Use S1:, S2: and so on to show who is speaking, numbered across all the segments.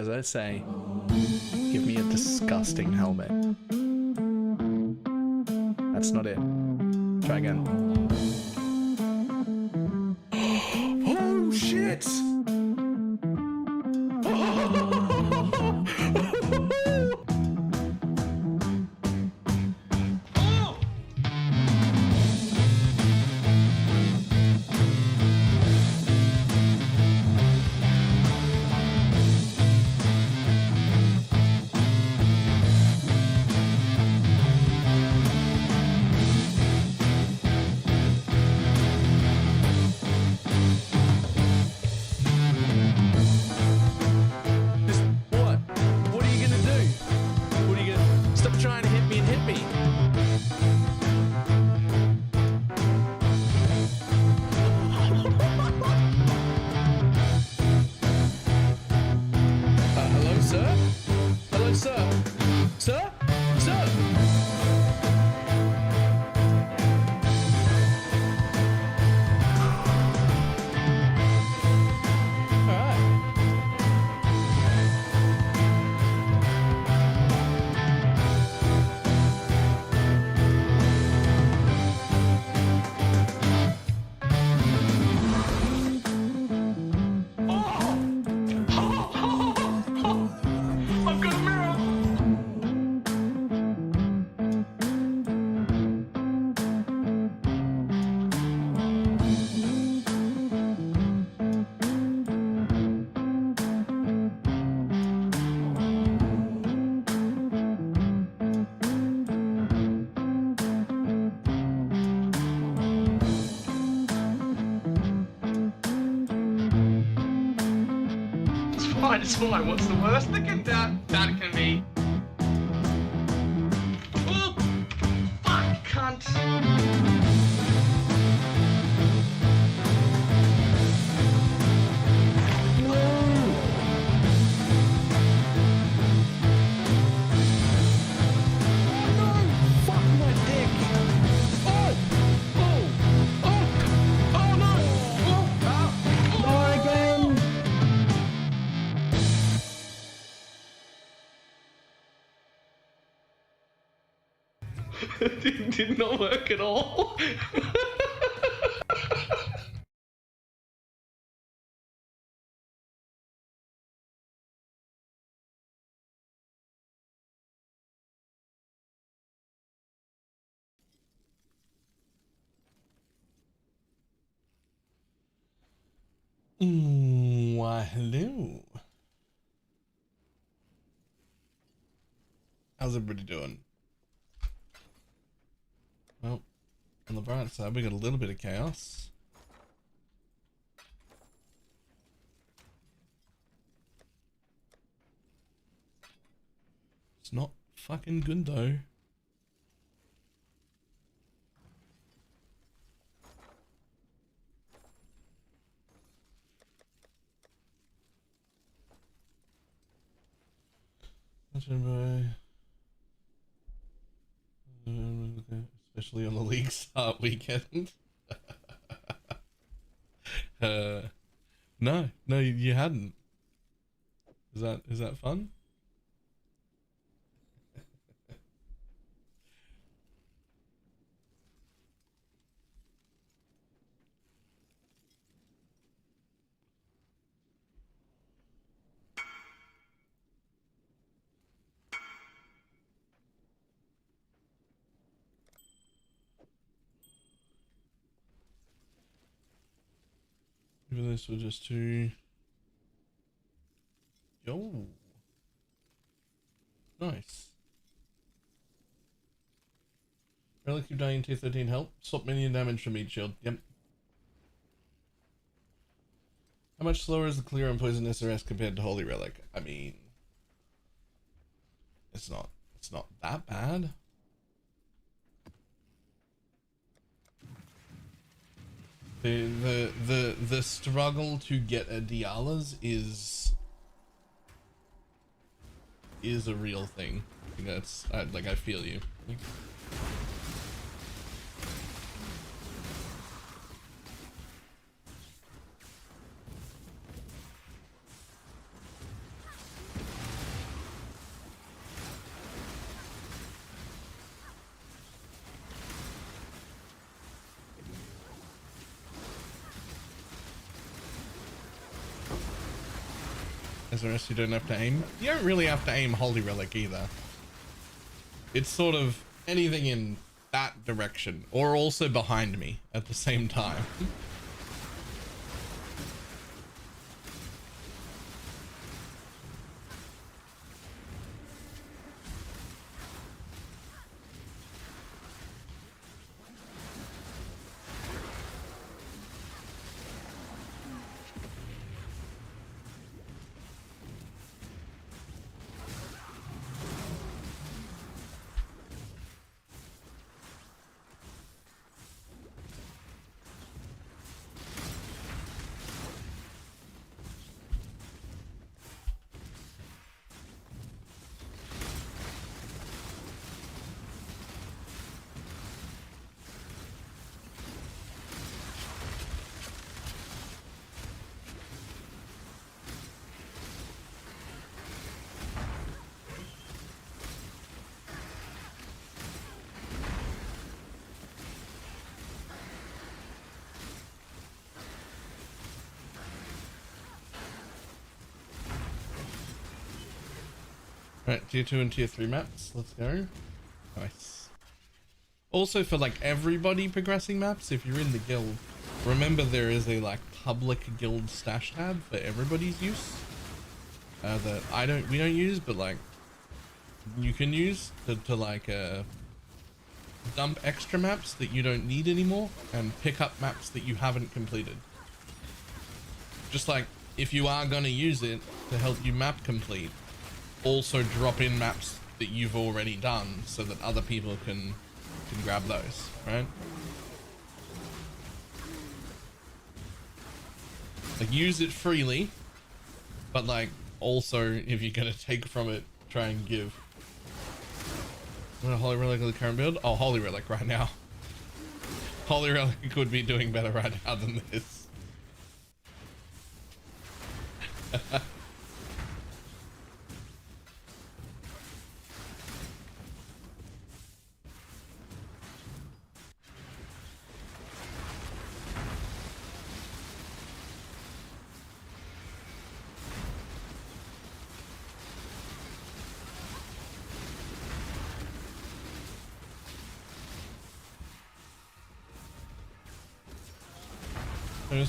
S1: as I say, give me a disgusting helmet. That's not it. Try again. Oh shit!
S2: It's fine. What's the worst that can be? Oh, fuck, cunt. Did not work at all.
S1: Why, hello. How's everybody doing? Well, on the bright side, we got a little bit of chaos. It's not fucking good though. Especially on the league start weekend. No, you hadn't. Is that fun? Maybe this will just to yo. Nice. Relic keep dying T13 help. Stop minion damage from each shield. Yep. How much slower is the clear on poison SRS compared to Holy Relic? I mean, it's not that bad. The struggle to get a Dialas is a real thing. That's like I feel you. SRS, you don't have to aim. You don't really have to aim Holy Relic either. It's sort of anything in that direction, or also behind me at the same time. Right, tier 2 and tier 3 maps. Let's go. Nice. Also, for like everybody progressing maps, if you're in the guild, remember there is a like public guild stash tab for everybody's use. That we don't use, but like you can use to like dump extra maps that you don't need anymore and pick up maps that you haven't completed. Just like if you are gonna use it to help you map complete, also drop in maps that you've already done so that other people can grab those, right? Like use it freely, but like also if you're gonna take from it, try and give. What a Holy Relic of the current build? Oh, Holy Relic right now. Holy Relic could be doing better right now than this.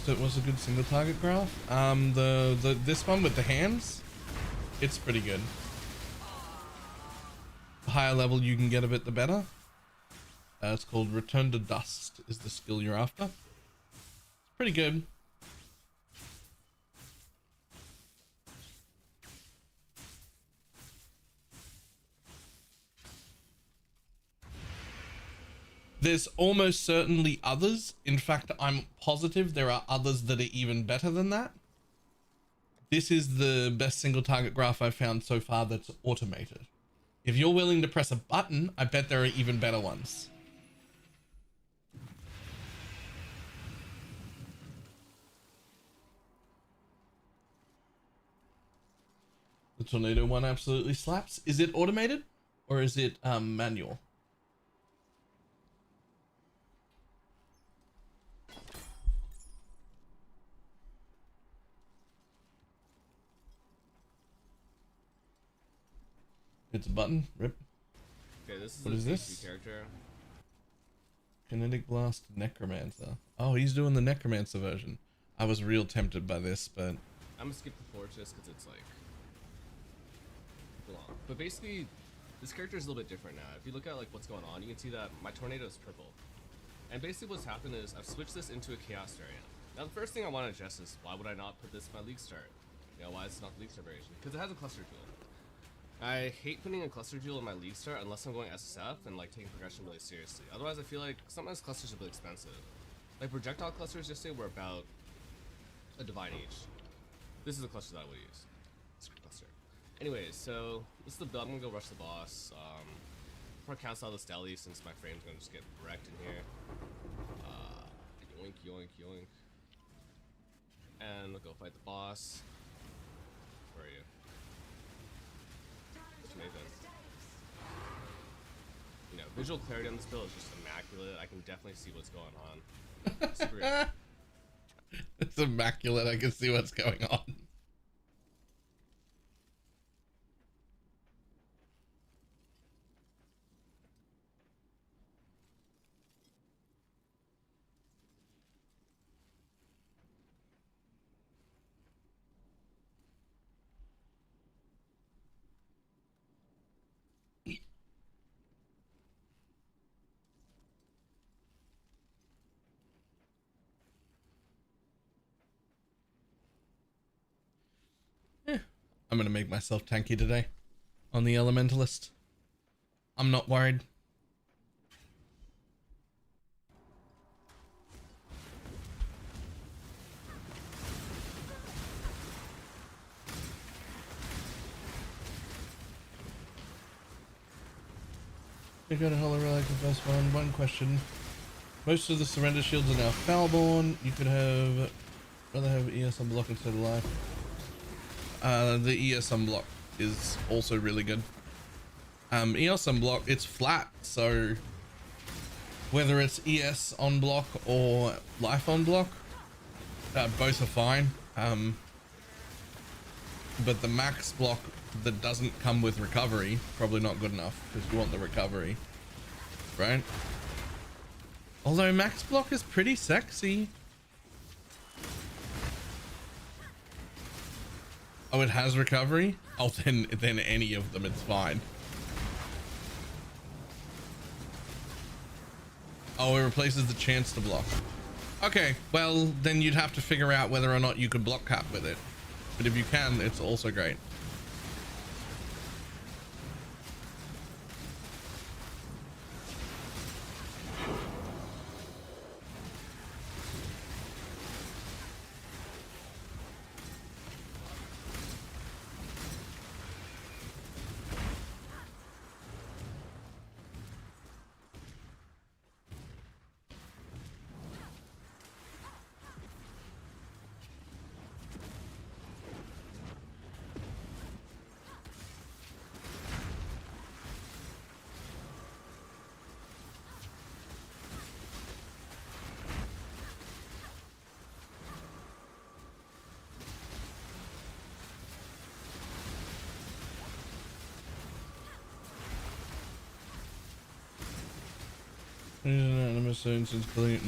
S1: It was a good single target graph. This one with the hands, it's pretty good. The higher level you can get of it, the better. It's called Return to Dust is the skill you're after. It's pretty good. There's almost certainly others. In fact, I'm positive there are others that are even better than that. This is the best single target graph I've found so far that's automated. If you're willing to press a button, I bet there are even better ones. The tornado one absolutely slaps. Is it automated or is it manual? It's a button. Rip.
S3: Okay, this is
S1: what is this
S3: character.
S1: Kinetic Blast Necromancer. Oh, he's doing the Necromancer version. I was real tempted by this, but
S3: I'm gonna skip the Fortress because it's like long. But basically, this character is a little bit different now. If you look at like what's going on, you can see that my tornado is purple. And basically what's happened is I've switched this into a Chaos variant. Now the first thing I want to address is why would I not put this in my League Start? You know, why is it not the League Start variation? Because it has a cluster tool. I hate putting a cluster jewel in my League Start unless I'm going SSF and like taking progression really seriously. Otherwise I feel like sometimes clusters are really expensive. Like projectile clusters yesterday were about a divine each. This is a cluster that I would use. Secret cluster. Anyways, so this is the build. I'm gonna go rush the boss. Probably cancel out this deli since my frame's gonna just get wrecked in here. Yoink, yoink, yoink. And we'll go fight the boss. Where are you? Nathan. You know, visual clarity on this build is just immaculate. I can definitely see what's going on.
S1: It's immaculate. I can see what's going on. I'm gonna make myself tanky today on the Elementalist. I'm not worried. You got a Hollow Relic, the first one. One question. Most of the surrender shields are now Foulborn. You could have rather have ES unblock instead of life. The ES unblock is also really good. ES unblock, it's flat, so whether it's ES on block or life on block, both are fine. But the max block that doesn't come with recovery, probably not good enough because you want the recovery, right? Although max block is pretty sexy. Oh, it has recovery? Oh, then any of them, it's fine. Oh, it replaces the chance to block. Okay, well, then you'd have to figure out whether or not you could block cap with it. But if you can, it's also great.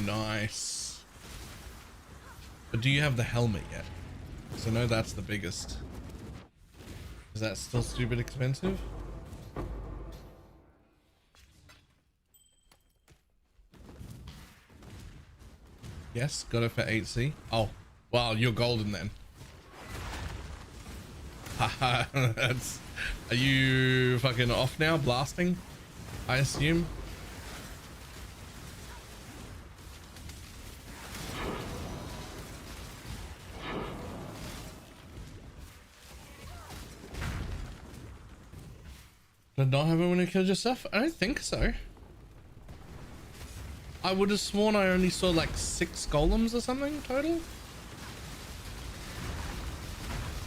S1: Nice. But do you have the helmet yet? Because I know that's the biggest. Is that still stupid expensive? Yes, got it for 8C. Oh, wow, you're golden then. Haha, that's... Are you fucking off now, blasting? I assume? Did not have it when you killed yourself? I don't think so. I would have sworn I only saw like 6 golems or something total.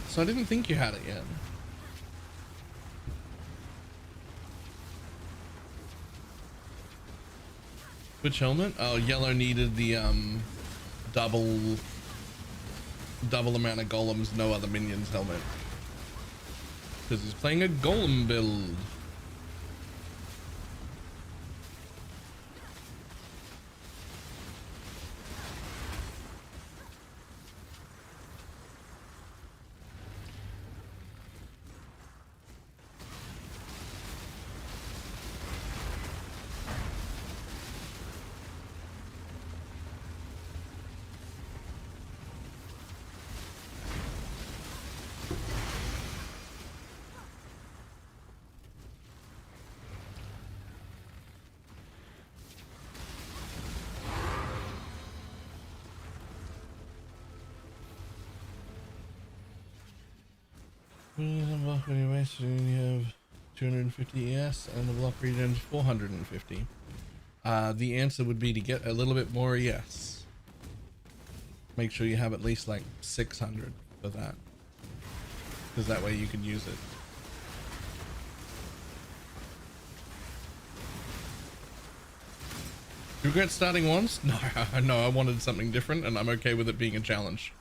S1: So I didn't think you had it yet. Which helmet? Oh, yellow needed the double amount of golems, no other minions helmet. Because he's playing a golem build. Block anyway, so you have 250 ES and the block regen 450. The answer would be to get a little bit more ES. Make sure you have at least like 600 for that, because that way you can use it. You regret starting once? No, no, I wanted something different and I'm okay with it being a challenge.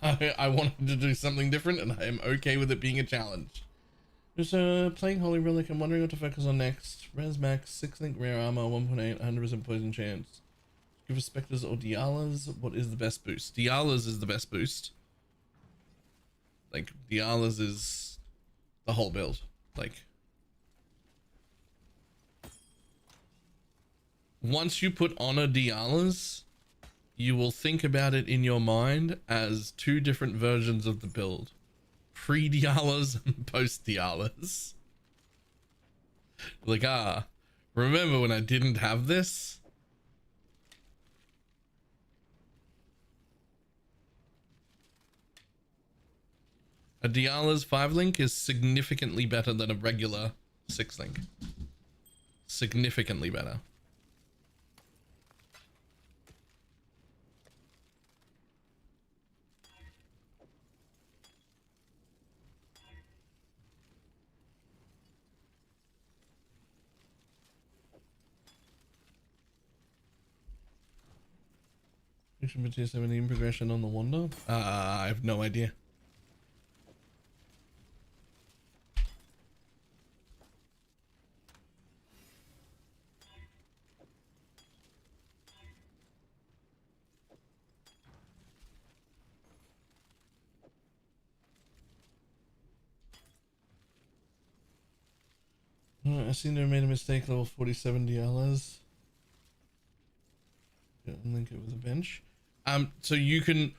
S1: I wanted to do something different and I am okay with it being a challenge. Just playing Holy Relic. I'm wondering what to focus on next. Res max, 6 link rare armor, 1.8, 100% poison chance. Give us Spectres or Dialas. What is the best boost? Dialas is the best boost. Like, Dialas is the whole build. Like, once you put on a Dialas, you will think about it in your mind as two different versions of the build. Pre-Dialas and post-Dialas. Like, remember when I didn't have this? A Diala's 5-link is significantly better than a regular 6-link. Significantly better. You should be tier 17 progression on the Wonder. I have no idea. I seem to have made a mistake. Level 47 DLs. Didn't link it with a bench. So you can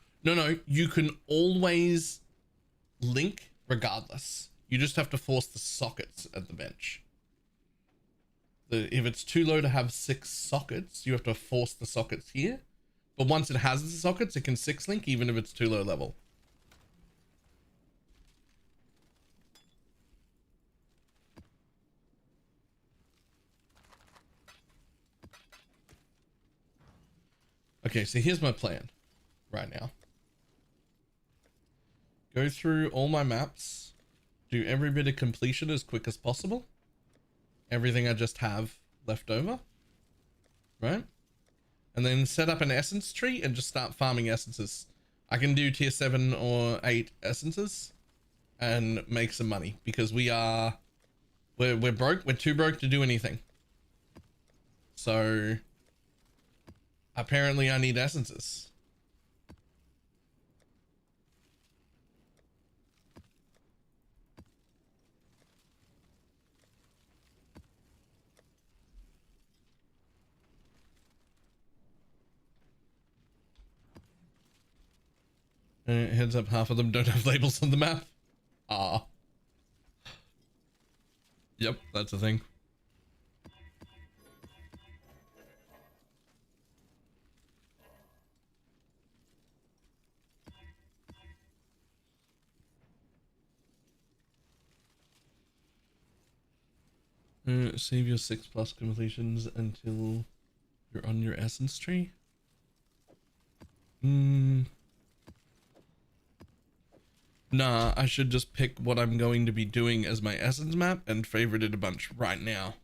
S1: you can always link regardless. You just have to force the sockets at the bench. If it's too low to have 6 sockets, you have to force the sockets here. But once it has the sockets, it can 6-link even if it's too low level. Okay, so here's my plan right now. Go through all my maps, do every bit of completion as quick as possible. Everything I just have left over, right? And then set up an essence tree and just start farming essences. I can do tier 7 or 8 essences and make some money because we're broke. We're too broke to do anything. So apparently I need essences. Heads up, half of them don't have labels on the map. Yep, that's a thing. Save your 6+ completions until you're on your essence tree. Nah, I should just pick what I'm going to be doing as my essence map and favorite it a bunch right now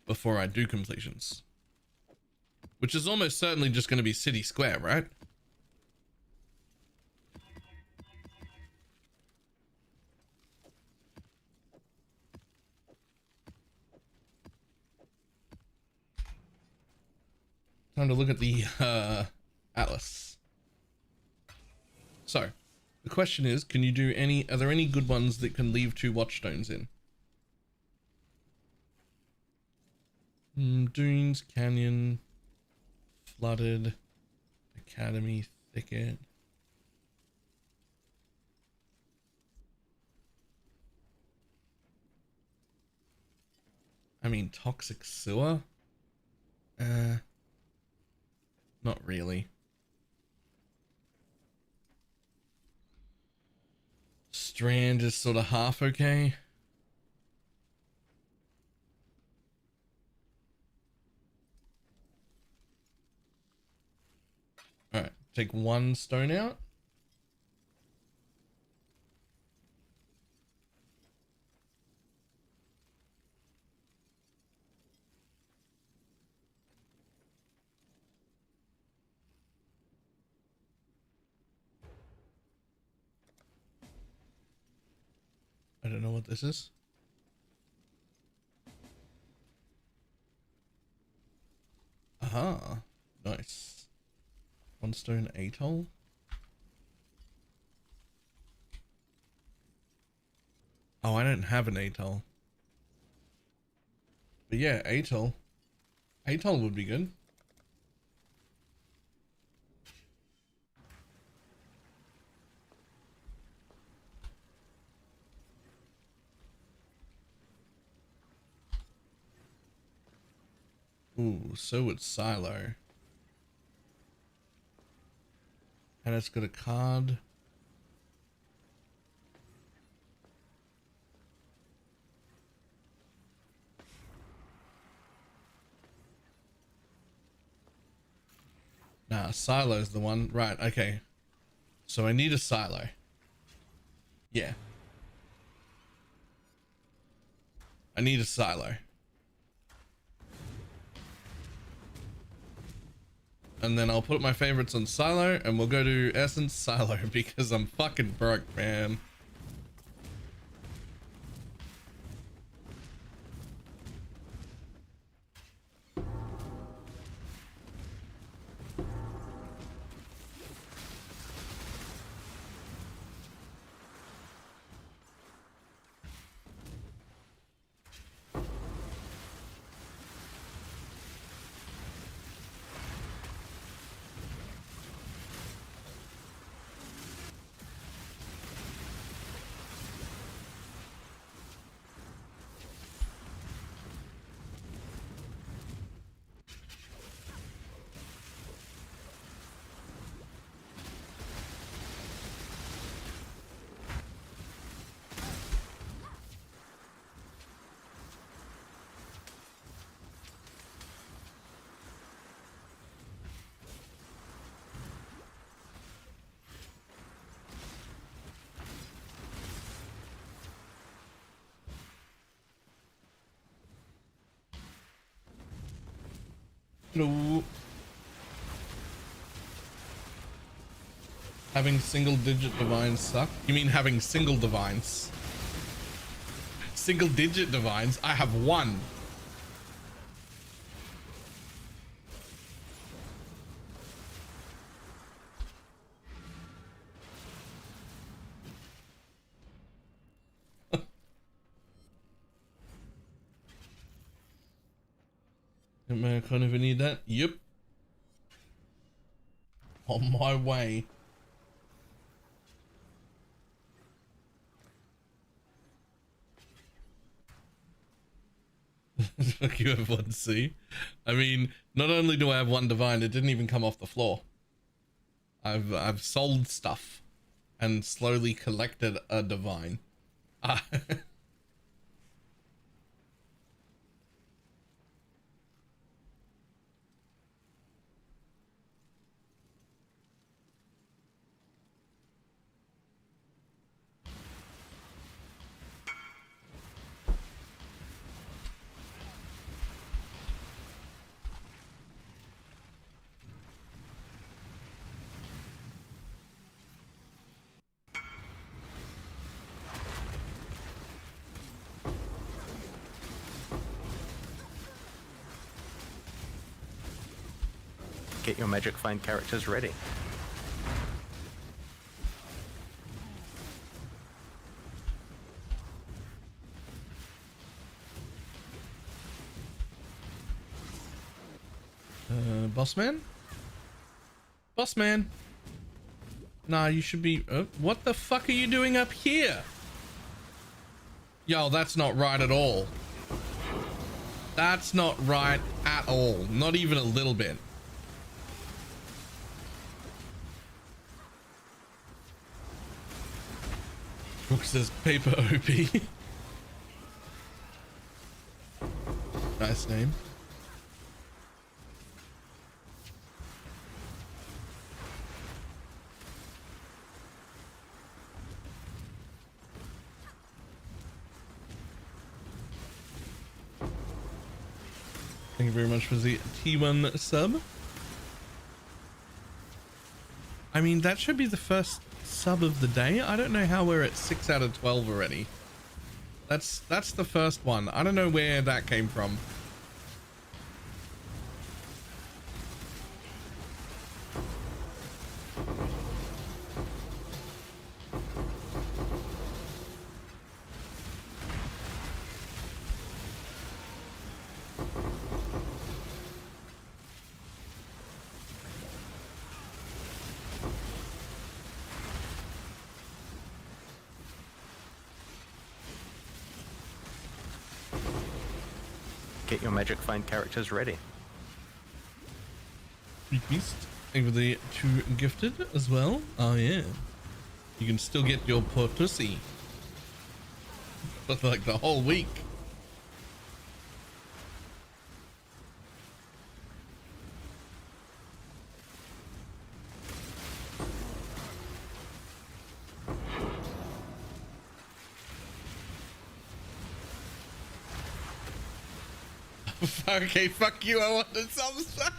S1: before I do completions. Which is almost certainly just going to be City Square, right? Time to look at the Atlas. So, the question is, can you do are there any good ones that can leave 2 watchstones in? Dunes, Canyon, Flooded, Academy, Thicket. I mean, Toxic Sewer? Not really. Strand is sort of half okay. Alright, take 1 stone out. I don't know what this is. Aha, nice. 1 stone atoll. Oh, I don't have an atoll. But yeah, atoll. Atoll would be good. Ooh, so it's Silo. And it's got a card. Nah, Silo's the one. Right, okay. So I need a Silo. Yeah. I need a Silo. And then I'll put my favorites on Silo and we'll go to Essence Silo because I'm fucking broke, man. No. Having single digit divines suck? You mean having single divines? Single digit divines? I have one. Man, I can't even need that. Yep. On my way. Fuck you, F1C. I mean, not only do I have one divine, it didn't even come off the floor. I've sold stuff and slowly collected a divine.
S4: Get your magic find characters ready.
S1: Boss man? Boss man? Nah, you should be... what the fuck are you doing up here? Yo, that's not right at all. That's not right at all. Not even a little bit. Brooke says paper OP. Nice name. Thank you very much for the T1 sub. I mean, that should be the first sub of the day. I don't know how we're at 6 out of 12 already. That's the first one. I don't know where that came from.
S4: Get your magic find characters ready.
S1: Freak Beast. Thank you for the 2 gifted as well. Oh yeah. You can still get your Portussi for like the whole week. Okay, fuck you, I want the subs back.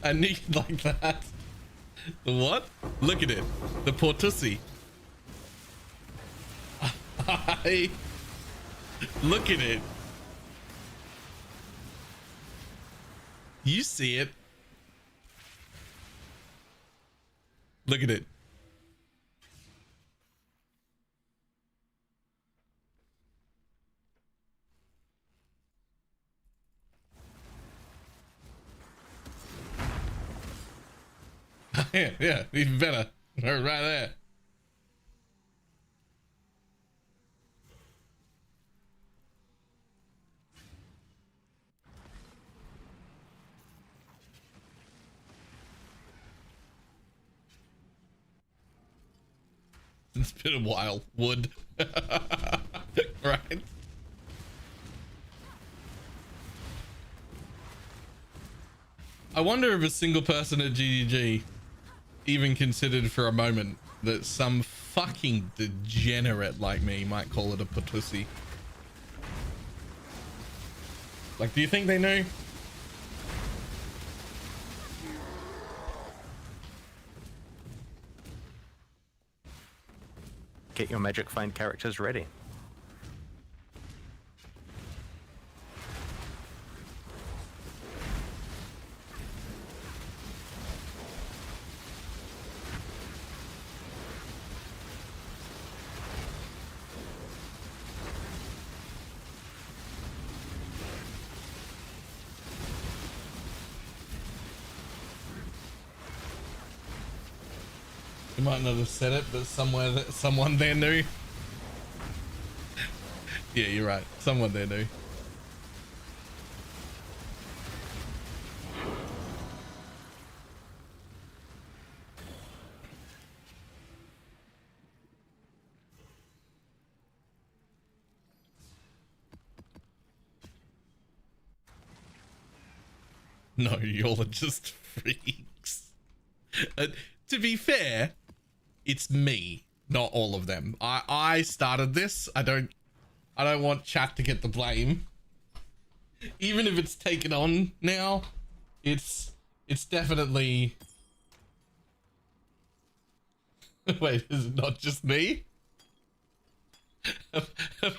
S1: I need like that. The what? Look at it. The Portussi. Look at it. You see it. Look at it. Yeah, even better. Right there. It's been a while. Wood. Right. I wonder if a single person at GDG even considered for a moment that some fucking degenerate like me might call it a Portussi. Like, do you think they know?
S4: Get your Magic Find characters ready.
S1: You might not have said it, but someone there knew. Yeah, you're right. Someone there knew. No, y'all are just freaks. To be fair, it's me, not all of them. I started this. I don't want chat to get the blame. Even if it's taken on now, it's definitely. Wait, is it not just me? Have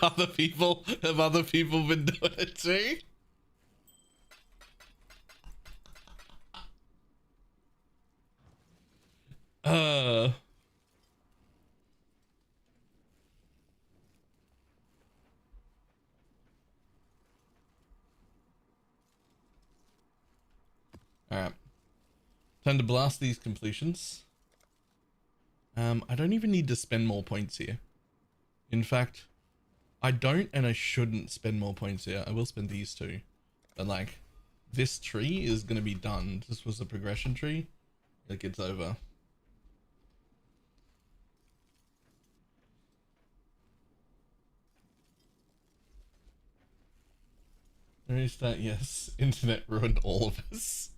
S1: other people been doing it too? Alright. Time to blast these completions. I don't even need to spend more points here. In fact, I don't and I shouldn't spend more points here. I will spend these two. But like, this tree is gonna be done. This was a progression tree. Like, it's over. Restart, yes. Internet ruined all of us.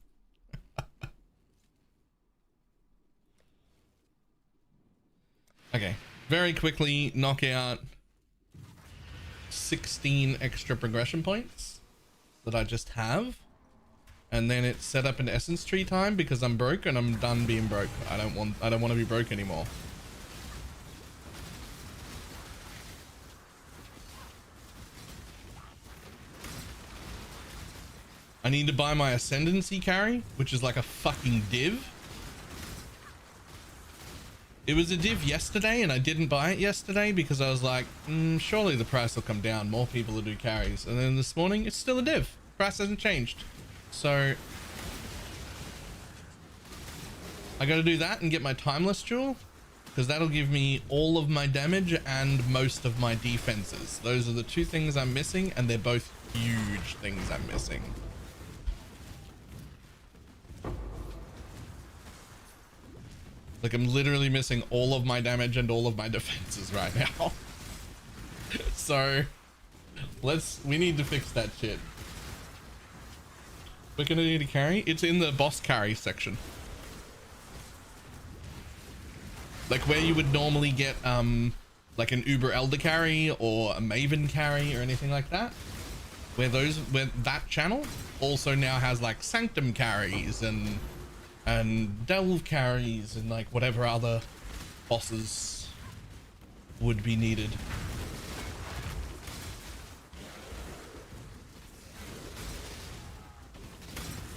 S1: Okay, very quickly knock out 16 extra progression points that I just have, and then it's set up an essence tree time because I'm broke and I'm done being broke. I don't want to be broke anymore. I need to buy my ascendancy carry, which is like a fucking div. It was a div yesterday and I didn't buy it yesterday because I was like, surely the price will come down. More people will do carries. And then this morning, it's still a div. Price hasn't changed. So I got to do that and get my timeless jewel. because that'll give me all of my damage and most of my defenses. Those are the two things I'm missing, and they're both huge things I'm missing. Like, I'm literally missing all of my damage and all of my defenses right now. So we need to fix that shit. We're gonna need a carry. It's in the boss carry section. Like where you would normally get like an Uber Elder carry or a Maven carry or anything like that. Where that channel also now has like Sanctum carries and Delve carries and like whatever other bosses would be needed.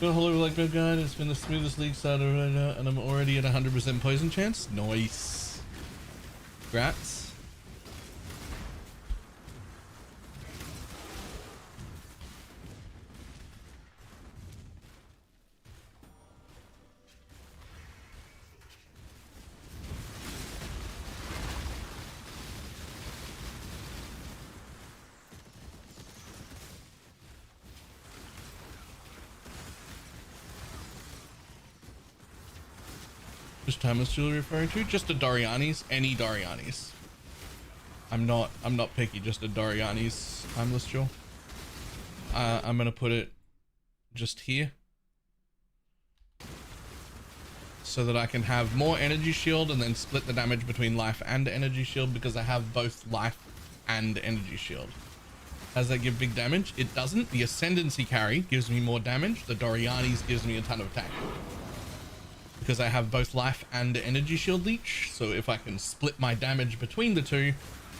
S1: Got a whole like good guide. It's been the smoothest league starter right now, and I'm already at 100% poison chance. Nice. Grats. Which timeless jewel are you referring to? Just a Doriani's, any Doriani's. I'm not picky, just a Doriani's timeless jewel. I'm gonna put it just here so that I can have more energy shield and then split the damage between life and energy shield, because I have both life and energy shield. Does that give big damage? It doesn't. The Ascendancy carry gives me more damage. The Doriani's gives me a ton of attack, because I have both life and energy shield leech. So if I can split my damage between the two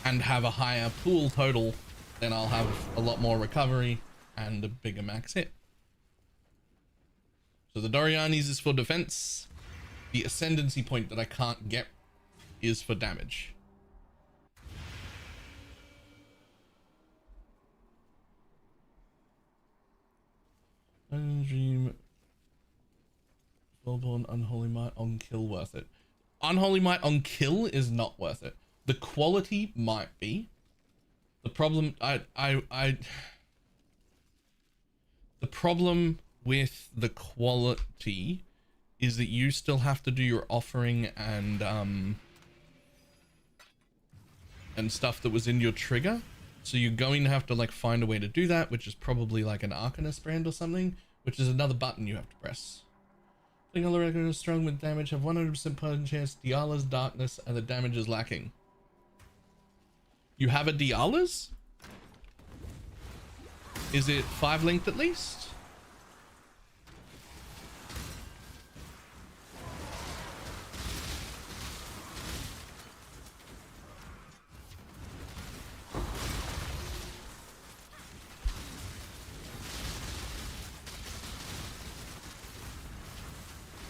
S1: and have a higher pool total, then I'll have a lot more recovery and a bigger max hit. So the Doriani's is for defense. The Ascendancy point that I can't get is for damage. Dream. Fullborn Unholy Might on kill worth it. Unholy Might on kill is not worth it. The quality might be. The problem the problem with the quality is that you still have to do your offering and stuff that was in your trigger. So you're going to have to like find a way to do that, which is probably like an Arcanist brand or something, which is another button you have to press. All the strong with damage have 100% poison chance, Diala's darkness, and the damage is lacking. You have a Diala's? Is it 5 linked at least?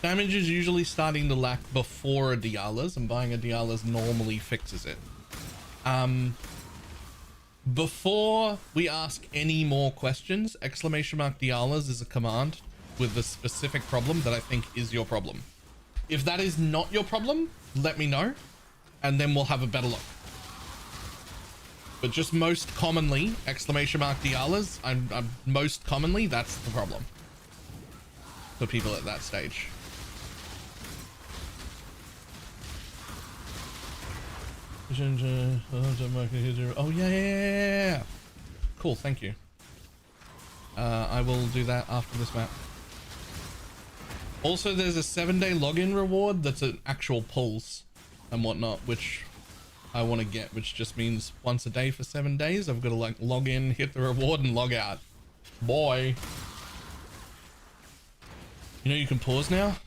S1: Damage is usually starting to lack before a Diala's, and buying a Diala's normally fixes it. Before we ask any more questions, !Diala's is a command with a specific problem that I think is your problem. If that is not your problem, let me know, and then we'll have a better look. But just most commonly, !Diala's, I'm most commonly, that's the problem for people at that stage. Oh yeah. Cool, thank you. I will do that after this map. Also, there's a 7-day login reward that's an actual pulse and whatnot, which I want to get, which just means once a day for 7 days I've got to like log in, hit the reward, and log out. Boy. You know you can pause now?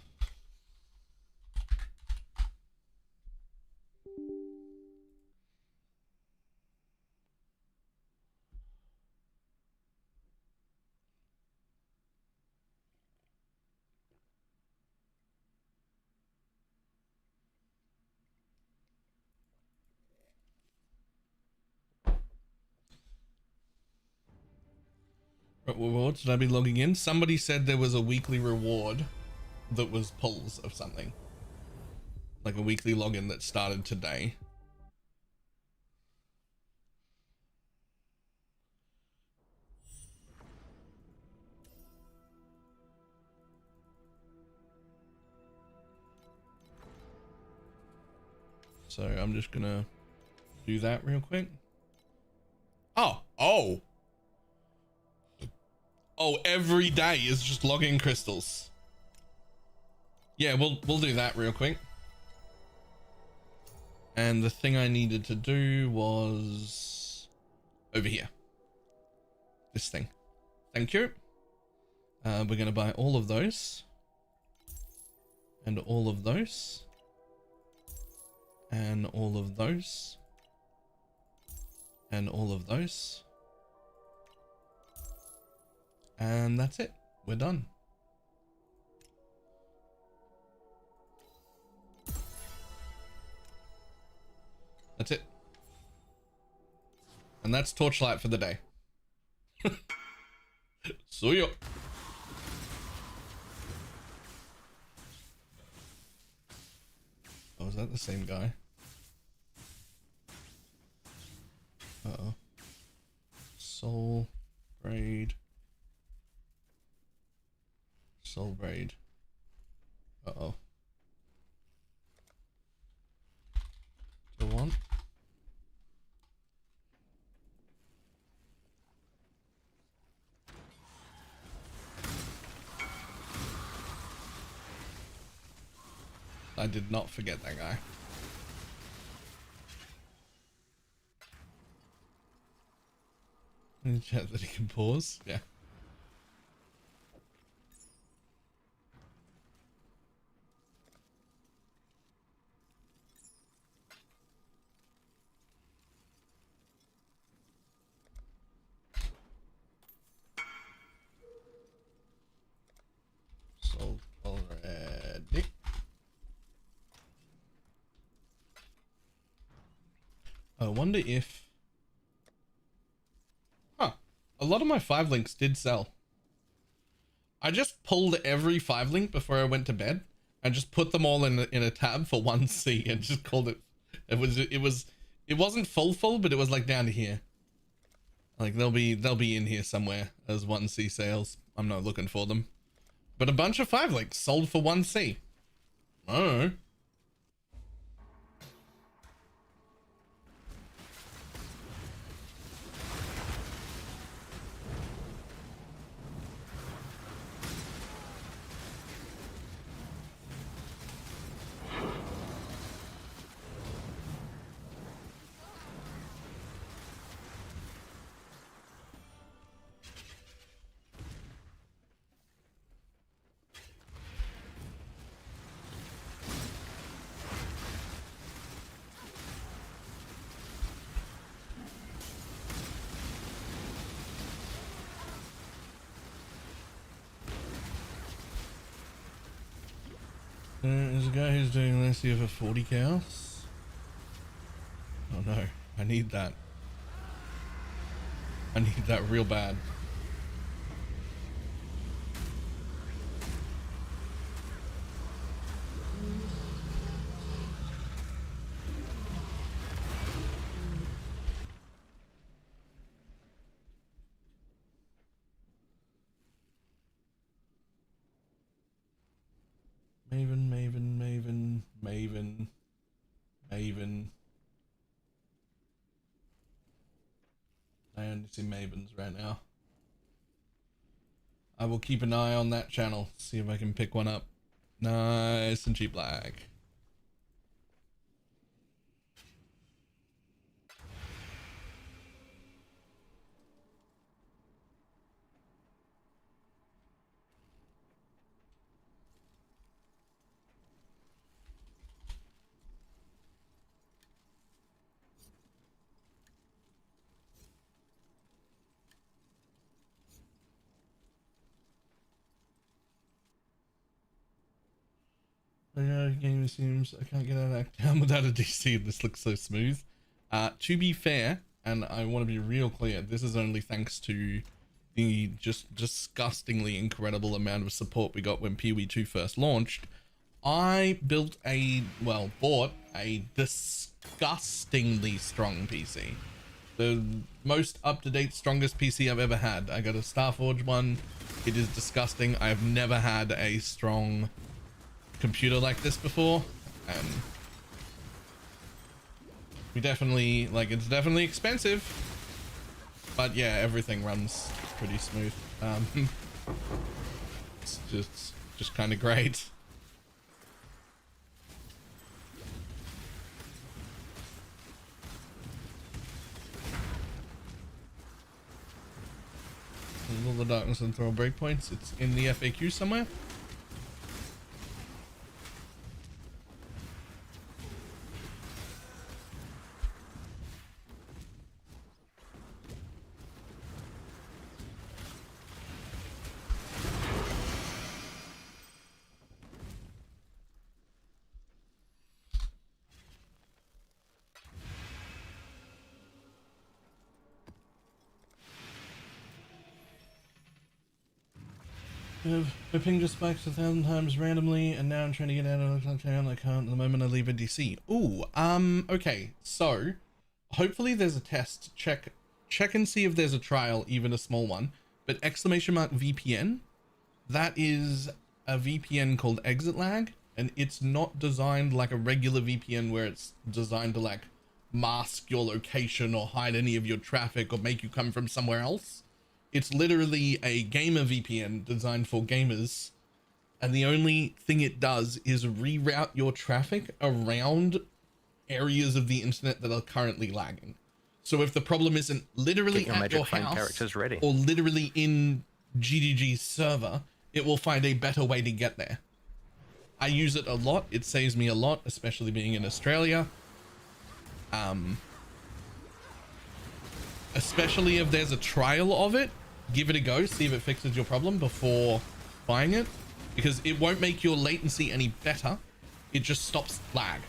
S1: What should I be logging in? Somebody said there was a weekly reward that was pulls of something. like a weekly login that started today. So I'm just gonna do that real quick. Oh, every day is just logging crystals. Yeah, we'll do that real quick. And the thing I needed to do was over here. This thing. Thank you. We're gonna buy all of those. And all of those. And all of those. And all of those. And that's it. We're done. That's it. And that's Torchlight for the day. See ya. Oh, is that the same guy? Uh-oh. Soul Braid. Soul Braid. Uh-oh. The one. I did not forget that guy. In the chat that he can pause. Yeah. Sold already. I wonder if... Huh. A lot of my 5 links did sell. I just pulled every 5 link before I went to bed and just put them all in a tab for 1C and just called it... It wasn't full, but it was like down to here. Like they'll be in here somewhere as 1C sales. I'm not looking for them. But a bunch of 5 links sold for 1C. Oh. There's a guy who's doing this here for 40 cows. Oh no, I need that. I need that real bad. Maven. I only see Mavens right now. I will keep an eye on that channel, see if I can pick one up. Nice and cheap black. Game seems I can't get out of that down without a DC. This looks so smooth. To be fair, and I want to be real clear, this is only thanks to the just disgustingly incredible amount of support we got when PoE 2 first launched. I bought a disgustingly strong PC. The most up-to-date, strongest PC I've ever had. I got a Starforge one. It is disgusting. I have never had a strong computer like this before. And we definitely, like, it's definitely expensive. But yeah, everything runs pretty smooth. It's just kind of great. All the darkness and throw breakpoints. It's in the FAQ somewhere. My ping just spikes 1,000 times randomly, and now I'm trying to get out of the town. I can't the moment I leave a DC. Ooh, okay. So, hopefully there's a test. Check and see if there's a trial, even a small one. But ! VPN, that is a VPN called Exit Lag, and it's not designed like a regular VPN where it's designed to like mask your location or hide any of your traffic or make you come from somewhere else. It's literally a gamer VPN designed for gamers, and the only thing it does is reroute your traffic around areas of the internet that are currently lagging. So if the problem isn't literally at your house or literally in GGG's server, it will find a better way to get there. I use it a lot. It saves me a lot, especially being in Australia. Especially if there's a trial of it, give it a go, see if it fixes your problem before buying it, because it won't make your latency any better. It just stops lag.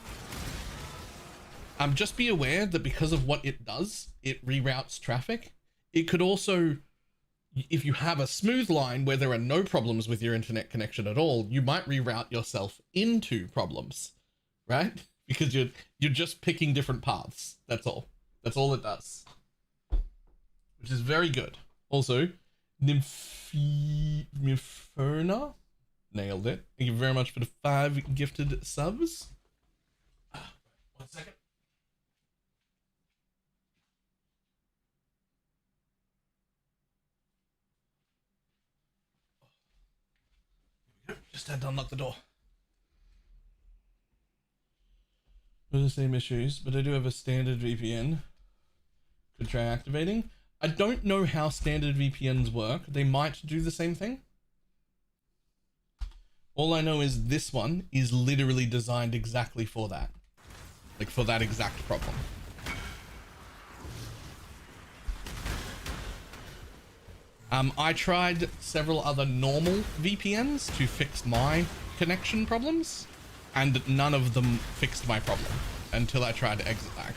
S1: Just be aware that because of what it does, it reroutes traffic. It could also, if you have a smooth line where there are no problems with your internet connection at all, you might reroute yourself into problems, right? Because you're just picking different paths. That's all. That's all it does. Which is very good. Also, Nympherna nailed it. Thank you very much for the 5 gifted subs. 1 second. Just had to unlock the door. Those are the same issues, but I do have a standard VPN. Could try activating. I don't know how standard VPNs work. They might do the same thing. All I know is this one is literally designed exactly for that. Like for that exact problem. I tried several other normal VPNs to fix my connection problems, and none of them fixed my problem until I tried Exit Lag.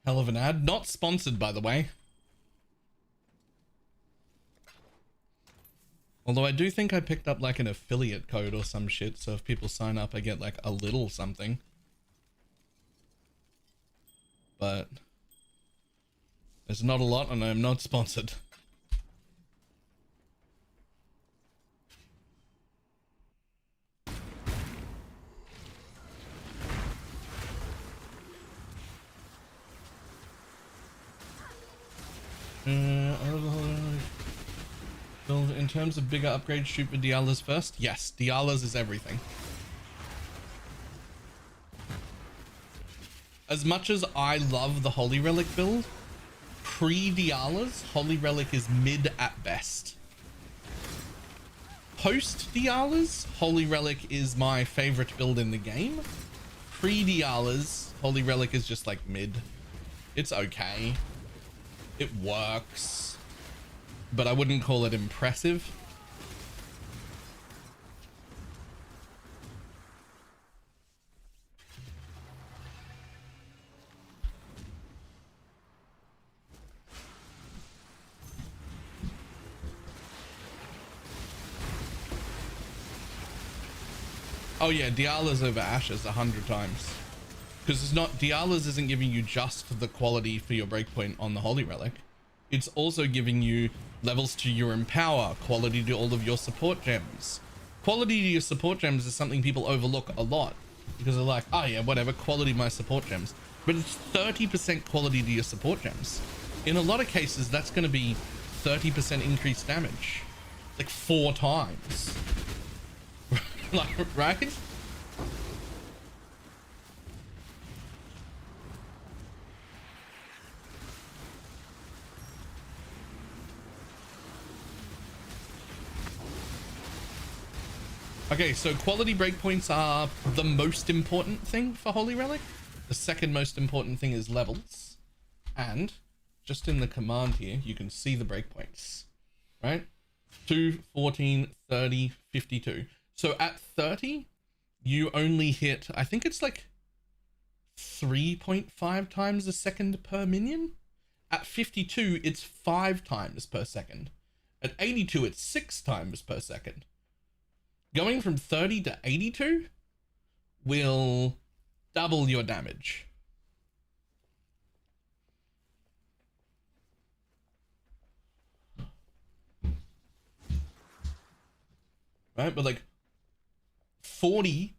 S1: Hell of an ad. Not sponsored, by the way. Although I do think I picked up like an affiliate code or some shit, so if people sign up I get like a little something. But there's not a lot and I'm not sponsored. In terms of bigger upgrades, shoot for Dialas first. Yes, Dialas is everything. As much as I love the Holy Relic build, pre-Dialas, Holy Relic is mid at best. Post-Dialas, Holy Relic is my favorite build in the game. Pre-Dialas, Holy Relic is just like mid. It's okay. It works. But I wouldn't call it impressive. Oh yeah, Diala's over Ashes 100 times. Because it's not, Diala's isn't giving you just the quality for your breakpoint on the Holy Relic. It's also giving you levels to your Empower, quality to all of your support gems. Quality to your support gems is something people overlook a lot. Because they're like, oh yeah, whatever, quality my support gems. But it's 30% quality to your support gems. In a lot of cases, that's going to be 30% increased damage. Like 4 times. Like, right? Okay, so quality breakpoints are the most important thing for Holy Relic. The second most important thing is levels. And just in the command here, you can see the breakpoints, right? 2, 14, 30, 52. So at 30, you only hit, I think it's like 3.5 times a second per minion. At 52, it's 5 times per second. At 82, it's 6 times per second. Going from 30 to 82 will double your damage. Right, but like 40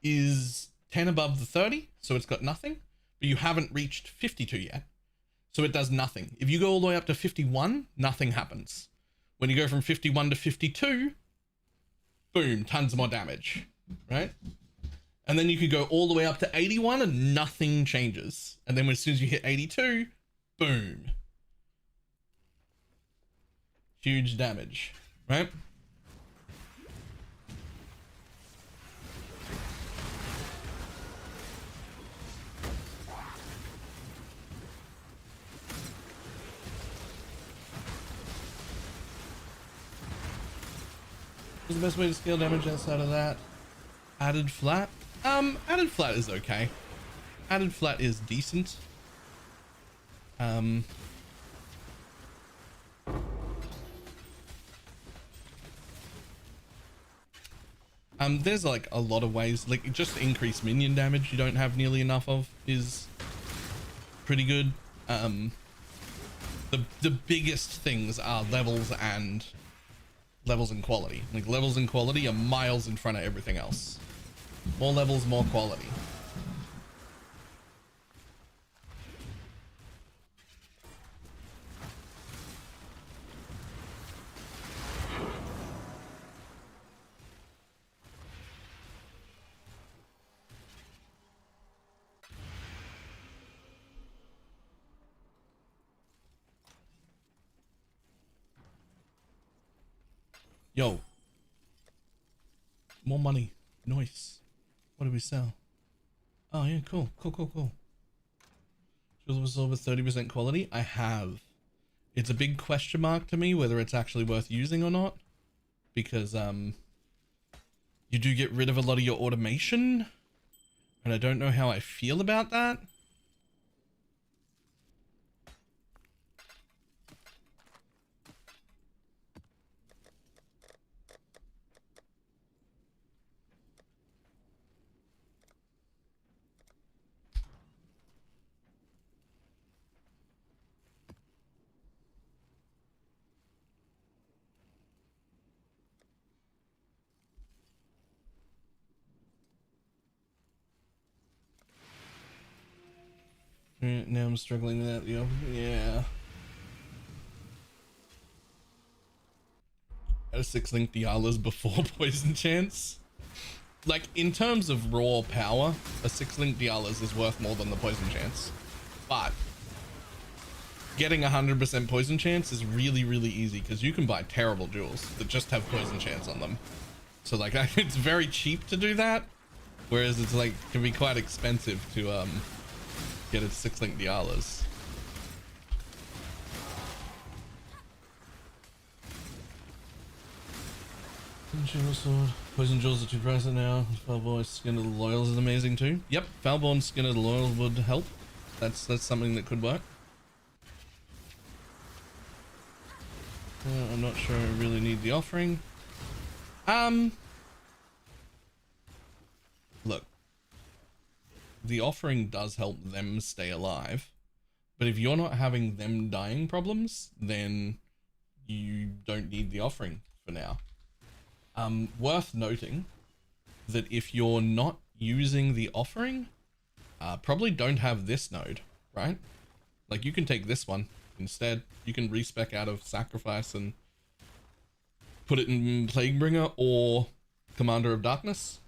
S1: is 10 above the 30, so it's got nothing, but you haven't reached 52 yet, so it does nothing. If you go all the way up to 51, nothing happens. When you go from 51 to 52, boom, tons more damage, right? And then you could go all the way up to 81 and nothing changes. And then as soon as you hit 82, boom. Huge damage, right? What's the best way to scale damage outside of that? Added flat? Added flat is okay. Added flat is decent. There's like a lot of ways, like just increase minion damage you don't have nearly enough of is pretty good. The biggest things are levels and quality. Like levels and quality are miles in front of everything else. More levels, more quality. Yo. More money. Nice. What do we sell? Oh yeah, cool. Cool. Jewels of Absorb with 30% quality? I have. It's a big question mark to me whether it's actually worth using or not. Because you do get rid of a lot of your automation. And I don't know how I feel about that. Now I'm struggling with that. Yeah. At a 6-link Diala's before poison chance. Like in terms of raw power, a 6-link Diala's is worth more than the poison chance. But getting 100% poison chance is really easy because you can buy terrible jewels that just have poison chance on them. So like it's very cheap to do that, whereas it's like can be quite expensive to get its 6-link Dialas. Poison jewels are too pricey now. Foulborn's Skin of the Loyals is amazing too. Yep, Foulborn's Skin of the Loyals would help. That's something that could work. I'm not sure I really need the offering. look, the offering does help them stay alive, but if you're not having them dying problems, then you don't need the offering for now. Worth noting that if you're not using the offering, probably don't have this node, right? Like you can take this one instead. You can respec out of Sacrifice and put it in Plaguebringer or Commander of Darkness.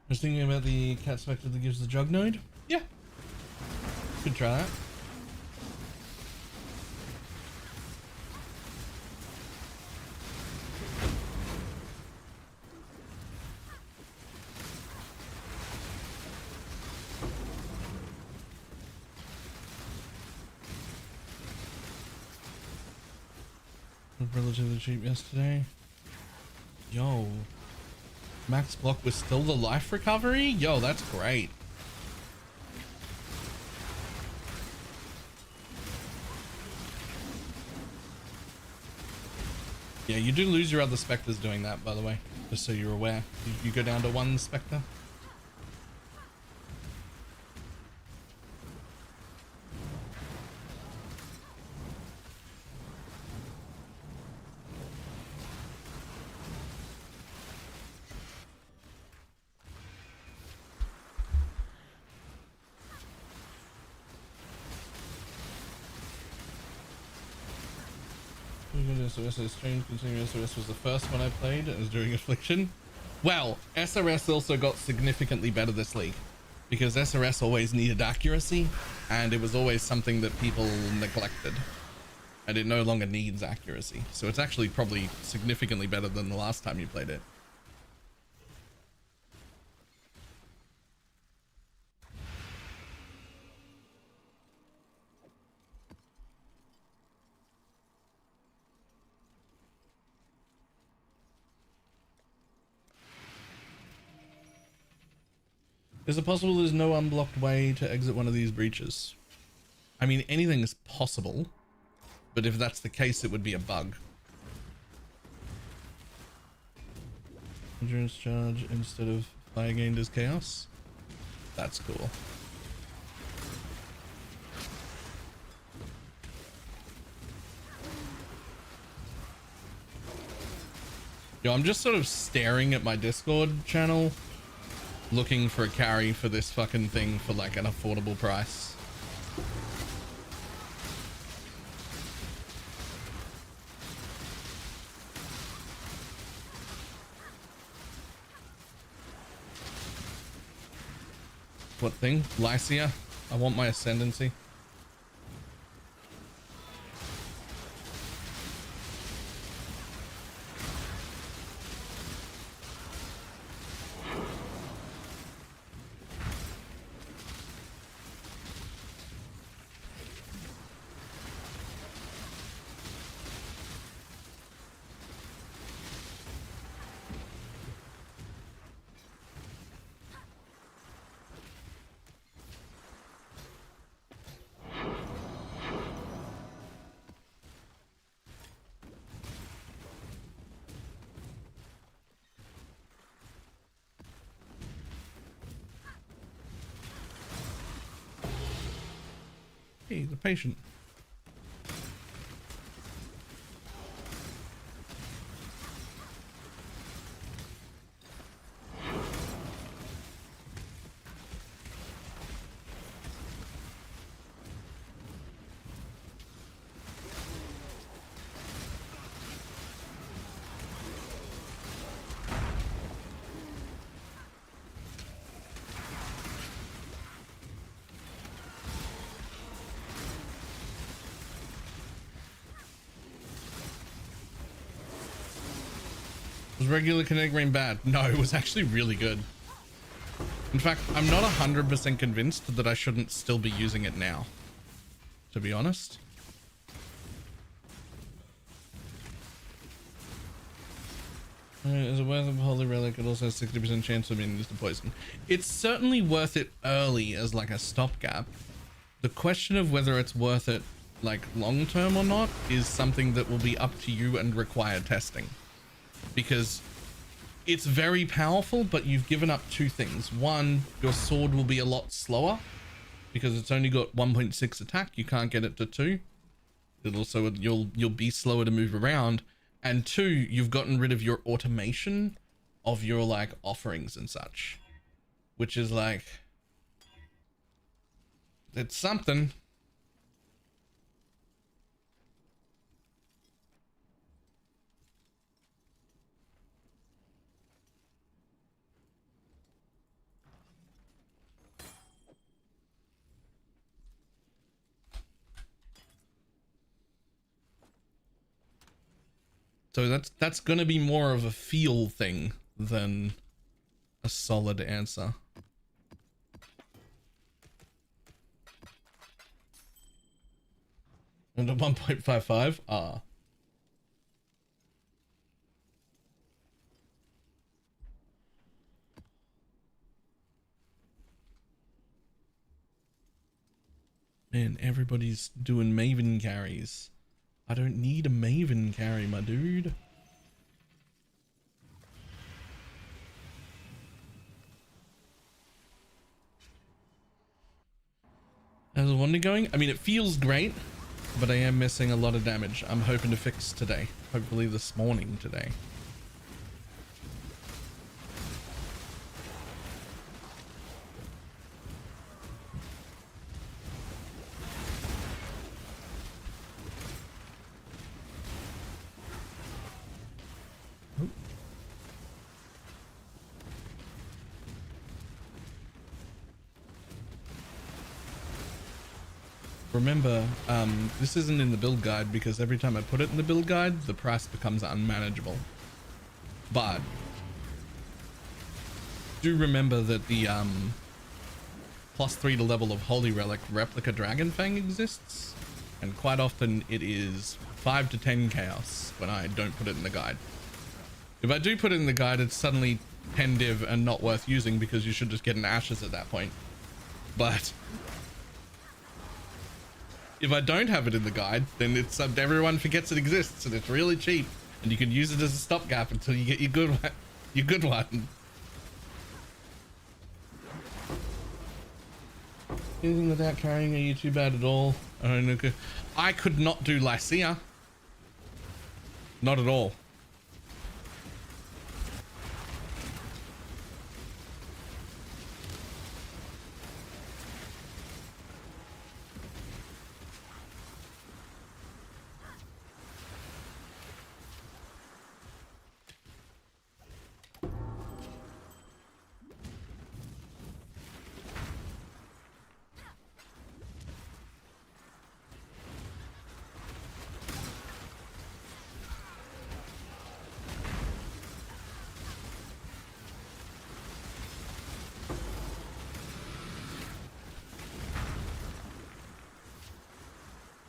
S1: I was thinking about the cat spectre that gives the jug node. Yeah, could try that. Was relatively cheap yesterday. Yo. Max block was still the life recovery? Yo, that's great. Yeah, you do lose your other specters doing that, by the way, just so you're aware. You go down to one specter. SRS strange considering SRS was the first one I played and was during Affliction. Well, SRS also got significantly better this league because SRS always needed accuracy and it was always something that people neglected and it no longer needs accuracy. So it's actually probably significantly better than the last time you played it. Is it possible there's no unblocked way to exit one of these breaches? I mean, anything is possible, but if that's the case, it would be a bug. Endurance charge instead of fire gained as chaos? That's cool. Yo, I'm just sort of staring at my Discord channel looking for a carry for this fucking thing for like an affordable price. What thing? Lycia? I want my ascendancy. Hey, the patient. Was regular kinetic rain bad? No, it was actually really good. In fact, I'm not 100% convinced that I shouldn't still be using it now, to be honest. Is it worth a holy relic? It also has 60% chance of being used to poison. It's certainly worth it early as like a stopgap. The question of whether it's worth it like long term or not is something that will be up to you and require testing, because it's very powerful, but you've given up two things. One, your sword will be a lot slower because it's only got 1.6 attack. You can't get it to 2. It also, you'll be slower to move around. And two, you've gotten rid of your automation of your like offerings and such, which is like, it's something. So that's gonna be more of a feel thing than a solid answer. And a 1.55? Ah. Man, everybody's doing Maven carries. I don't need a Maven carry, my dude. How's the wonder going? I mean, it feels great, but I am missing a lot of damage. I'm hoping to fix today. Hopefully this morning today. Remember, this isn't in the build guide because every time I put it in the build guide, the price becomes unmanageable. But do remember that the +3 to level of Holy Relic Replica Dragon Fang exists, and quite often it is 5 to 10 chaos when I don't put it in the guide. If I do put it in the guide, it's suddenly 10 div and not worth using because you should just get an Ashes at that point. But if I don't have it in the guide, then it's everyone forgets it exists and it's really cheap, and you can use it as a stopgap until you get your good one. Your good one. Anything without carrying, are you too bad at all? I don't know. I could not do Lycia. Not at all.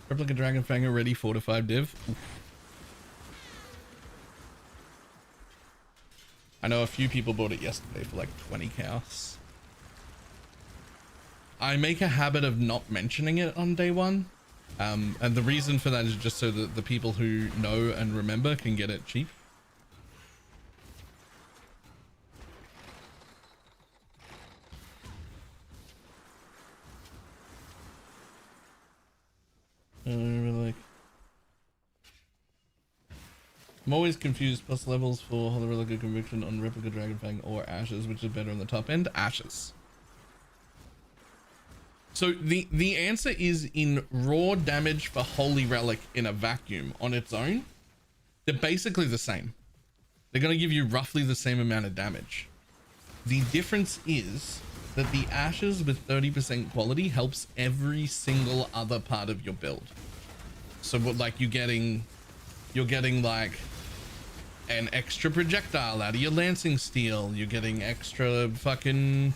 S1: Replica Dragon Fang already 4 to 5 div. Oof. I know a few people bought it yesterday for like 20 chaos. I make a habit of not mentioning it on day one. And the reason for that is just so that the people who know and remember can get it cheap. Like, I'm always confused. Plus levels for Holy Relic Conviction on Replica Dragon Fang or Ashes, which is better on the top end? Ashes. So the answer is in raw damage for Holy Relic in a vacuum on its own. They're basically the same. They're going to give you roughly the same amount of damage. The difference is that the Ashes with 30% quality helps every single other part of your build. So what, like you're getting like an extra projectile out of your lancing steel. You're getting extra fucking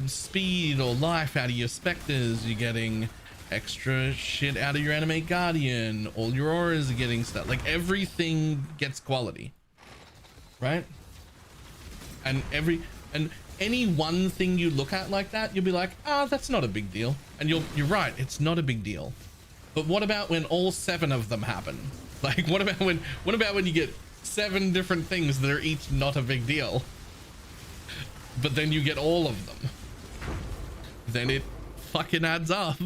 S1: speed or life out of your specters. You're getting extra shit out of your animate guardian. All your auras are getting stuff. Like everything gets quality, right? And any one thing you look at like that, you'll be like, ah, that's not a big deal. And you're right, it's not a big deal. But what about when all 7 of them happen? Like, what about when you get 7 different things that are each not a big deal, but then you get all of them? Then it fucking adds up.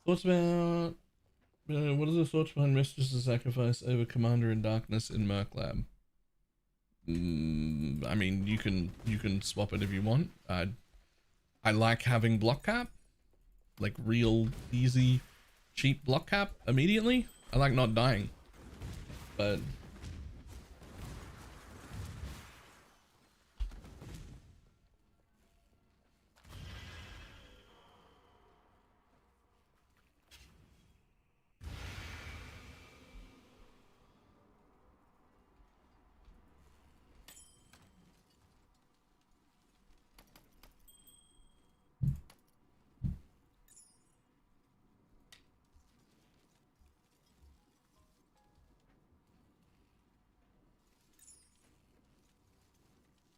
S1: Thoughts about what are the thoughts behind Mistress's sacrifice over Commander in Darkness in Merc Lab? I mean, you can swap it if you want. I like having block cap, like real easy, cheap block cap immediately. I like not dying, but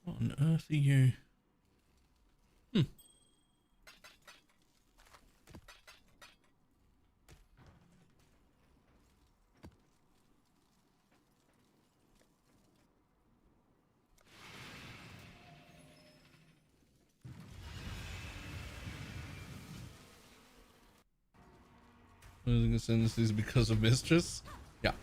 S1: what on earth are you? I was gonna send this is because of Mistress. Yeah.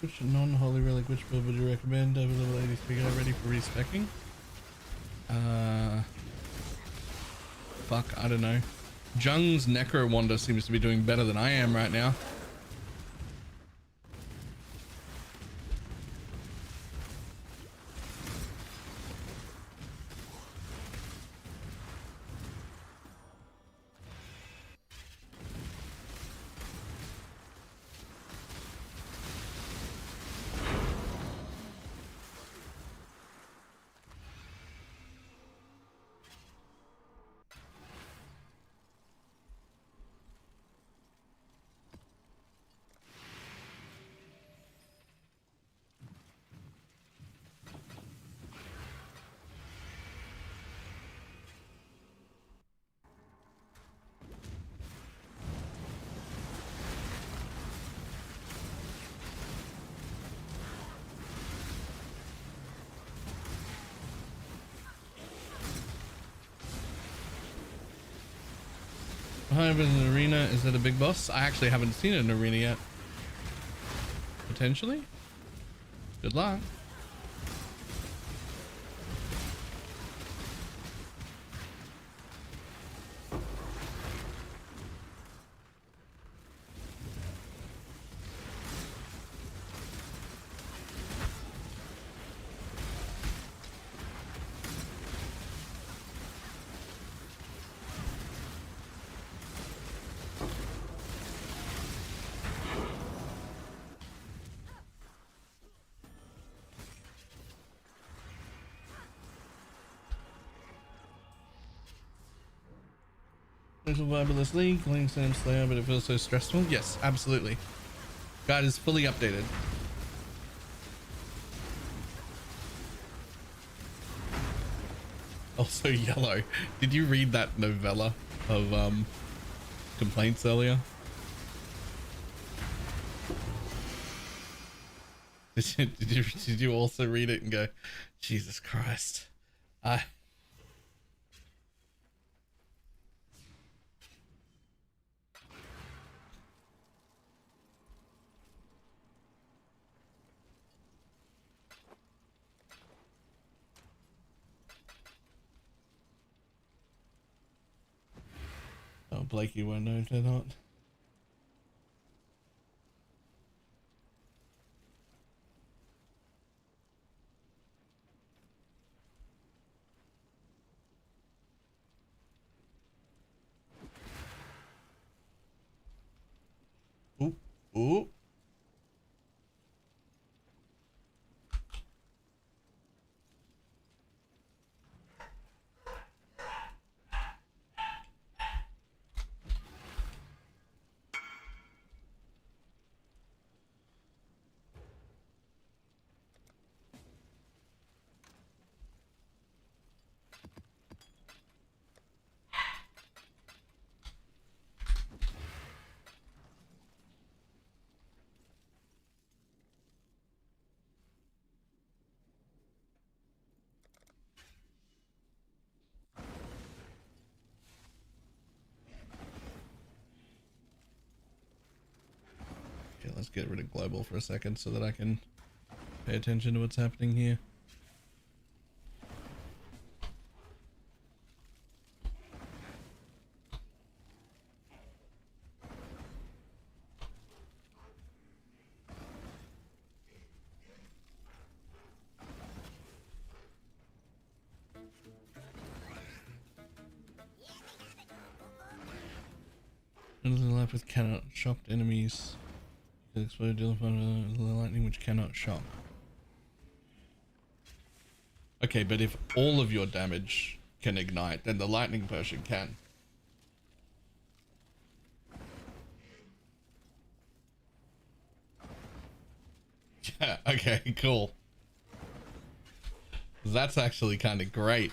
S1: Which non-holy relic, which build would you recommend over level 80 to get ready for respecking? Fuck, I don't know. Jung's Necro Wanda seems to be doing better than I am right now. Behind an arena, is that a big boss? I actually haven't seen an arena yet. Potentially? Good luck. Survivalist League, playing Sam Slayer, but it feels so stressful. Yes, absolutely. Guide is fully updated. Also yellow. Did you read that novella of complaints earlier? Did you also read it and go, Jesus Christ? Blakey won't know if they're not. Ooh, ooh. Okay, let's get rid of global for a second so that I can pay attention to what's happening here. Left with cannot shocked enemies. Explode deal the lightning which cannot shock. Okay, but if all of your damage can ignite, then the lightning potion can. Yeah, okay, cool. That's actually kind of great.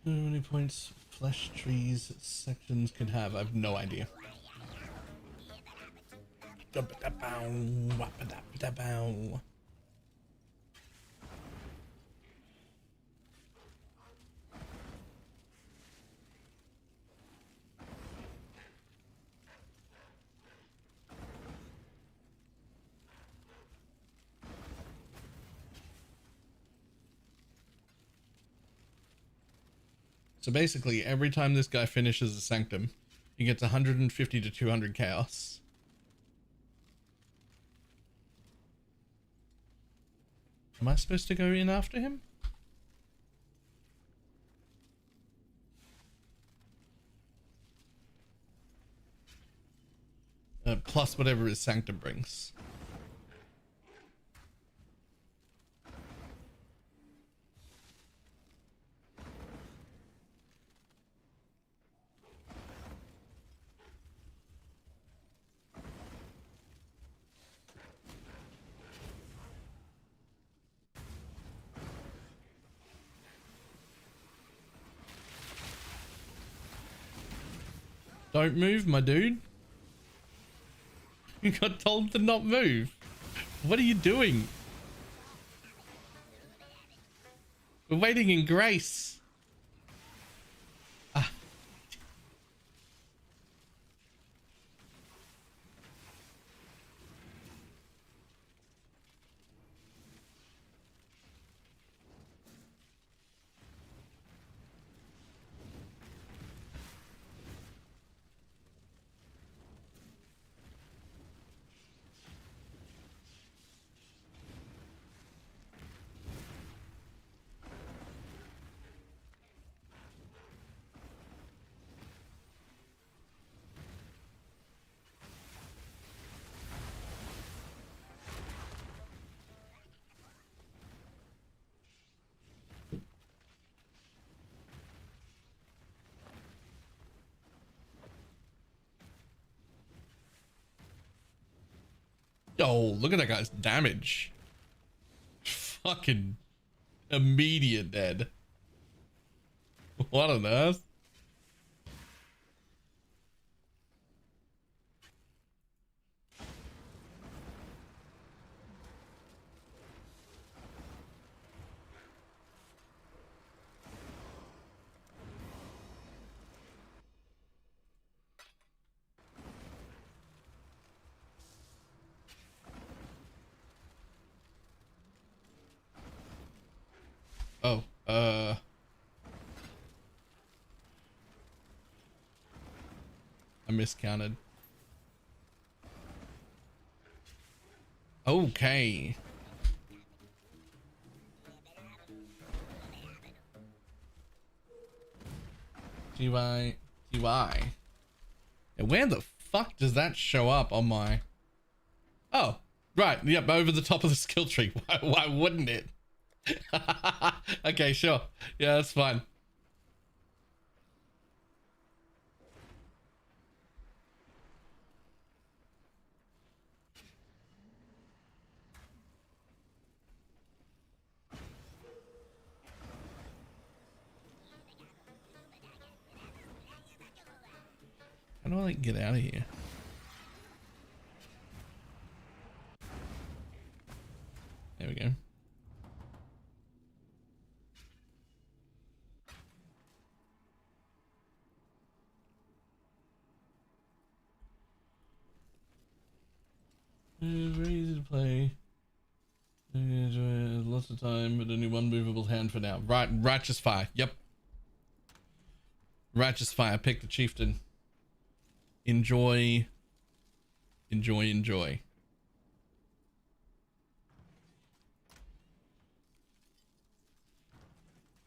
S1: How many points flesh trees sections can have? I have no idea. So basically, every time this guy finishes a sanctum, he gets 150 to 200 chaos. Am I supposed to go in after him? Plus whatever his sanctum brings. Don't move, my dude. You got told to not move. What are you doing? We're waiting in grace. Ah. Oh, look at that guy's damage. Fucking immediate dead. What on earth? I miscounted. Okay. GY. And where the fuck does that show up on my... Oh, right. Yep, over the top of the skill tree. Why wouldn't it? Okay, sure. Yeah, that's fine. How do I like get out of here? There we go. Very easy to play. Lots of time, but only one movable hand for now. Right, Righteous Fire. Yep. Righteous Fire. Pick the chieftain. Enjoy. Enjoy.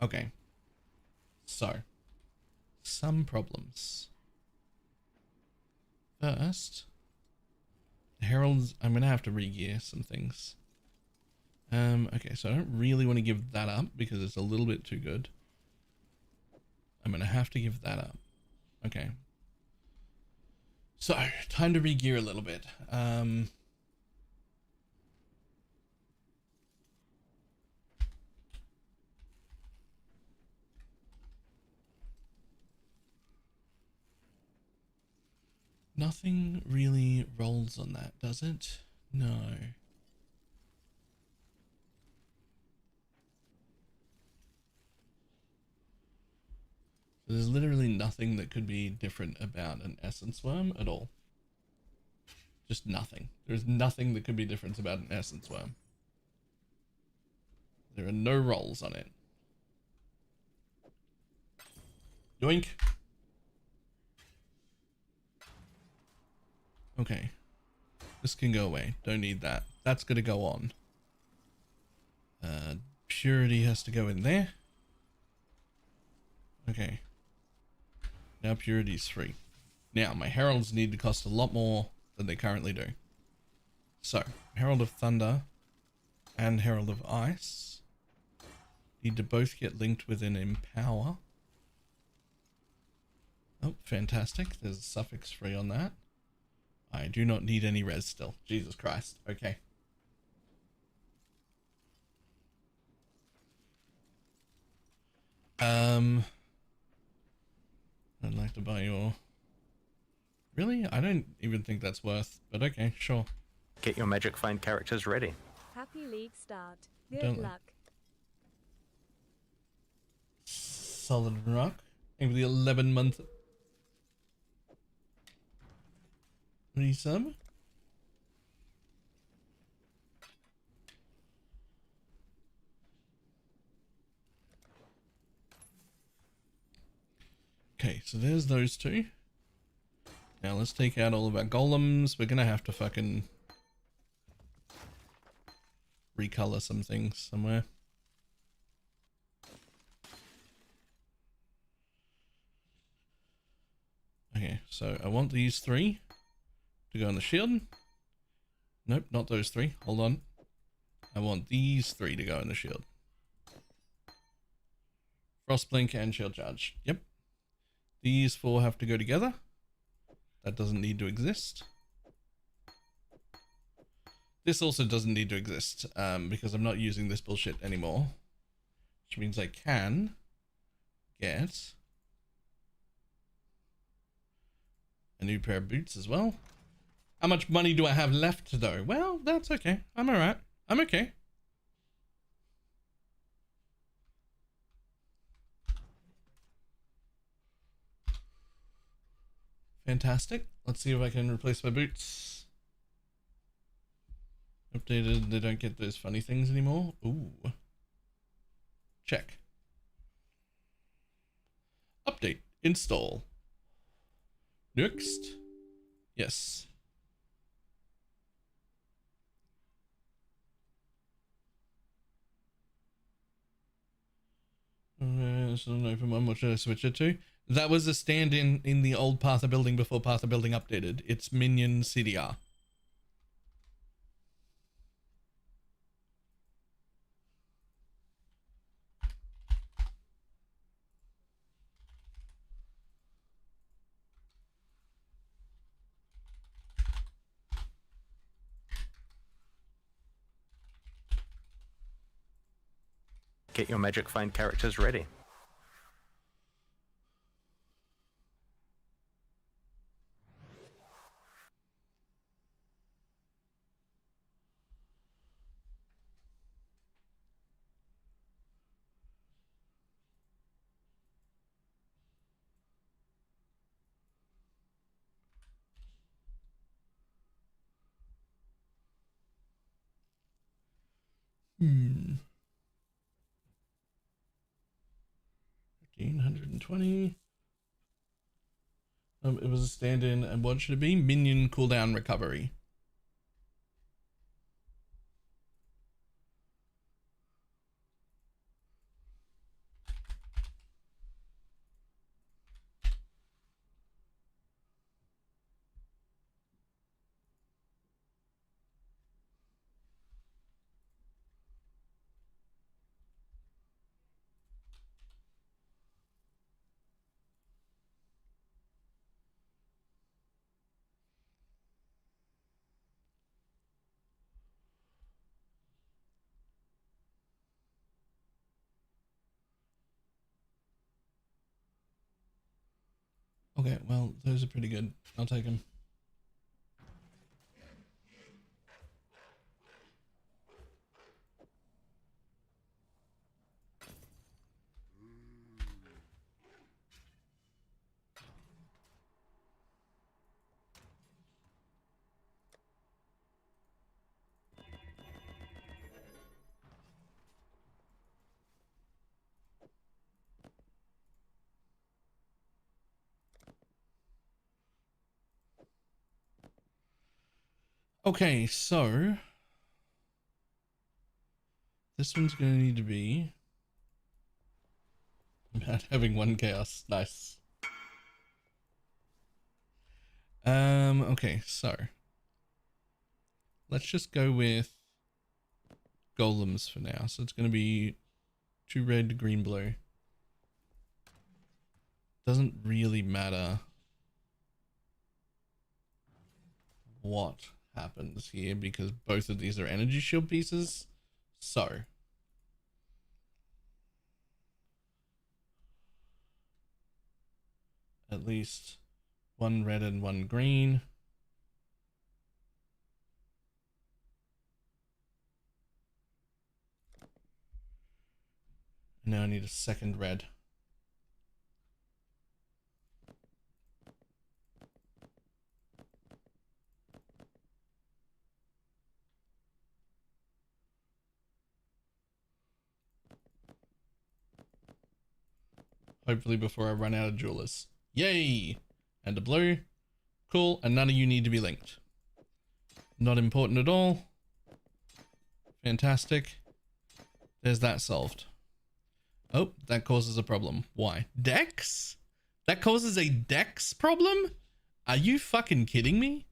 S1: Okay. So, some problems. First, the heralds. I'm gonna have to re-gear some things. Okay, so I don't really want to give that up because it's a little bit too good. I'm gonna have to give that up. Okay. So, time to re-gear a little bit. Nothing really rolls on that, does it? No. So there's literally nothing that could be different about an essence worm at all. Just nothing. There's nothing that could be different about an essence worm. There are no rolls on it. Yoink. Okay. This can go away. Don't need that. That's gonna go on. Purity has to go in there. Okay. Now purity's free. Now my heralds need to cost a lot more than they currently do. So, Herald of Thunder and Herald of Ice need to both get linked with an Empower. Oh, fantastic. There's a suffix free on that. I do not need any res still. Jesus Christ. Okay. I'd like to buy your... Really? I don't even think that's worth, but okay, sure.
S4: Get your magic find characters ready.
S5: Happy league start. Good
S1: Don't
S5: luck.
S1: Solid rock. Maybe the 11-month resub. Okay, so there's those two. Now let's take out all of our golems. We're gonna have to fucking recolor some things somewhere. Okay, so I want these three to go on the shield. Nope, not those three. Hold on. I want these three to go in the shield. Frostblink and shield charge. Yep. These four have to go together. That doesn't need to exist. This also doesn't need to exist because I'm not using this bullshit anymore. Which means I can get a new pair of boots as well. How much money do I have left though? Well, that's okay. I'm alright. I'm okay. Fantastic. Let's see if I can replace my boots. Updated, they don't get those funny things anymore. Ooh. Check. update. Install. Next. Yes. So an open one. What should I switch it to? That was a stand-in in the old Partha building before Partha building updated. It's Minion CDR.
S4: Get your magic find characters ready.
S1: Hmm. 1520. It was a stand-in, and what should it be? Minion cooldown recovery. Okay, well, those are pretty good. I'll take them. Okay, so this one's going to need to be about having one chaos. Nice. Okay, so let's just go with golems for now. So it's going to be 2 red, green, blue. Doesn't really matter what happens here because both of these are energy shield pieces. So at least 1 red and 1 green. Now I need a second red. Hopefully before I run out of jewelers. Yay! And a blue. Cool, and none of you need to be linked. Not important at all. Fantastic. There's that solved. Oh, that causes a problem. Why? Dex? That causes a Dex problem? Are you fucking kidding me?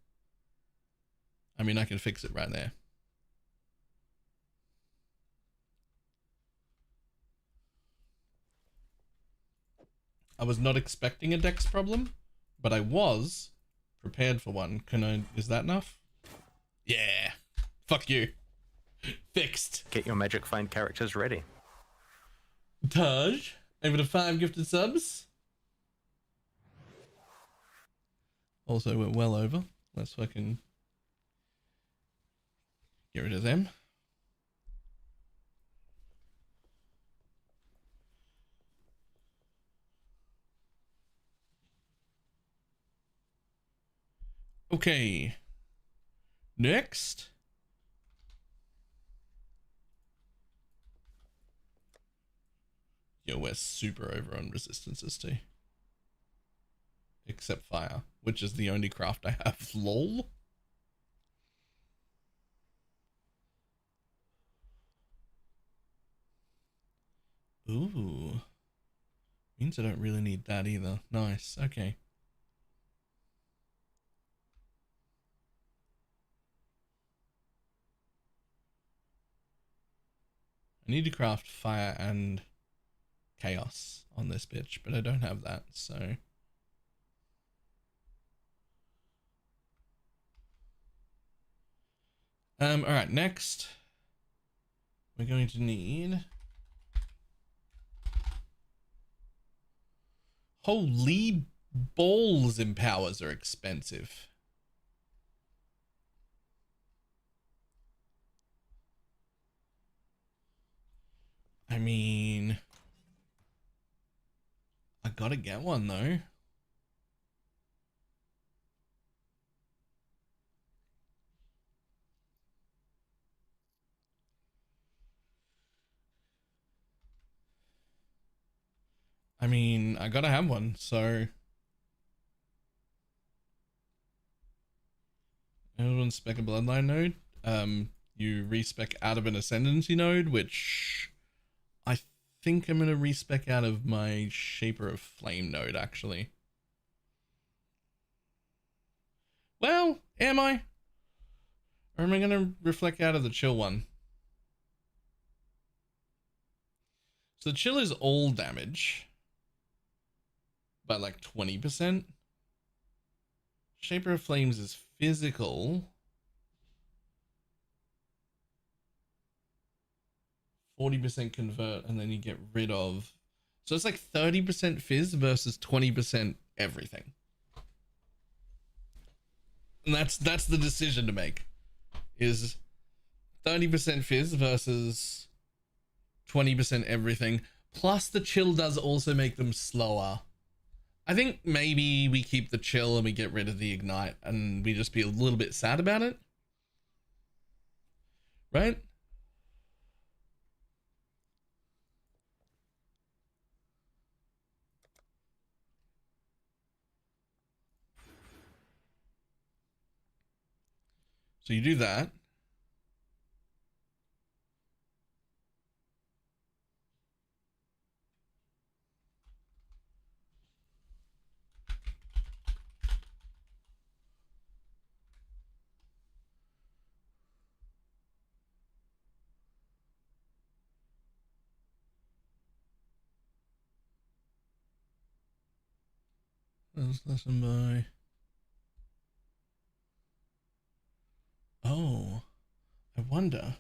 S1: I mean, I can fix it right there. I was not expecting a Dex problem, but I was prepared for one. Is that enough? Yeah. Fuck you. Fixed.
S4: Get your magic find characters ready.
S1: Taj, over to 5 gifted subs. Also, we're well over. Let's fucking get rid of them. Okay. Next. Yo, we're super over on resistances too. except fire, which is the only craft I have. Lol. Ooh. Means I don't really need that either. Nice. Okay. I need to craft fire and chaos on this bitch, but I don't have that, so. Alright, next. We're going to need. Holy balls, empowers are expensive. I mean, I gotta get one though. I mean, I gotta have one, so. Everyone spec a bloodline node. You respec out of an ascendancy node, which I think I'm gonna respec out of my Shaper of Flame node, actually. Well, am I? Or am I gonna reflect out of the chill one? So the chill is all damage by like 20%. Shaper of Flames is physical. 40% convert, and then you get rid of. So it's like 30% fizz versus 20% everything. And that's the decision to make. Is 30% fizz versus 20% everything. Plus the chill does also make them slower. I think maybe we keep the chill and we get rid of the ignite and we just be a little bit sad about it. Right? So you do that. Let's listen by. Oh, I wonder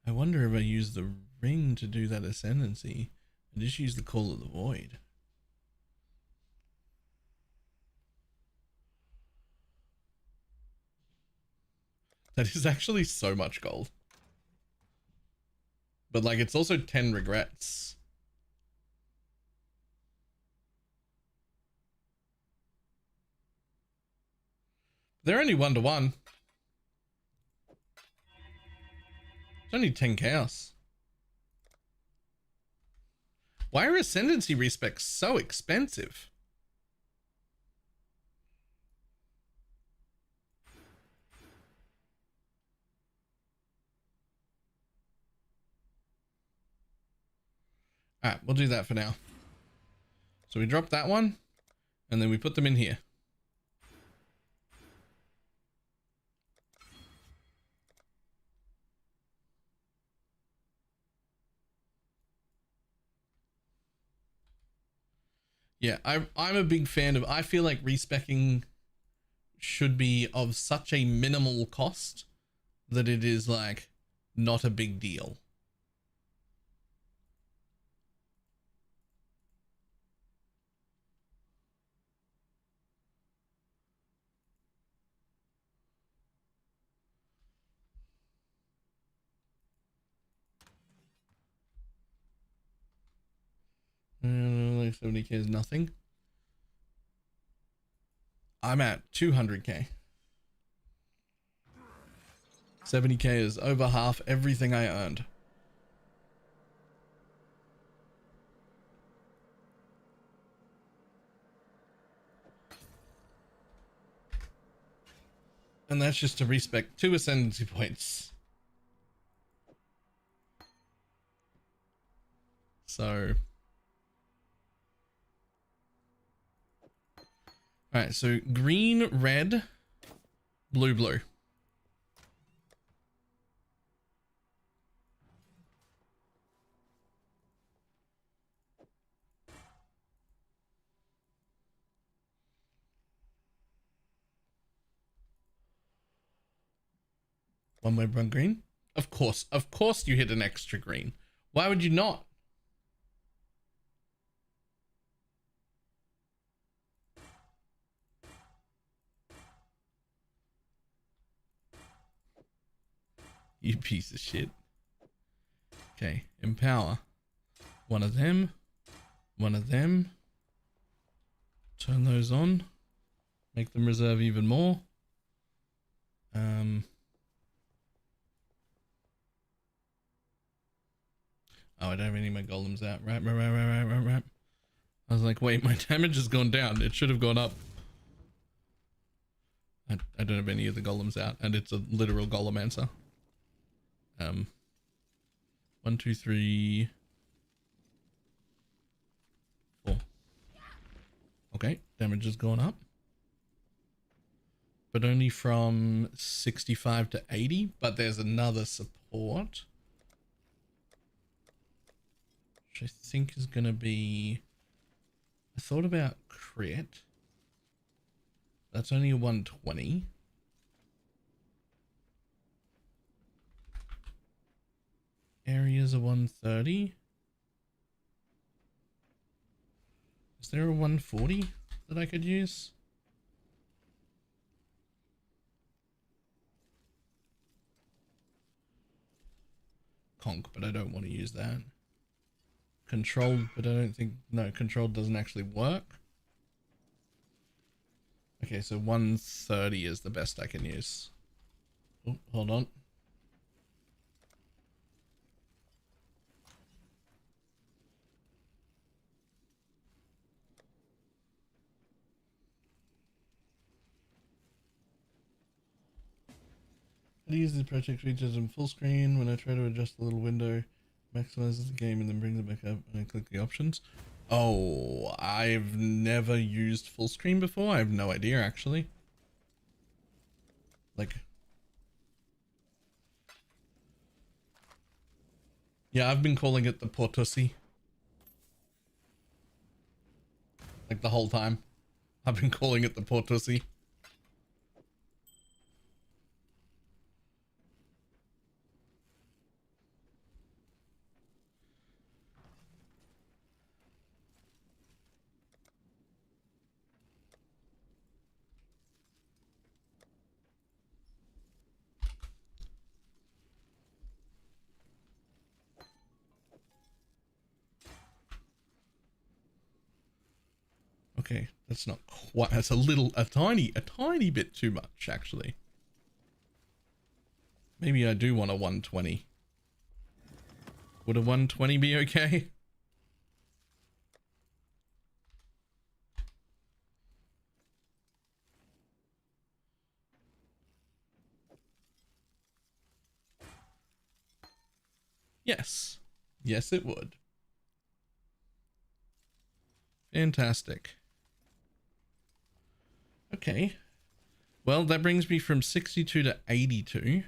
S1: if I use the ring to do that ascendancy and just use the Call of the Void. That is actually so much gold. But like, it's also 10 regrets. They're only 1-to-1. It's only 10 chaos. Why are ascendancy respecs so expensive? Alright, we'll do that for now. So we drop that one, and then we put them in here. Yeah, I'm a big fan of. I feel like respecking should be of such a minimal cost that it is like not a big deal. Like 70k is nothing. I'm at 200k. 70k is over half everything I earned. And that's just to respec 2 ascendancy points. So, alright, so green, red, blue, blue. One way one green. Of course you hit an extra green. Why would you not? You piece of shit. Okay, empower. One of them. One of them. Turn those on. Make them reserve even more. Oh, I don't have any of my golems out. Right. I was like, wait, my damage has gone down. It should have gone up. I don't have any of the golems out, and it's a literal golem answer. 1, 2, 3, 4. Okay, damage has gone up. But only from 65 to 80, but there's another support. Which I think is going to be... I thought about crit. That's only a 120. Areas are 130. Is there a 140 that I could use? Conk, but I don't want to use that. Controlled, but I don't think... No, controlled doesn't actually work. Okay, so 130 is the best I can use. Oh, hold on. It uses the project features in full screen. When I try to adjust the little window, maximizes the game and then brings it back up and I click the options. Oh, I've never used full screen before. I have no idea actually. Like, yeah, I've been calling it the Portussi. Like the whole time. I've been calling it the Portussi. Okay, that's not quite, that's a tiny bit too much, actually. Maybe I do want a 120. Would a 120 be okay? Yes. Yes, it would. Fantastic. Okay. Well, that brings me from 62 to 82.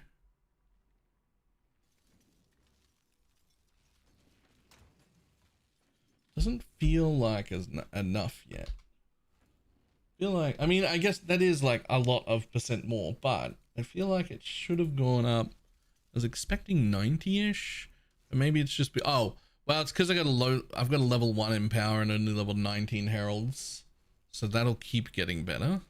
S1: Doesn't feel like enough yet. Feel like, I mean, I guess that is like a lot of % more, but I feel like it should have gone up. I was expecting 90-ish, but maybe it's just oh, well, it's because I've got a level 1 Empower and only level 19 Heralds, so that'll keep getting better.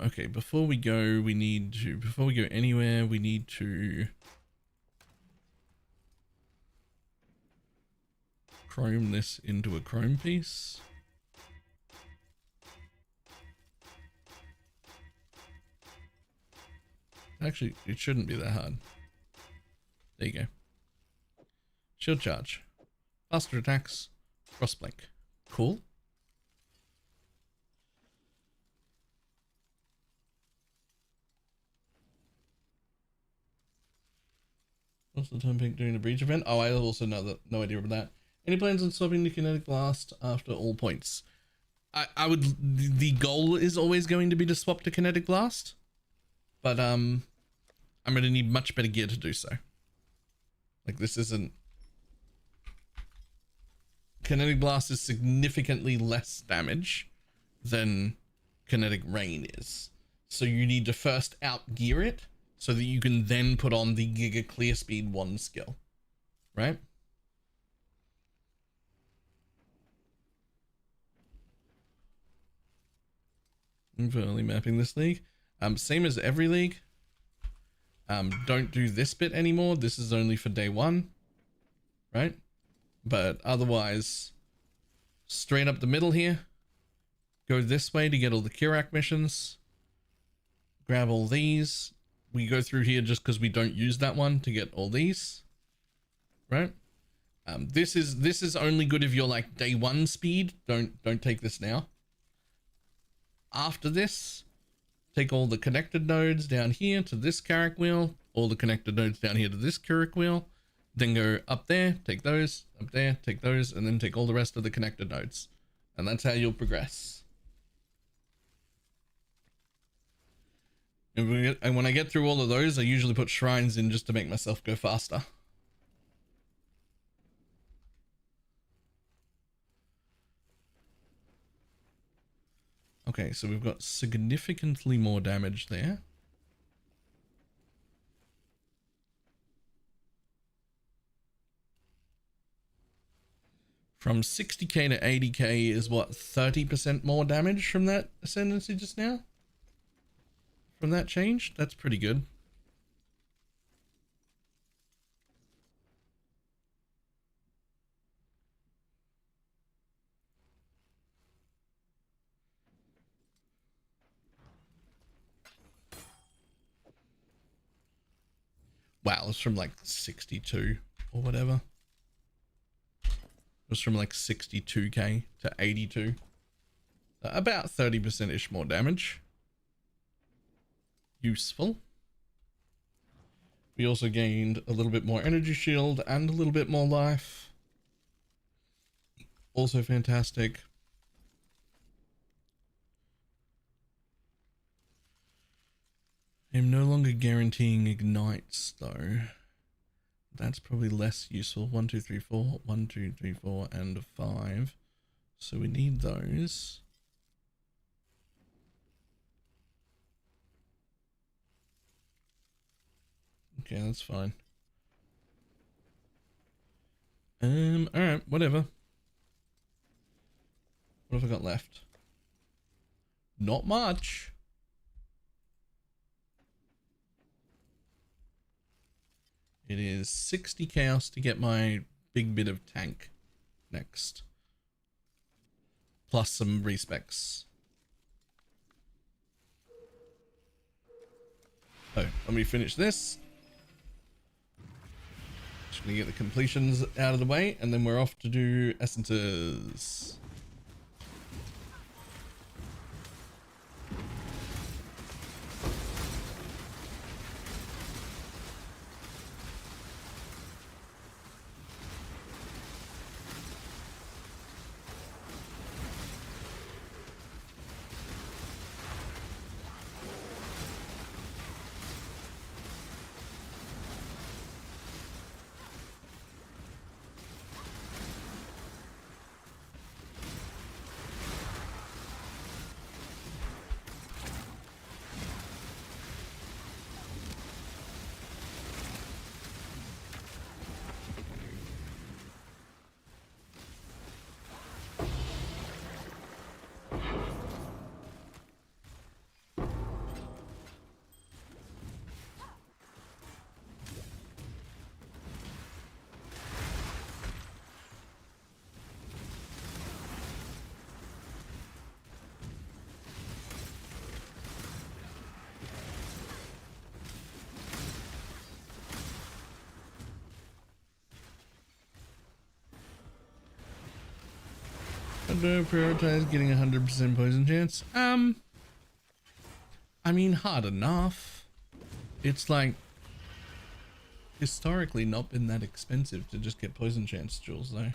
S1: Okay, before we go anywhere, we need to chrome this into a chrome piece. Actually, it shouldn't be that hard. There you go. Shield charge. Faster attacks. Crossblink. Cool. What's the time pick during the breach event? Oh, I also know that. No idea about that. Any plans on swapping the kinetic blast after all points? I would. The goal is always going to be to swap to kinetic blast, but I'm gonna need much better gear to do so. Like this isn't. Kinetic blast is significantly less damage than kinetic rain is, so you need to first out gear it so that you can then put on the Giga Clear Speed 1 skill, right? For early mapping this league, same as every league. Don't do this bit anymore. This is only for day 1, right? But otherwise, straight up the middle here. Go this way to get all the Kirak missions. Grab all these. We go through here just because we don't use that one to get all these, right? This is only good if you're like day 1 speed. Don't take this now. After this, take all the connected nodes down here to this Kirak wheel, all the connected nodes down here to this Kirak wheel, then go up there, take those, up there, take those, and then take all the rest of the connected nodes. And that's how you'll progress. And when I get through all of those, I usually put shrines in just to make myself go faster. Okay, so we've got significantly more damage there. From 60k to 80k is what, 30% more damage from that ascendancy just now? From that change? That's pretty good. Wow, it's from like 62 or whatever. It was from like 62k to 82. About 30%-ish more damage. Useful. We also gained a little bit more energy shield and a little bit more life. Also fantastic. I'm no longer guaranteeing ignites though. That's probably less useful. 1, 2, 3, 4. 1, 2, 3, 4, and 5. So we need those. Okay, that's fine. Alright, whatever. What have I got left? Not much. It is 60 chaos to get my big bit of tank next. Plus some respecs. Oh, let me finish this. Just gonna get the completions out of the way, and then we're off to do essences. Do prioritize getting 100% poison chance? I mean, hard enough. It's like historically not been that expensive to just get poison chance jewels though.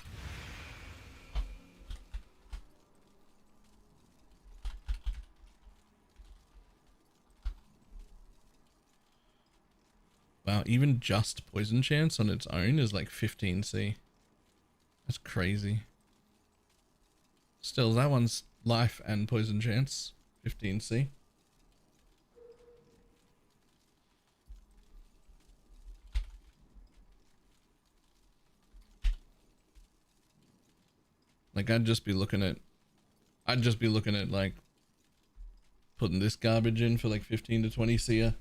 S1: Wow, even just poison chance on its own is like 15C. That's crazy. Still, that one's life and poison chance, 15C. Like I'd just be looking at like putting this garbage in for like 15 to 20C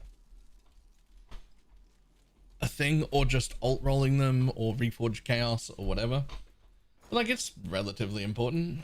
S1: a thing, or just alt rolling them or reforge chaos or whatever. But like it's relatively important.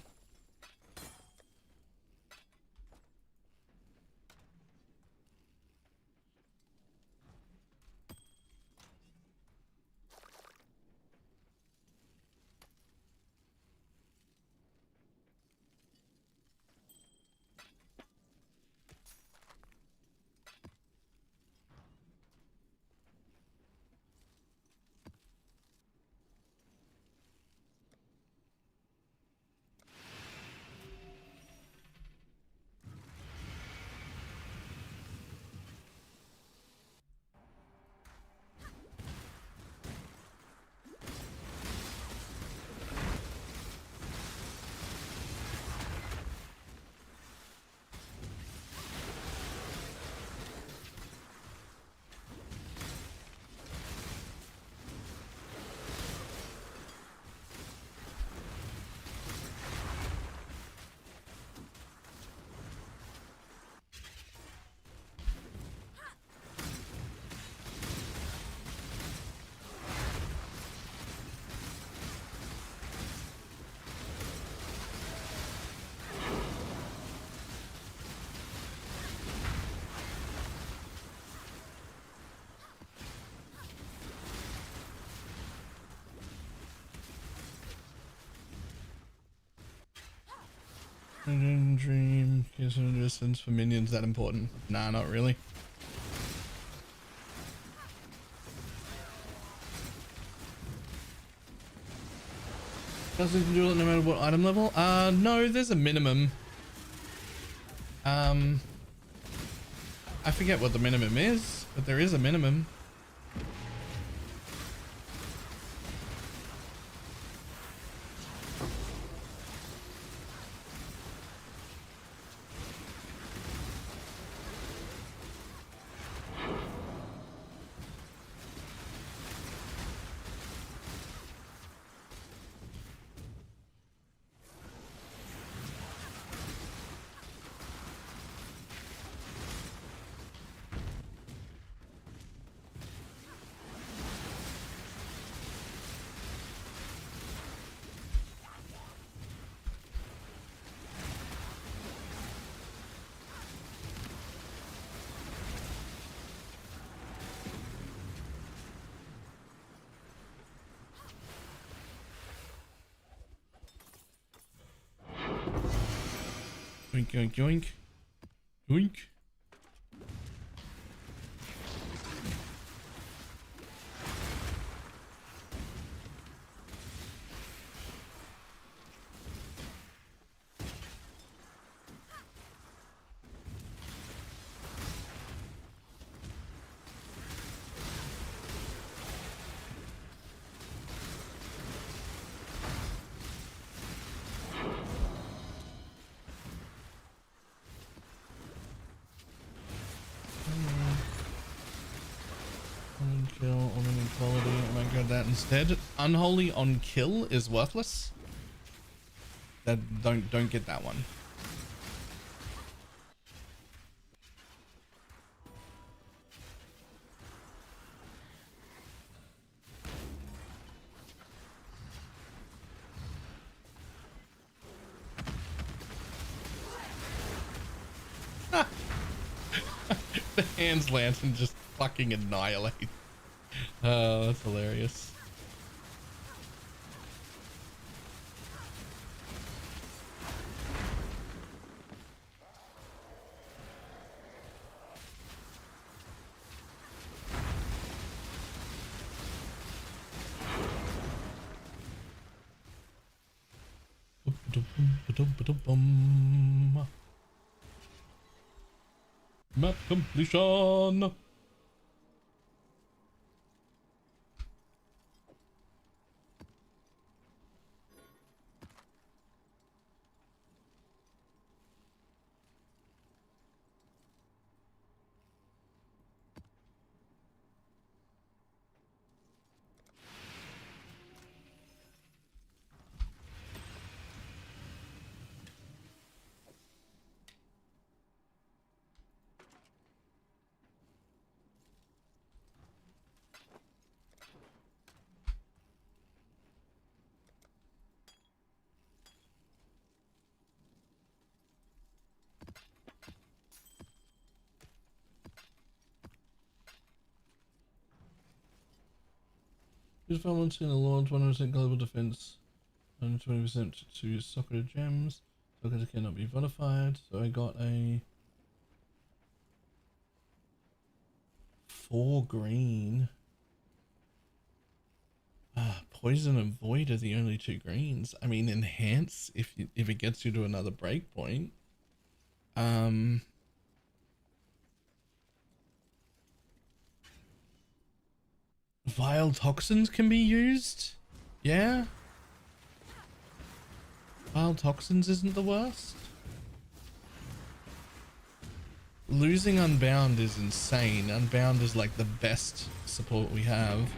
S1: Dream, is distance for minions that important? Nah, not really. Doesn't do it no matter what item level? No, there's a minimum. I forget what the minimum is, but there is a minimum. Yoink, yoink, yoink. Yoink. Kill on inequality. I might go that instead. Unholy on kill is worthless. That don't get that one. The hands land and just fucking annihilate. Oh, that's hilarious. Map completion. Use violence in a launch 100% global defense and 20% to socketed gems. Sockets cannot be modified. So I got a 4 green. Poison and void are the only 2 greens. I mean, enhance if it gets you to another breakpoint. Vile toxins can be used. Yeah. Vile toxins isn't the worst. Losing Unbound is insane. Unbound is like the best support we have.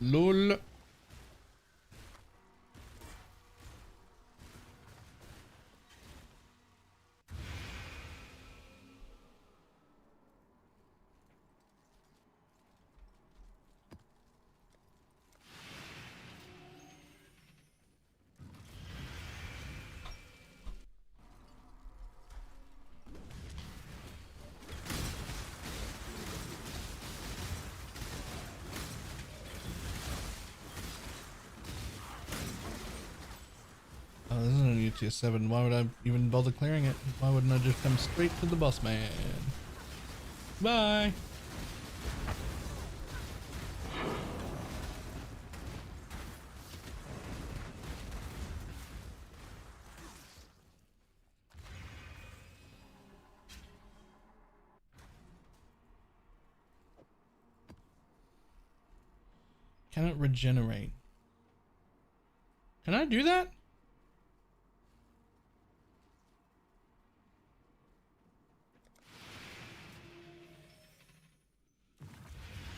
S1: LOL. Oh, this isn't a new tier 7. Why would I even bother clearing it? Why wouldn't I just come straight to the boss man? Bye! Can it regenerate? Can I do that?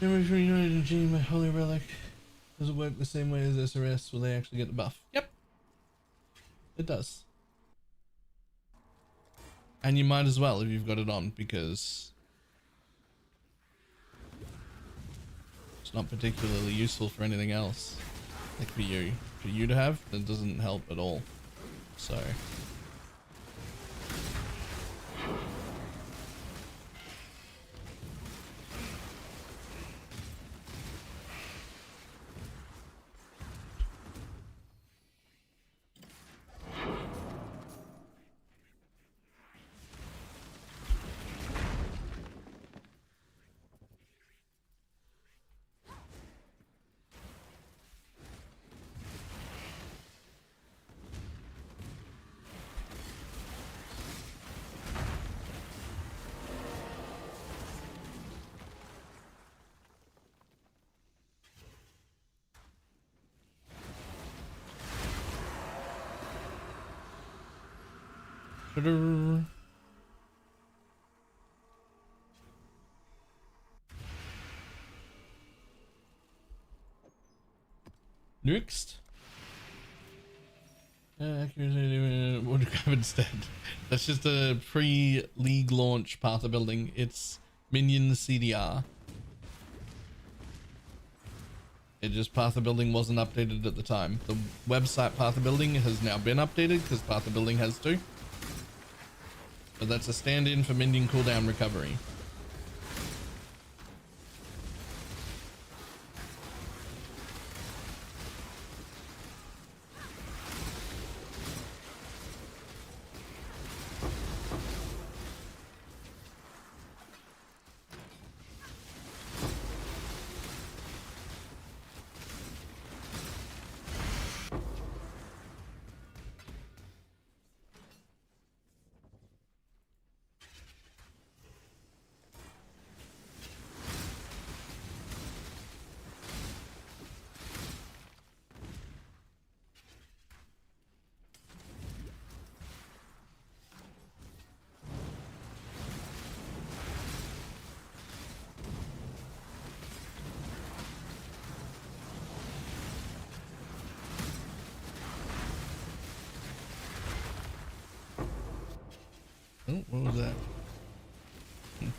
S1: Damage reunited in G, my holy relic. Does it work the same way as SRS? Will they actually get the buff? Yep. It does. And you might as well if you've got it on, because it's not particularly useful for anything else. Like for you to have, that doesn't help at all. So Ta-da. Next. What do we have instead? That's just a pre-league launch Path of Building. It's Minion CDR. It just Path of Building wasn't updated at the time. The website Path of Building has now been updated because Path of Building has to. But that's a stand-in for Minion cooldown recovery. Oh, what was that?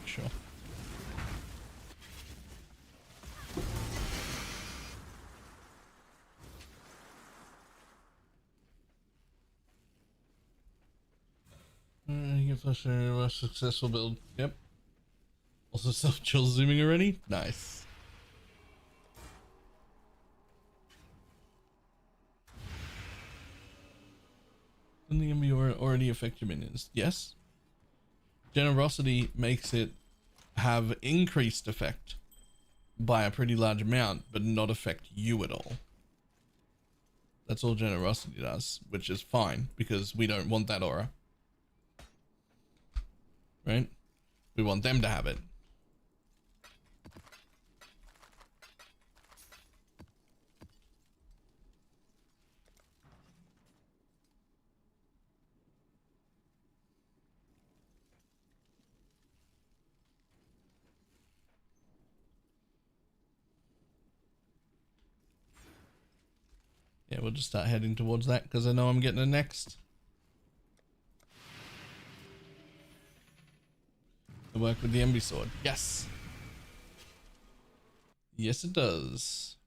S1: Sure. You flush a successful build. Yep. Also self-chill zooming already? Nice. Something can be already affect your minions. Yes. Generosity makes it have increased effect by a pretty large amount, but not affect you at all. That's all generosity does, which is fine because we don't want that aura. Right? We want them to have it. Yeah, we'll just start heading towards that because I know I'm getting it next. I work with the Envy Sword. Yes. Yes, it does.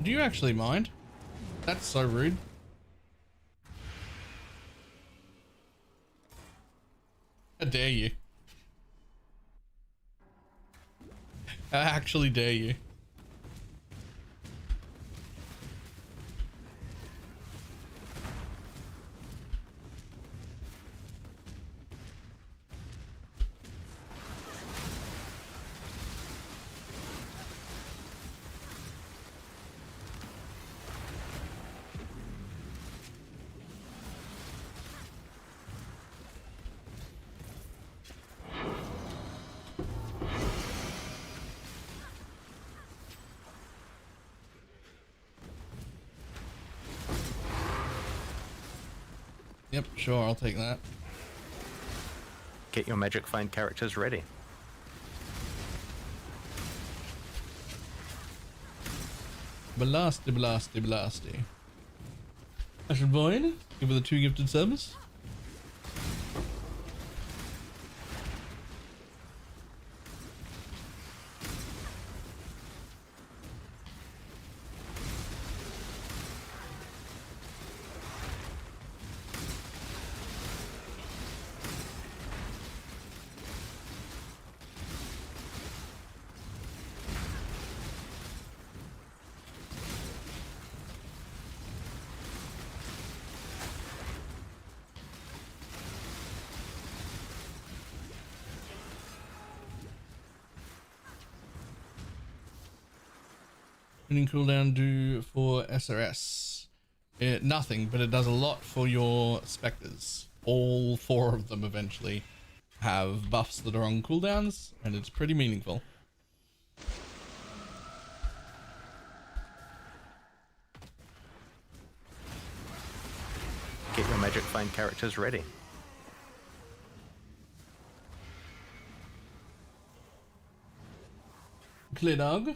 S1: Do you actually mind? That's so rude. How dare you? How actually dare you? Yep, sure, I'll take that.
S4: Get your magic find characters ready.
S1: Blasty, blasty, blasty. Ashen Void, give her the 2 gifted subs. Tuning cooldown do for SRS? Nothing, but it does a lot for your specters. All 4 of them eventually have buffs that are on cooldowns, and it's pretty meaningful.
S4: Get your magic find characters ready.
S1: Clear dog.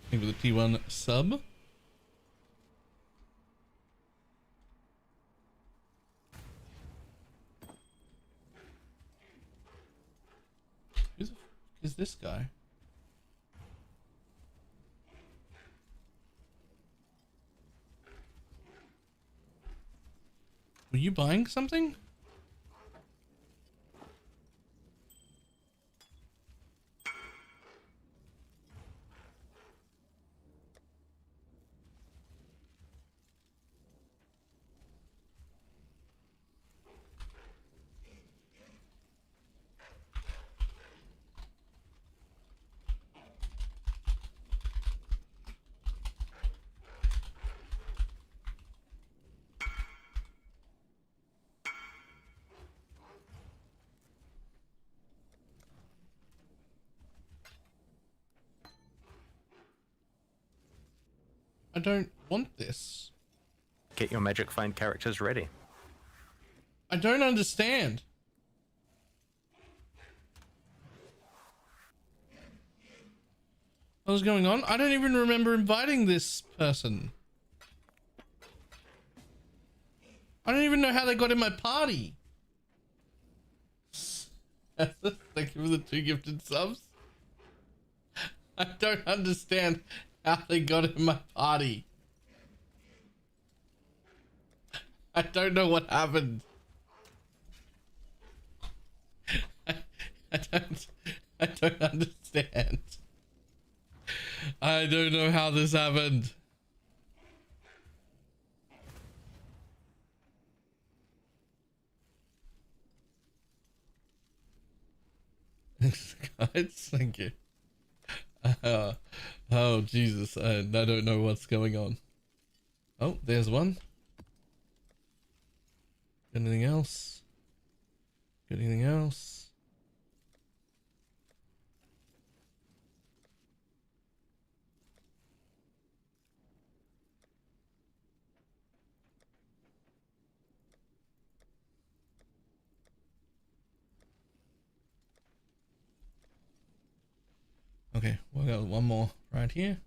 S1: Thank you for the T1 sub. Who the f is this guy? Were you buying something? I don't want this.
S4: Get your magic find characters ready.
S1: I don't understand. What was going on? I don't even remember inviting this person. I don't even know how they got in my party. Thank you for the 2 gifted subs. I don't understand how they got in my party. I don't know what happened. I don't understand. I don't know how this happened. Guys, thank you. Oh Jesus, I don't know what's going on. Oh, there's one. Anything else? Anything else? Okay, we got one more right here.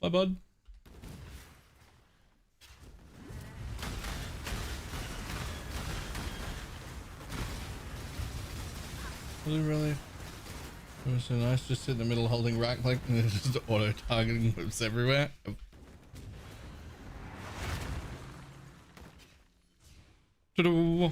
S1: Bye, bud. Really? It was so nice, just sit in the middle holding right click and there's just auto targeting moves everywhere. Ta-da!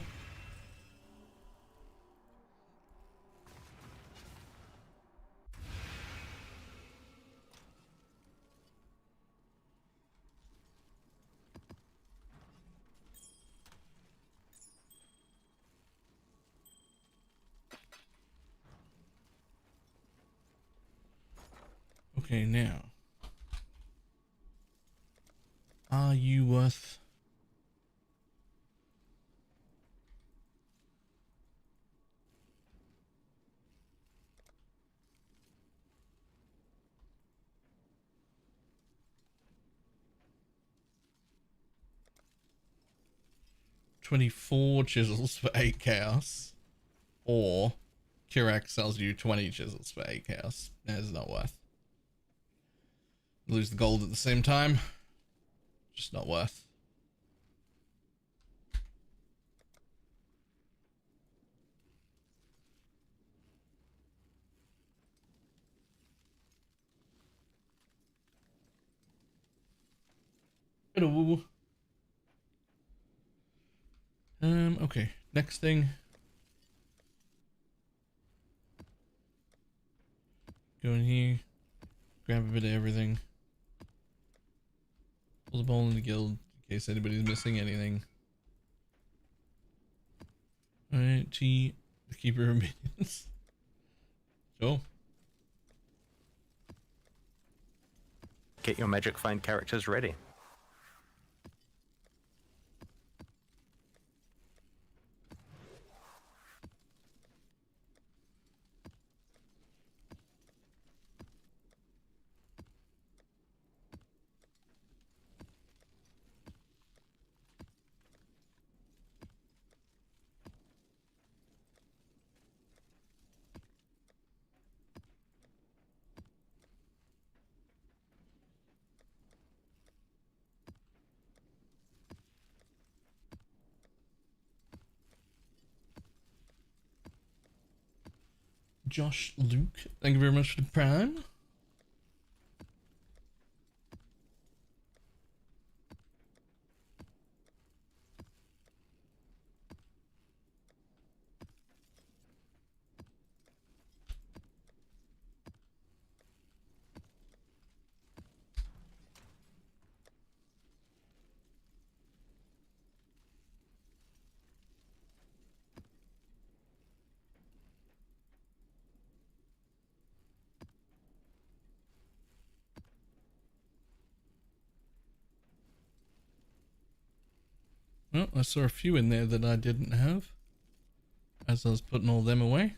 S1: Okay, now. Are you worth... $24 chisels for 8 chaos, or Kirak sells you 20 chisels for 8 chaos. That is not worth. Lose the gold at the same time. Just not worth. Hello. Okay, next thing. Go in here, grab a bit of everything. Pull the ball in the guild in case anybody's missing anything. Alright, T, the keeper of minions. Sure.
S4: Get your magic find characters ready.
S1: Josh Luke, thank you very much for the prime. Well, I saw a few in there that I didn't have as I was putting all them away.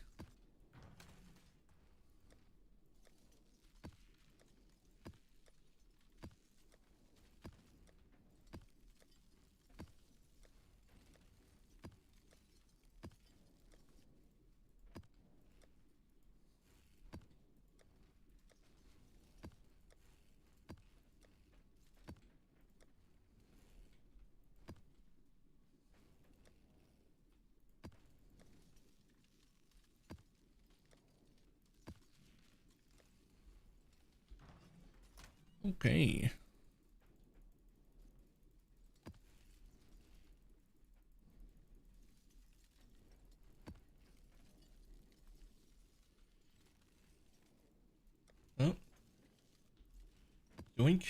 S1: Okay. Oh. Yoink.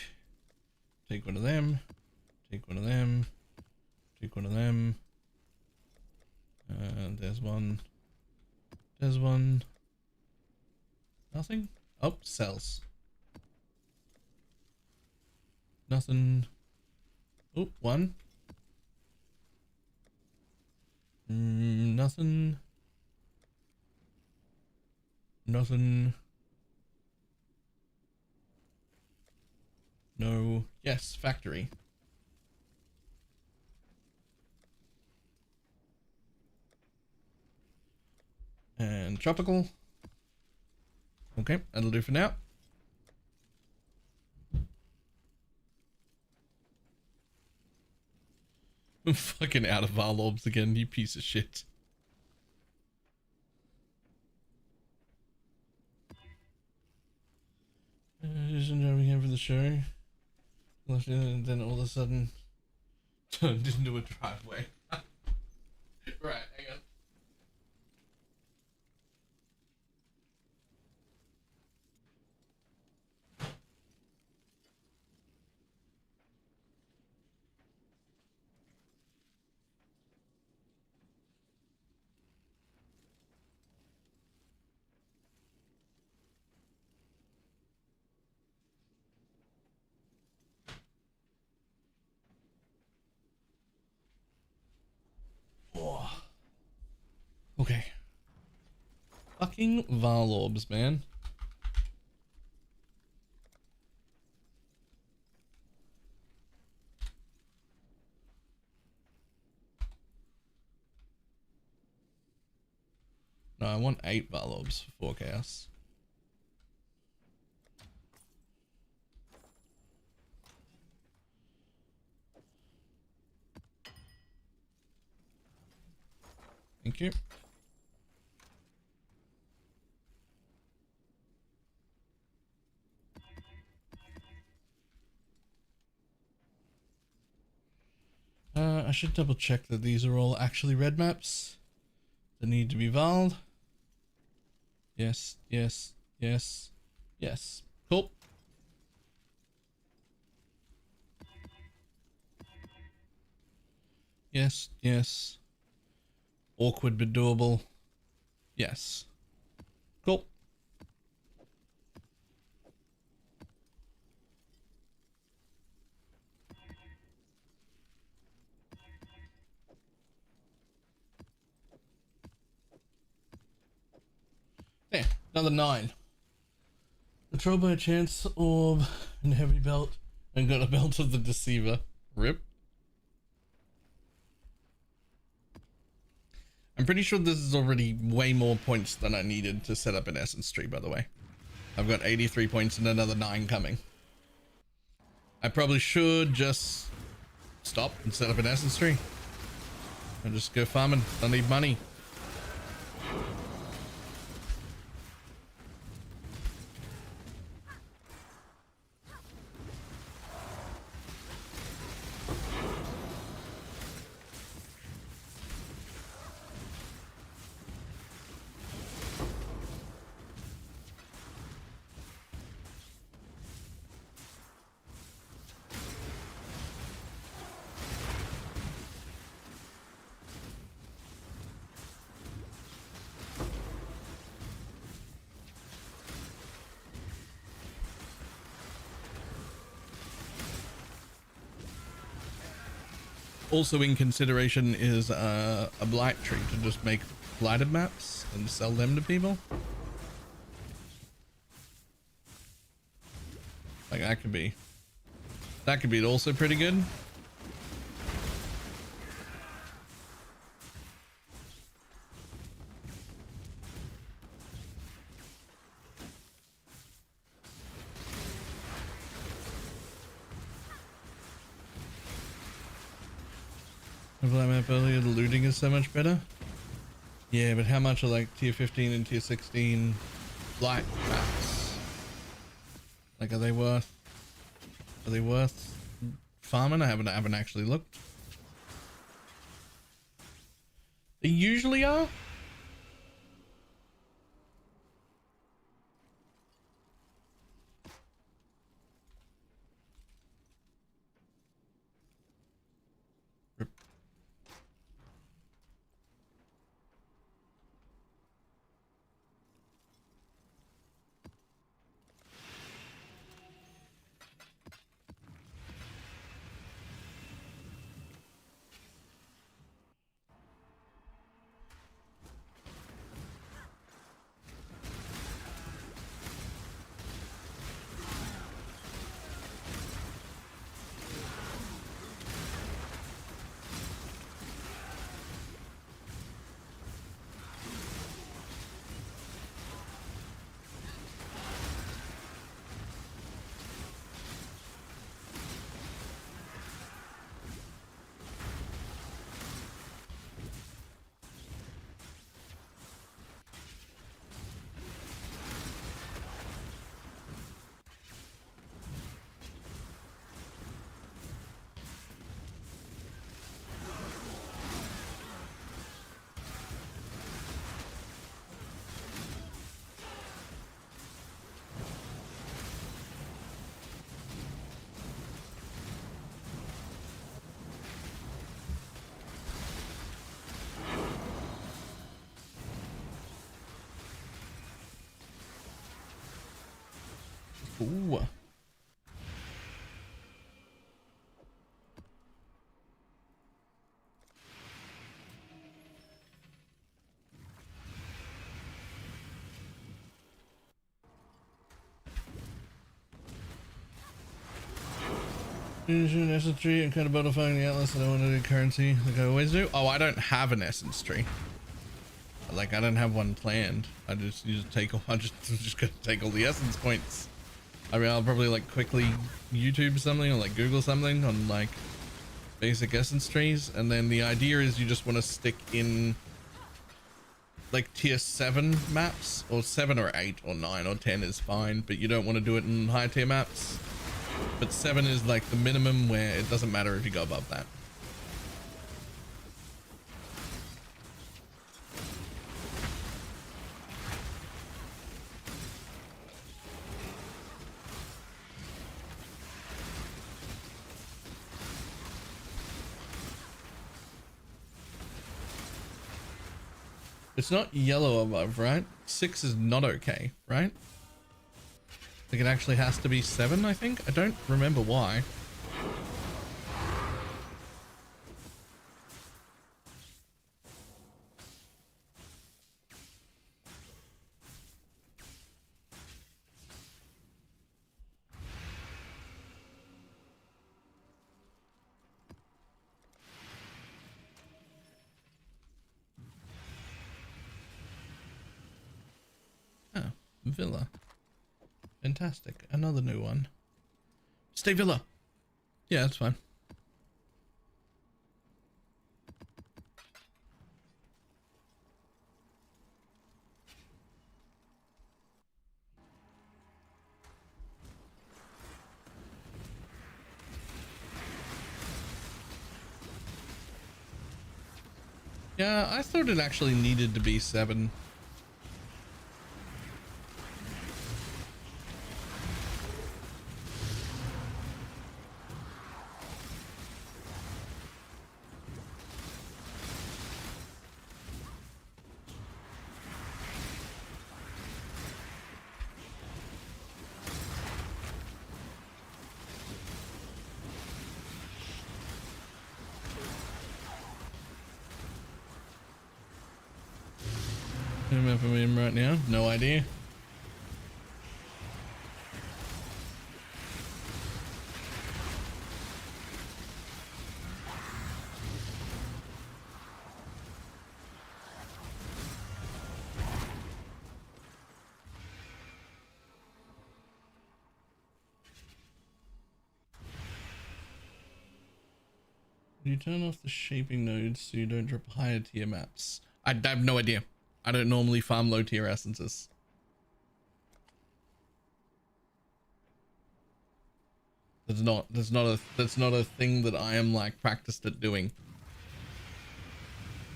S1: Take one of them. Take one of them. Take one of them. There's one. There's one. Nothing? Oh, cells. Nothing. Oh, one. Nothing. Nothing. No. Yes, factory. And tropical. Okay, that'll do for now. I'm fucking out of Varlorbs again, you piece of shit. Just driving here for the show. And then all of a sudden turned into a driveway. Right, hang on. Oh. Okay. Fucking Varlorbs, man. No, I want 8 Varlorbs for 4 chaos. Thank you. I should double check that these are all actually red maps that need to be valed. Yes, yes, yes, yes. Cool. Yes, yes. Awkward but doable. Yes. Cool. There, another 9. Control by chance, orb, and heavy belt, and got a belt of the deceiver. Rip. I'm pretty sure this is already way more points than I needed to set up an essence tree, by the way. I've got 83 points and another 9 coming. I probably should just stop and set up an essence tree. And just go farming. I need money. Also in consideration is a blight tree to just make blighted maps and sell them to people. Like that could be also pretty good. Black map earlier, the looting is so much better. Yeah, but how much are like tier 15 and tier 16 blight maps? Like, are they worth farming? I haven't actually looked. They usually are. Ooh. An essence tree and kind of modifying the atlas. I don't want to do currency like I always do. Oh, I don't have an essence tree. Like I don't have one planned. I just take all. I just gotta take all the essence points. I mean, I'll probably like quickly YouTube something or like Google something on like basic essence trees, and then the idea is you just want to stick in like tier 7 maps, or 7 or 8 or 9 or 10 is fine, but you don't want to do it in high tier maps. But 7 is like the minimum, where it doesn't matter if you go above that. It's not yellow above, right? 6 is not okay, right? I think it actually has to be 7, I think. I don't remember why. Oh, Villa. Fantastic. Another new one. Stay Villa. Yeah, that's fine. Yeah, I thought it actually needed to be 7. If I'm in right now, no idea. You turn off the shaping nodes so you don't drop higher tier maps. I have no idea. I don't normally farm low tier essences. That's not a thing that I am like practiced at doing.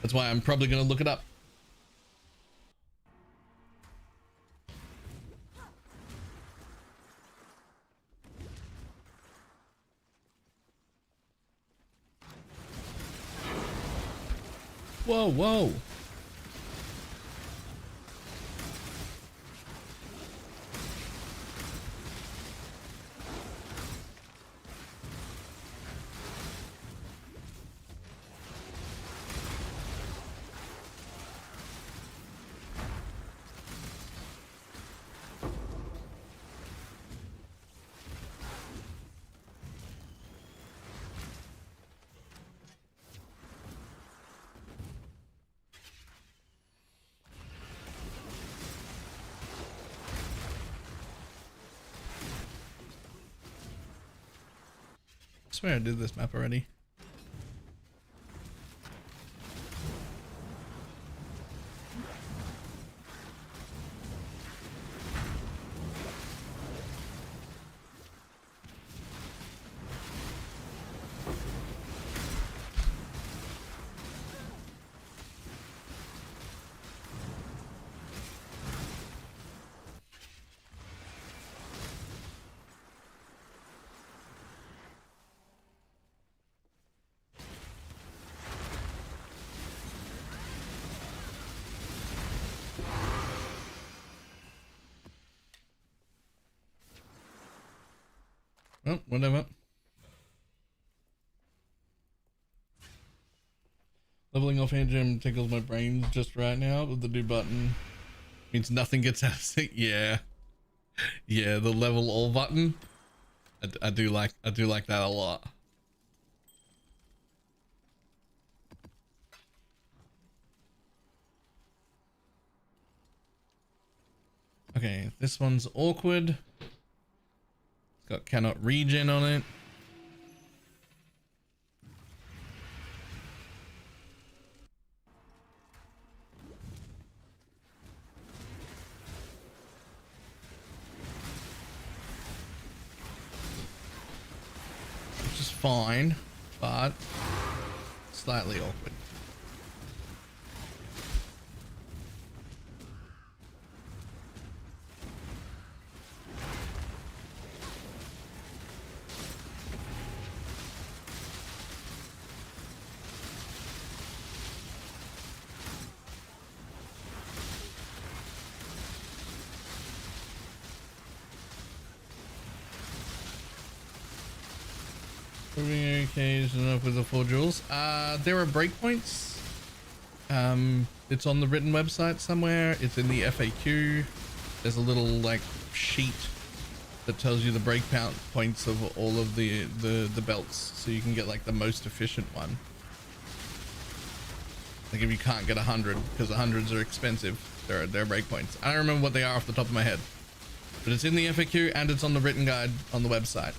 S1: That's why I'm probably gonna look it up. Whoa, whoa. I swear I did this map already. Oh, whatever. Leveling off hand gem tickles my brains just right now with the do button. Means nothing gets out of sync. Yeah. Yeah, the level all button. I do like that a lot. Okay, this one's awkward. It's got cannot regen on it. Which is fine, but slightly awkward. Moving okay is enough with the 4 jewels. There are breakpoints. It's on the written website somewhere. It's in the FAQ. There's a little like sheet that tells you the break points of all of the belts, so you can get like the most efficient one. Like if you can't get 100, because 100s are expensive, there are breakpoints. I don't remember what they are off the top of my head, but it's in the FAQ and it's on the written guide on the website.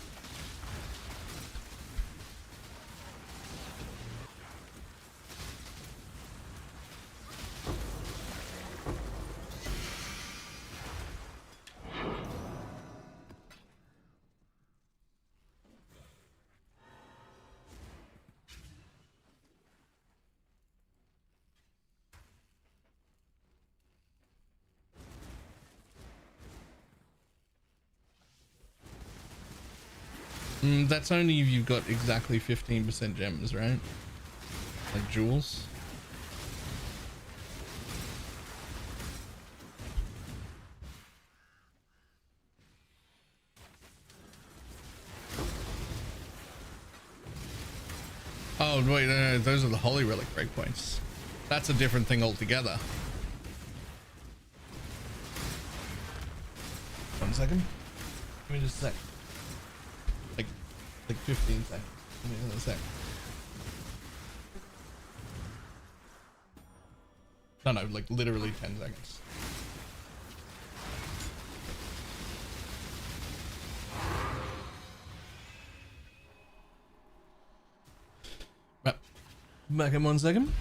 S1: That's only if you've got exactly 15% gems, right? Like jewels. Oh wait, no, those are the holy relic breakpoints. That's a different thing altogether. 1 second. Give me just a sec. Like 15 seconds. Give me another sec. No, like literally 10 seconds. Back in 1 second.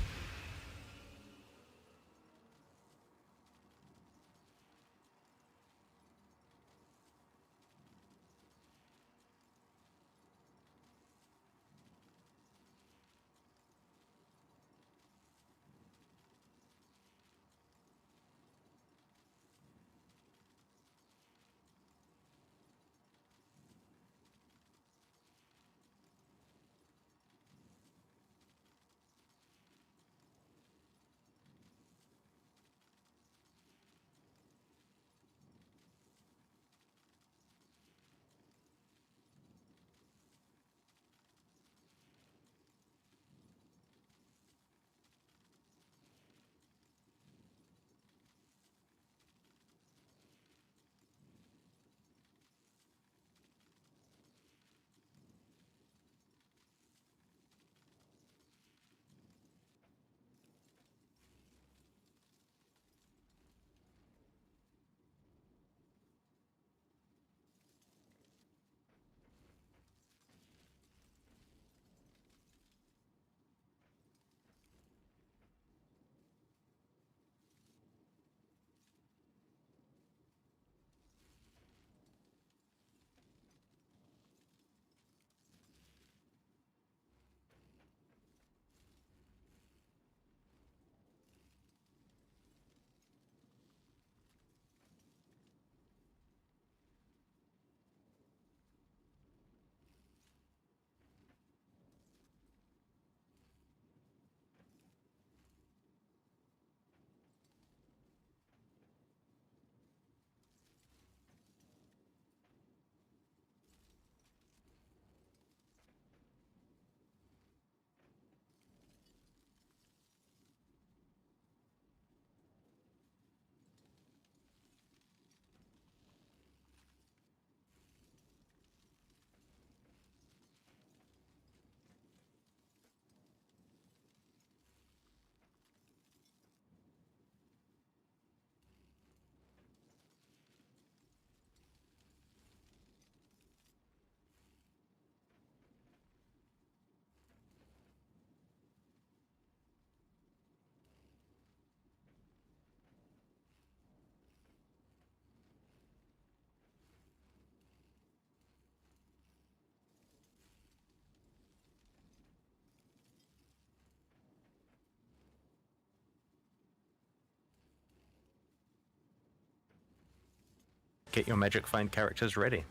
S4: Get your magic find characters ready.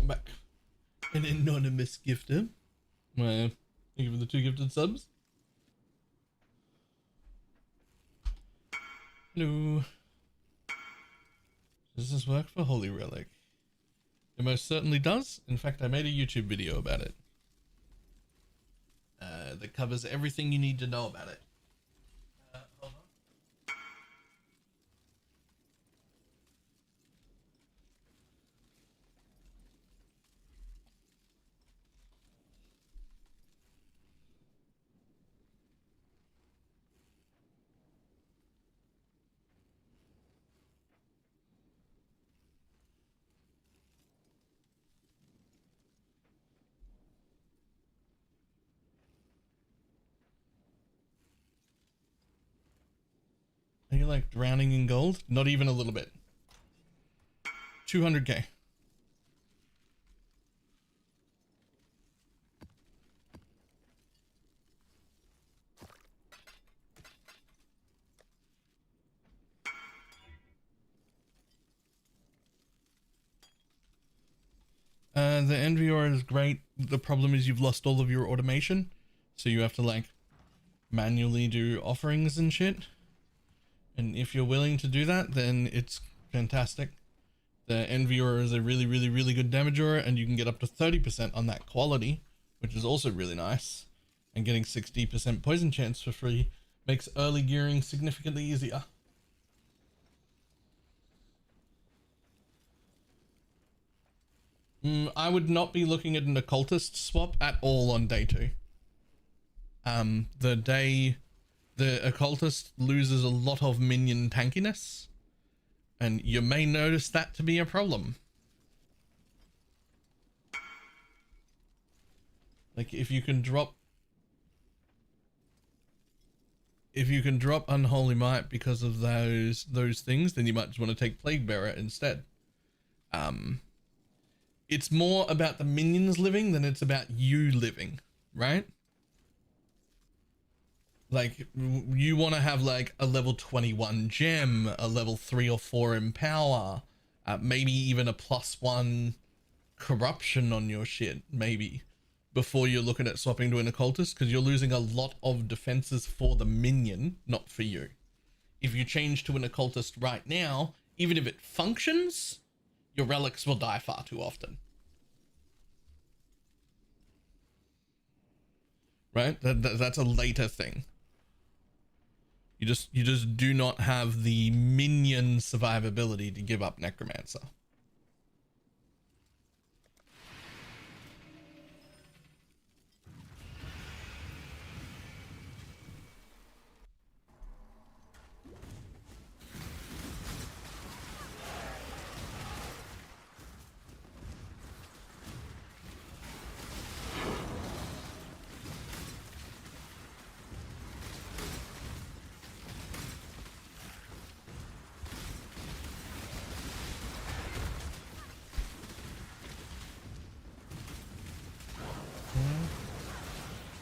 S1: Back. An anonymous gifter. Well, thank you for the 2 gifted subs. Hello. Does this work for Holy Relic? It most certainly does. In fact, I made a YouTube video about it. That covers everything you need to know about it. Hold on. Are you like drowning in gold? Not even a little bit. 200k. The NVR is great. The problem is you've lost all of your automation. So you have to like manually do offerings and shit. And if you're willing to do that, then it's fantastic. The NVR is a really, really, really good damager, and you can get up to 30% on that quality, which is also really nice. And getting 60% poison chance for free makes early gearing significantly easier. I would not be looking at an occultist swap at all on day 2. The occultist loses a lot of minion tankiness, and you may notice that to be a problem. Like if you can drop Unholy Might because of those things, then you might just want to take Plague Bearer instead. It's more about the minions living than it's about you living, right? Like you want to have like a level 21 gem, a level 3 or 4 empower, maybe even a +1 corruption on your shit, maybe, before you're looking at swapping to an occultist, because you're losing a lot of defenses for the minion, not for you. If you change to an occultist right now, even if it functions, your relics will die far too often. Right? That's a later thing. You just do not have the minion survivability to give up Necromancer.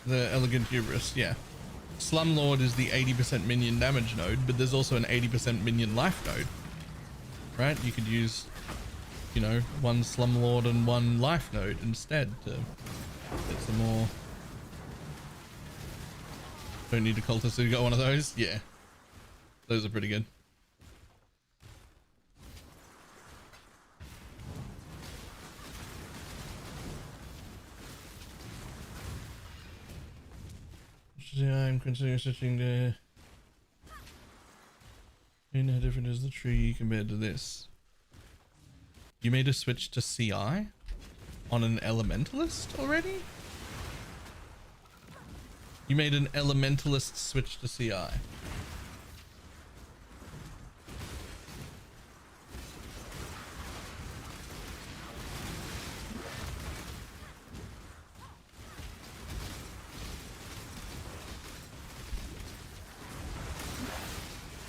S1: The Elegant Hubris, yeah. Slumlord is the 80% minion damage node, but there's also an 80% minion life node. Right? You could use, you know, one Slumlord and one life node instead to get some more. Don't need a cultist, so you got one of those? Yeah. Those are pretty good. Yeah, I'm considering switching to. And how different is the tree compared to this? You made a switch to CI on an elementalist already? You made an elementalist switch to CI.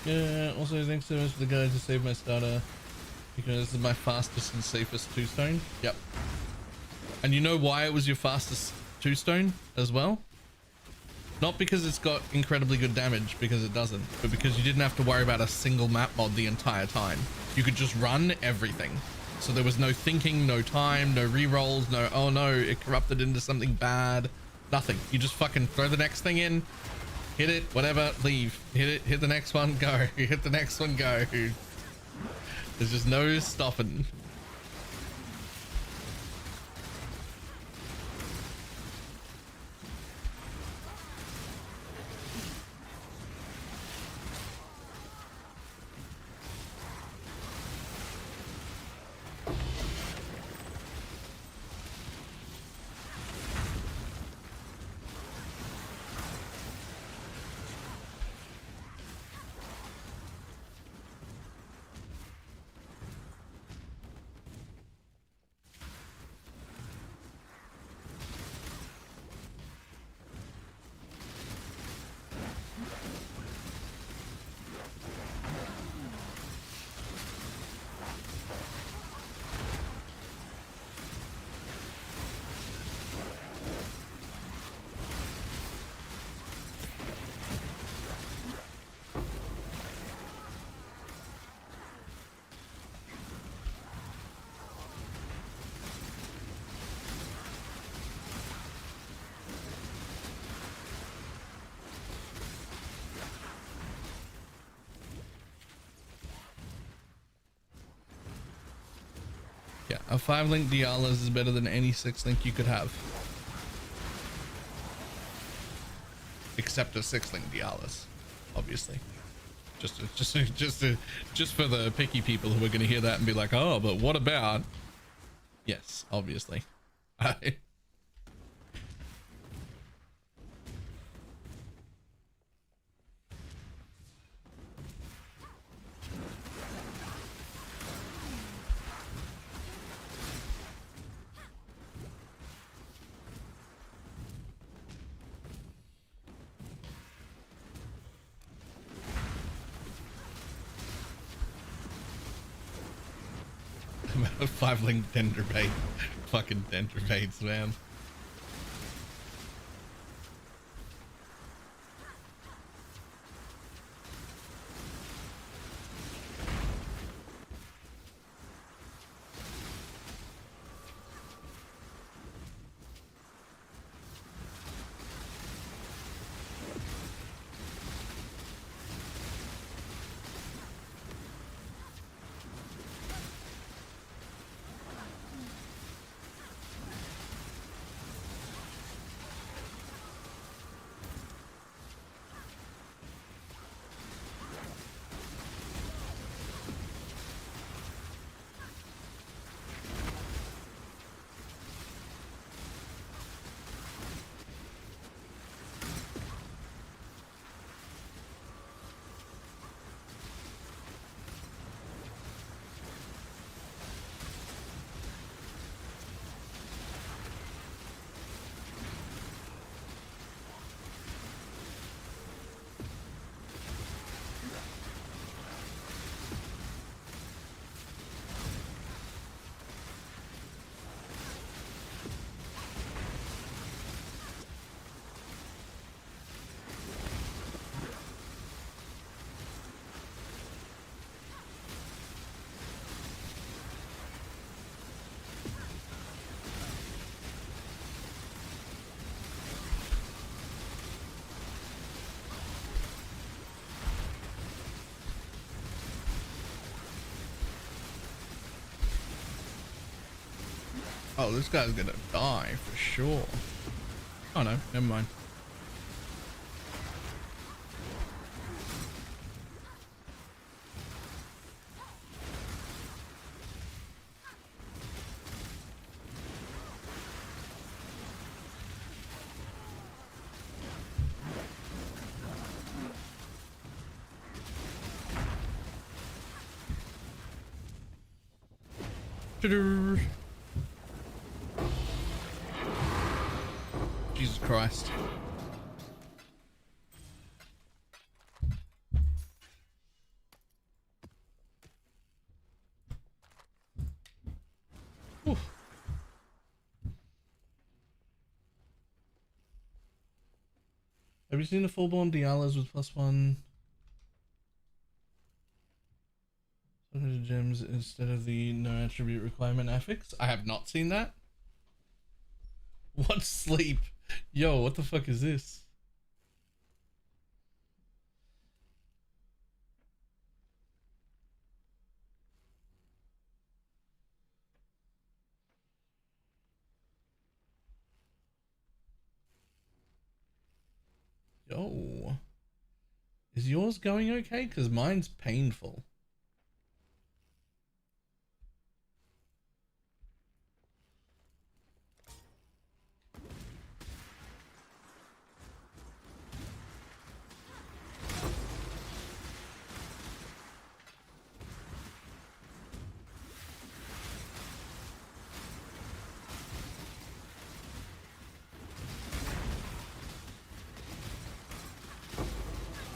S1: Yeah, also thanks so much to the guys who saved my starter, because this is my fastest and safest 2-stone. Yep. And you know why it was your fastest 2-stone as well? Not because it's got incredibly good damage, because it doesn't, but because you didn't have to worry about a single map mod the entire time. You could just run everything. So there was no thinking, no time, no rerolls, no, oh no, it corrupted into something bad. Nothing. You just fucking throw the next thing in, hit it, whatever, leave. Hit it, hit the next one, go. Hit the next one, go. There's just no stopping. Yeah, a 5-link Dialas is better than any 6-link you could have. Except a 6-link Dialas, obviously. Just for the picky people who are going to hear that and be like, oh, but what about? Yes, obviously. 5 link dendrobate. Fucking dendrobates, man. Oh, this guy's gonna die for sure. Oh no, never mind. Ta-da. Jesus Christ. Whew. Have you seen the full-blown Dialas with +1 gems instead of the no attribute requirement affix? I have not seen that. What sleep? Yo, what the fuck is this? Yo. Is yours going okay? Because mine's painful.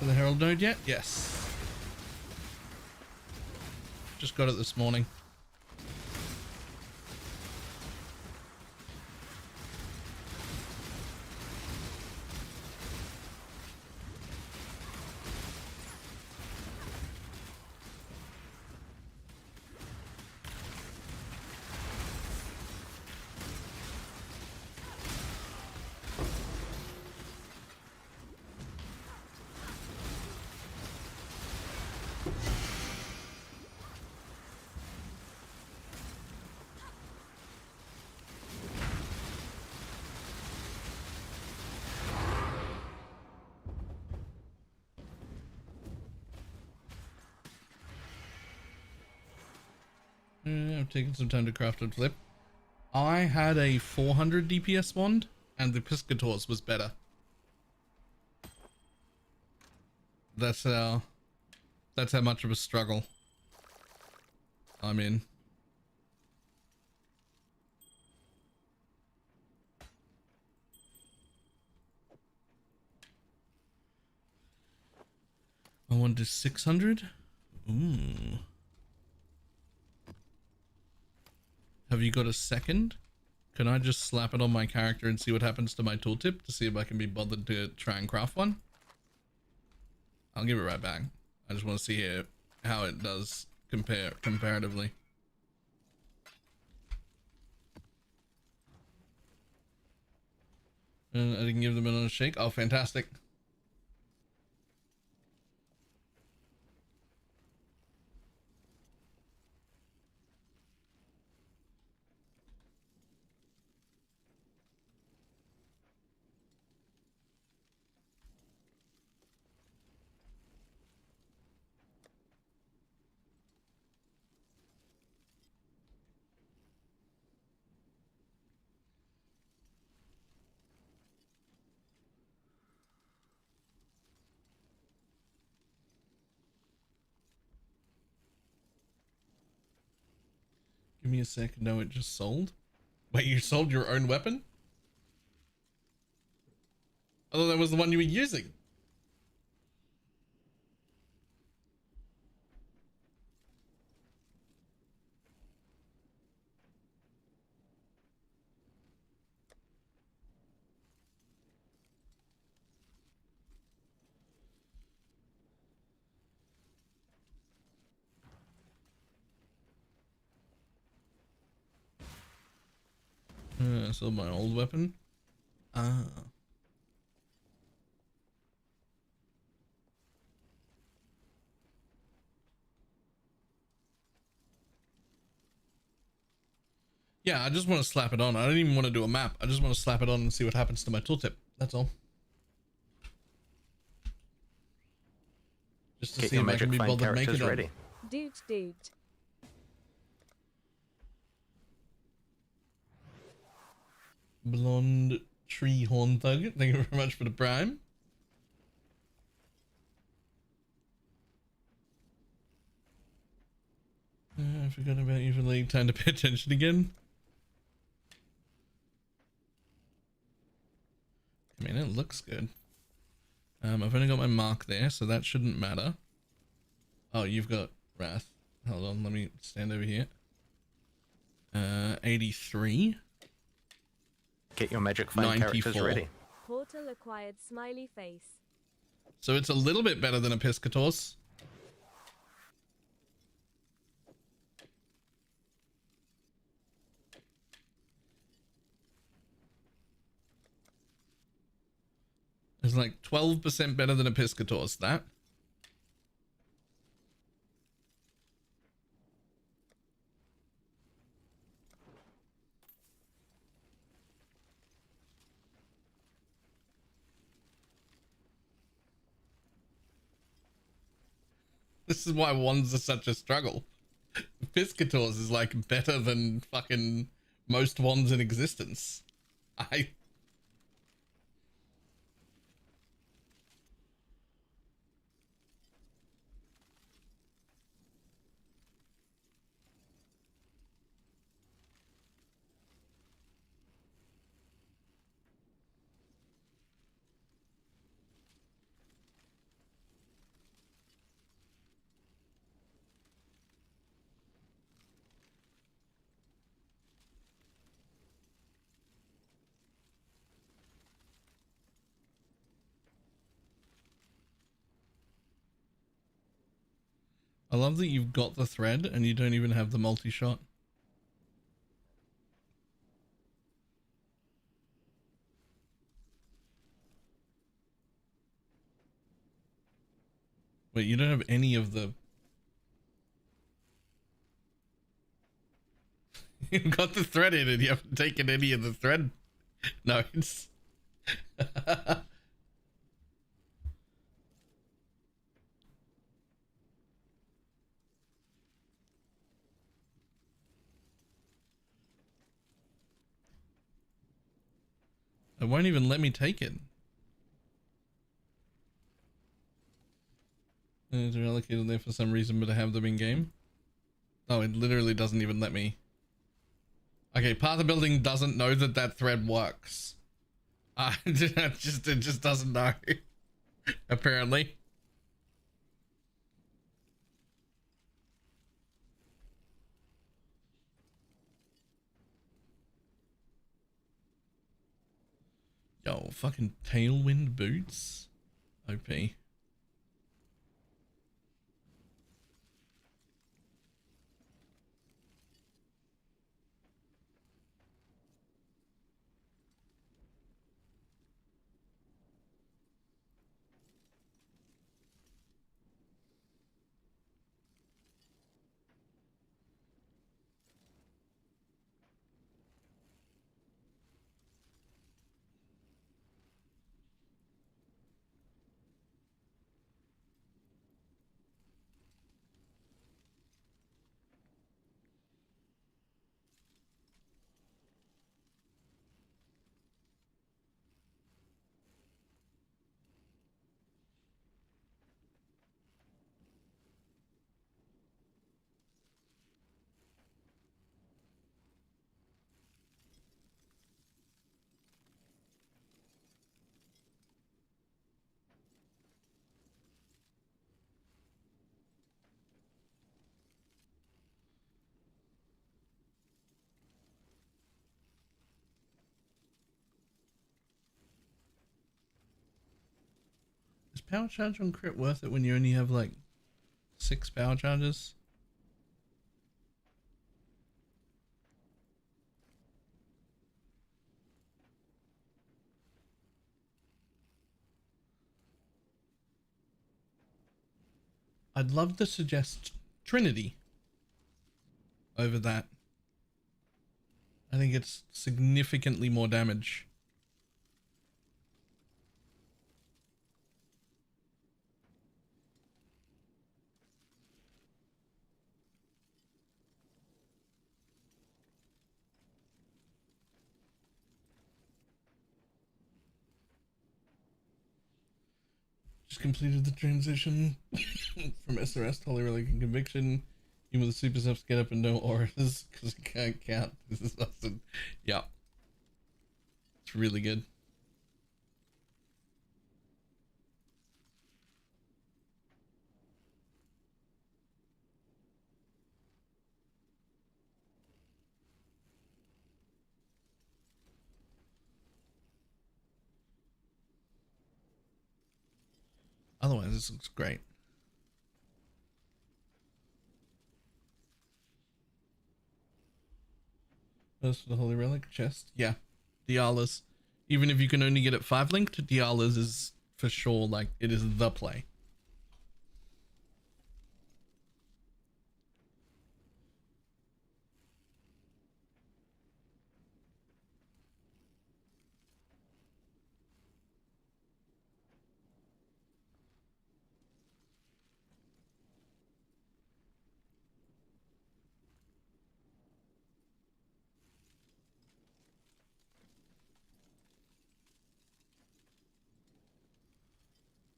S1: The Herald node yet? Yes. Just got it this morning. I've taken some time to craft and flip. I had a 400 DPS wand, and the Piscator's was better. That's how much of a struggle I'm in. I want to 600. Ooh. Have you got a second? Can I just slap it on my character and see what happens to my tooltip to see if I can be bothered to try and craft one? I'll give it right back. I just want to see how it does comparatively. I didn't give them another shake. Oh, fantastic. Give me a sec. No, it just sold. Wait, you sold your own weapon? I thought that was the one you were using. I sold my old weapon. Ah. Yeah, I just want to slap it on. I don't even want to do a map. I just want to slap it on and see what happens to my tooltip. That's all. Just to
S4: Get
S1: see
S4: your
S1: if I can
S4: magic
S1: be
S4: find
S1: bothered making
S4: characters
S1: it.
S4: ready.
S5: Dude.
S1: Blonde tree horn thug. Thank you very much for the prime. I forgot about you for like time to pay attention again. I mean, it looks good. I've only got my mark there, so that shouldn't matter. Oh, you've got Wrath. Hold on, let me stand over here. 83.
S4: Get your magic find characters
S1: 94.
S4: ready.
S5: Portal acquired smiley face.
S1: So it's a little bit better than a Piscator's. It's like 12% better than a Piscator's, that. This is why wands are such a struggle. Piscator's is like better than fucking most wands in existence. I love that you've got the thread and you don't even have the multi-shot. Wait, you don't have any of the... You've got the thread in and you haven't taken any of the thread notes. It won't even let me take it. It's allocated there for some reason, but I have them in game. Oh, it literally doesn't even let me. Okay, part of the building doesn't know that that thread works. It just doesn't know. Apparently. Yo, fucking tailwind boots. OP. Is power charge on crit worth it when you only have like 6 power charges? I'd love to suggest Trinity over that. I think it's significantly more damage. Just completed the transition from SRS to Holy Relic and Conviction. Even with the super subs get up and no auras because I can't count. This is awesome. Yeah. It's really good. Otherwise, this looks great. As for the Holy Relic chest, yeah, Diala's. Even if you can only get it 5 linked, Diala's is for sure, like, it is the play.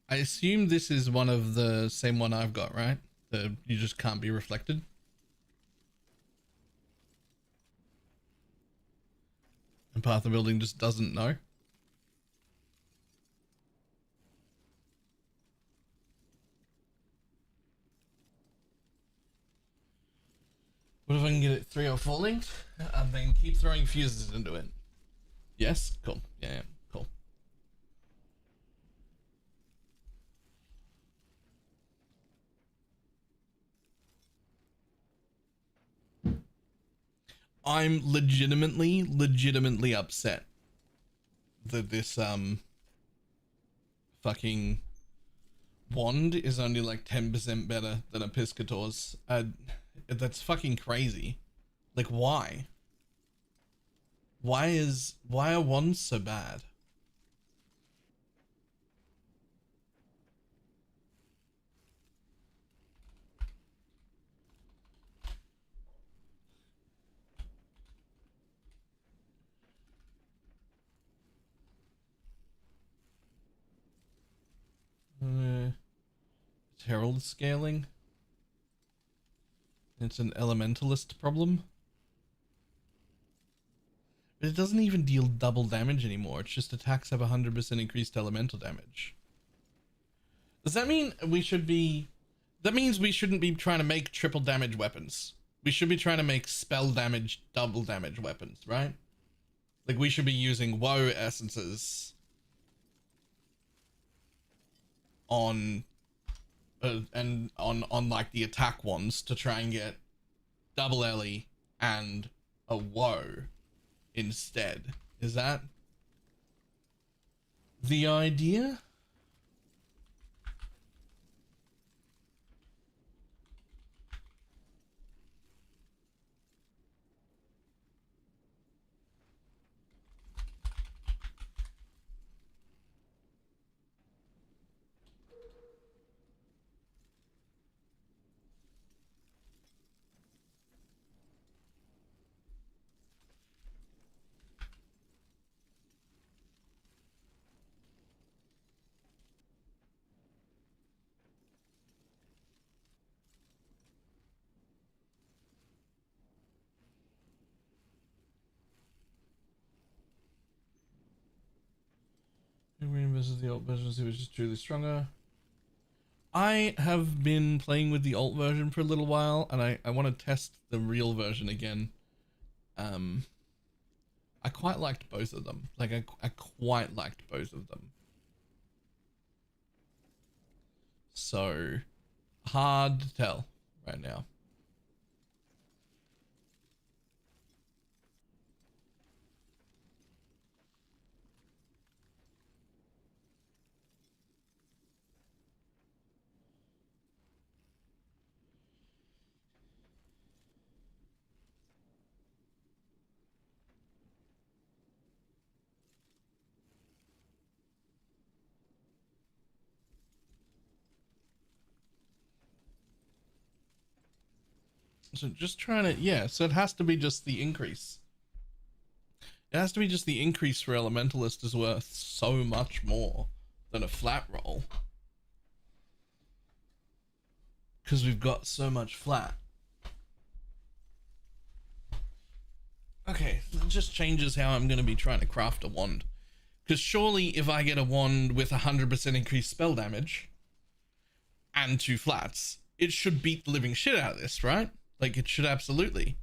S1: I assume this is one of the same one I've got, right? You just can't be reflected. And Path of Building just doesn't know. What if I can get it 3 or 4 linked and then keep throwing fuses into it? Yes? Cool. Yeah, cool. I'm legitimately upset that this fucking wand is only like 10% better than a Piscator's. That's fucking crazy. Like, why? Why are wands so bad? Herald scaling. It's an elementalist problem. But it doesn't even deal double damage anymore. It's just attacks have 100% increased elemental damage. Does that mean we should be... That means we shouldn't be trying to make triple damage weapons. We should be trying to make spell damage, double damage weapons, right? Like, we should be using woe essences on and on like the attack ones to try and get double Ellie and a woe instead. Is that the idea? Green versus the alt version, which is truly stronger. I have been playing with the alt version for a little while, and I want to test the real version again. I quite liked both of them. Like, I quite liked both of them. So, hard to tell right now. So just trying to, yeah, so it has to be just the increase. It has to be just the increase for Elementalist is worth so much more than a flat roll. Because we've got so much flat. Okay, it just changes how I'm going to be trying to craft a wand. Because surely if I get a wand with 100% increased spell damage and 2 flats, it should beat the living shit out of this, right? Like, it should absolutely.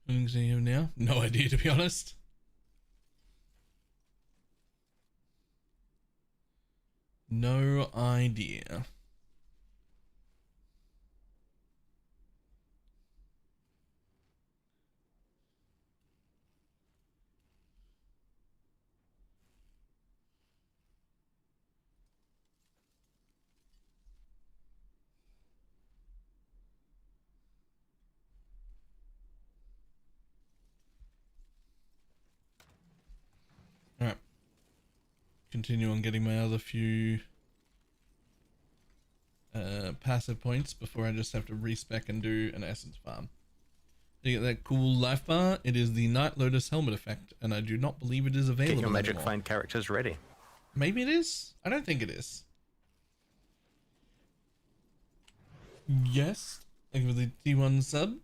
S1: What do you have now? No idea, to be honest. No idea. Alright. Continue on getting my other few passive points before I just have to respec and do an essence farm. You get that cool life bar. It is the Night Lotus helmet effect, and I do not believe it is available
S4: Get your magic
S1: anymore.
S4: find characters ready.
S1: Maybe it is? I don't think it is. Yes. Thank you for the T1 sub.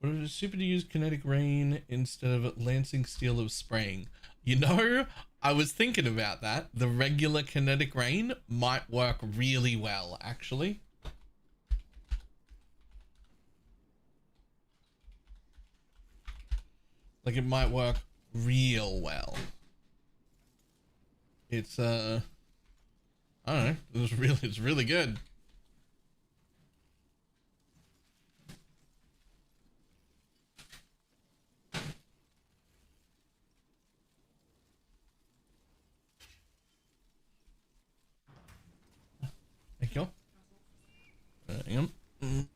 S1: But it is super to use kinetic rain instead of lancing steel of spraying. You know, I was thinking about that. The regular kinetic rain might work really well, actually. Like, it might work real well. It's I don't know. It's really good. Thank you. Hang on.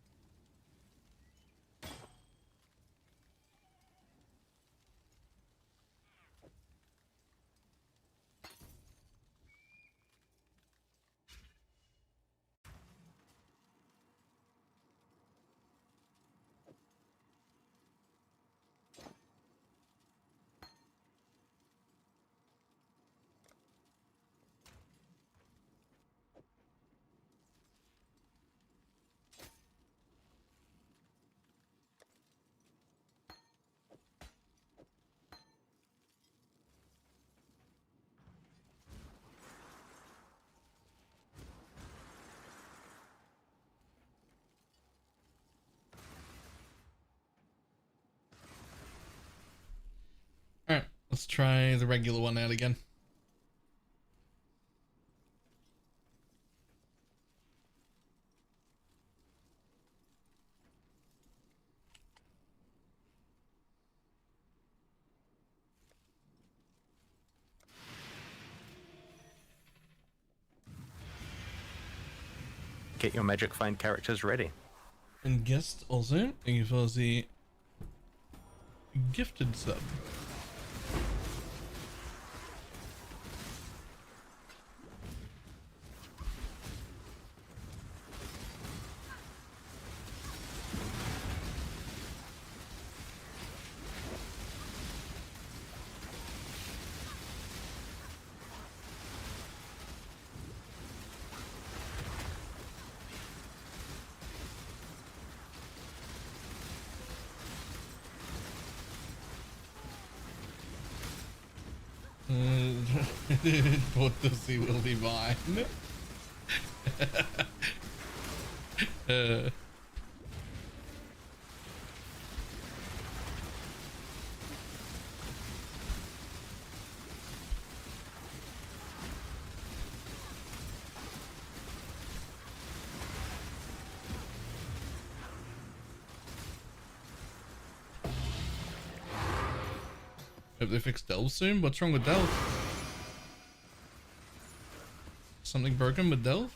S1: Let's try the regular one out again.
S4: Get your magic find characters ready.
S1: And guest also, thank you for the gifted sub. What does he will be mine? Hope they fix Delve soon. What's wrong with Delve? Something broken with Delve?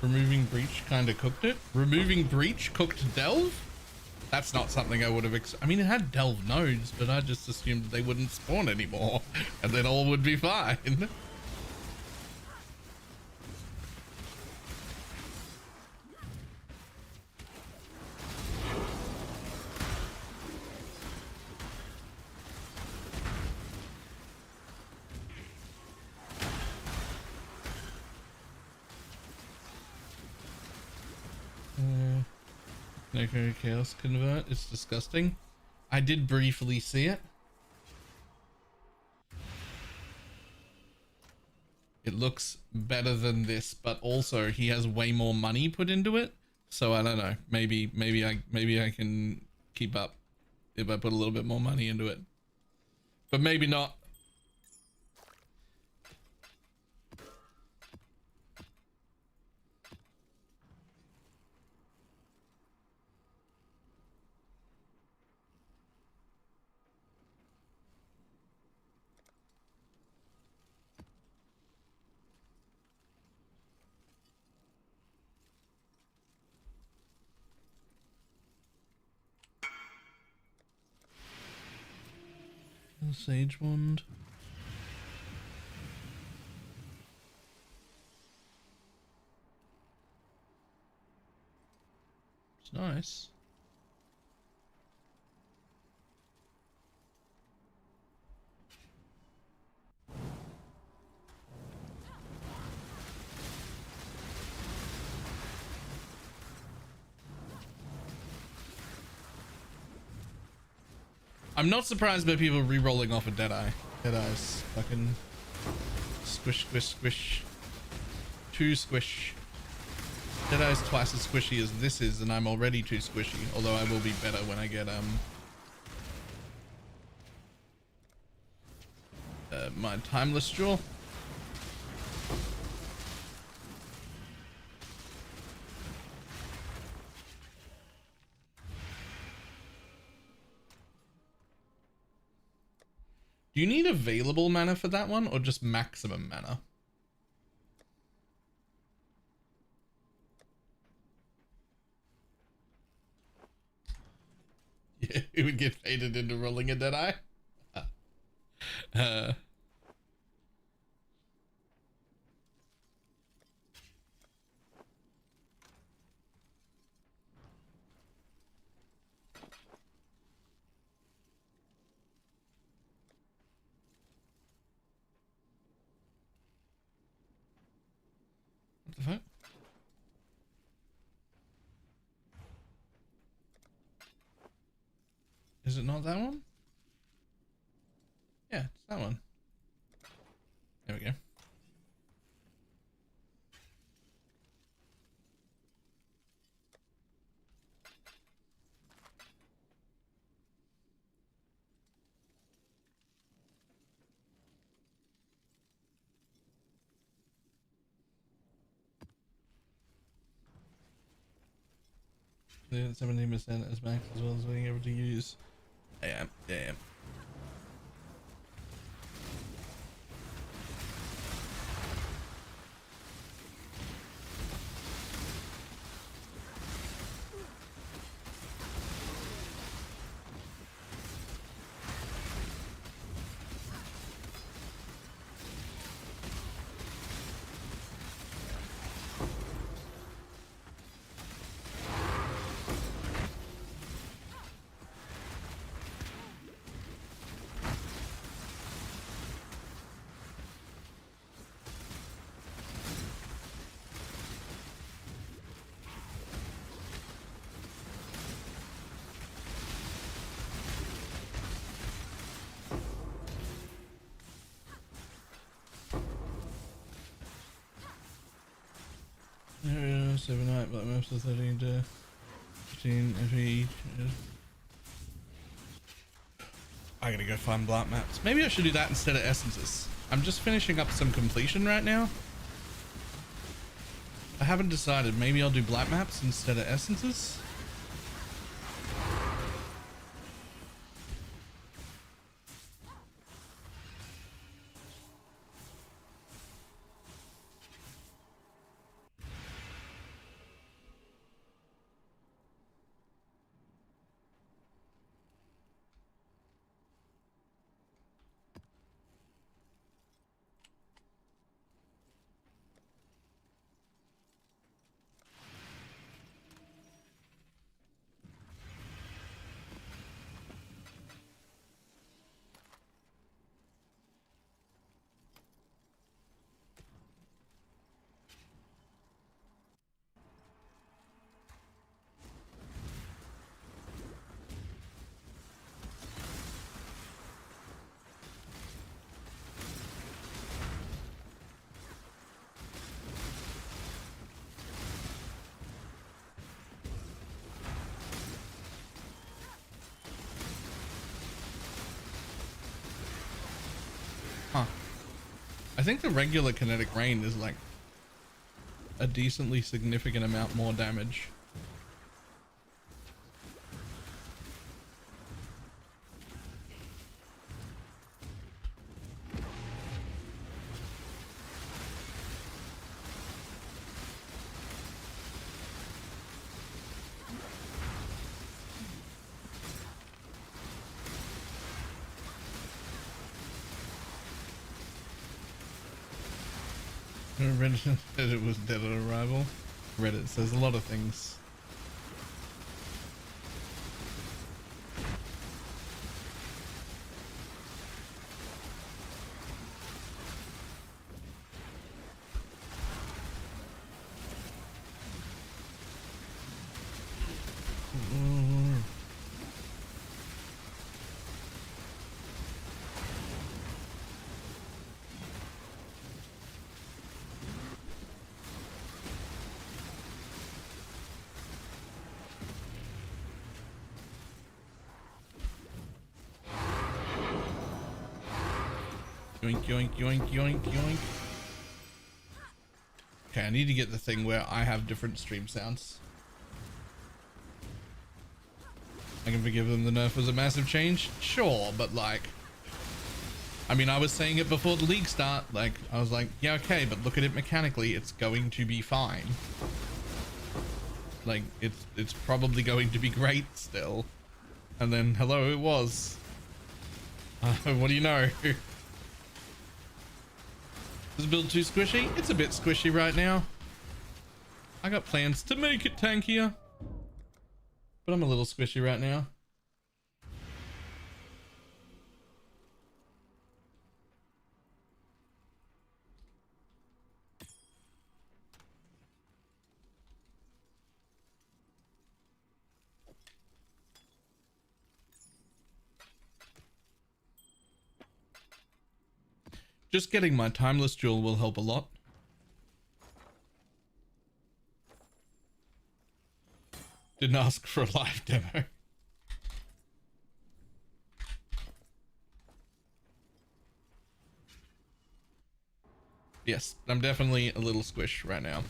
S1: Removing Breach kind of cooked it. Removing Breach cooked Delve? That's not something I would have I mean, it had Delve nodes, but I just assumed they wouldn't spawn anymore, and then all would be fine. Necro Chaos Convert, it's disgusting. I did briefly see it. It looks better than this, but also he has way more money put into it. So I don't know. Maybe I can keep up if I put a little bit more money into it. But maybe not. Sage wand. It's nice. I'm not surprised by people re-rolling off a Deadeye. Deadeye's fucking squish, squish, squish. Too squish. Deadeye's twice as squishy as this is, and I'm already too squishy. Although I will be better when I get my timeless jewel. Do you need available mana for that one, or just maximum mana? Yeah, it would get faded into rolling a Deadeye. What the fuck? Is it not that one? Yeah, it's that one. There we go. Yeah, 17% as max as well as being able to use. Damn, damn. Area 7 night, but most of 13 to 15 FE. I gotta go find black maps. Maybe I should do that instead of essences. I'm just finishing up some completion right now. I haven't decided. Maybe I'll do black maps instead of essences. Huh. I think the regular kinetic rain is like a decently significant amount more damage. Reddit said it was dead at arrival. Reddit says a lot of things. Yoink, yoink, yoink, yoink, yoink. Okay, I need to get the thing where I have different stream sounds. I can forgive them, the nerf was a massive change. Sure, but like, I mean, I was saying it before the league start. Like, I was like, yeah, okay, but look at it mechanically. It's going to be fine. Like, it's probably going to be great still. And then, hello, it was. What do you know? Is the build too squishy? It's a bit squishy right now. I got plans to make it tankier, but I'm a little squishy right now. Just getting my timeless jewel will help a lot. Didn't ask for a live demo. Yes, I'm definitely a little squish right now.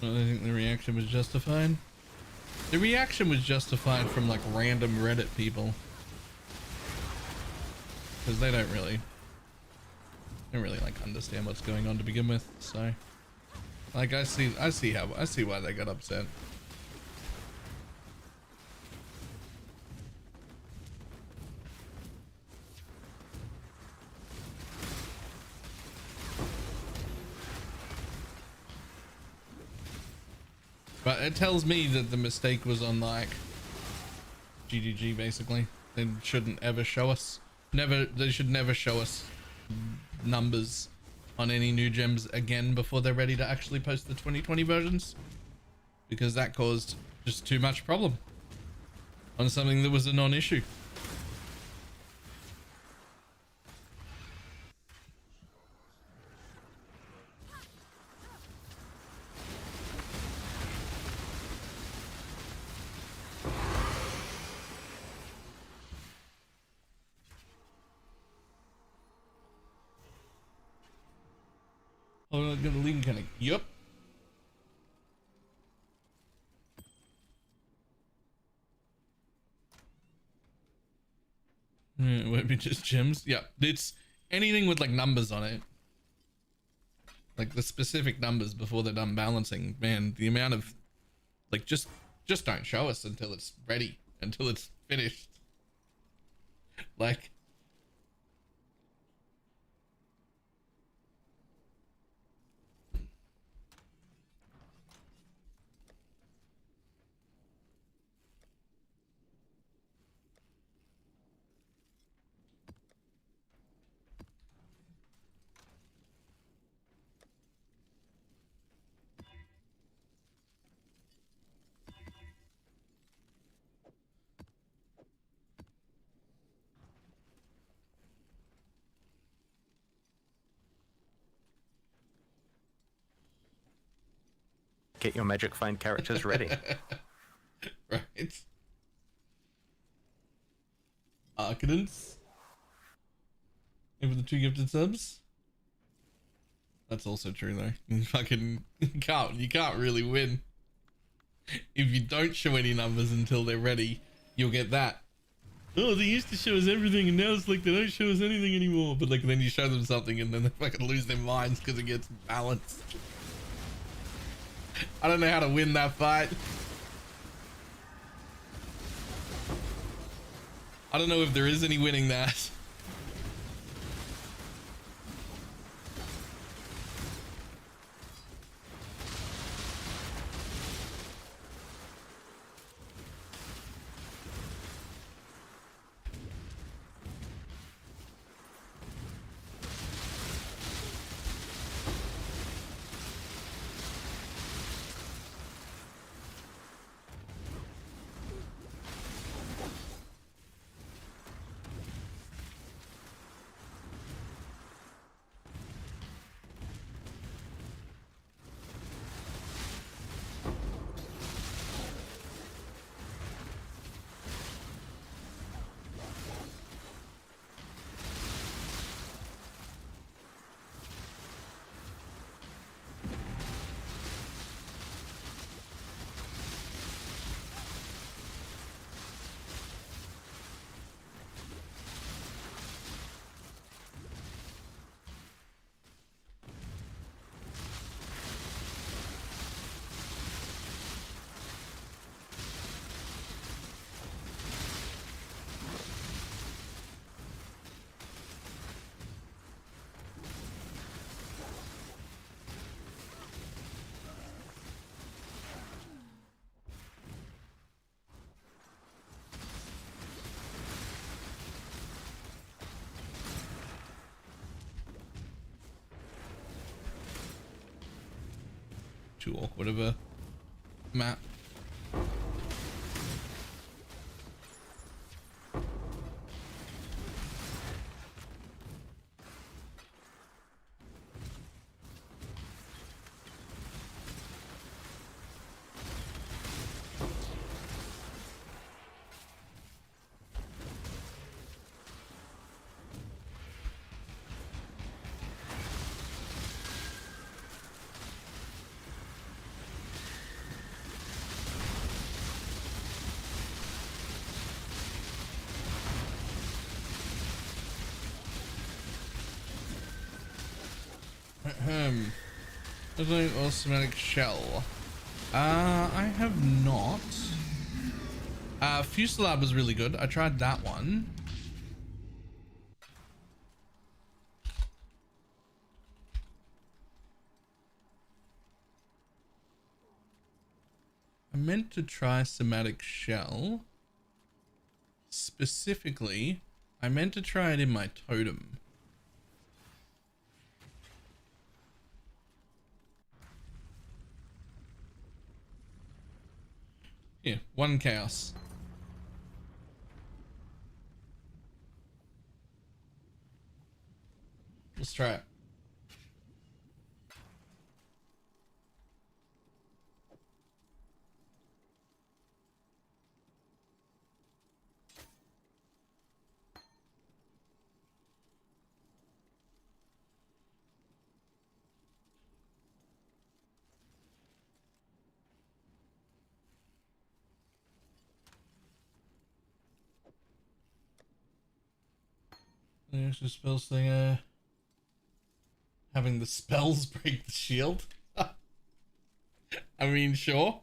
S1: I think the reaction was justified. The reaction was justified from like random Reddit people, because they don't really like understand what's going on to begin with. So, like, I see why they got upset. But it tells me that the mistake was on like GGG basically. They shouldn't ever show us. They should never show us numbers on any new gems again before they're ready to actually post the 2020 versions, because that caused just too much problem on something that was a non-issue. Oh, I'm gonna leave kind of. Yup. It won't be just gems. Yeah, it's anything with like numbers on it, like the specific numbers before they're done balancing. Man, the amount of like just don't show us until it's ready, until it's finished. Like.
S4: Get your magic find characters ready.
S1: Right. Arcadence. Over the 2 gifted subs. That's also true though. You can't really win. If you don't show any numbers until they're ready, you'll get that. Oh, they used to show us everything and now it's like they don't show us anything anymore. But like then you show them something and then they fucking lose their minds because it gets balanced. I don't know how to win that fight. I don't know if there is any winning that. too awkward of a map. An automatic shell. I have not. Fusilab was really good. I tried that one. I meant to try somatic shell. Specifically, I meant to try it in my totem. Yeah, 1 chaos. Let's try it. The extra spell slinger. Having the spells break the shield. I mean, sure.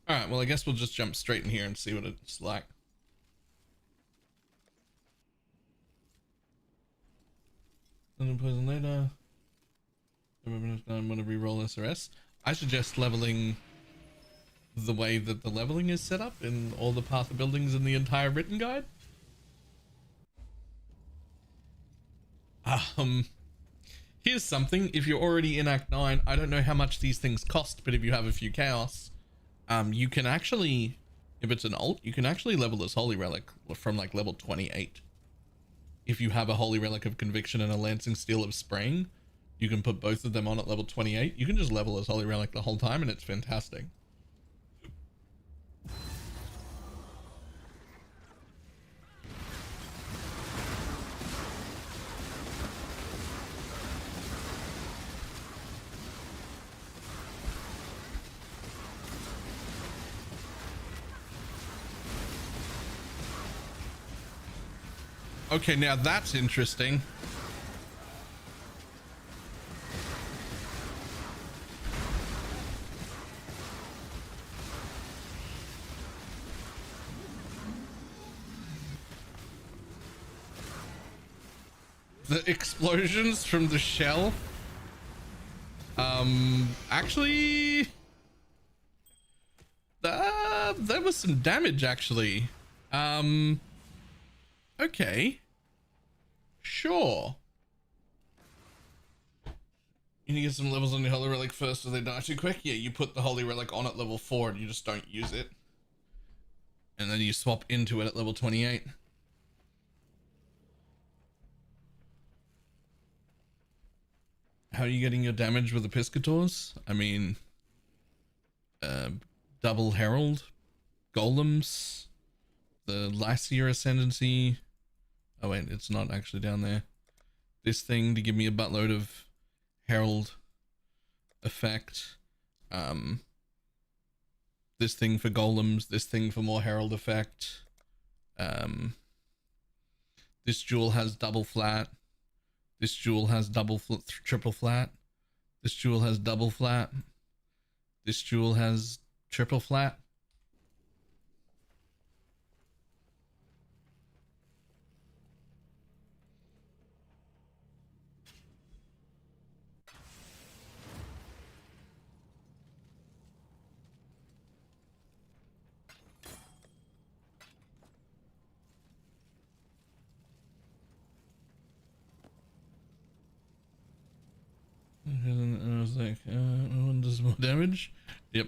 S1: Alright, well I guess we'll just jump straight in here and see what it's like. Poison later. I want to re-roll SRS. I suggest leveling the way that the leveling is set up in all the path of buildings in the entire written guide. Here's something. If you're already in Act 9, I don't know how much these things cost, but if you have a few chaos, you can actually, if it's an alt, you can actually level this Holy Relic from like level 28. If you have a Holy Relic of Conviction and a Lancing Steel of Spraying, you can put both of them on at level 28. You can just level this Holy Relic the whole time and it's fantastic. Okay, now that's interesting. The explosions from the shell. Actually, there was some damage actually. Okay. Sure. You need to get some levels on your Holy Relic first or they die too quick. Yeah, you put the Holy Relic on at level 4 and you just don't use it. And then you swap into it at level 28. How are you getting your damage with the Piscators? I mean, double Herald, Golems, the Lycia Ascendancy. Oh wait, it's not actually down there. This thing to give me a buttload of Herald effect. This thing for Golems, this thing for more Herald effect. This jewel has double flat. This jewel has triple flat. This jewel has double flat. This jewel has triple flat. And I was like, one does more damage. Yep.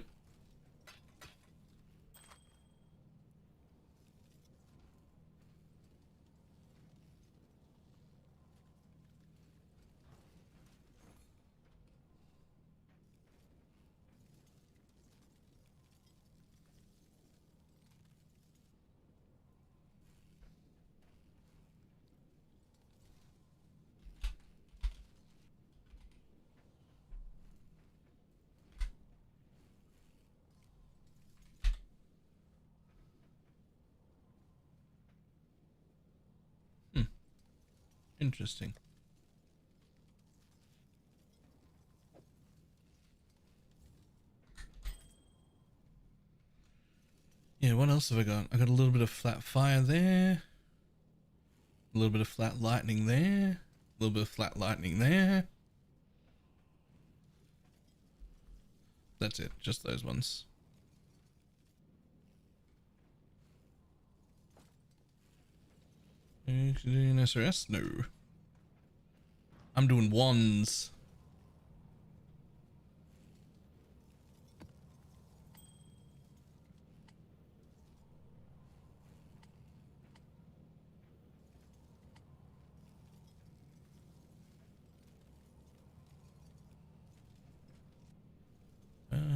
S1: Interesting. Yeah, what else have I got? I got a little bit of flat fire there. A little bit of flat lightning there. A little bit of flat lightning there. That's it, just those ones. Doing SRS? No. I'm doing ones.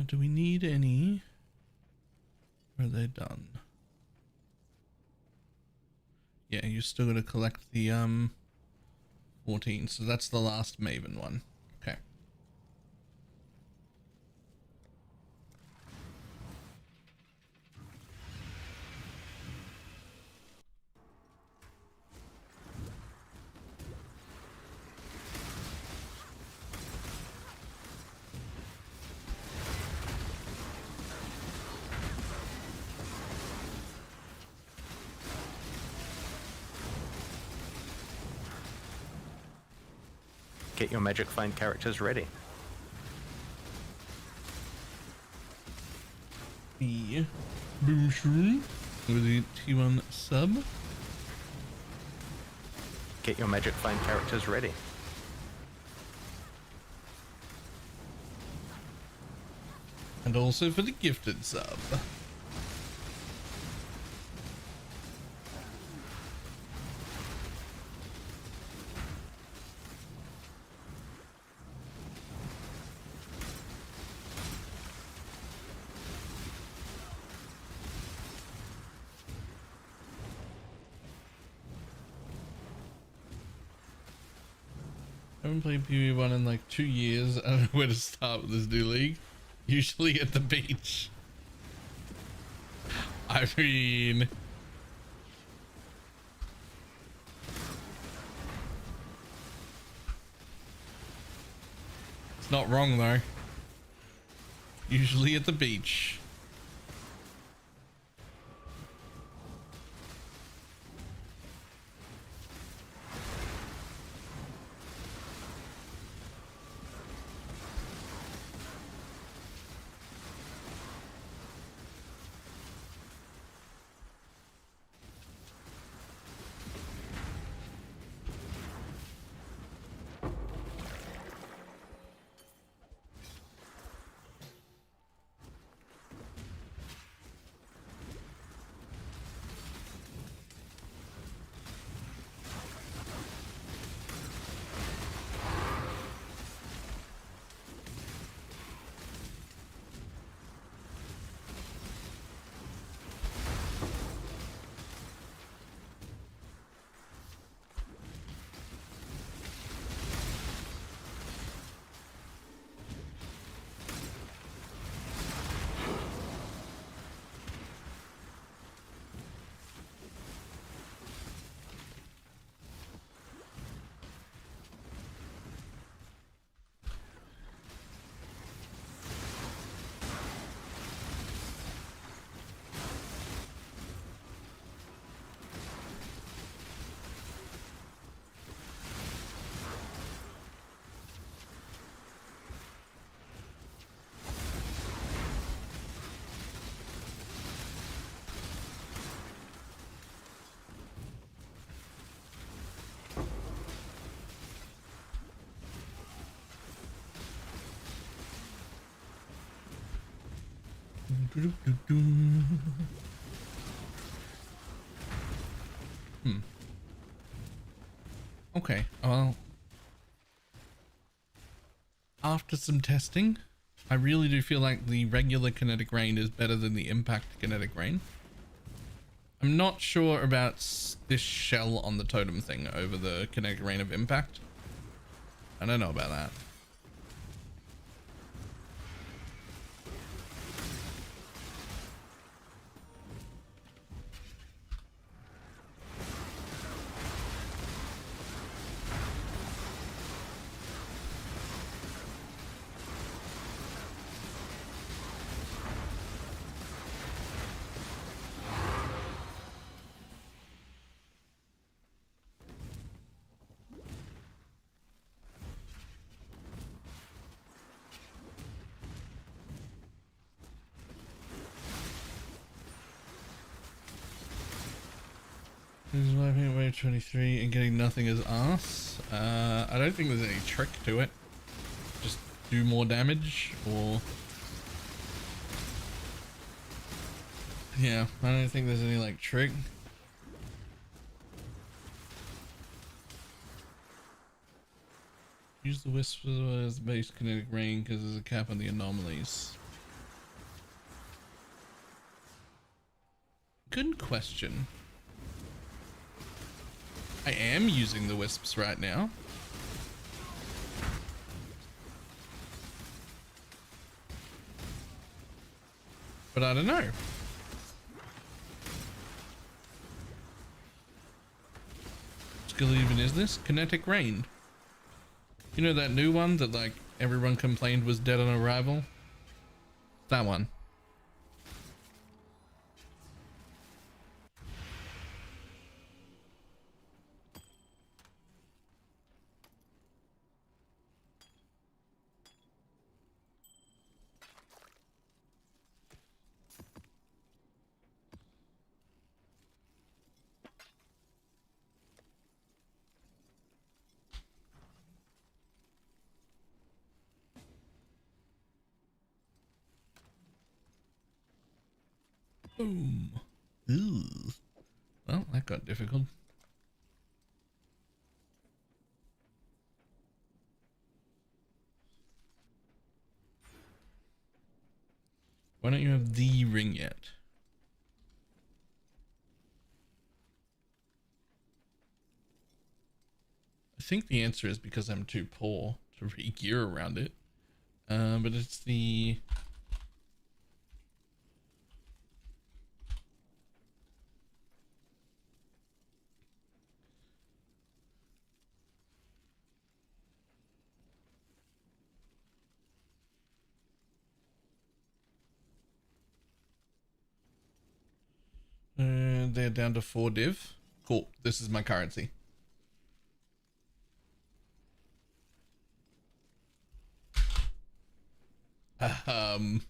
S1: Do we need any? Or are they done? Yeah, you still gotta collect the 14, so that's the last Maven one. Okay.
S4: Get your magic find characters ready.
S1: Yeah. Boom shroom with the T1 sub.
S4: Get your magic find characters ready.
S1: And also for the gifted sub. I haven't played PvP1 in like 2 years. I don't know where to start with this new league. Usually at the beach. I mean... It's not wrong though. Usually at the beach. Okay, well, after some testing, I really do feel like the regular kinetic rain is better than the impact kinetic rain. I'm not sure about this shell on the totem thing over the kinetic rain of impact. I don't know about that. Wiping away 23 and getting nothing as arse. I don't think there's any trick to it. Just do more damage, or yeah, I don't think there's any like trick. Use the wisp as base kinetic rain because there's a cap on the anomalies. Good question. I am using the wisps right now. But I don't know. What skill even is this? Kinetic rain. You know that new one that like everyone complained was dead on arrival? That one. Boom. Ooh. Well, that got difficult. Why don't you have the ring yet? I think the answer is because I'm too poor to re-gear around it. But it's the... they're down to 4 div. Cool. This is my currency. Um.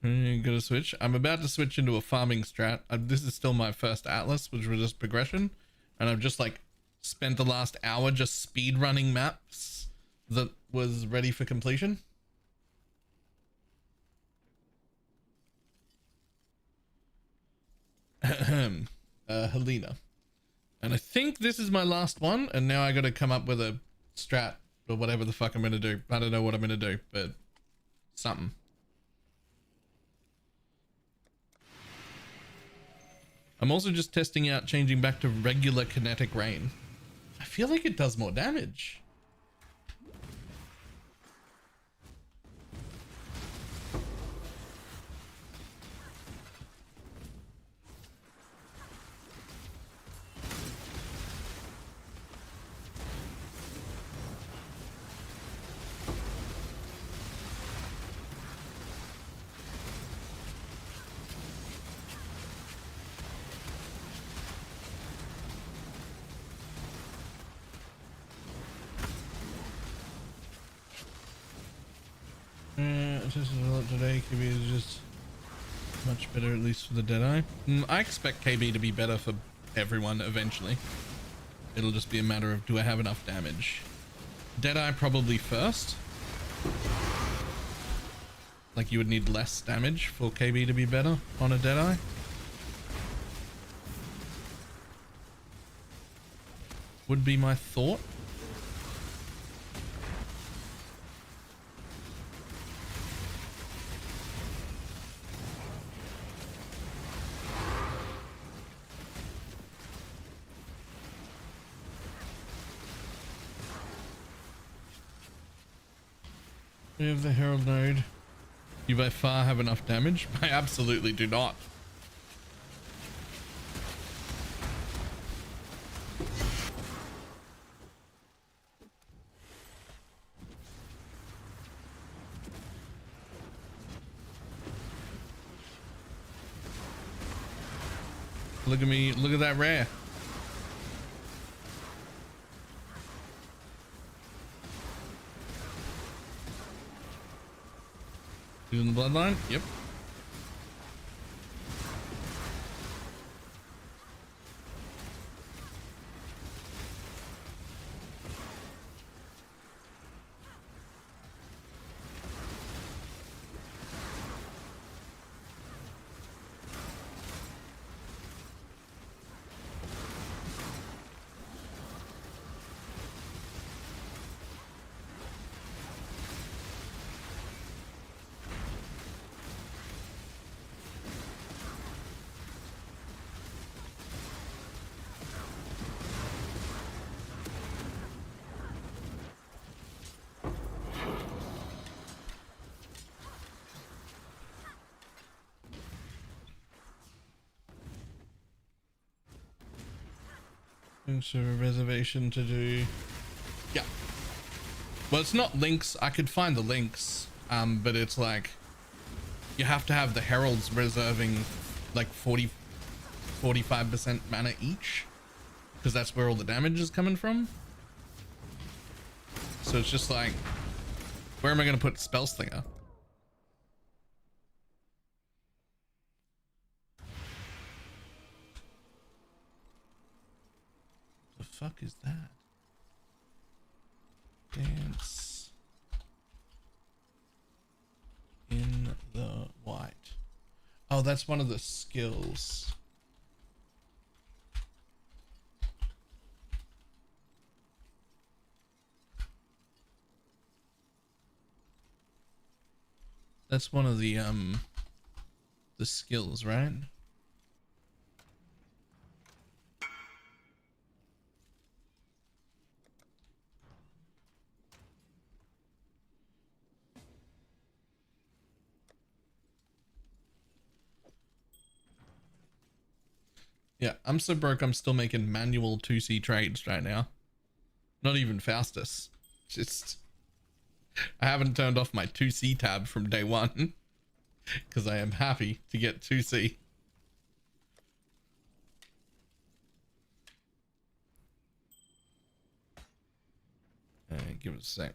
S1: Gonna switch. I'm about to switch into a farming strat. This is still my first Atlas, which was just progression, and I've just like spent the last hour just speed running maps that was ready for completion. Helena, and I think this is my last one, and now I got to come up with a strat or whatever the fuck I'm gonna do. I don't know what I'm gonna do, but something. I'm also just testing out changing back to regular kinetic rain. I feel like it does more damage. tested a lot today. KB is just much better, at least for the Deadeye. I expect KB to be better for everyone eventually. It'll just be a matter of, do I have enough damage? Deadeye probably first. Like, you would need less damage for KB to be better on a Deadeye. Would be my thought. We have the Herald node. You by far have enough damage? I absolutely do not. Look at me, look at that rare. Using the bloodline? Yep. So a reservation to do. Yeah. Well, it's not links. I could find the links, but it's like you have to have the heralds reserving like 45% mana each, because that's where all the damage is coming from. So it's just like, where am I going to put Spellslinger? The fuck is that? Dance in the white. Oh, that's one of the skills. That's one of the skills, right? Yeah, I'm so broke I'm still making manual 2C trades right now. Not even Faustus. Just, I haven't turned off my 2C tab from day one because I am happy to get 2C. Give it a sec.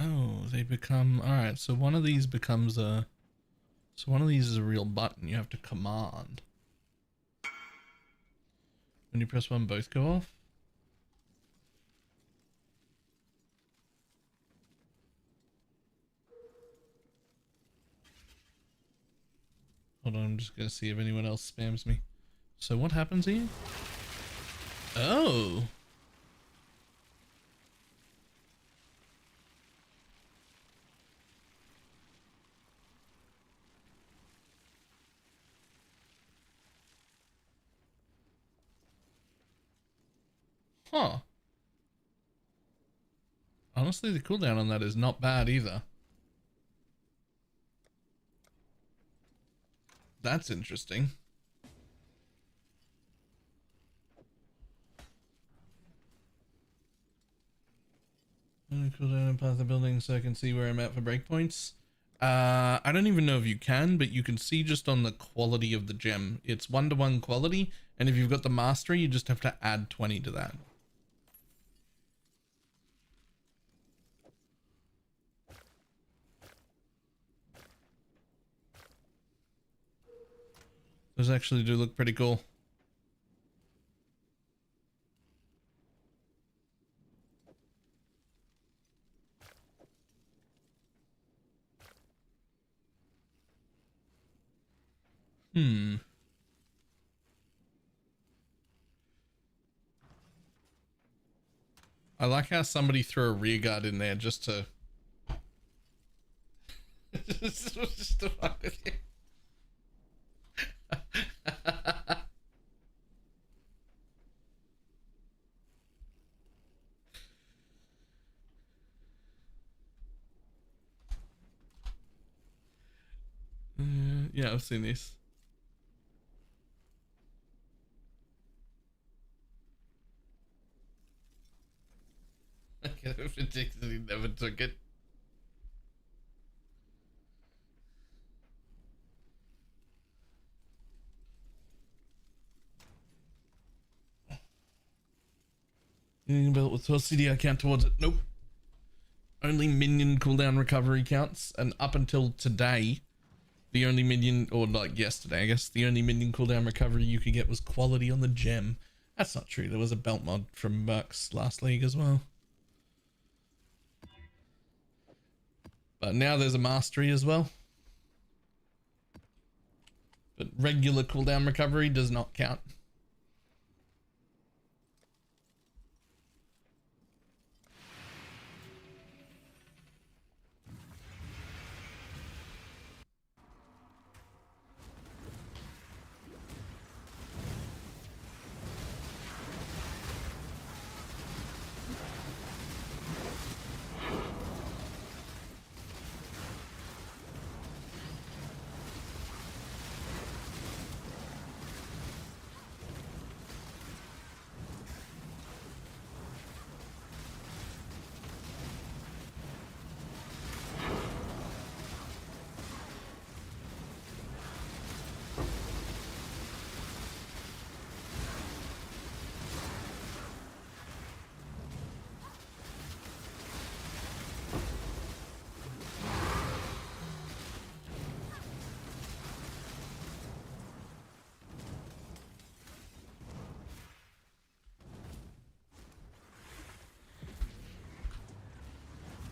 S1: Oh, they become, all right. So one of these becomes a, so one of these is a real button you have to command. When you press one, both go off. Hold on, I'm just gonna see if anyone else spams me. So what happens here? Oh. Huh. Honestly, the cooldown on that is not bad either. That's interesting. I'm gonna cool down and pass the building so I can see where I'm at for breakpoints. I don't even know if you can, but you can see just on the quality of the gem. It's 1-to-1 quality, and if you've got the mastery, you just have to add 20 to that. Those actually do look pretty cool. I like how somebody threw a rear guard in there just to just to fuck with you. Yeah, I've seen this. I could have predicted he never took it. Anything about with CDI count towards it? Nope. Only minion cooldown recovery counts, and up until today, the only minion, or like yesterday, I guess, the only minion cooldown recovery you could get was quality on the gem. That's not true. There was a belt mod from Merc's last league as well. But now there's a mastery as well. But regular cooldown recovery does not count.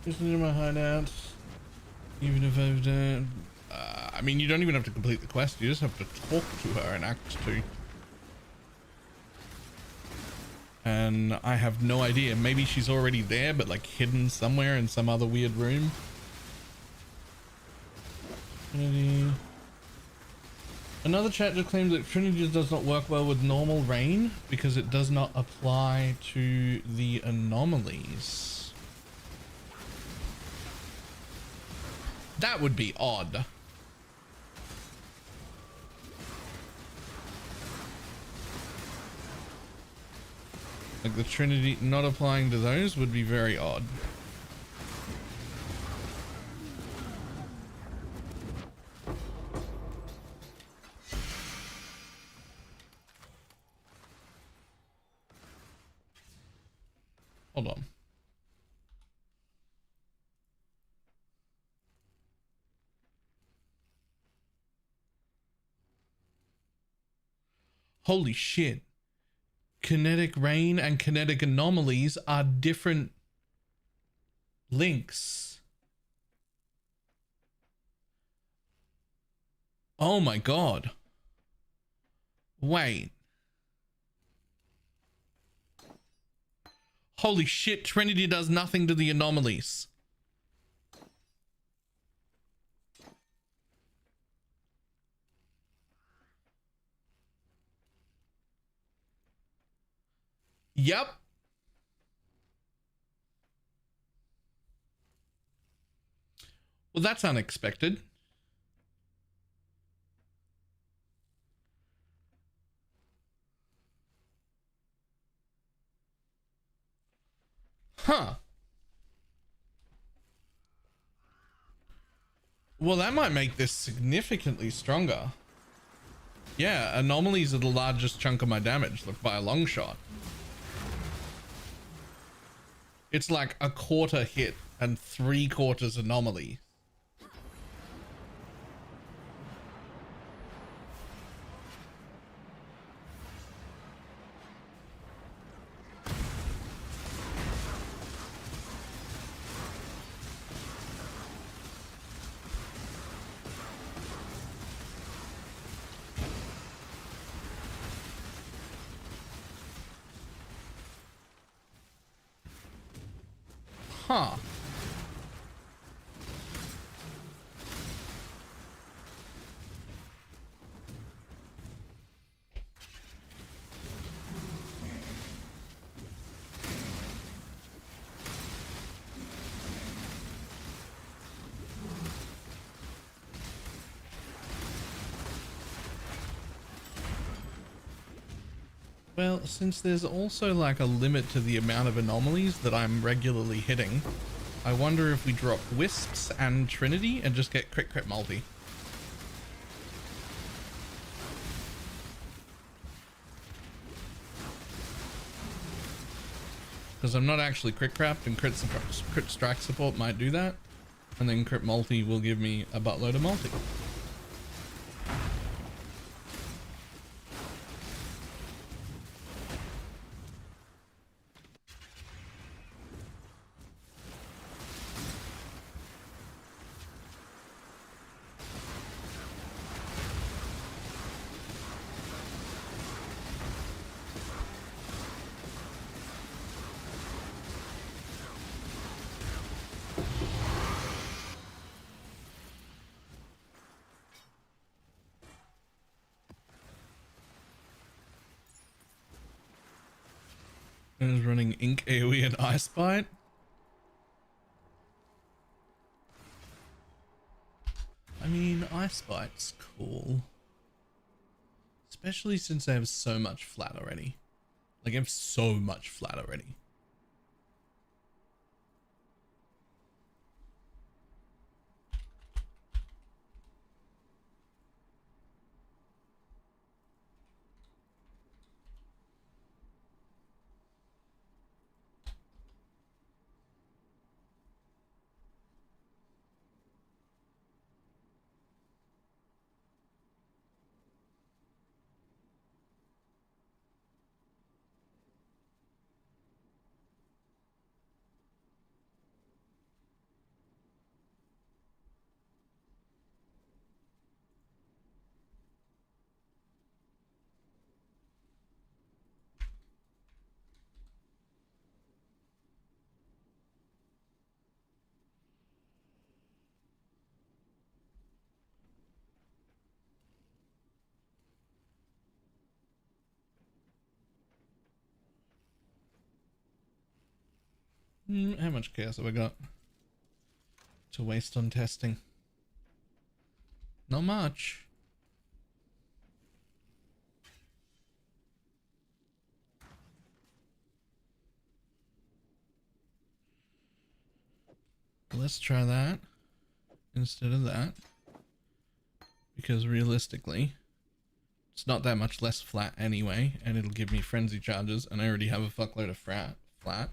S1: Just into my hideout. Even if I've done, I mean, you don't even have to complete the quest. You just have to talk to her in Act 2. And I have no idea. Maybe she's already there, but like hidden somewhere in some other weird room. Trinity. Another chat just claims that Trinity does not work well with normal rain because it does not apply to the anomalies. That would be odd. Like the Trinity not applying to those would be very odd. Hold on. Holy shit. Kinetic rain and kinetic anomalies are different links. Oh my god. Wait. Holy shit, Trinity does nothing to the anomalies. Yep. Well, that's unexpected. Huh. Well, that might make this significantly stronger. Yeah, anomalies are the largest chunk of my damage, look, by a long shot. It's like a quarter hit and 3/4 anomaly. Huh. Well, since there's also like a limit to the amount of anomalies that I'm regularly hitting, I wonder if we drop Wisps and Trinity and just get crit multi. Because I'm not actually crit crapped, and crit strike support might do that. And then crit multi will give me a buttload of multi. And is running Ink, AoE, and Ice Bite. I mean, Ice Bite's cool. Especially since I have so much flat already. Like, I have so much flat already. How much chaos have I got to waste on testing? Not much. Let's try that instead of that, because realistically it's not that much less flat anyway, and it'll give me frenzy charges, and I already have a fuckload of flat.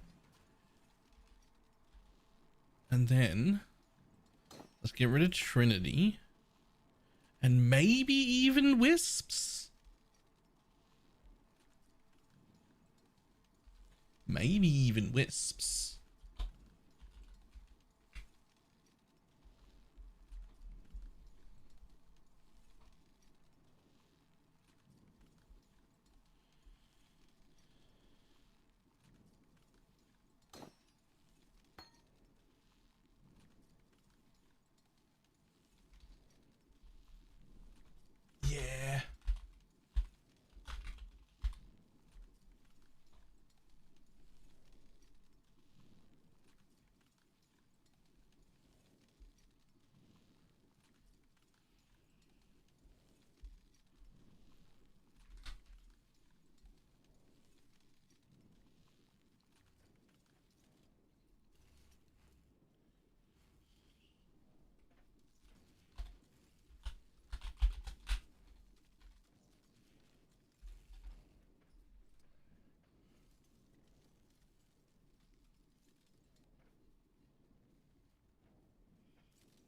S1: And then let's get rid of Trinity and maybe even Wisps. Maybe even Wisps. Yeah.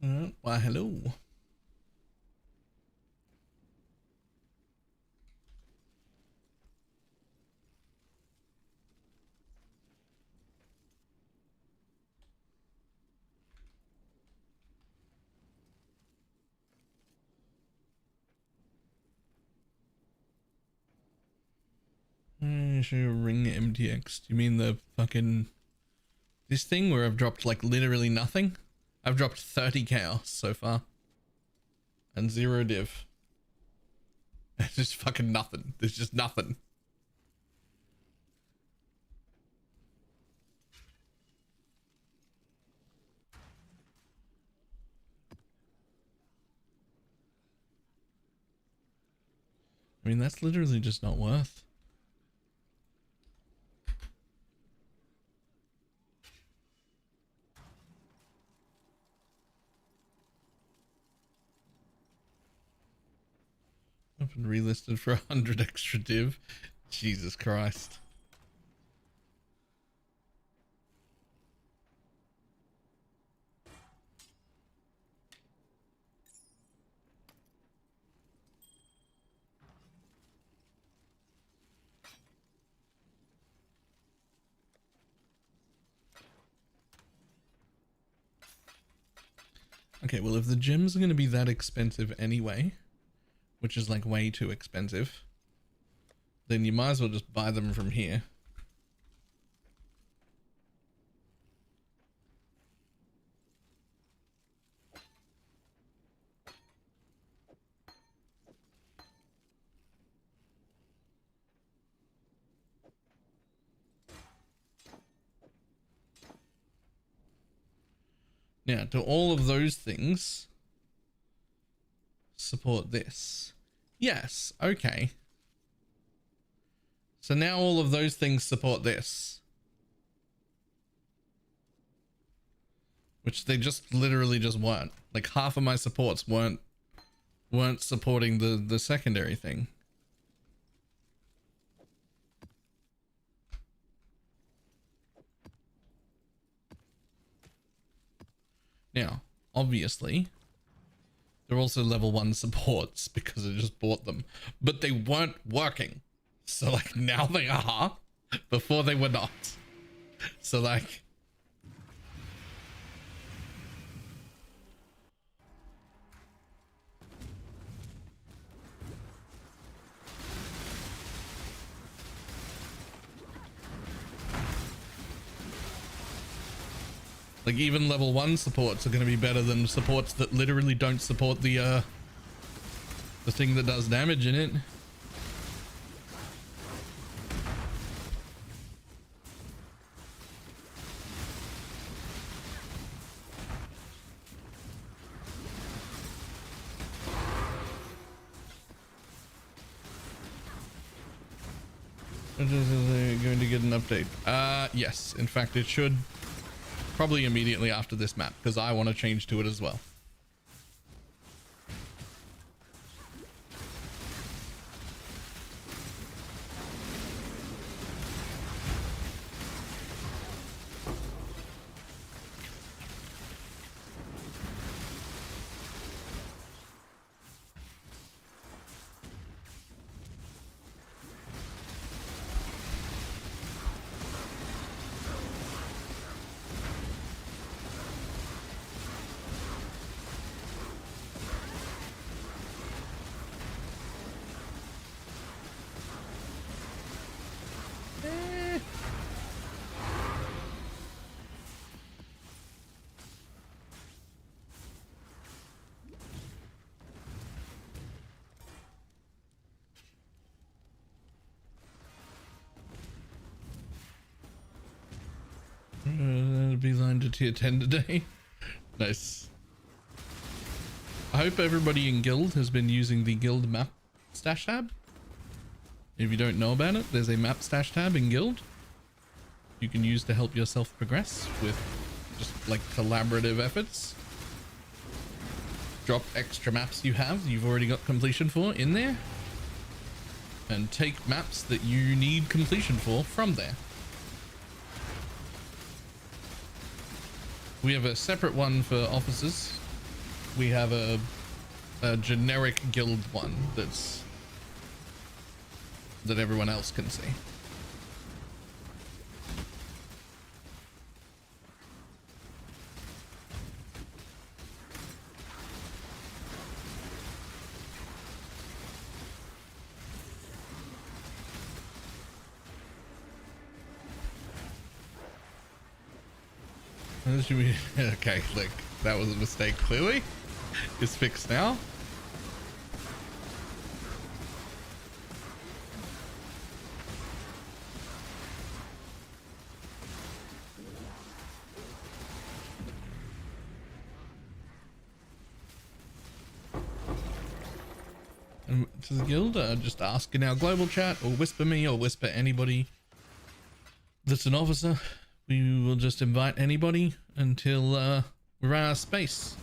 S1: Why, hello. Should ring MTX. Do you mean the fucking this thing where I've dropped like literally nothing? I've dropped 30 chaos so far and 0 div. It's just fucking nothing. There's just nothing. I mean, that's literally just not worth. I've been relisted for 100 extra div. Jesus Christ. Okay, well, if the gems are going to be that expensive anyway, which is like way too expensive, then you might as well just buy them from here. Now, do all of those things support this? Yes, okay. So now all of those things support this. Which they just literally just weren't. Like half of my supports weren't supporting the secondary thing. Now, obviously, they're also level 1 supports because I just bought them, but they weren't working. So like now they are, before they were not. So like, even level 1 supports are going to be better than supports that literally don't support the thing that does damage in it. Going to get an update. Yes, in fact it should probably immediately after this map, because I want to change to it as well. Beeline to tier 10 today. Nice. I hope everybody in guild has been using the guild map stash tab. If you don't know about it, there's a map stash tab in guild you can use to help yourself progress with just like collaborative efforts. Drop extra maps you've already got completion for in there, and take maps that you need completion for from there. We have a separate one for officers we have a generic guild one that everyone else can see. Okay, like that was a mistake. Clearly, it's fixed now. And to the guild, just ask in our global chat, or whisper me, or whisper anybody that's an officer. We will just invite anybody until we run out of space.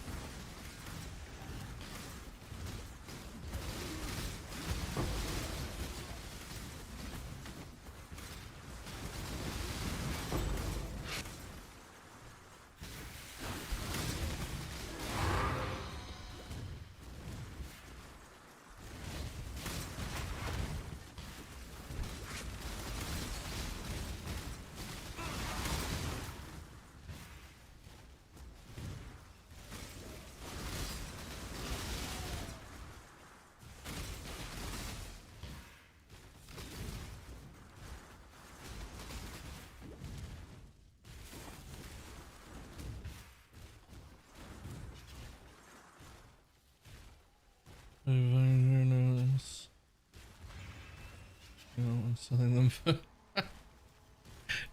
S1: I'm selling them for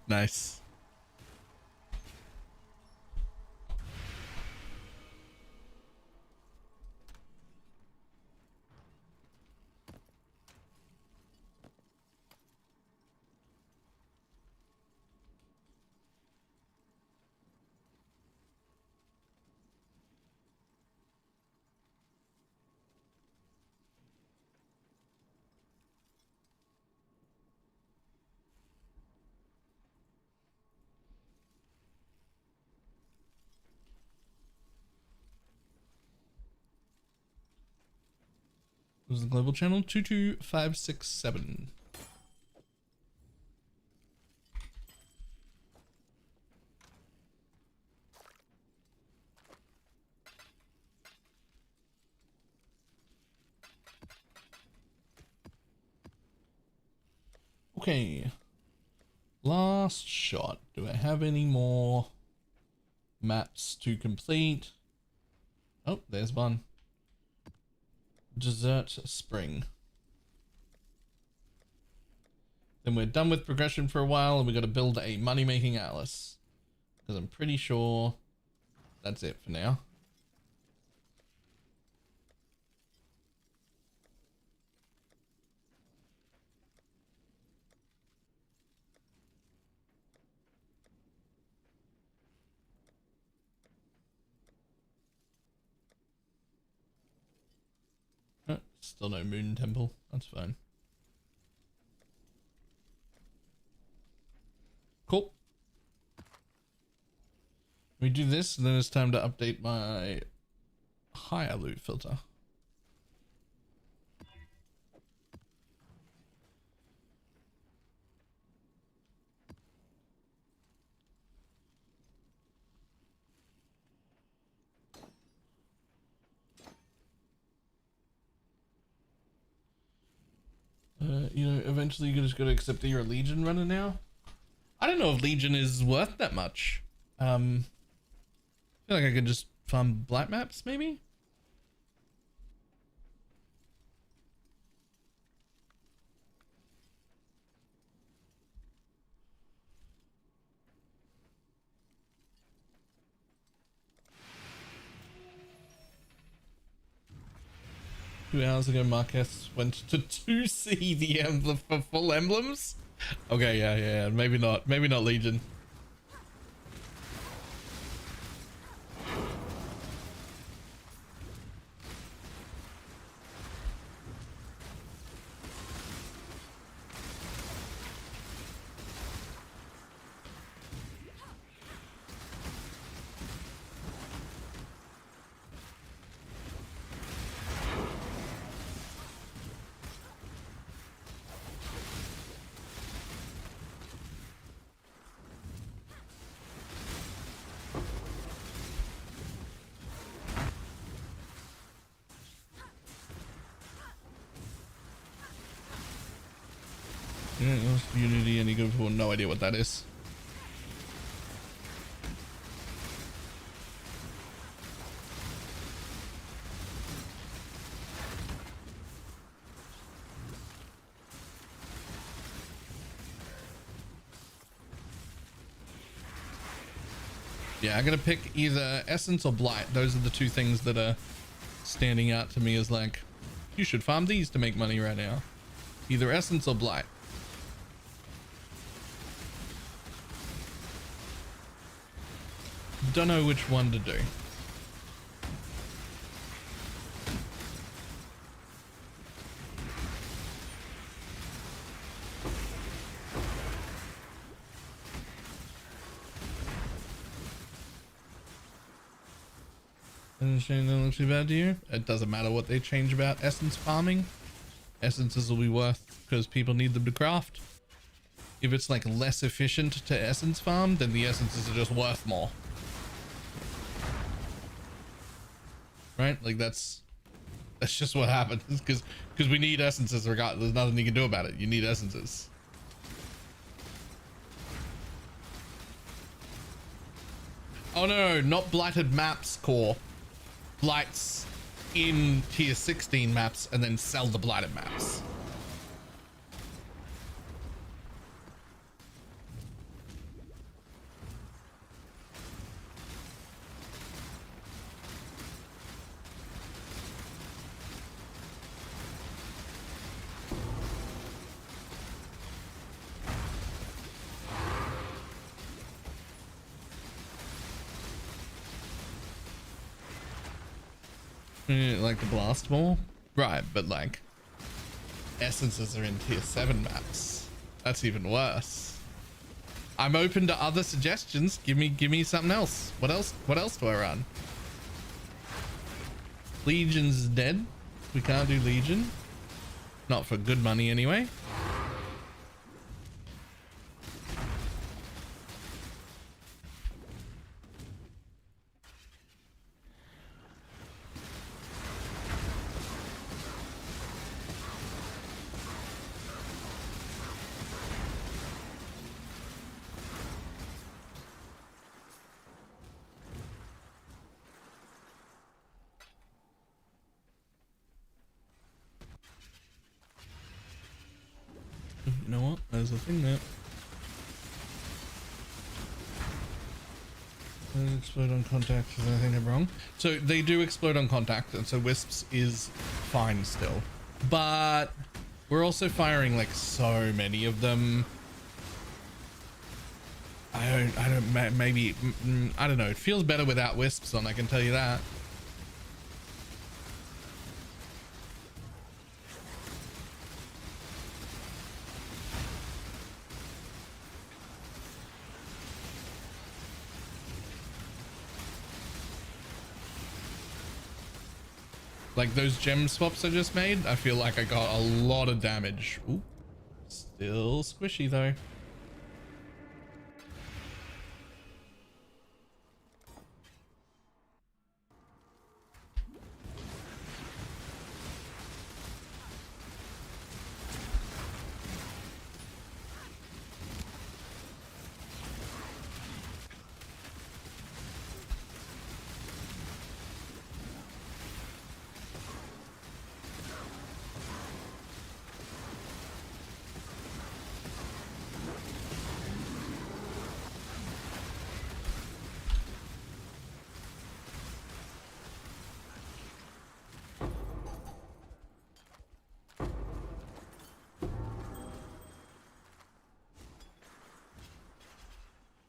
S1: nice. Was the global channel 22567? Okay, last shot. Do I have any more maps to complete? Oh, there's one. Desert Spring. Then we're done with progression for a while, and we got to build a money-making atlas, because I'm pretty sure that's it for now. Still no moon temple. That's fine. Cool. We do this, and then it's time to update my higher loot filter. You know, eventually you just gotta accept that you're a Legion runner now. I don't know if Legion is worth that much. I feel like I could just farm black maps, maybe? Two hours ago, Marquez went to 2C the emblem for full emblems. Okay, yeah, maybe not Legion. Yeah, Unity, any good for no idea what that is. Yeah, I'm gonna pick either Essence or Blight. Those are the two things that are standing out to me as like, you should farm these to make money right now. Either Essence or Blight. Don't know which one to do. Doesn't look too bad to you? It doesn't matter what they change about essence farming. Essences will be worth because people need them to craft. If it's like less efficient to essence farm, then the essences are just worth more. Right? Like that's just what happens because we need essences regardless. There's nothing you can do about it. You need essences. Oh no, not blighted maps core. Blights in tier 16 maps and then sell the blighted maps. Like the blast more, right? But like essences are in tier 7 maps. That's even worse. I'm open to other suggestions. Give me something else. What else do I run? Legion's dead. We can't do Legion. Not for good money anyway. You know what? There's a thing there. They explode on contact. Is anything wrong? So they do explode on contact, and so Wisps is fine still. But we're also firing like so many of them. I don't. Maybe I don't know. It feels better without Wisps on. I can tell you that. Like those gem swaps I just made, I feel like I got a lot of damage. Ooh, still squishy though.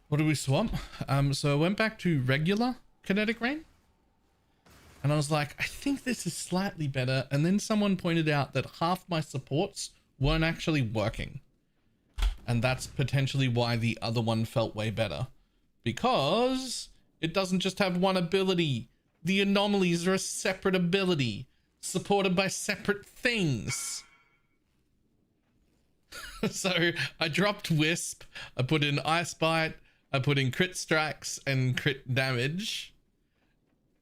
S1: What do we swap? So I went back to regular kinetic rain and I was like, I think this is slightly better. And then someone pointed out that half my supports weren't actually working. And that's potentially why the other one felt way better, because it doesn't just have one ability. The anomalies are a separate ability supported by separate things. So I dropped Wisp, I put in Ice Bite, I put in crit strikes and crit damage,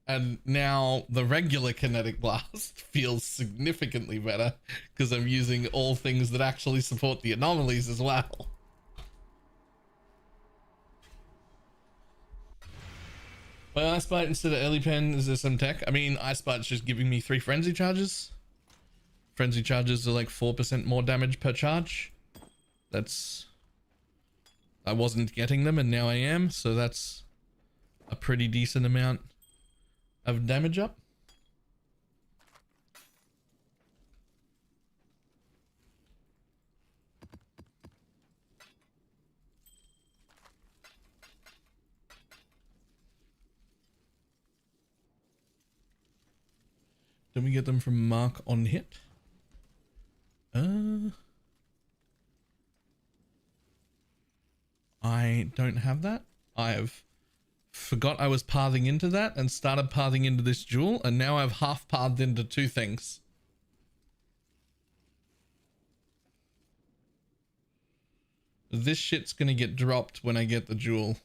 S1: And now the regular kinetic blast feels significantly better because I'm using all things that actually support the anomalies as well. My Ice Bite instead of early pen, is there some tech? I mean, Ice Bite's just giving me 3 frenzy charges. Frenzy charges are like 4% more damage per charge. That's... I wasn't getting them and now I am, so that's a pretty decent amount of damage up. Then we get them from Mark on hit. I don't have that. I have forgot I was pathing into that and started pathing into this jewel, and now I've half pathed into 2 things. This shit's gonna get dropped when I get the jewel.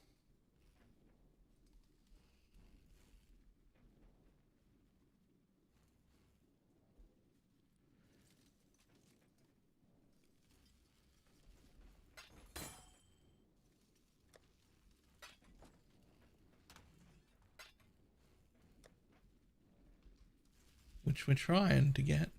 S1: Which we're trying to get.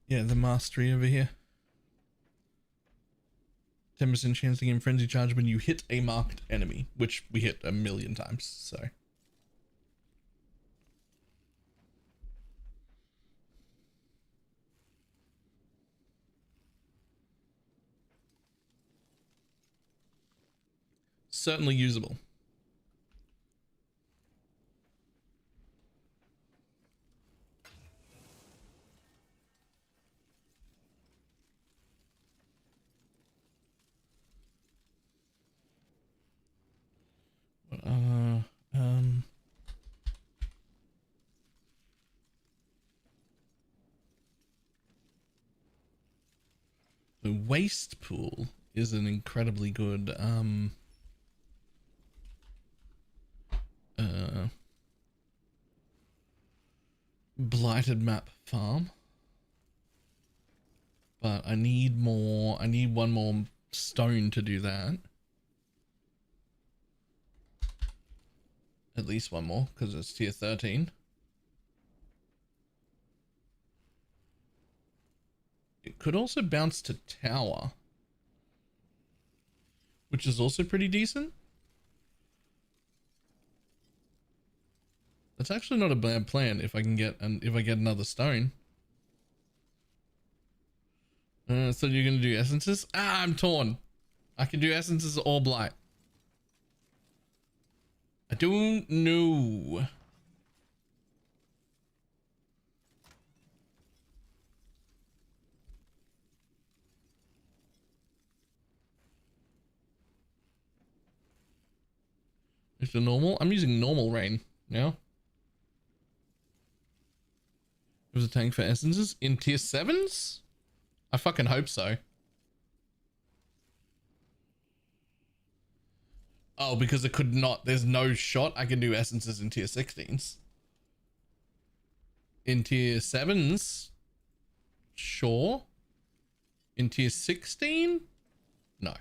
S1: Yeah, the mastery over here. 10% chance to gain frenzy charge when you hit a marked enemy, which we hit 1,000,000 times, so. Certainly usable. The waste pool is an incredibly good blighted map farm, but I need more. I need 1 more stone to do that. At least 1 more because it's tier 13. It could also bounce to tower, which is also pretty decent. That's actually not a bad plan if I can get if I get another stone. So you're gonna do essences? Ah, I'm torn. I can do essences or blight. I don't know. Is the normal? I'm using normal rain now. It was a tank for essences in tier 7s? I fucking hope so. Oh, because it could not, there's no shot I can do essences in tier 16s. In tier 7s? Sure. In tier 16? No.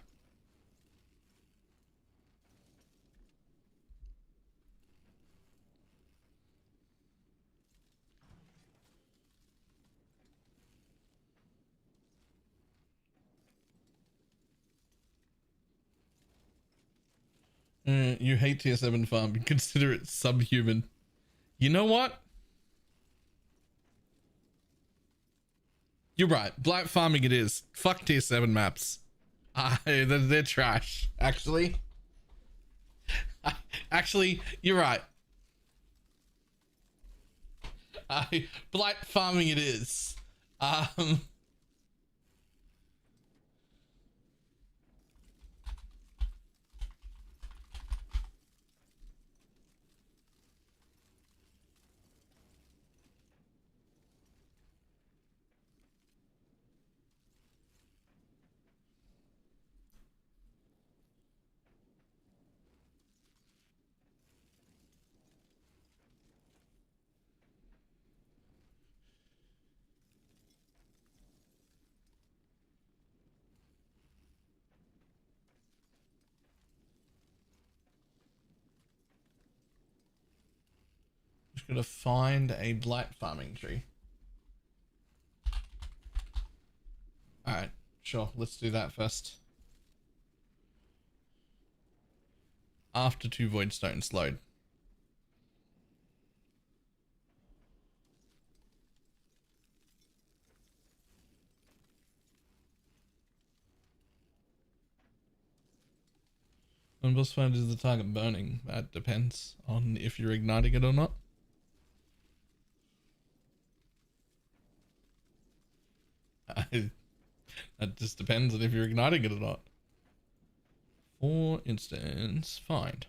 S1: You hate tier 7 farm. You consider it subhuman. You know what? You're right. Blight farming it is. Fuck tier 7 maps. They're trash. Actually. Actually, you're right. Blight farming it is. Just gotta find a blight farming tree. Alright, sure, let's do that first. After 2 void stones load. When boss fight is the target burning? That depends on if you're igniting it or not. That just depends on if you're igniting it or not. For instance, find.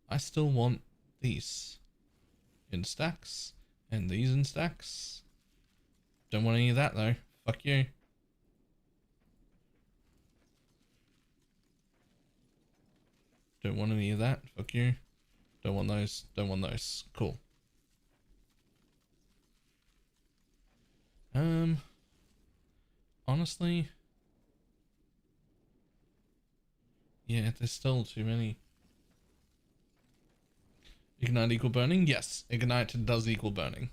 S1: I still want these in stacks and these in stacks. Don't want any of that though. Fuck you. Don't want any of that. Fuck you. Don't want those. Don't want those. Cool. Honestly, yeah, there's still too many. Ignite equal burning? Yes, ignite does equal burning.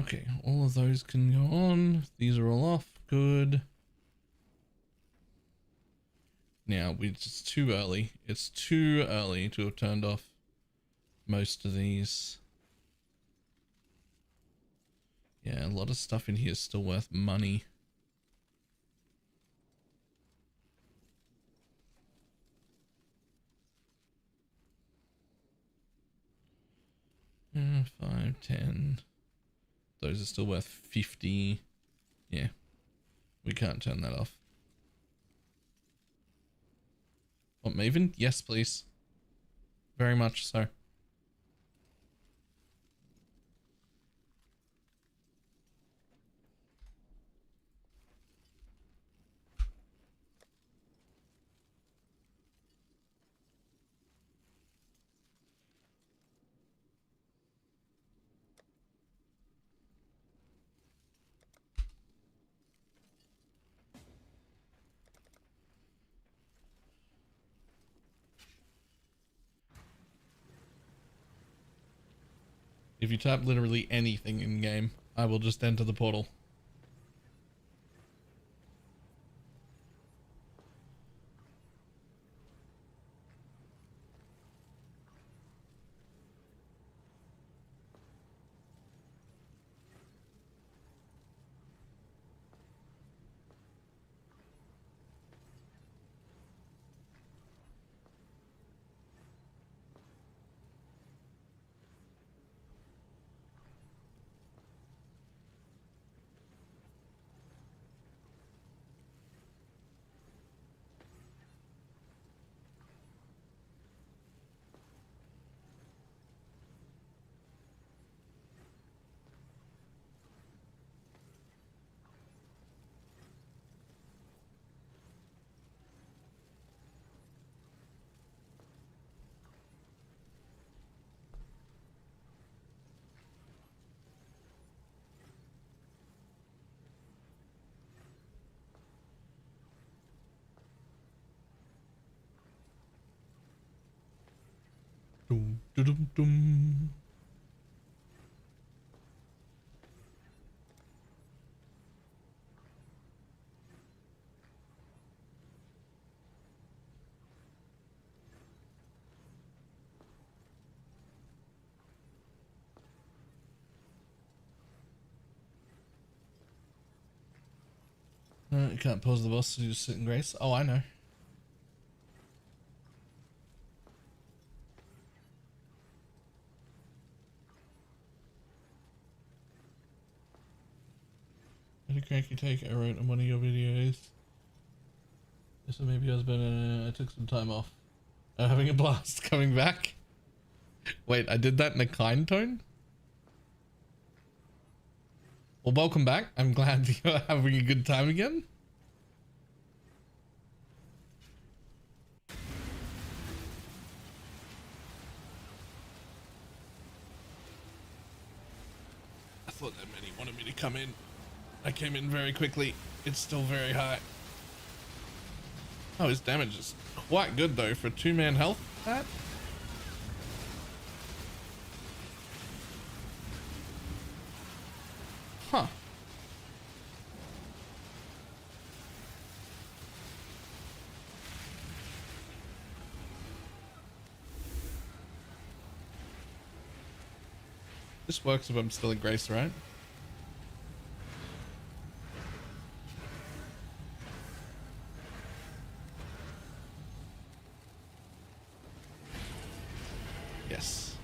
S1: Okay, all of those can go on. These are all off. Good. Now, it's too early. It's too early to have turned off most of these. Yeah, a lot of stuff in here is still worth money. Yeah, 5, 10. Those are still worth 50. Yeah, we can't turn that off. What, Maven? Yes, please. Very much so. If you type literally anything in game, I will just enter the portal. Dum, dum, dum, dum. You can't pause the boss, so you just sit in grace. Oh, I know. cranky take I wrote in one of your videos. So maybe I took some time off. I'm having a blast coming back. Wait, I did that in a kind tone? Well, welcome back. I'm glad you're having a good time again. I thought that many wanted me to come in. I came in very quickly. It's still very high. Oh, his damage is quite good though for 2-man health. That. Huh. This works if I'm still at Grace, right? Yes.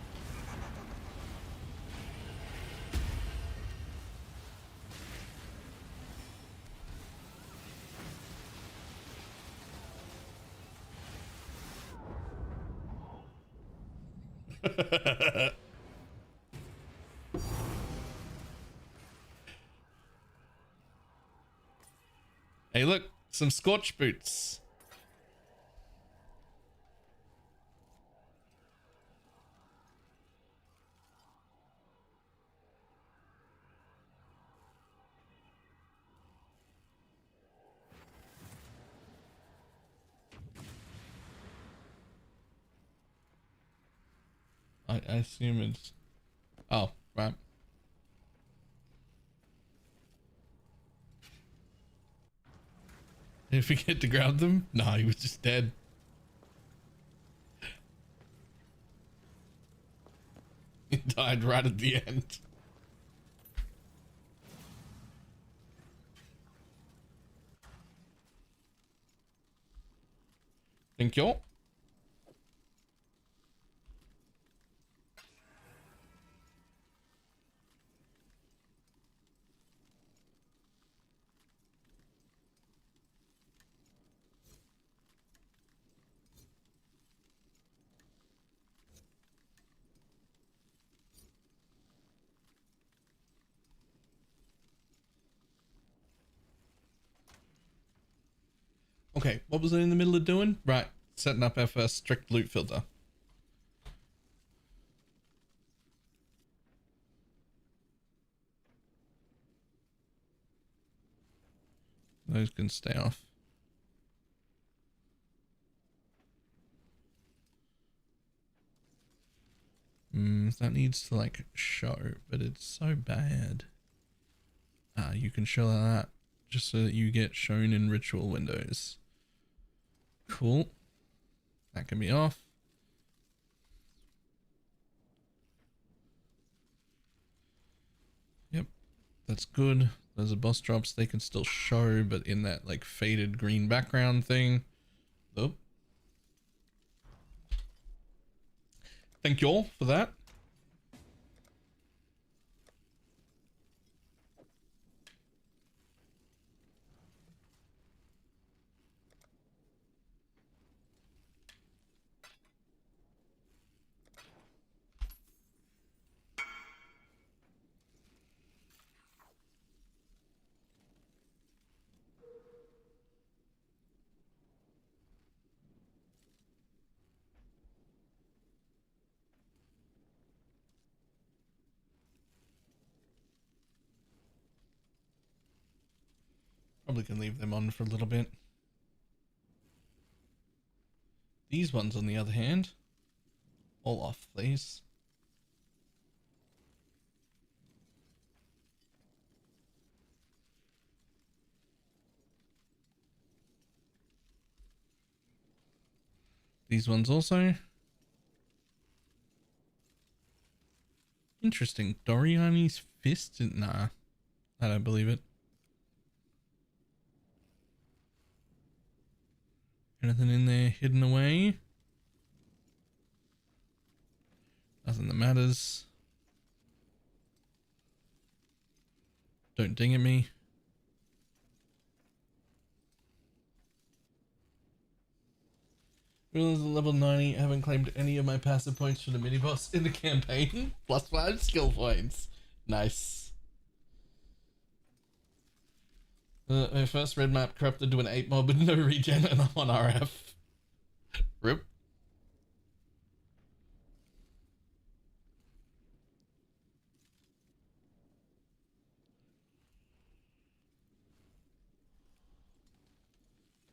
S1: Hey, look, some scorch boots. I assume it's... Oh, right. Did you forget to grab them? No, he was just dead. He died right at the end. Thank you. Okay, what was I in the middle of doing? Right, setting up our first strict loot filter. Those can stay off. That needs to like show, but it's so bad. You can show that just so that you get shown in ritual windows. Cool. That can be off. Yep, that's good. Those are boss drops. They can still show, but in that like faded green background thing. Oh. Thank you all for that. Probably can leave them on for a little bit. These ones, on the other hand, all off, please. These ones also. Interesting. Doriani's fist? Nah, I don't believe it. Anything in there hidden away? Nothing that matters. Don't ding at me. Realize at level 90, I haven't claimed any of my passive points for the mini boss in the campaign. +5 skill points. Nice. My first red map corrupted to an 8 mob with no regen and I'm on RF. Rip.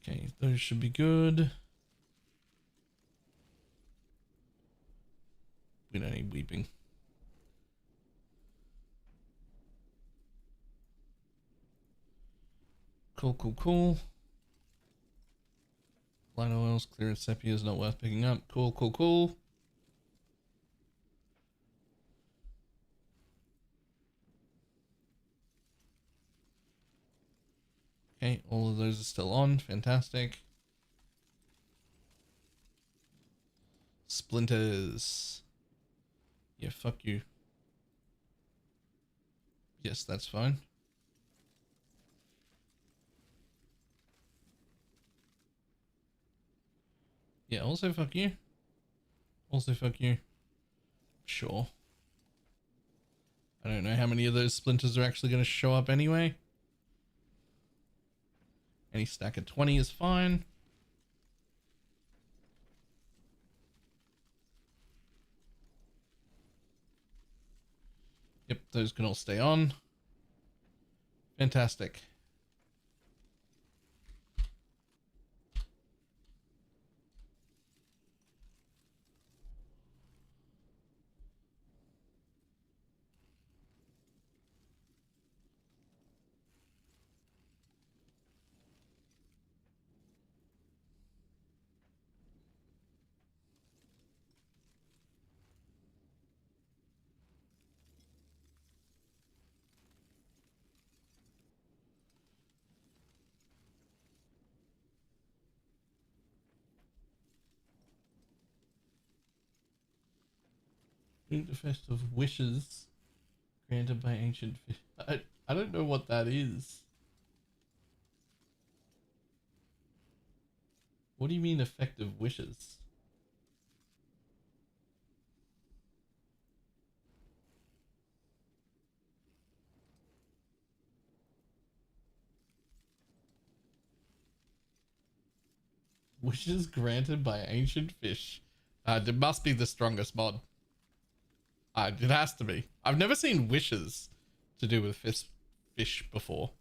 S1: Okay, those should be good. We don't need weeping. Cool. Light oils, clear sepia is not worth picking up. Cool. Okay, all of those are still on. Fantastic. Splinters. Yeah, fuck you. Yes, that's fine. Yeah, also fuck you. Also fuck you. Sure. I don't know how many of those splinters are actually going to show up anyway. Any stack of 20 is fine. Yep, those can all stay on. Fantastic. Drink the Fest of Wishes granted by ancient fish. I don't know what that is. What do you mean effective wishes? Wishes granted by ancient fish. It must be the strongest mod. It has to be. I've never seen wishes to do with fish before.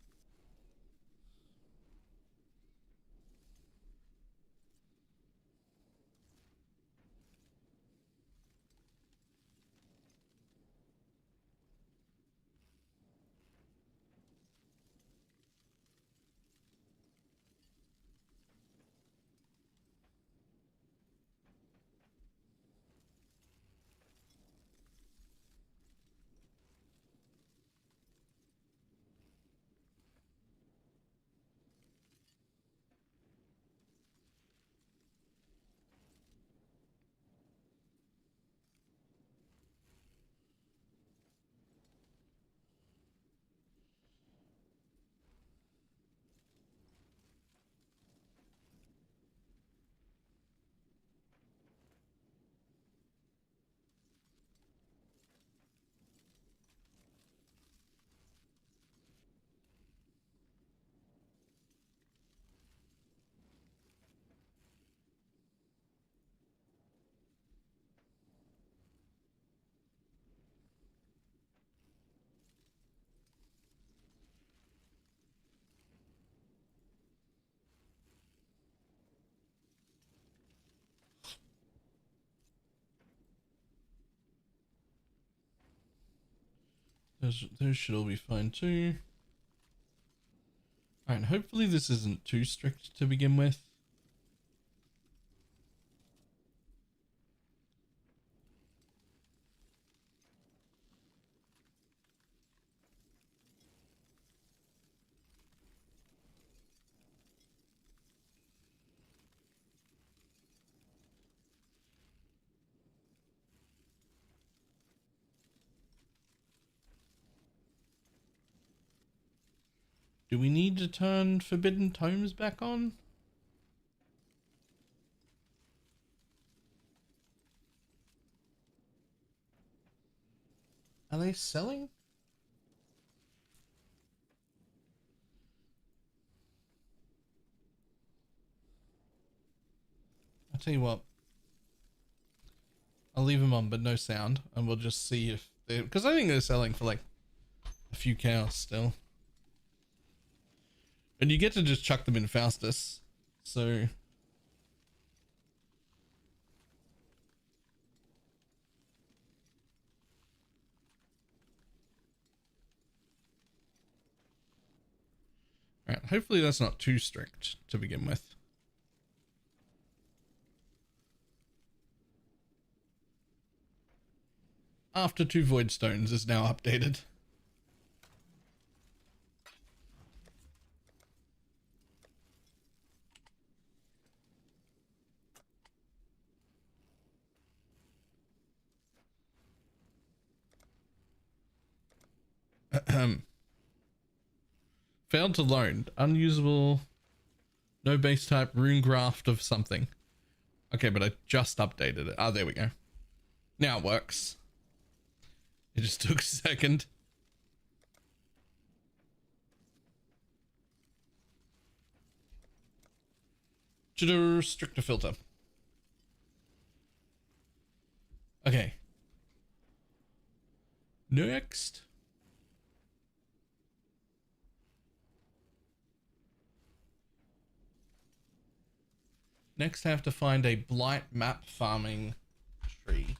S1: Those should all be fine too. Alright, hopefully this isn't too strict to begin with. Do we need to turn Forbidden Tomes back on? Are they selling? I'll tell you what. I'll leave them on, but no sound, and we'll just see if they, because I think they're selling for like a few chaos still. And you get to just chuck them in Faustus. So alright, hopefully that's not too strict to begin with. After 2 Void Stones is now updated. Failed to load. Unusable. No base type. Rune graft of something. Okay, but I just updated it. Ah, there we go. Now it works. It just took a second. Jitter restrictor filter. Okay. Next. Next I have to find a blight map farming tree.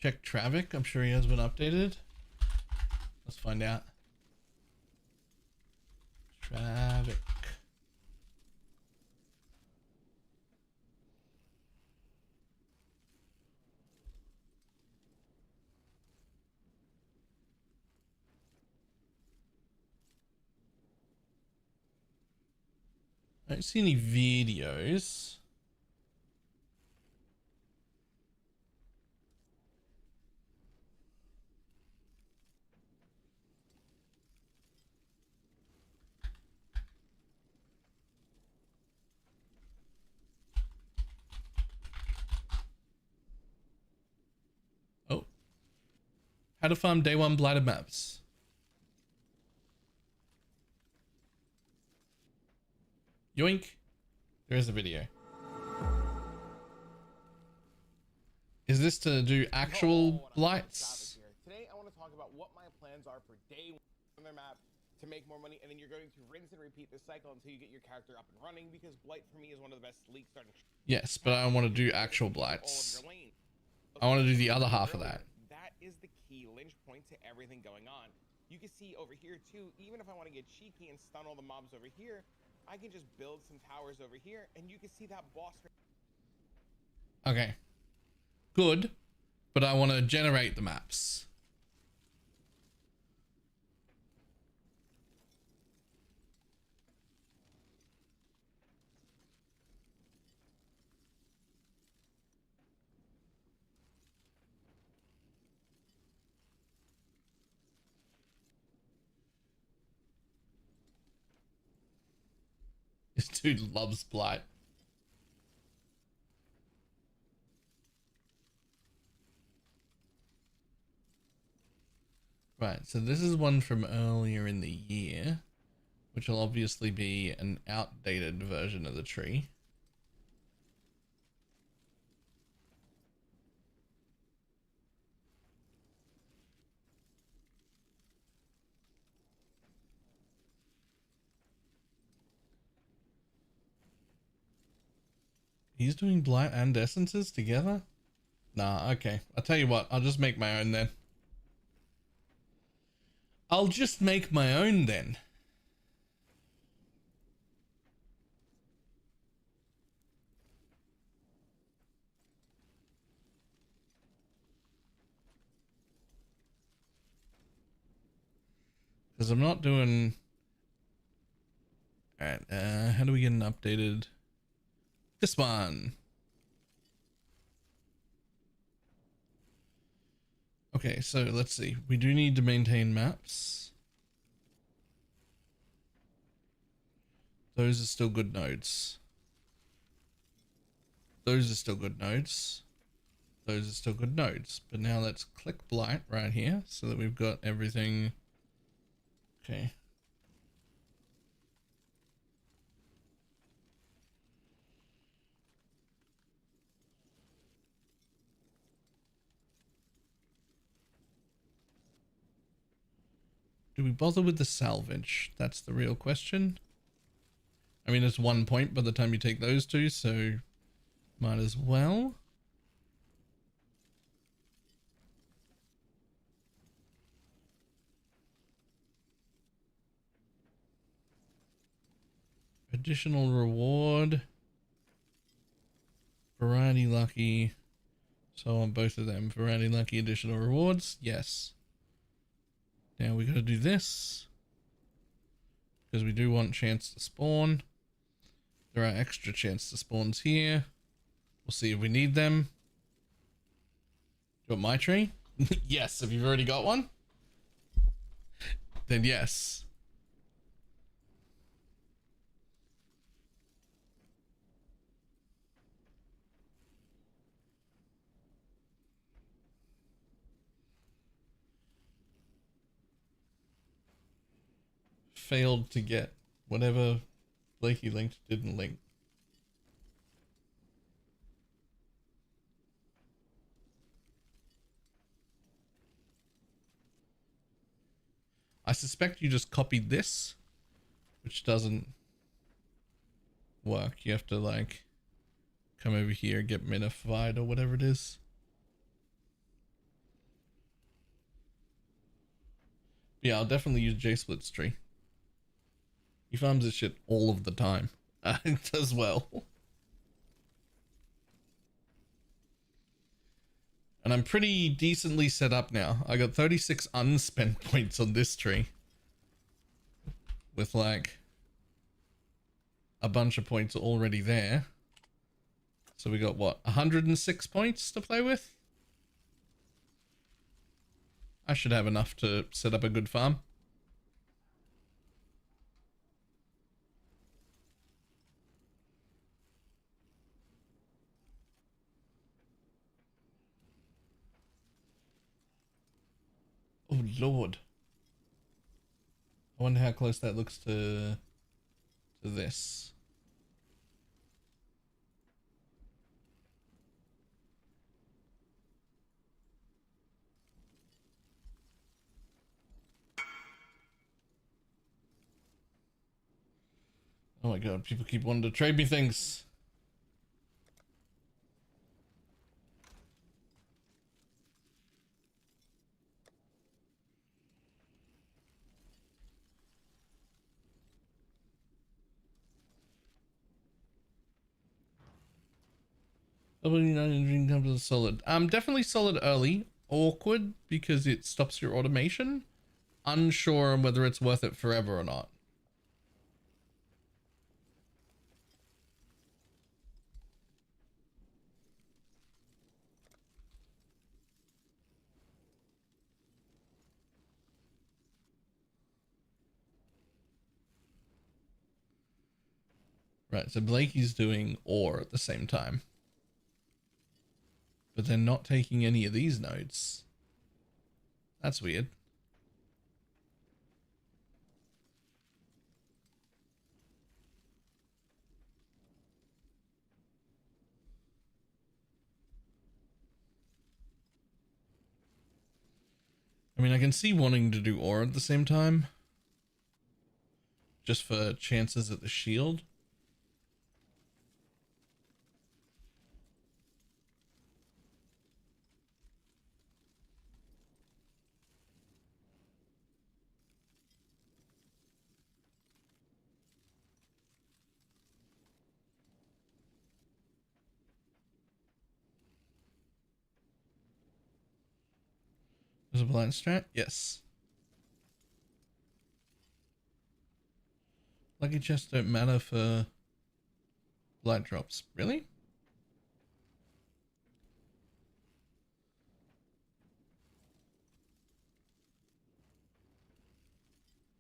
S1: Check Travic. I'm sure he has been updated. Let's find out. Travic. I don't see any videos. Oh. How to farm day 1 blighted maps. Yoink. There is a video. Is this to do actual blights?
S6: Today I want to talk about what my plans are for day 1 on their map to make more money, and then you're going to rinse and repeat this cycle until you get your character up and running, because blight for me is one of the best league starting.
S1: Yes, but I want to do actual blights. I want to do the other half of that.
S6: That is the key linch point to everything going on. You can see over here too, even if I want to get cheeky and stun all the mobs over here, I can just build some towers over here, and you can see that boss.
S1: Okay. Good, but I want to generate the maps. This dude loves blight. Right, so this is one from earlier in the year, which will obviously be an outdated version of the tree. He's doing blight and essences together? Nah, okay. I'll tell you what, I'll just make my own then. I'll just make my own then. Because I'm not doing Alright, how do we get an updated? This one. Okay, so let's see. We do need to maintain maps. Those are still good nodes. Those are still good nodes. Those are still good nodes. But now let's click Blight right here so that we've got everything. Okay. Do we bother with the salvage? That's the real question. I mean, it's 1 point by the time you take those two, so might as well. Additional reward. Variety lucky. So on both of them. Variety lucky additional rewards. Yes. Now we gotta do this. Because we do want chance to spawn. There are extra chance to spawns here. We'll see if we need them. You want my tree? Yes, if you've already got one. Then yes. Failed to get whatever Blakey linked didn't link. I suspect you just copied this, which doesn't work. You have to like come over here, get minified or whatever it is. Yeah, I'll definitely use J-Split's tree. He farms this shit all of the time. It does well. And I'm pretty decently set up now. I got 36 unspent points on this tree. With like a bunch of points already there. So we got what, 106 points to play with? I should have enough to set up a good farm. Oh lord. I wonder how close that looks to this. Oh my god, people keep wanting to trade me things. Comes with solid. Definitely solid early. Awkward because it stops your automation. Unsure whether it's worth it forever or not. Right, so Blakey's doing ore at the same time. But they're not taking any of these nodes. That's weird. I mean, I can see wanting to do ore at the same time. Just for chances at the shield. There's a blind strat? Yes. Lucky chests don't matter for light drops. Really?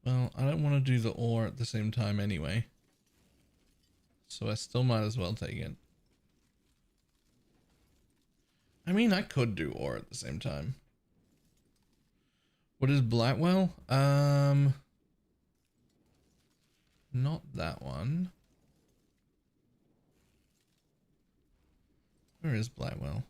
S1: Well, I don't want to do the ore at the same time anyway. So I still might as well take it. I mean, I could do ore at the same time. What is Blightwell? Not that one. Where is Blightwell?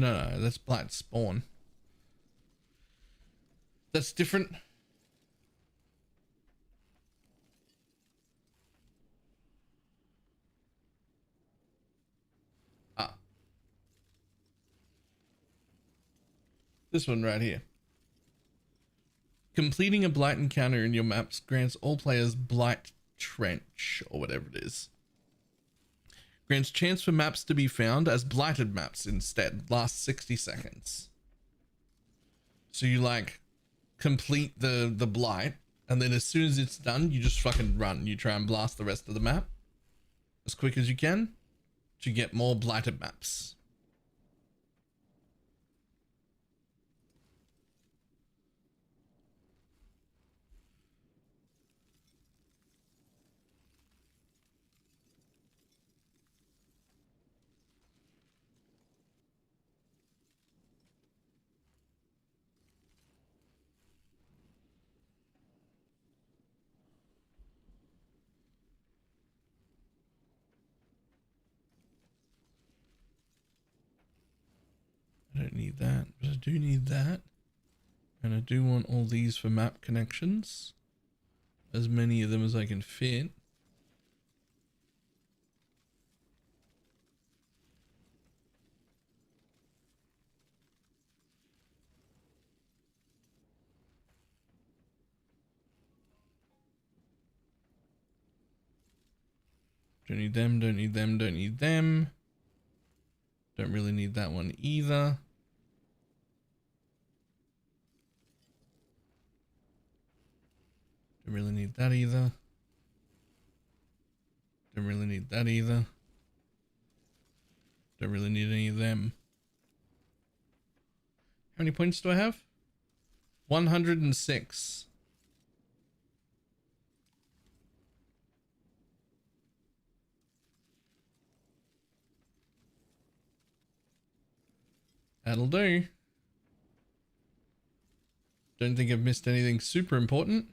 S1: No, that's Blight Spawn. That's different. Ah. This one right here. Completing a Blight encounter in your maps grants all players Blight Trench, or whatever it is. Grants chance for maps to be found as blighted maps instead. Lasts 60 seconds. So you like complete the blight, and then as soon as it's done, you just fucking run. You try and blast the rest of the map as quick as you can to get more blighted maps. I don't need that, but I do need that. And I do want all these for map connections. As many of them as I can fit. Don't need them, don't need them, don't need them. Don't really need that one either. Don't really need that either. Don't really need that either. Don't really need any of them. How many points do I have? 106. That'll do. Don't think I've missed anything super important.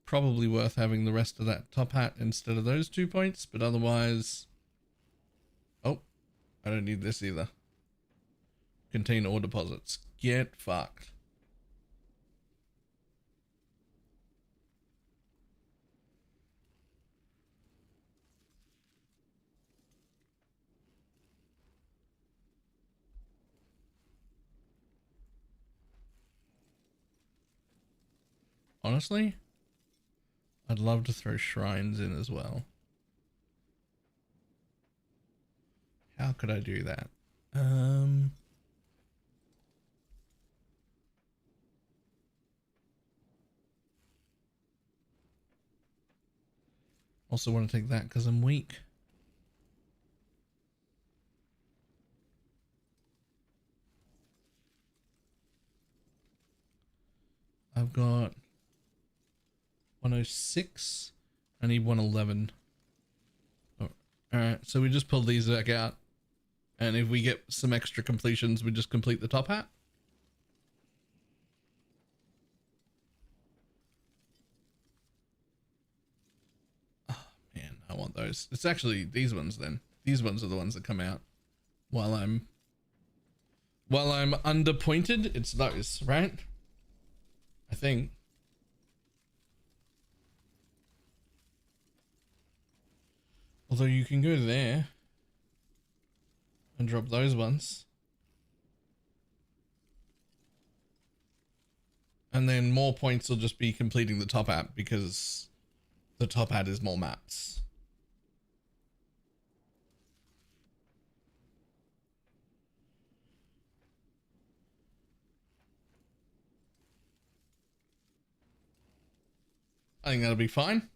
S1: Probably worth having the rest of that top hat instead of those 2 points, but otherwise... Oh, I don't need this either. Contain ore deposits. Get fucked. Honestly, I'd love to throw shrines in as well. How could I do that? Also want to take that because I'm weak. I've got 106. I need 111. Oh, alright, so we just pull these back out. And if we get some extra completions, we just complete the top hat. I want those. It's actually these ones then. These ones are the ones that come out while I'm underpointed. It's those, right? I think. Although you can go there and drop those ones. And then more points will just be completing the top hat because the top hat is more maps. I think that'll be fine.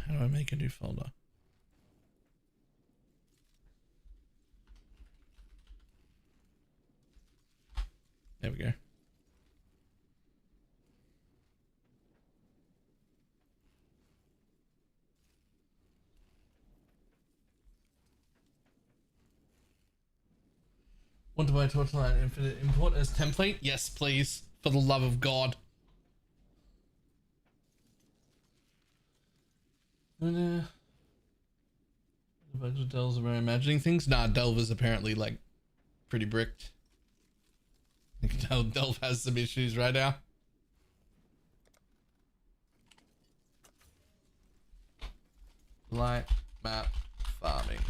S1: How do I make a new folder? There we go. Want to buy Torchlight Infinite Import as template? Yes, please. For the love of God. A bunch of Delves are imagining things. Nah, Delve is apparently like pretty bricked. You can tell Delve has some issues right now. Light map farming.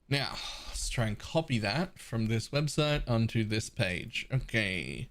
S1: Now, let's try and copy that from this website onto this page. Okay.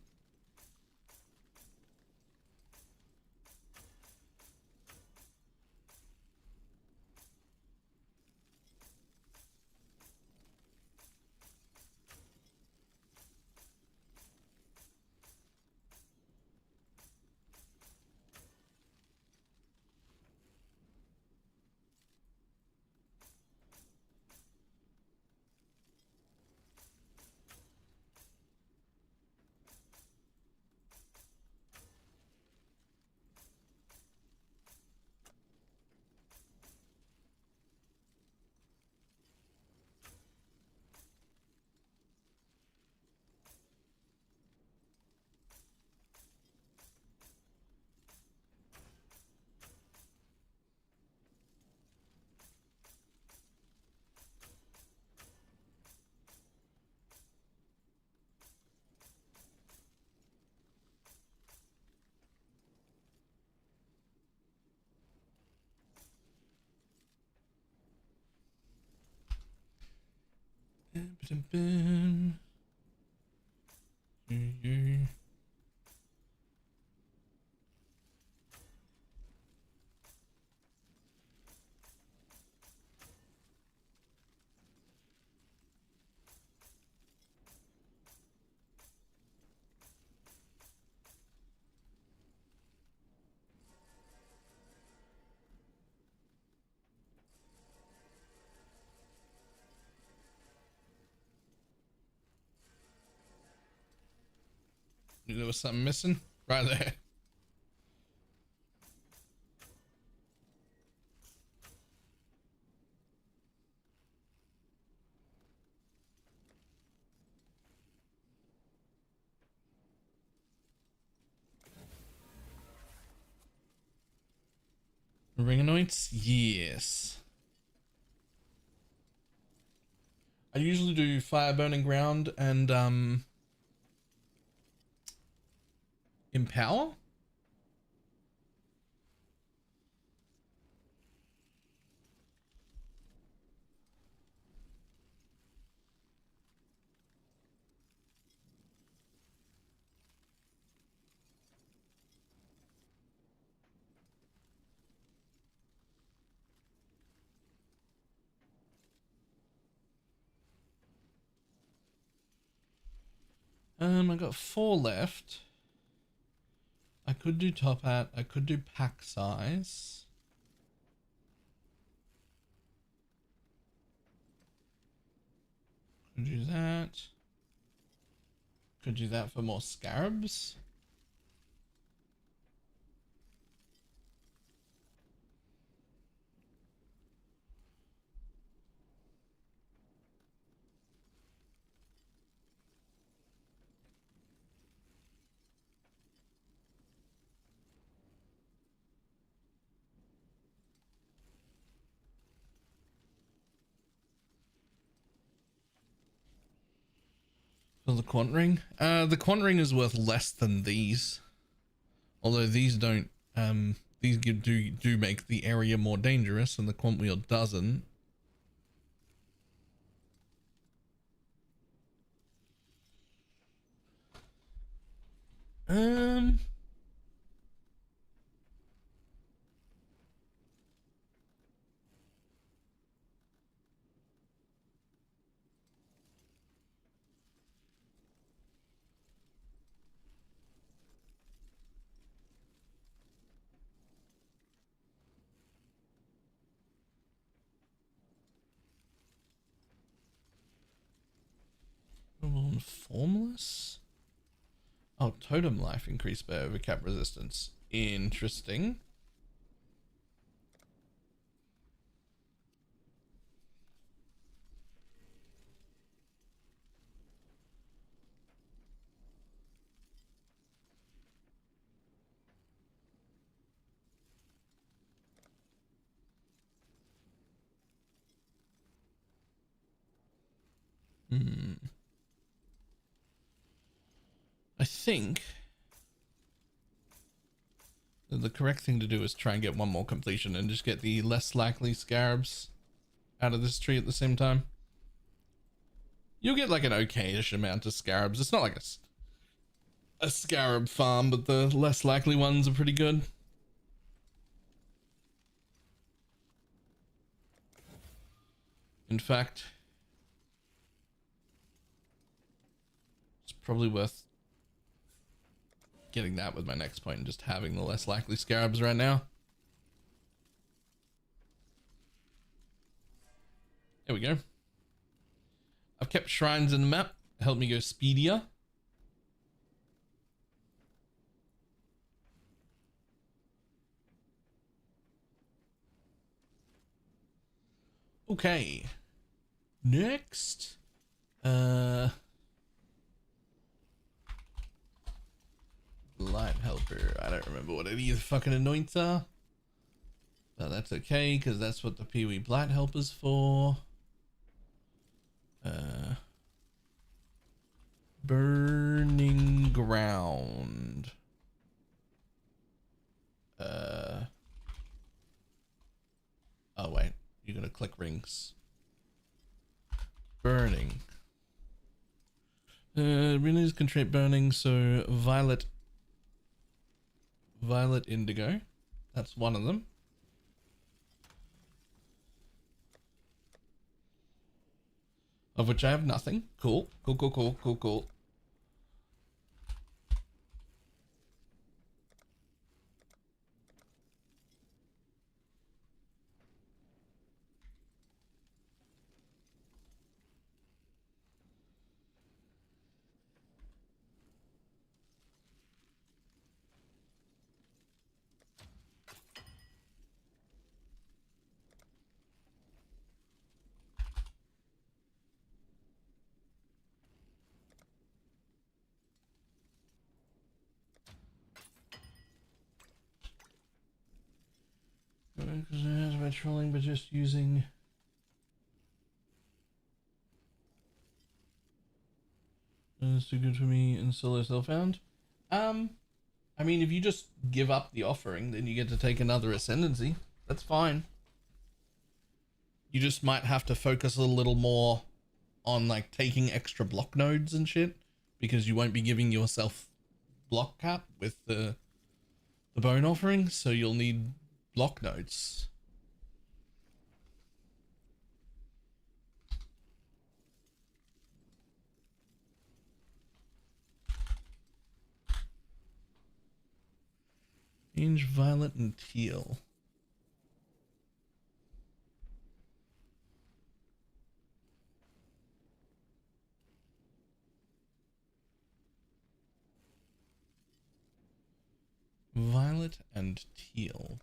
S1: There was something missing right there. Ring anoints? Yes. I usually do fire burning ground and empower. I got 4 left. I could do top hat. I could do pack size. Could do that. Could do that for more scarabs. For the quant ring? The quant ring is worth less than these. Although these don't, these do make the area more dangerous and the quant wheel doesn't. Um... Formless? Oh, totem life increased by overcap resistance. Interesting. I think the correct thing to do is try and get one more completion and just get the less likely scarabs out of this tree at the same time. You'll get like an okay-ish amount of scarabs. It's not like a scarab farm, but the less likely ones are pretty good. In fact, it's probably worth getting that with my next point and just having the less likely scarabs right now. There we go. I've kept shrines in the map to help me go speedier. Okay. Next. Light helper. I don't remember what any of the fucking anoints are. But that's okay, because that's what the Pee-wee Blight helper's for. Burning ground. Oh wait, you're gonna click rings. Burning. Relays can trait burning, so violet indigo. That's one of them. Of which I have nothing. Cool. Cool. By trolling, but just using it's too good for me and solo self-found. I mean, if you just give up the offering, then you get to take another ascendancy. That's fine. You just might have to focus a little more on like taking extra block nodes and shit, because you won't be giving yourself block cap with the bone offering, so you'll need block nodes. Orange, violet, and teal. Violet and teal.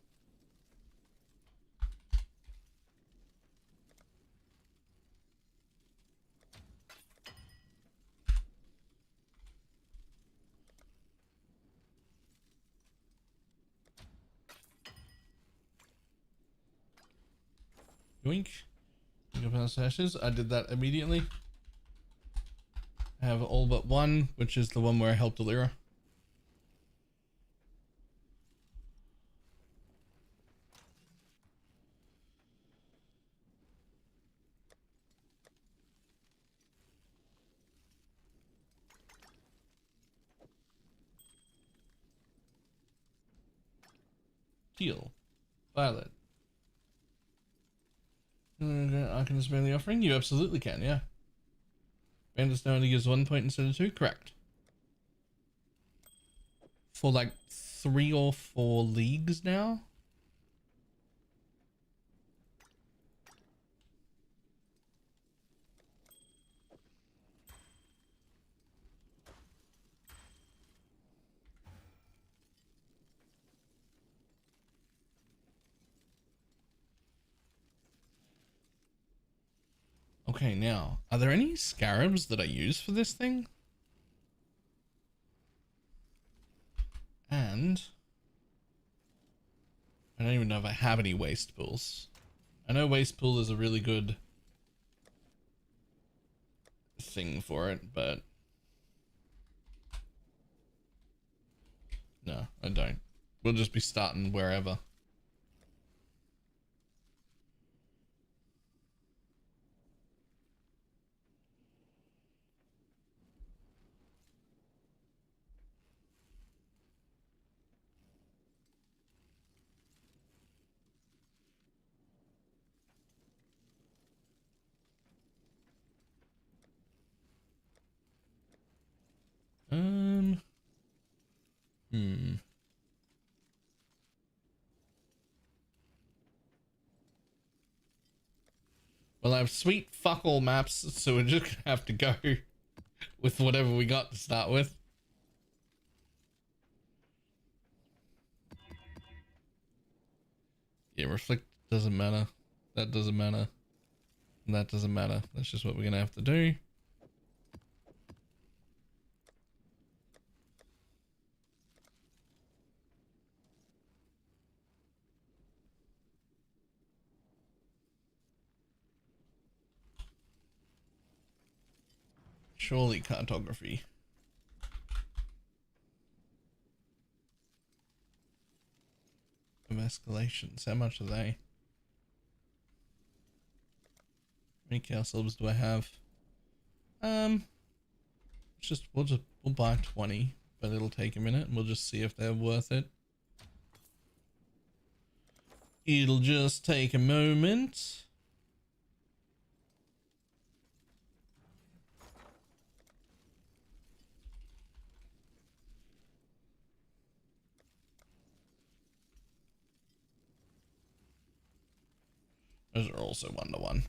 S1: Yoink. Go past ashes. I did that immediately. I have all but one, which is the one where I helped Alira. Teal. Violet. I can spend the offering? You absolutely can, yeah. Bandits now only gives 1 point instead of 2? Correct. For like 3 or 4 leagues now? Okay, now, are there any scarabs that I use for this thing? And I don't even know if I have any waste pools. I know waste pool is a really good thing for it, but no, I don't. We'll just be starting wherever. Hmm. Well, I have sweet fuck all maps, so we're just gonna have to go with whatever we got to start with. Yeah, reflect doesn't matter. That doesn't matter. And that doesn't matter. That's just what we're gonna have to do. Surely cartography. Of escalations. How much are they? How many castles do I have? We'll buy 20, but it'll take a minute and we'll just see if they're worth it. It'll just take a moment. Those are also 1-to-1.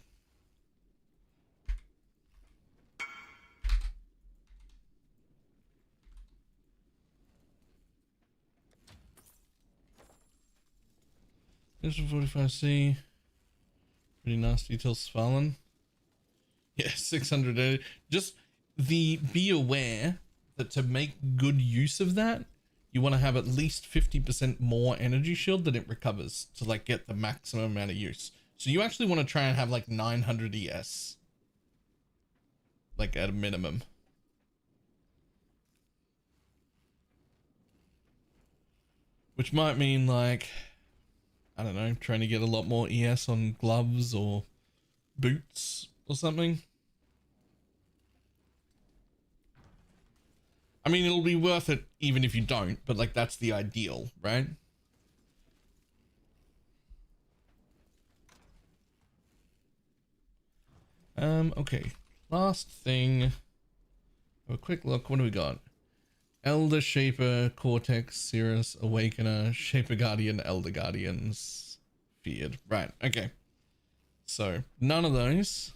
S1: This is 45C. Pretty nasty till Svalin. Yeah, 600. Just be aware that to make good use of that, you want to have at least 50% more energy shield than it recovers to like get the maximum amount of use. So you actually want to try and have like 900 ES. Like at a minimum. Which might mean like, I don't know, trying to get a lot more ES on gloves or boots or something. I mean, it'll be worth it even if you don't, but like that's the ideal, right? Okay. Last thing. Have a quick look. What do we got? Elder Shaper, Cortex, Cirrus, Awakener, Shaper Guardian, Elder Guardians, Feared. Right, okay. So, none of those.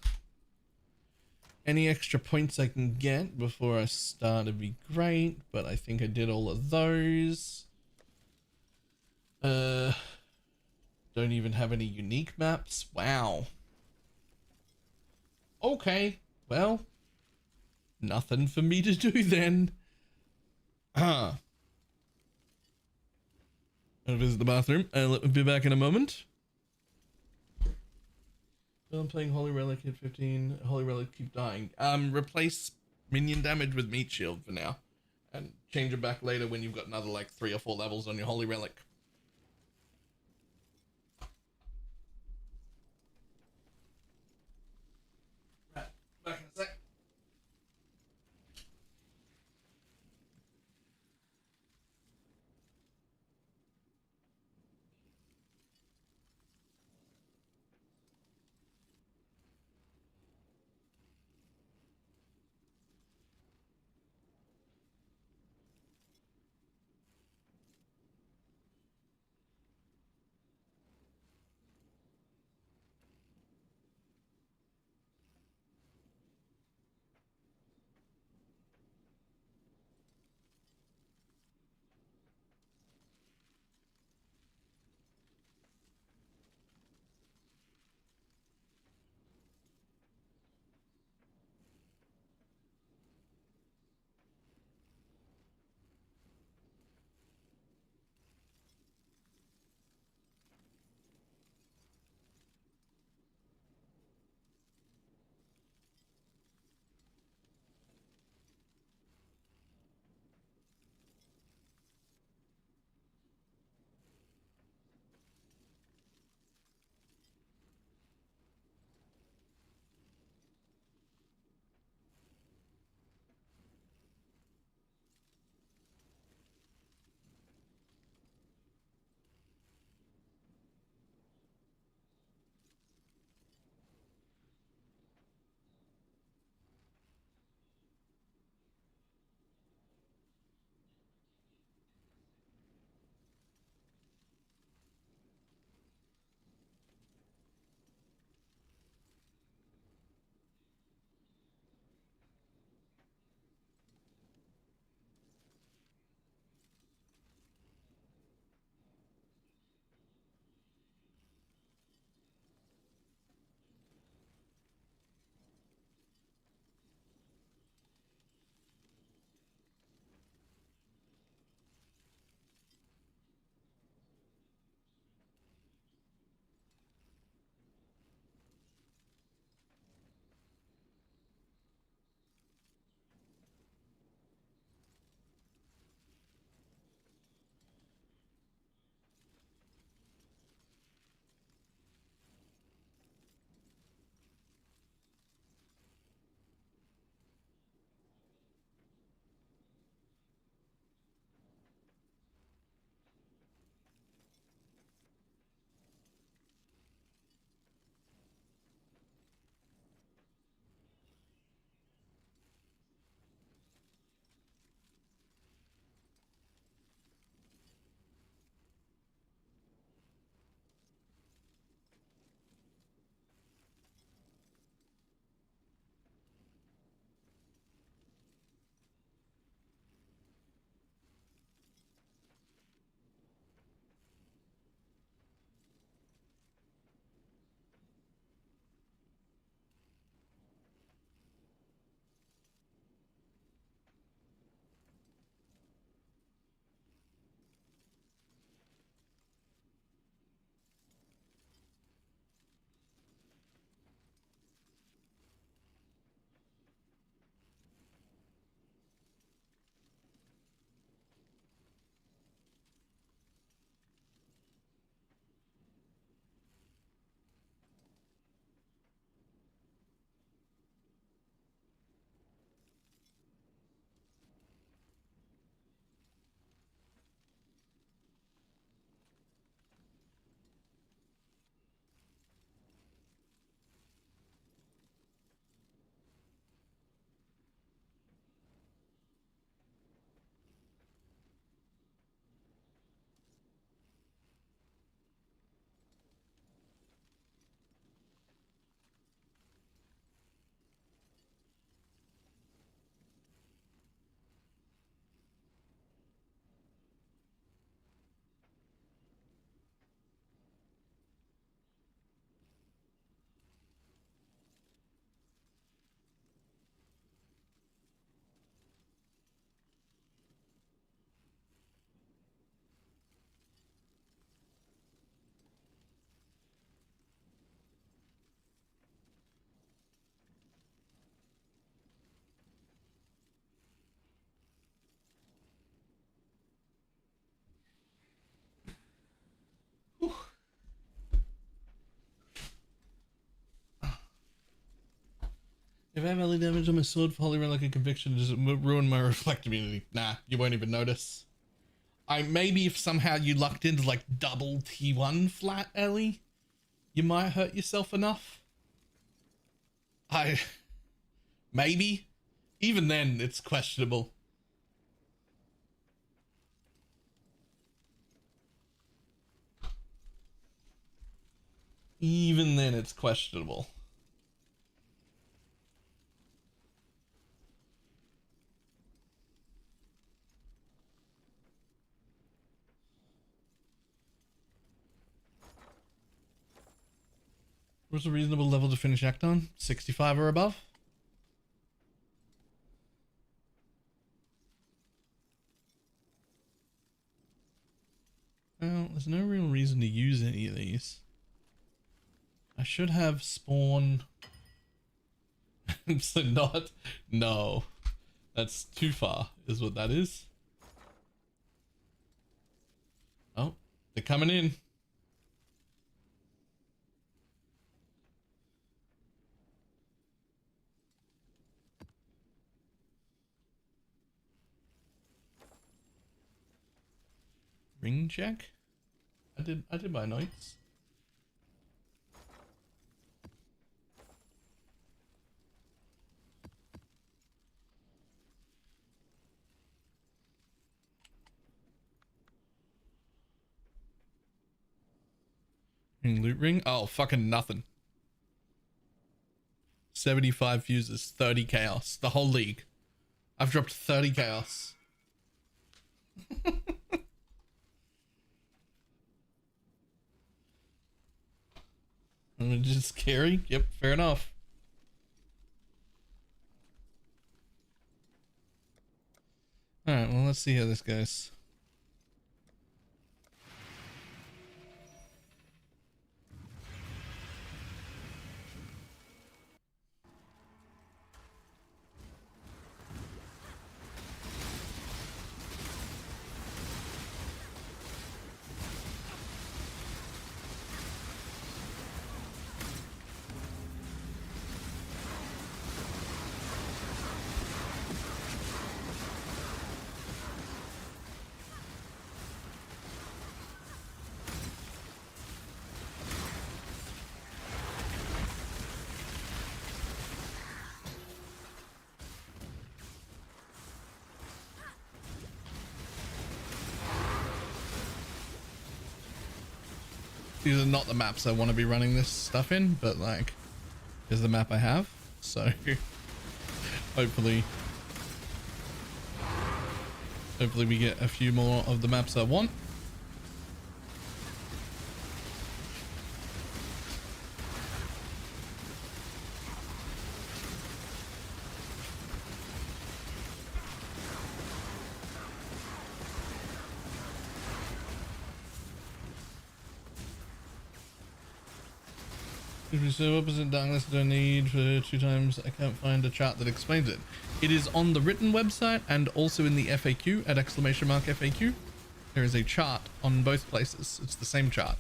S1: Any extra points I can get before I start would be great, but I think I did all of those. Don't even have any unique maps. Wow. Okay, well, nothing for me to do then. Gonna visit the bathroom. Let me be back in a moment. I'm playing Holy Relic at 15. Holy Relic keep dying. Replace minion damage with Meat Shield for now. And change it back later when you've got another like 3 or 4 levels on your Holy Relic. Right, back in a sec. If I have melee damage on my sword for Holy Relic of Conviction, does it ruin my reflect immunity? Nah, you won't even notice. Maybe if somehow you lucked into like double T1 flat, Ellie, you might hurt yourself enough. Maybe. Even then, it's questionable. Even then, it's questionable. What's a reasonable level to finish Act on? 65 or above? Well, there's no real reason to use any of these. I should have spawn. So not. No. That's too far, is what that is. Oh, they're coming in. Ring check? I did my notes. Loot ring? Oh, fucking nothing. 75 fuses, 30 chaos. The whole league. I've dropped 30 chaos. Just scary? Yep, fair enough. Alright, well, let's see how this goes. These are not the maps I want to be running this stuff in, but like, here's the map I have. So hopefully we get a few more of the maps I want. If you serve opposite darkness, don't need for 2 times. I can't find a chart that explains it. It is on the written website and also in the FAQ at !FAQ. There is a chart on both places. It's the same chart.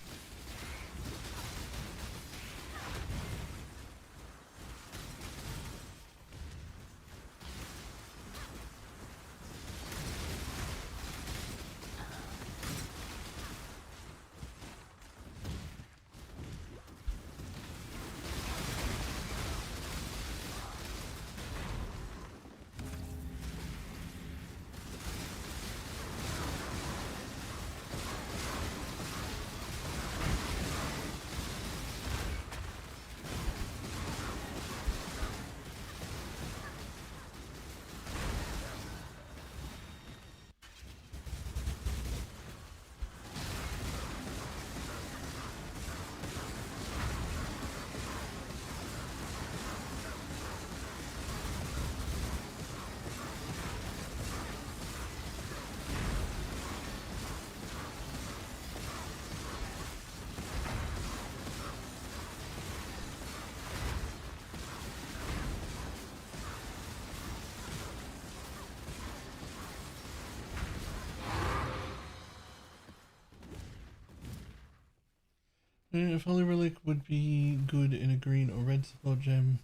S1: If Holy Relic would be good in a green or red support gem.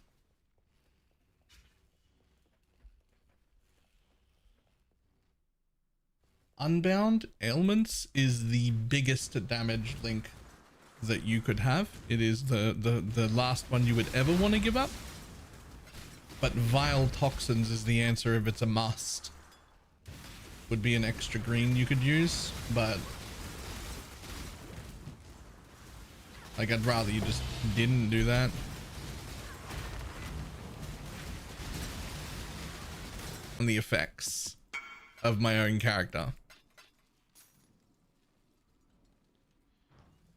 S1: Unbound Ailments is the biggest damage link that you could have. It is the last one you would ever want to give up. But Vile Toxins is the answer if it's a must. Would be an extra green you could use, but like I'd rather you just didn't do that. And the effects of my own character.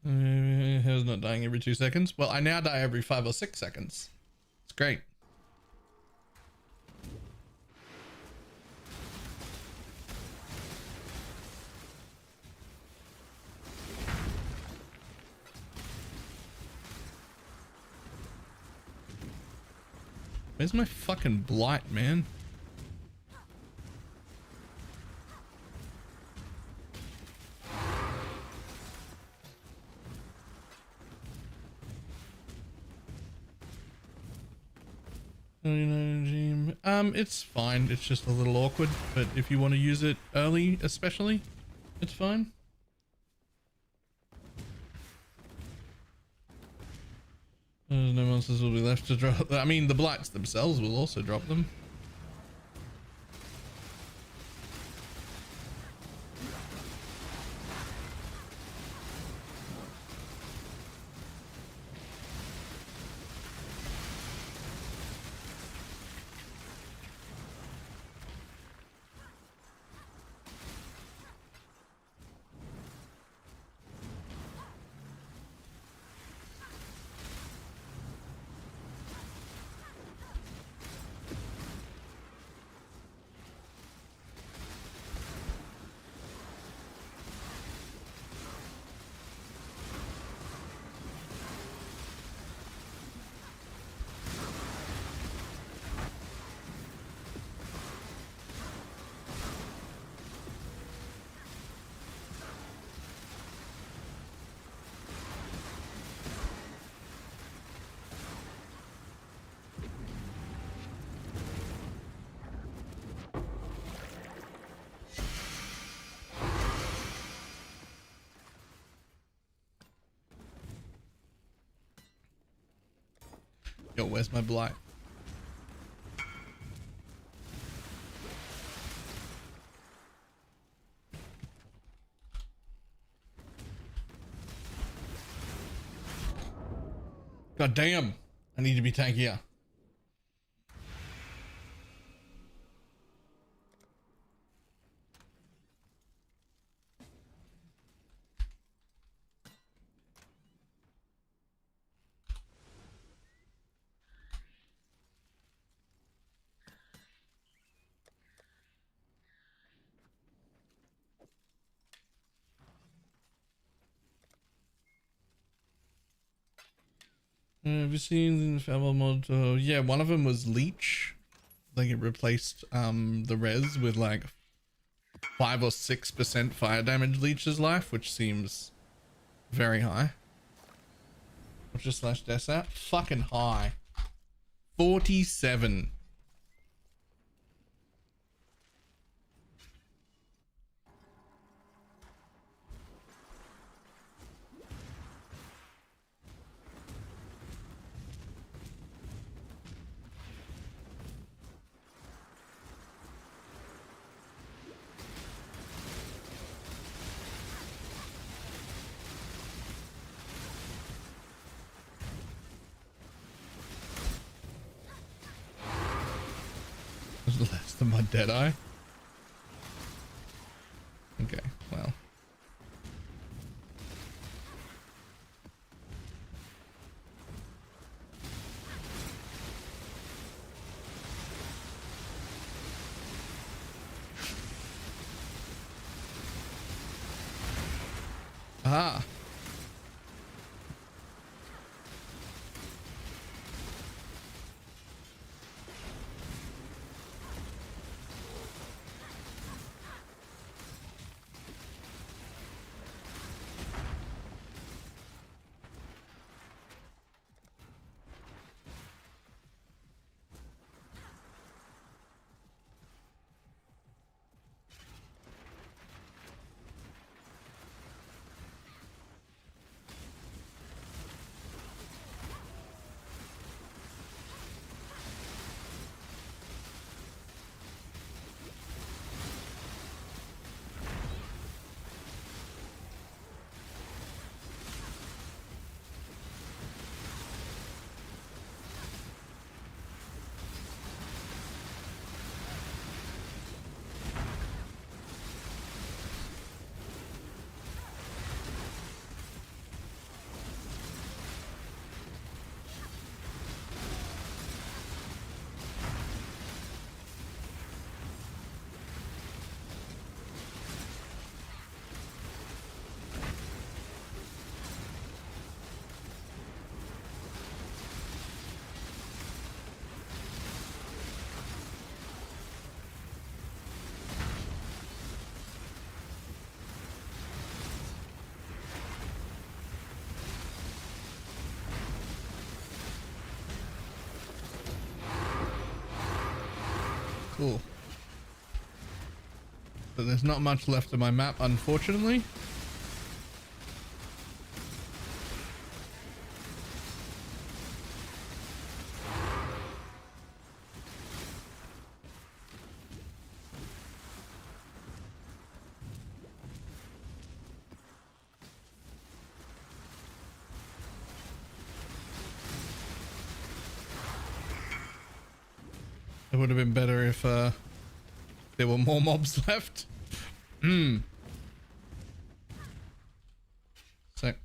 S1: How's not dying every 2 seconds? Well, I now die every 5 or 6 seconds. It's great. Where's my fucking blight, man? It's fine. It's just a little awkward, but if you want to use it early, especially, it's fine. No monsters will be left to drop. I mean, the blights themselves will also drop them. Yo, where's my blight? God damn, I need to be tankier. Have you seen the Fable mod? Yeah, one of them was Leech. Like it replaced the res with like 5 or 6% fire damage leeches life, which seems very high. What's your slash death at? Fucking high. 47. Less than my dead eye. Okay, well. Ah. Cool. So there's not much left of my map, unfortunately. It would have been better if there were more mobs left. Sec.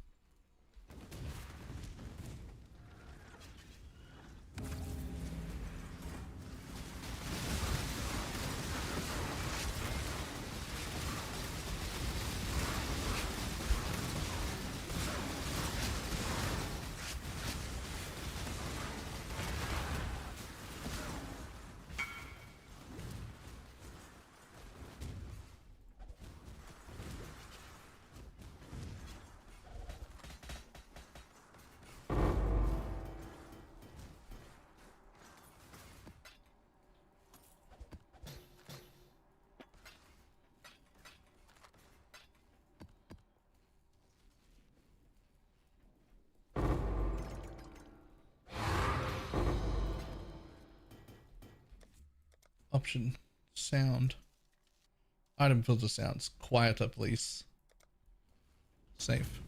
S1: Option sound. Item filter sounds quieter, please. Safe.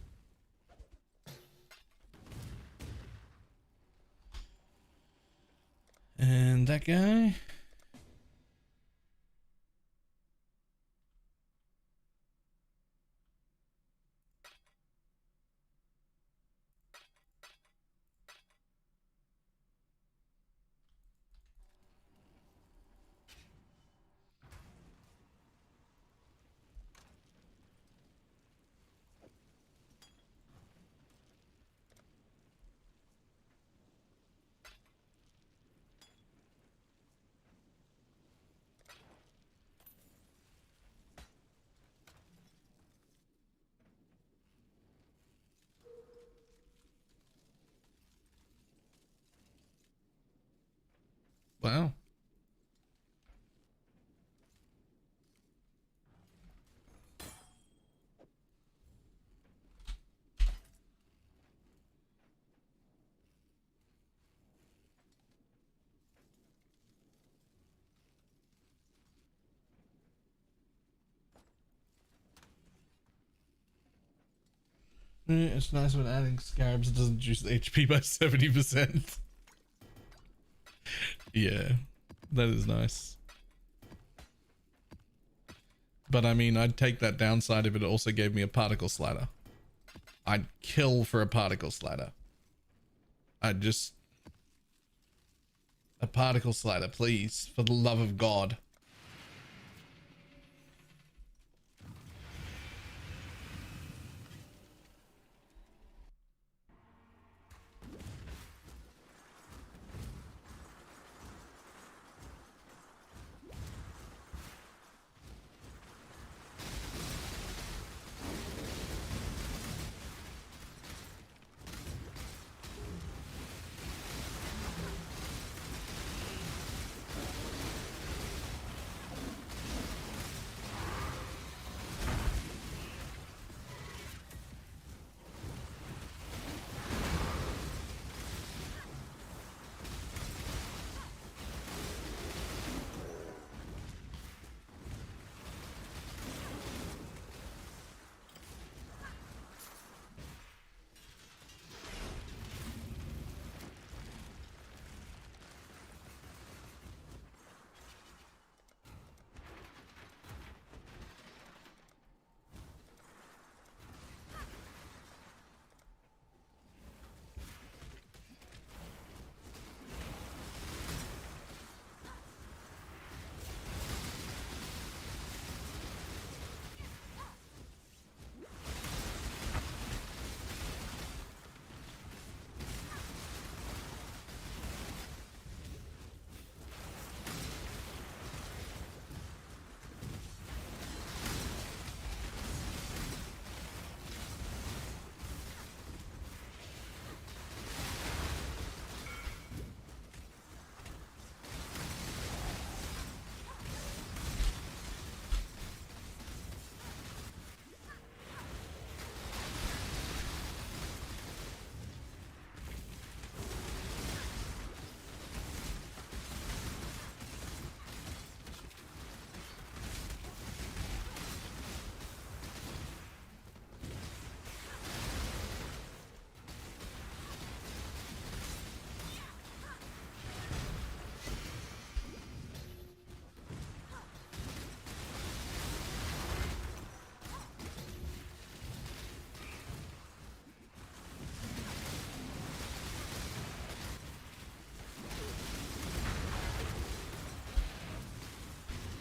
S1: And that guy. Wow. It's nice when adding scarabs doesn't reduce the HP by 70%. Yeah, that is nice. But I mean, I'd take that downside if it also gave me a particle slider. I'd kill for a particle slider. I'd just... A particle slider, please, for the love of God.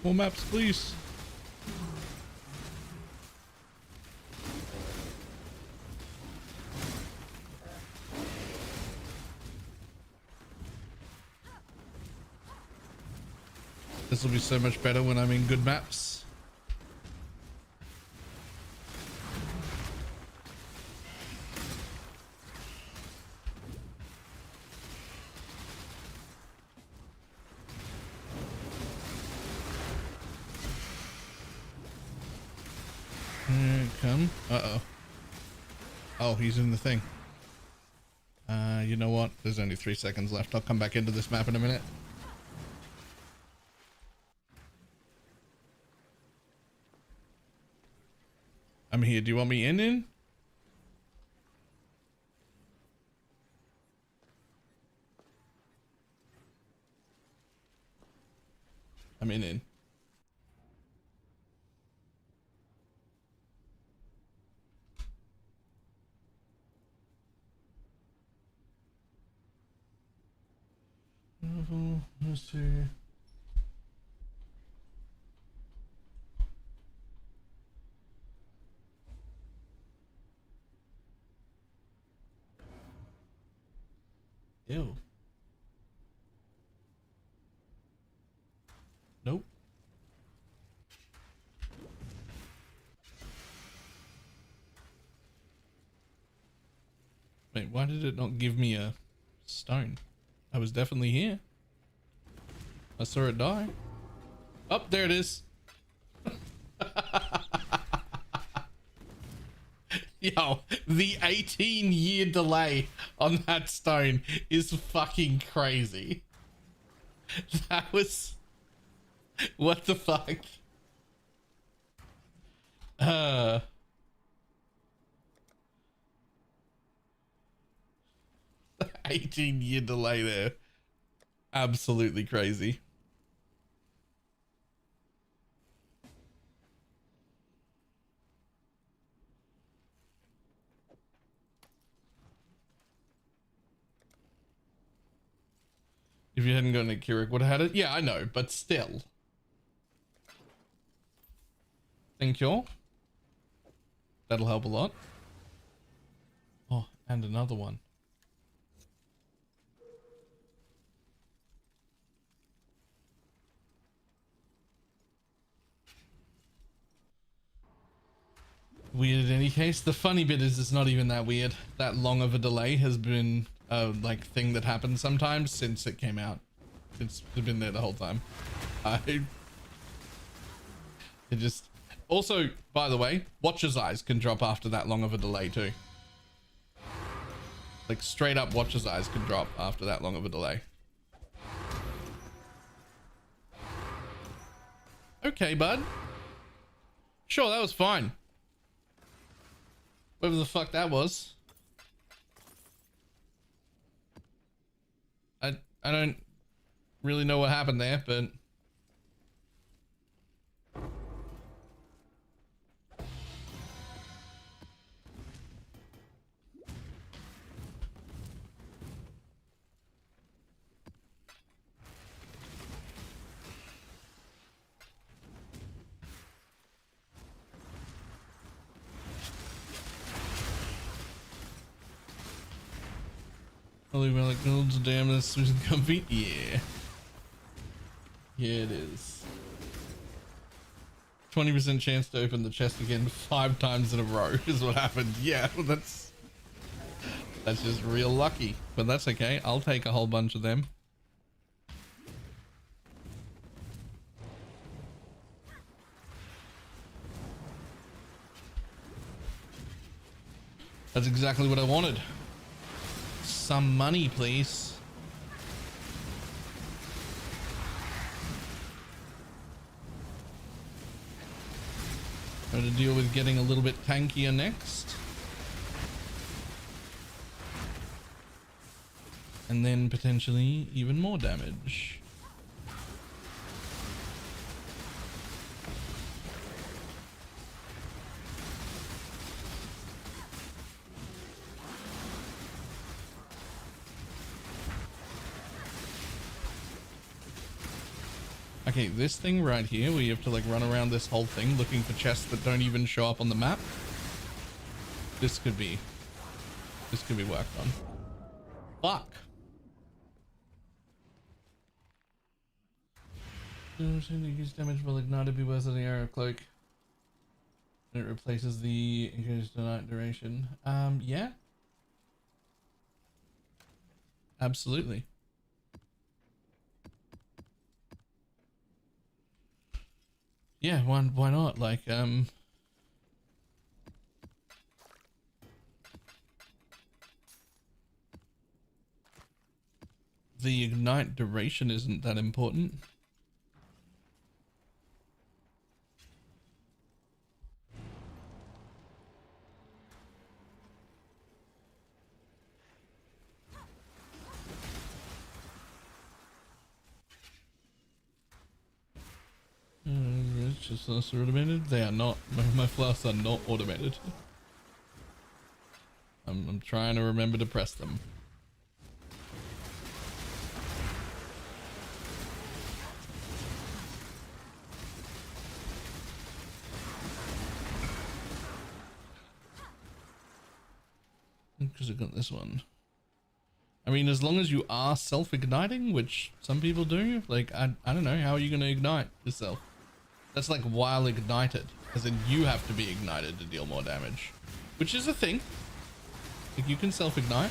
S1: More maps, please. This will be so much better when I'm in good maps. Here it come. Uh-oh. Oh, he's in the thing. You know what? There's only 3 seconds left. I'll come back into this map in a minute. I'm here. Do you want me in? I'm in. Let's see. Ew. Nope. Wait, why did it not give me a stone? I was definitely here. I saw it die. Oh, there it is. Yo, the 18-year delay on that stone is fucking crazy. That was... What the fuck? 18-year delay there. Absolutely crazy. If you hadn't gotten a Keurig, would have had it. Yeah, I know, but still. Thank you. That'll help a lot. Oh, and another one. Weird in any case. The funny bit is it's not even that weird. That long of a delay has been a like thing that happens sometimes since it came out. It's been there the whole time. It just... Also, by the way, Watcher's eyes can drop after that long of a delay too. Like straight up Watcher's eyes can drop after that long of a delay. Okay, bud. Sure, that was fine. Whatever the fuck that was. I don't really know what happened there, but... Holy relic builds, damn, this is comfy. Yeah. Yeah, it is. 20% chance to open the chest again 5 times in a row is what happened. Yeah, that's just real lucky, but that's okay. I'll take a whole bunch of them. That's exactly what I wanted. Some money, please. Try to deal with getting a little bit tankier next. And then potentially even more damage. Okay, this thing right here where you have to like run around this whole thing looking for chests that don't even show up on the map. This could be worked on. Fuck. Increased damage will ignite to be worse than the arrow cloak. And it replaces the increased night duration. Yeah. Absolutely. Yeah, why not? Like, the ignite duration isn't that important. It's just less automated. They are not. My flasks are not automated. I'm trying to remember to press them. Because I got this one. I mean, as long as you are self-igniting, which some people do, like, I don't know, how are you going to ignite yourself? That's like while ignited, as in you have to be ignited to deal more damage, which is a thing. Like, you can self-ignite.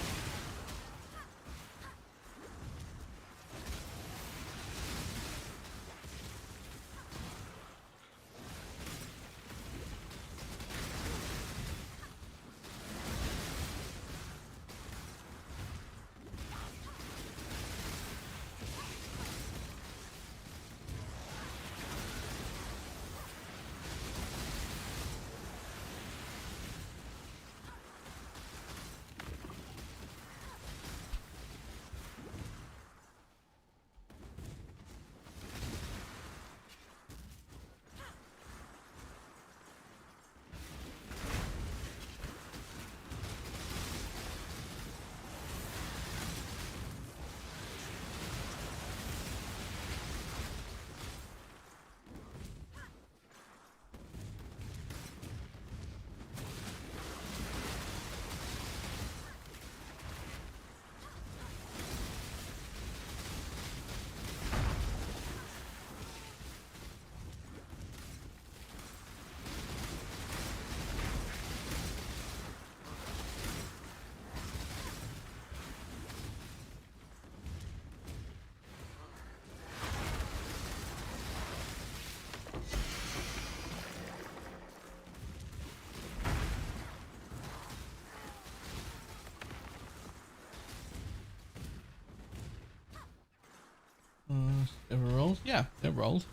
S1: Ever rolled? Yeah, they're rolled.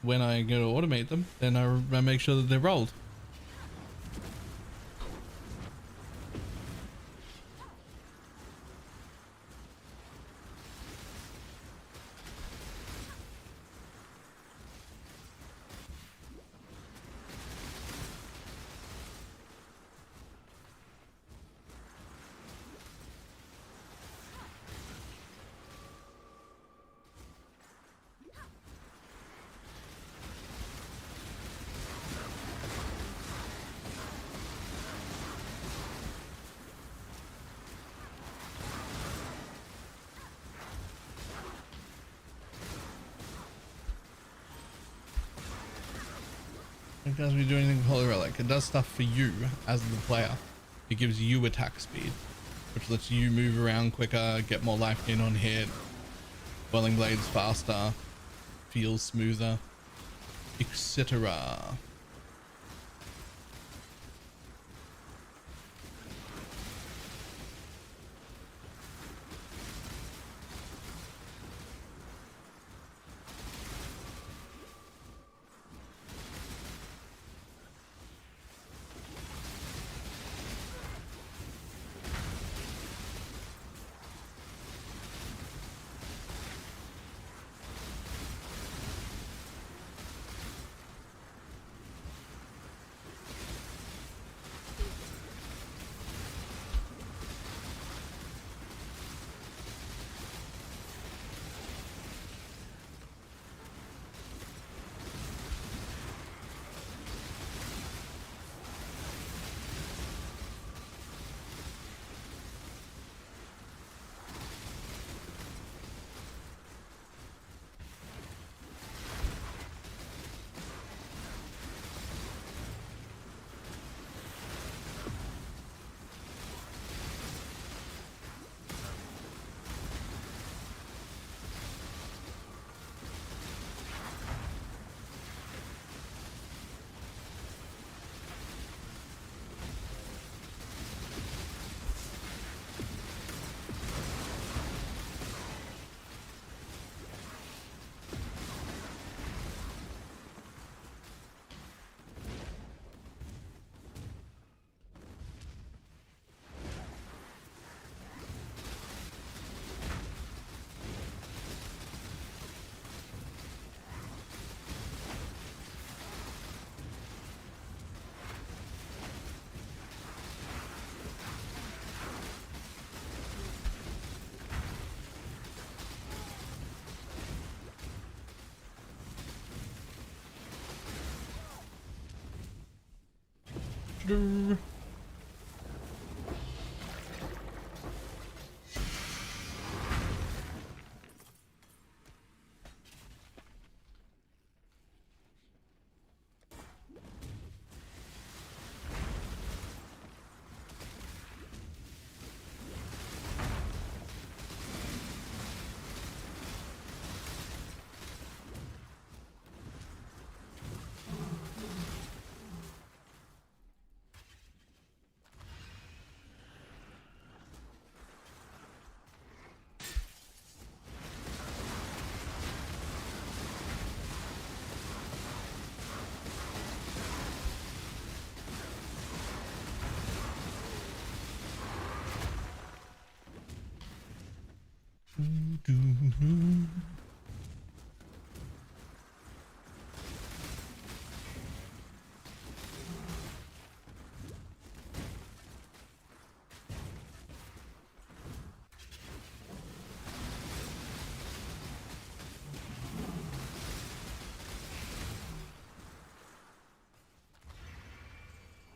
S1: When I go to automate them, then I make sure that they're rolled. It doesn't do anything with Holy Relic. It does stuff for you as the player. It gives you attack speed, which lets you move around quicker, get more life gain on hit, Welling Blades faster, feels smoother, etc. Choo-doo.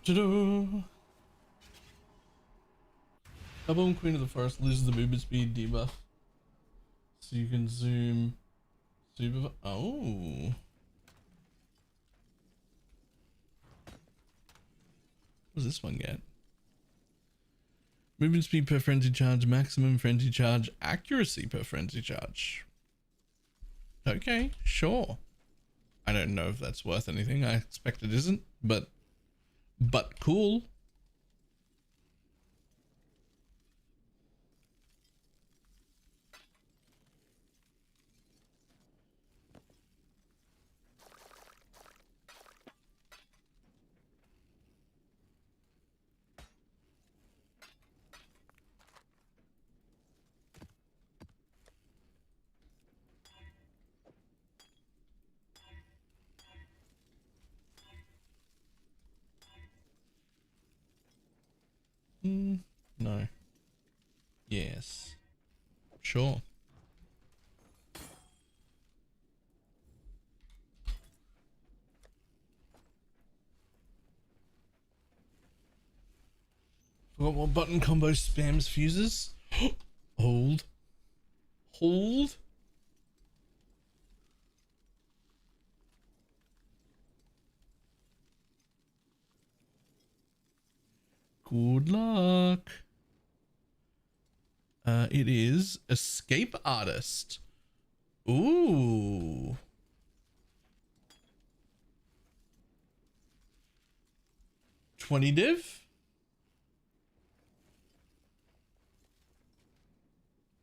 S1: Ta-da! Double Queen of the Forest loses the movement speed debuff. So you can zoom super. Oh. What does this one get? Movement speed per frenzy charge, maximum frenzy charge, accuracy per frenzy charge. Okay, sure. I don't know if that's worth anything. I expect it isn't, but cool. No. Yes. Sure. Forgot what button combo spams fuses. Hold. Hold. Good luck. It is Escape Artist. Ooh. $20 div?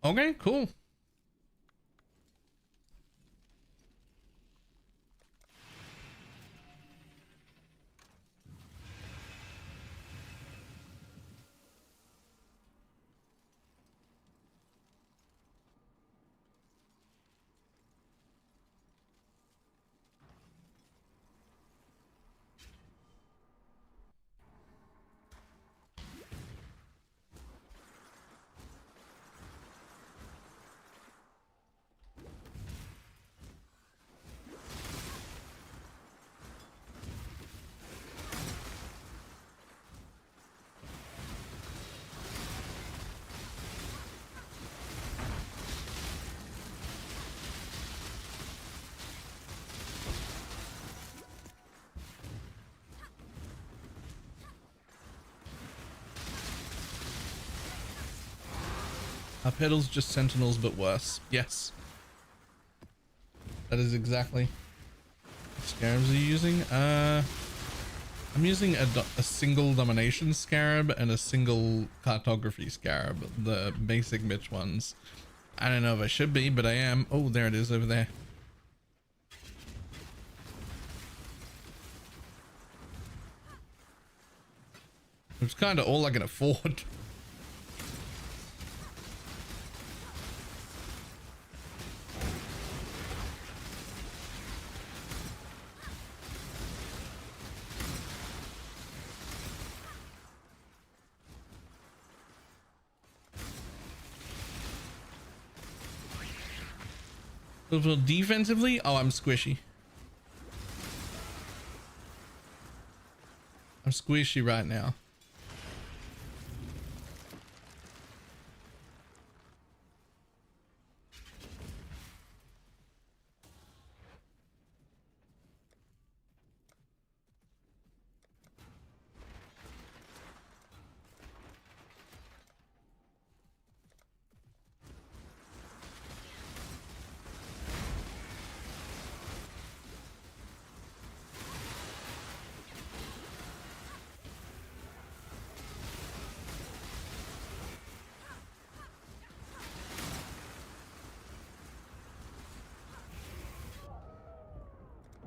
S1: Okay, cool. Our pedals just sentinels but worse. Yes. That is exactly what scarabs are you using. I'm using a single domination scarab and a single cartography scarab, the basic bitch ones. I don't know if I should be, but I am. Oh, there it is over there. It's kind of all I can afford. So defensively, oh, I'm squishy. I'm squishy right now.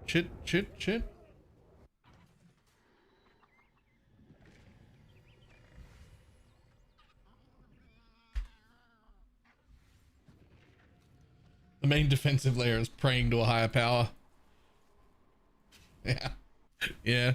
S1: Chit. The main defensive layer is praying to a higher power. Yeah. Yeah.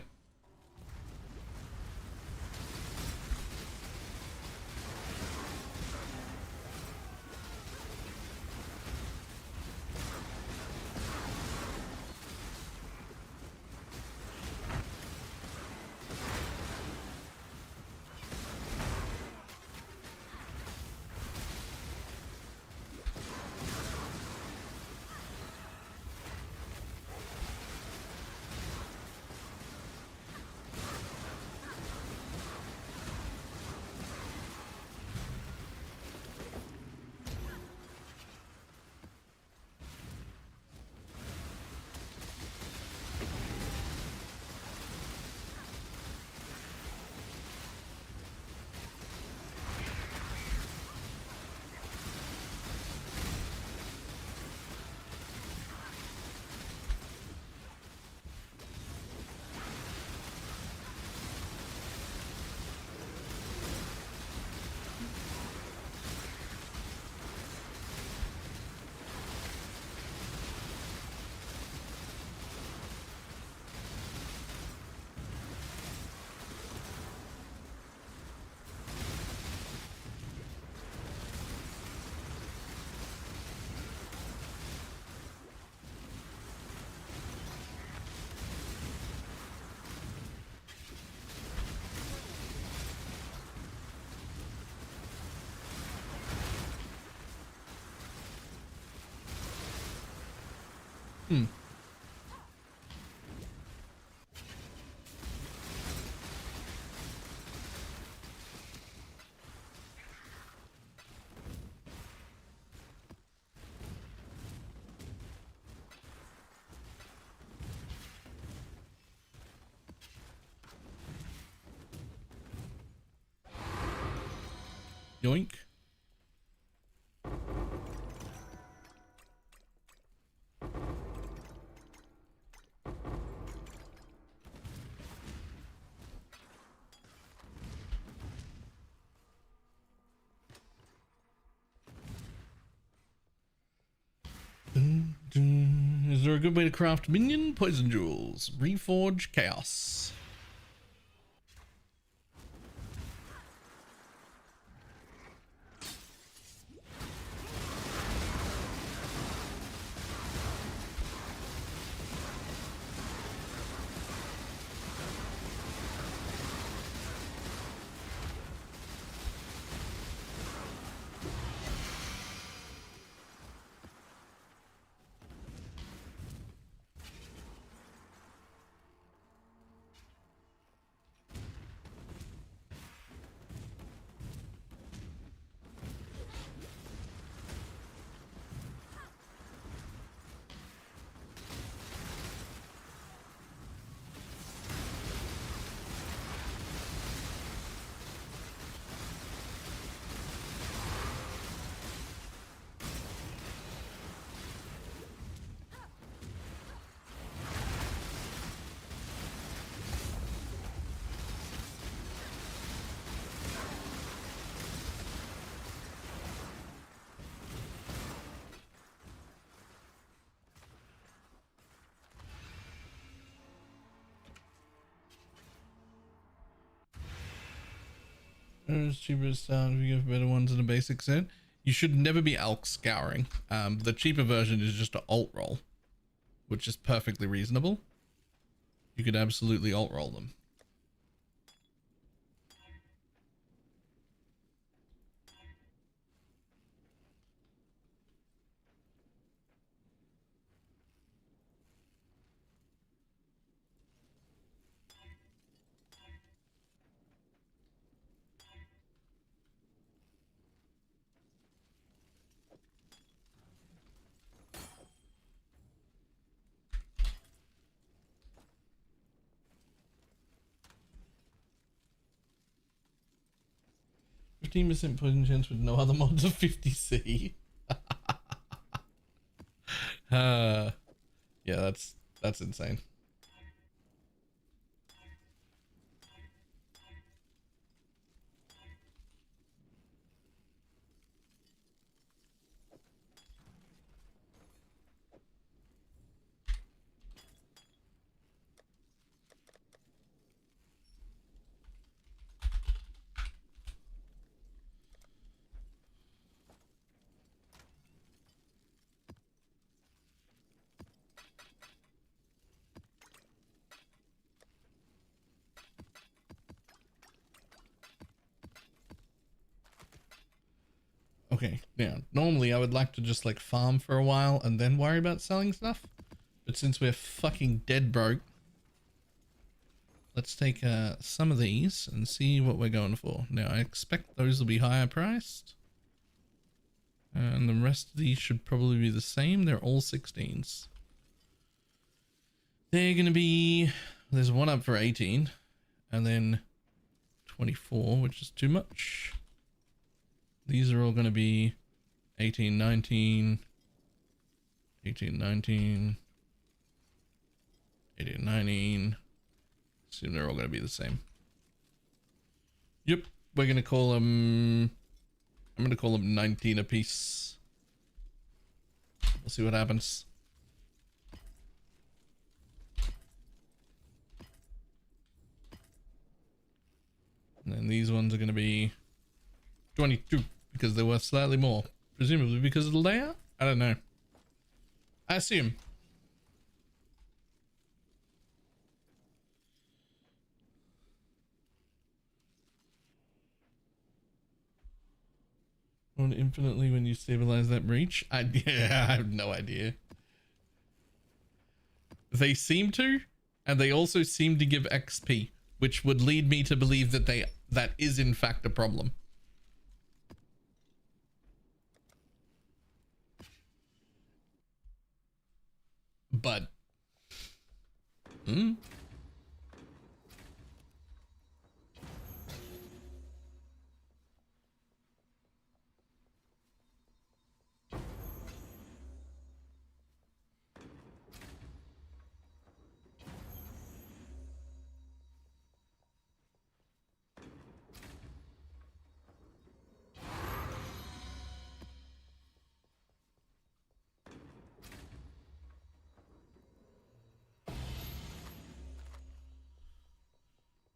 S1: Yoink. Is there a good way to craft minion poison jewels? Reforge chaos. It's cheapest if you go for better ones in a basic set. You should never be alk scouring. The cheaper version is just an alt roll, which is perfectly reasonable. You could absolutely alt roll them. 15% poison chance with no other mods of 50C. Yeah, that's insane. Okay, now, normally I would like to just like farm for a while and then worry about selling stuff. But since we're fucking dead broke, let's take some of these and see what we're going for. Now, I expect those will be higher priced. And the rest of these should probably be the same. They're all 16s. They're going to be... There's one up for 18. And then 24, which is too much. These are all going to be 18, 19, 18, 19, 18, 19. Assume they're all going to be the same. Yep, we're going to call them... I'm going to call them 19 a piece. We'll see what happens. And then these ones are going to be 22. Because they were slightly more. Presumably because of the layout? I don't know. I assume. On infinitely when you stabilize that breach? Yeah, I have no idea. They seem to, and they also seem to give XP, which would lead me to believe that that is in fact a problem. But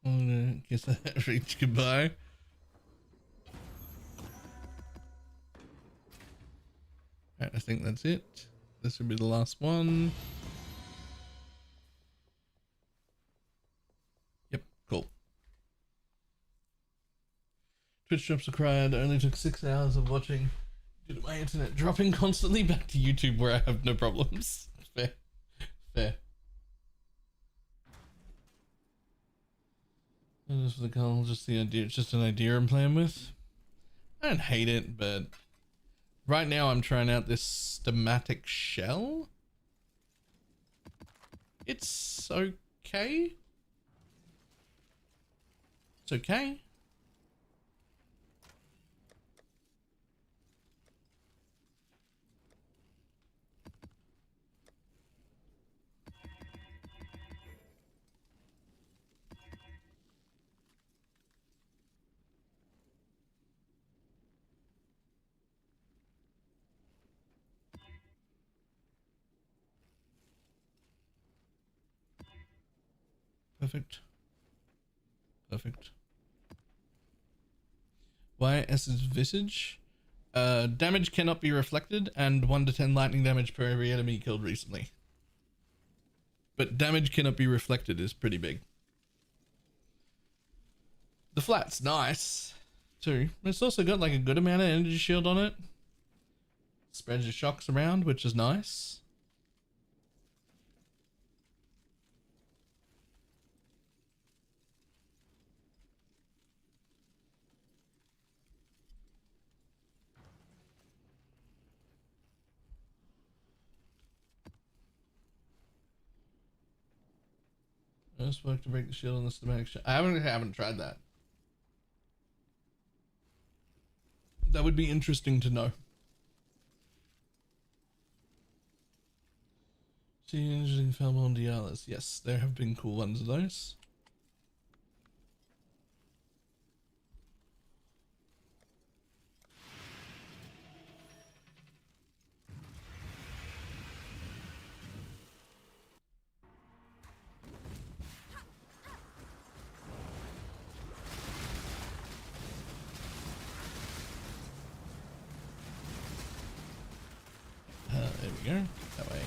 S1: I guess I reached goodbye. Alright, I think that's it. This will be the last one. Yep, cool. Twitch drops required. Only took 6 hours of watching due to my internet dropping constantly. Back to YouTube where I have no problems. Fair. Fair. Just for the call, just the idea. It's just an idea I'm playing with. I don't hate it, but right now I'm trying out this schematic shell. It's okay. It's okay. Perfect. Perfect. Why S's visage? Damage cannot be reflected and 1 to 10 lightning damage per every enemy killed recently. But damage cannot be reflected is pretty big. The flat's nice too. It's also got like a good amount of energy shield on it. Spreads your shocks around, which is nice. Just work to break the shield on the schematic shell. I haven't tried that. That would be interesting to know. See, interesting film on Dialis. Yes, there have been cool ones of those. There we go. That way.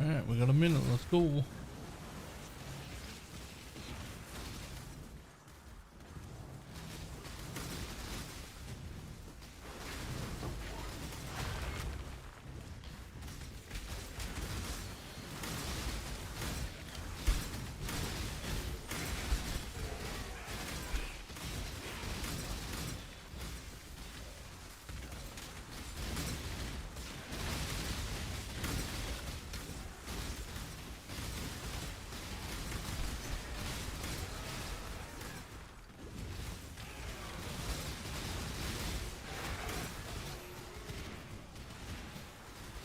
S1: Alright, we got a minute, let's go.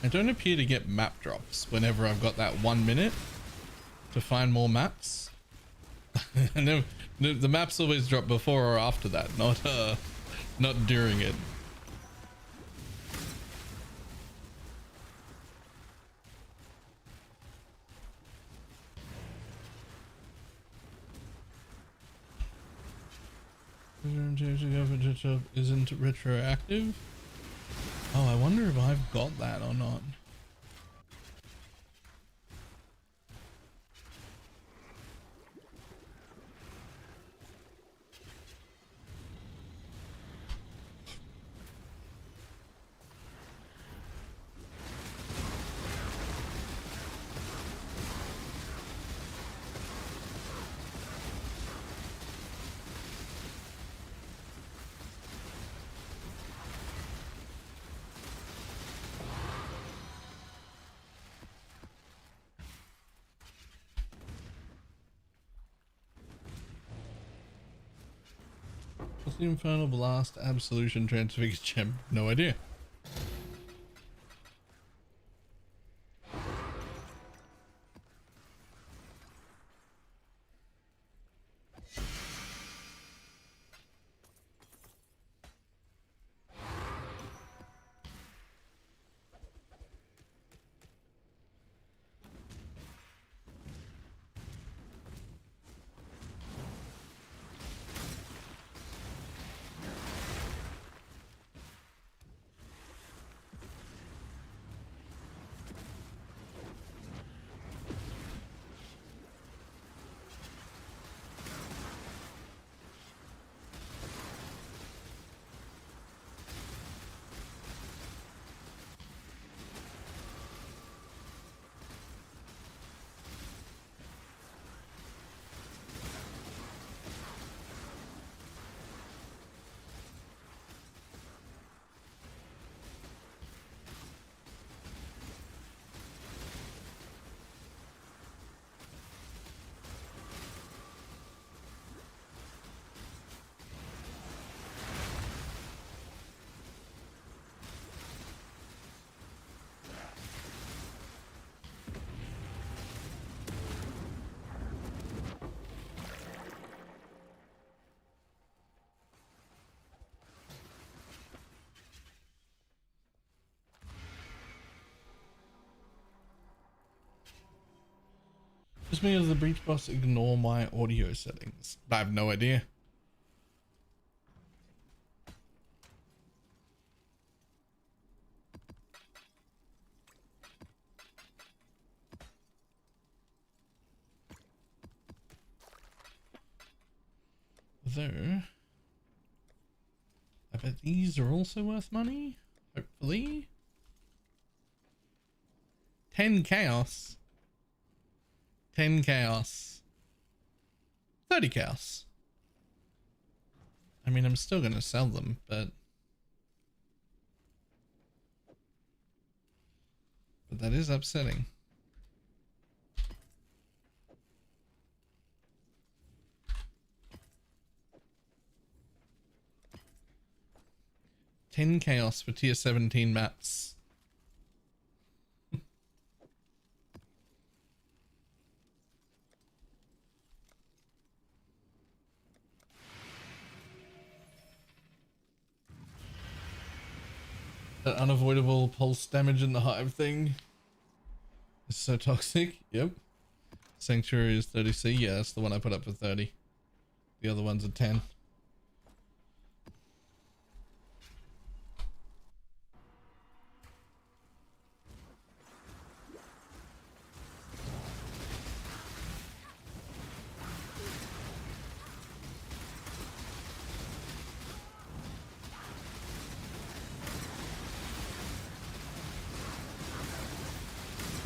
S1: I don't appear to get map drops whenever I've got that 1 minute to find more maps. And the maps always drop before or after that, not during it. Isn't retroactive? Oh, I wonder if I've got that or not. What's the Infernal Blast Absolution Transfigured Gem? No idea. Does me as the breach boss ignore my audio settings? I have no idea. Though, I bet these are also worth money. Hopefully. 10 chaos. 10 chaos. 30 chaos. I mean, I'm still gonna sell them, but that is upsetting. $10 chaos for tier 17 mats. That unavoidable pulse damage in the hive thing is so toxic. Yep. Sanctuary is 30C. Yeah, that's the one I put up for 30. The other ones are 10.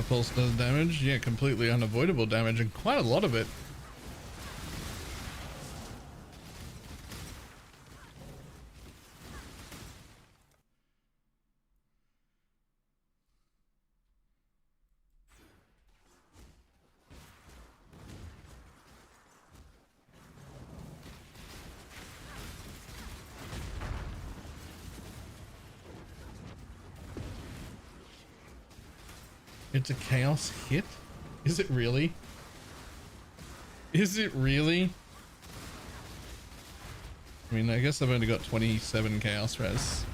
S1: Pulse does damage. Yeah, completely unavoidable damage, and quite a lot of it. It's a chaos hit? Is it really? Is it really? I mean, I guess I've only got 27 chaos res.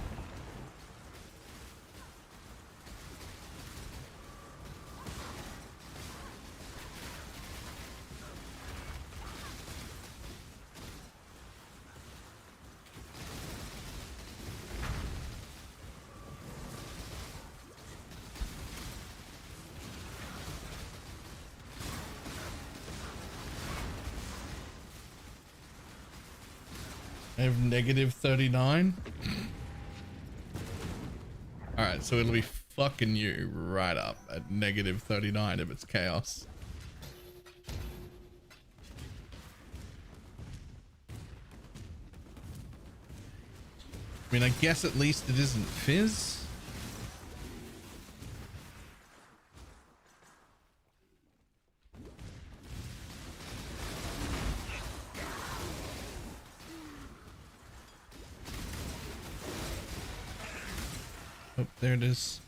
S1: I have negative 39. Alright, so it'll be fucking you right up at negative 39 if it's chaos. I mean, I guess at least it isn't fizz. Oh, there it is.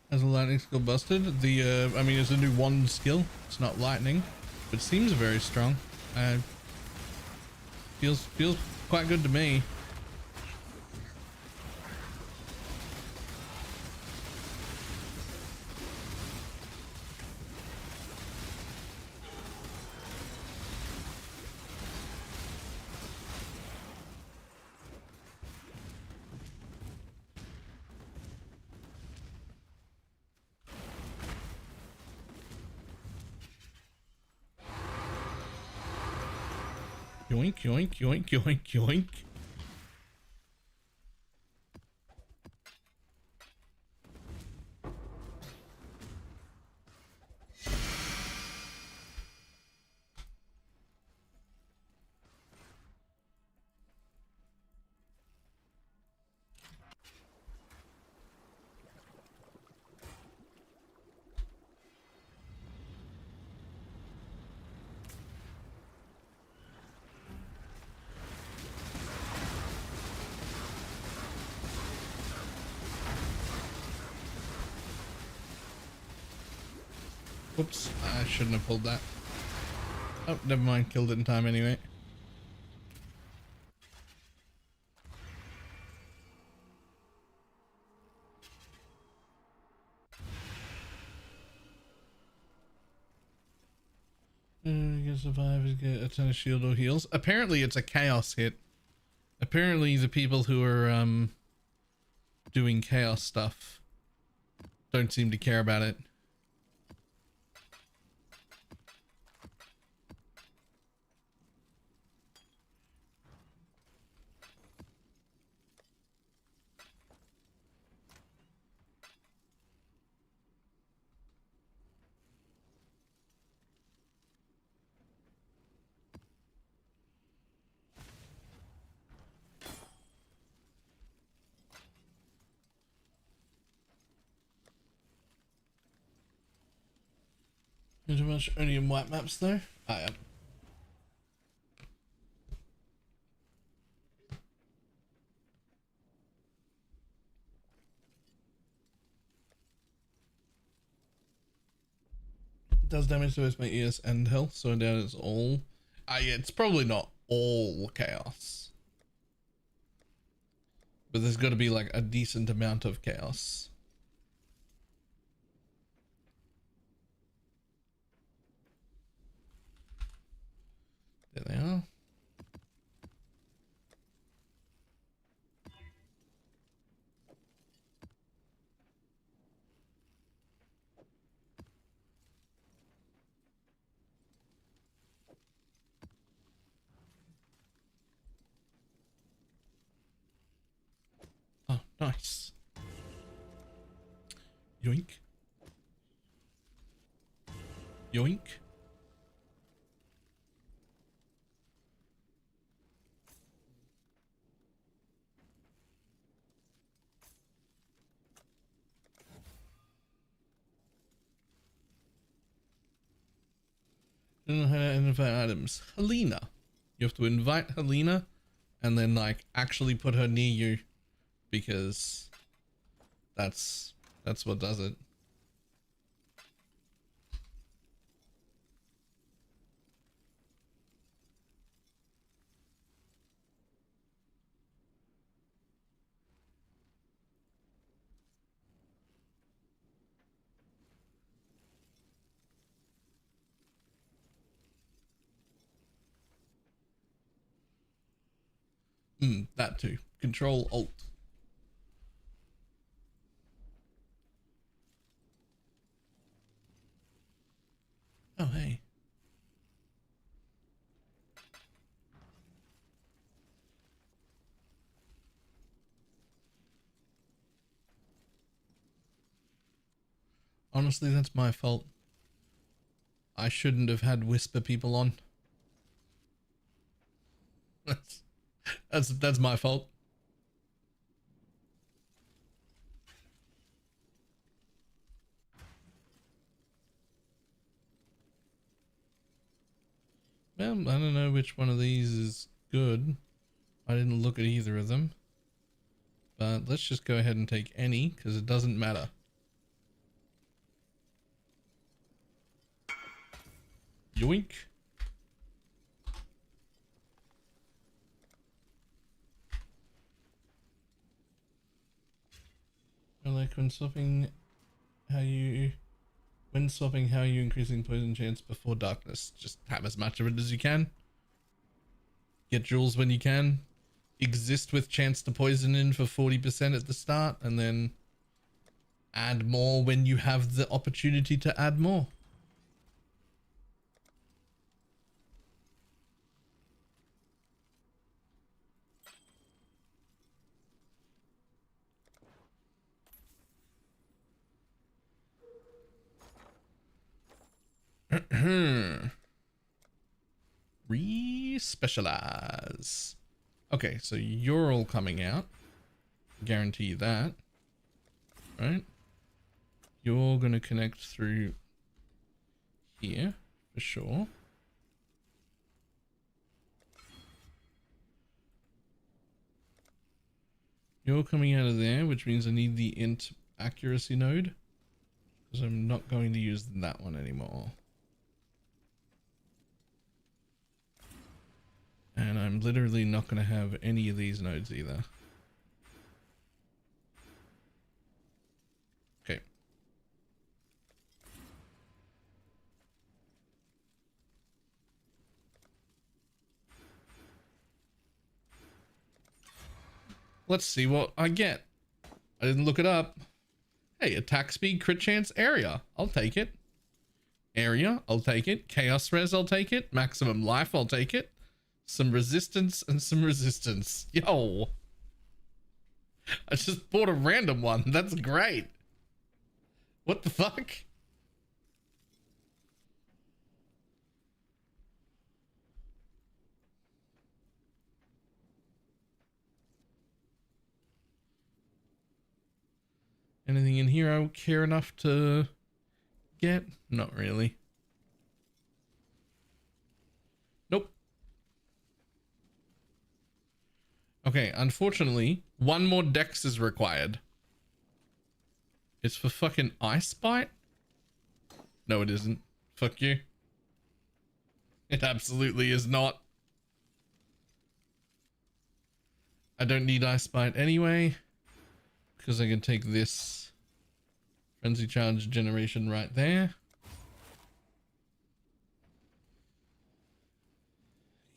S1: Has a lightning skill busted? The I mean, it's a new one skill. It's not lightning, but it seems very strong. Feels quite good to me. Yoink, yoink, yoink, yoink, yoink. Whoops, I shouldn't have pulled that. Oh, never mind, killed it in time anyway. Get survivors get a ton of shield or heals. Apparently it's a chaos hit. Apparently the people who are doing chaos stuff don't seem to care about it. Too much only in white maps though? I am. It does damage to both my ears and health, so I doubt it's all. Yeah, it's probably not all chaos. But there's got to be like a decent amount of chaos. There they are. Oh, nice. Yoink. Yoink. Don't know how to identify items. Helena. You have to invite Helena and then like actually put her near you because that's what does it. That too. Control Alt. Oh, hey. Honestly, that's my fault. I shouldn't have had whisper people on. That's my fault. Well, I don't know which one of these is good. I didn't look at either of them. But let's just go ahead and take any, because it doesn't matter. Yoink. When swapping, how you increasing poison chance before darkness? Just have as much of it as you can. Get jewels when you can. Exist with chance to poison in for 40% at the start, and then add more when you have the opportunity to add more. Re-specialize. Okay, so you're all coming out. Guarantee you that. Right? You're gonna connect through here for sure. You're coming out of there, which means I need the int accuracy node, because I'm not going to use that one anymore. And I'm literally not going to have any of these nodes either. Okay. Let's see what I get. I didn't look it up. Hey, attack speed, crit chance, area. I'll take it. Area, I'll take it. Chaos res, I'll take it. Maximum life, I'll take it. Some resistance and some resistance. Yo. I just bought a random one. That's great. What the fuck? Anything in here I care enough to get? Not really. Nope. Okay, unfortunately, one more dex is required. It's for fucking Ice Bite? No, it isn't. Fuck you. It absolutely is not. I don't need Ice Bite anyway, because I can take this Frenzy Charge generation right there.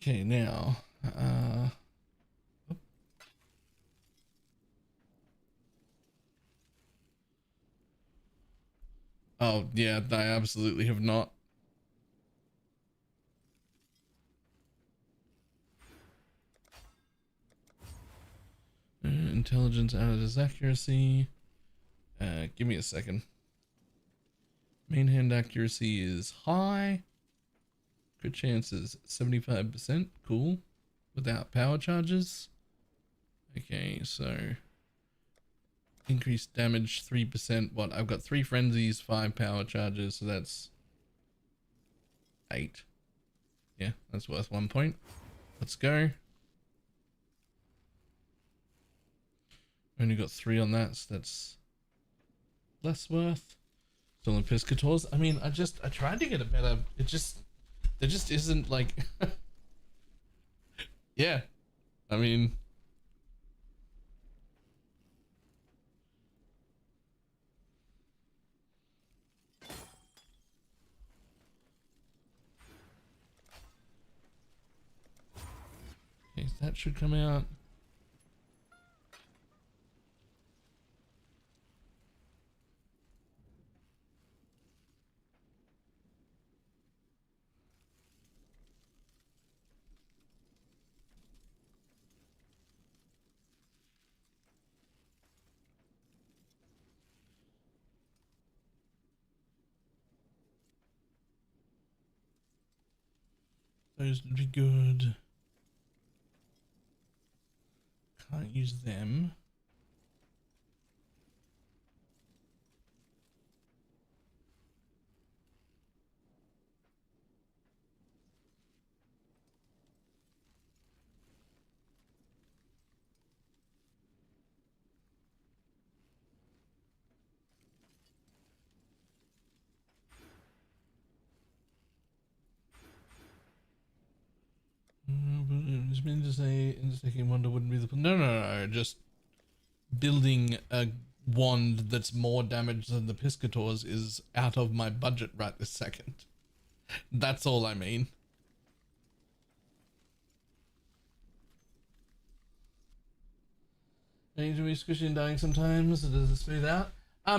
S1: Okay, now, oh yeah, I absolutely have not. Intelligence out of his accuracy. Give me a second. Main hand accuracy is high. Good chance is 75%. Cool. Without power charges. Okay, so increased damage 3%. What? I've got 3 frenzies, 5 power charges, so that's 8. Yeah, that's worth 1 point. Let's go. Only got 3 on that, so that's less worth. Still in Piscators. I mean, I tried to get a better, there just isn't like, yeah, I mean, okay, so that should come out. Those would be good. Can't use them. It's been to say intersecting wonder wouldn't be the no, just building a wand that's more damage than the Piscator's is out of my budget right this second. That's all I mean. I need to be squishy and dying sometimes. Does it smooth out?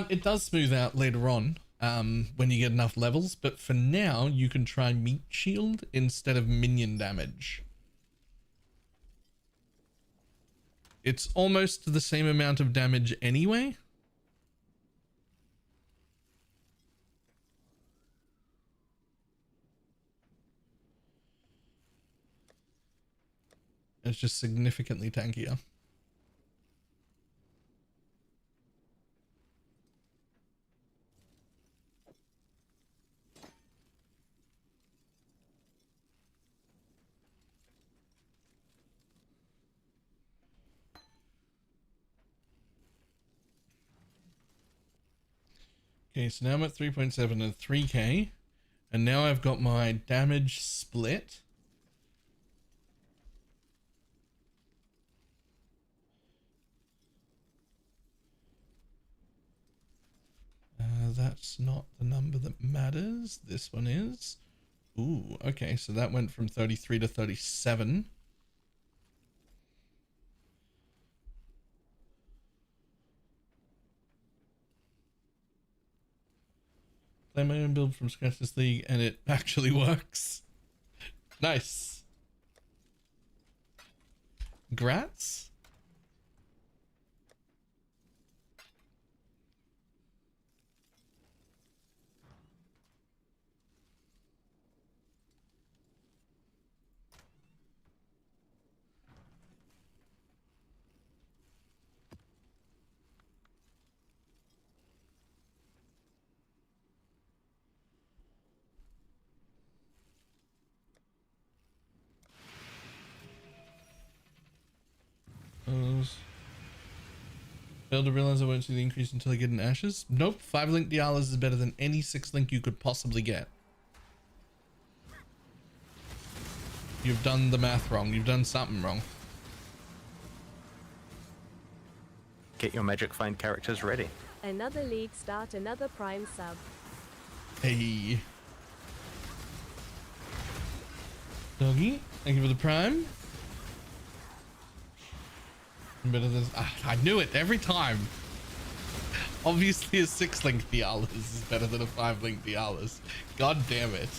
S1: It does smooth out later on, when you get enough levels, but for now you can try meat shield instead of minion damage. It's almost the same amount of damage anyway. It's just significantly tankier. Okay, so now I'm at 3.7 and 3k. And now I've got my damage split. That's not the number that matters. This one is. Ooh, okay, so that went from 33 to 37. Play my own build from scratch this league, and it actually works. Nice. Grats? Failed to realize I won't see the increase until I get an ashes. Nope, 5-link Dialas is better than any 6-link you could possibly get. You've done the math wrong. You've done something wrong.
S4: Get your magic find characters ready.
S5: Another league start, another prime sub.
S1: Hey. Doggy, thank you for the prime. Better than I knew it every time. Obviously a 6-link Dialas is better than a 5-link Dialas. God damn it.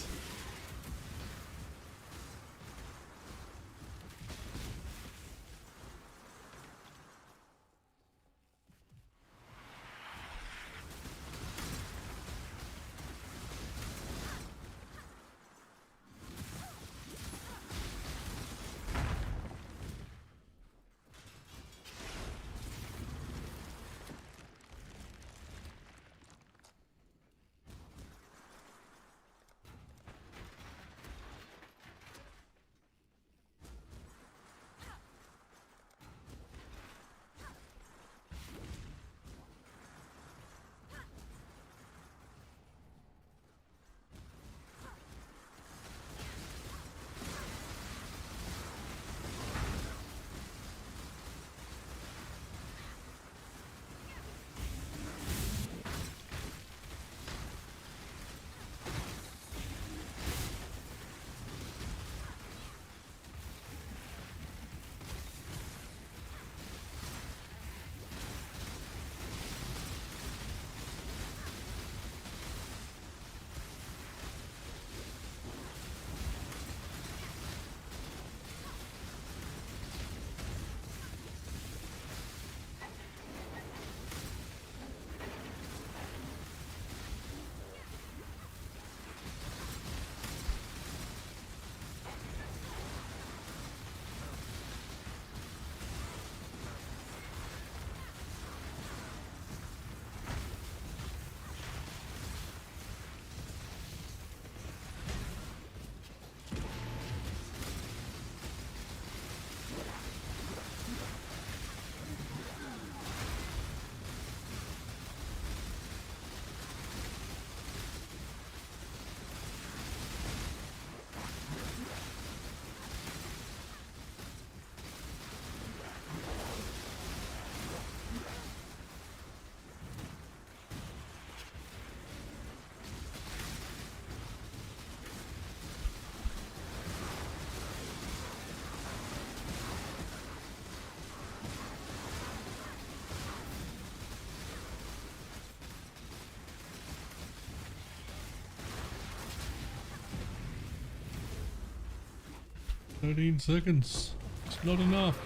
S1: 13 seconds. It's not enough.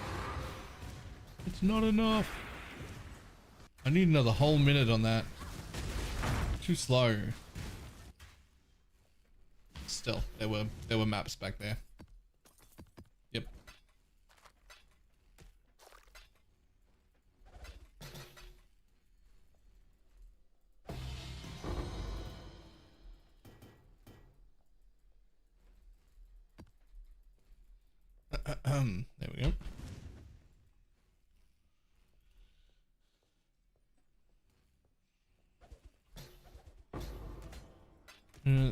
S1: It's not enough. I need another whole minute on that. Too slow. Still, there were maps back there. Yep. There we go.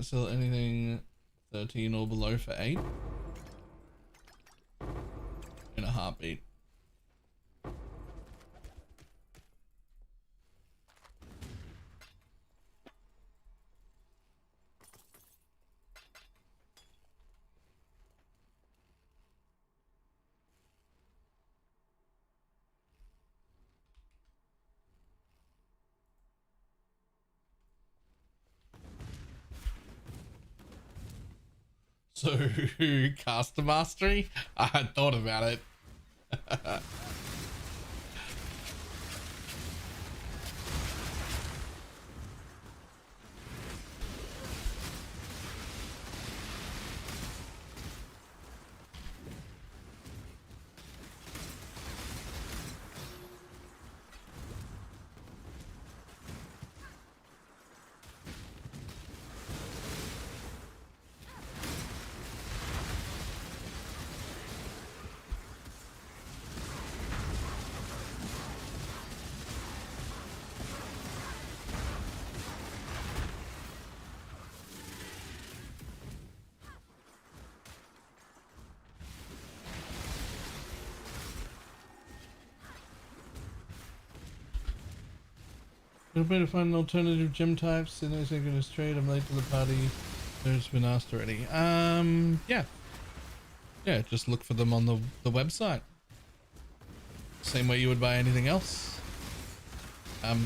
S1: Sell anything 13 or below for 8 in a heartbeat. So, caster mastery? I had thought about it. It'll be to find alternative gym types in a synchronous trade. I'm late to the party. There's been asked already. Yeah. Yeah, just look for them on the website. Same way you would buy anything else.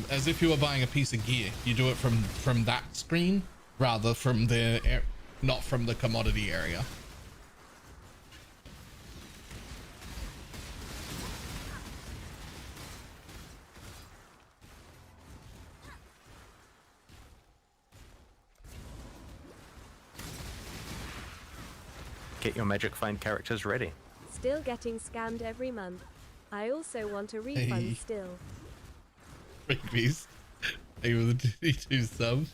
S1: As if you were buying a piece of gear. You do it from that screen rather from the not from the commodity area.
S4: Get your magic find characters ready.
S5: Still getting scammed every month. I also want a refund
S1: Hey.
S5: still.
S1: Freebies. Hey, with the 22 subs.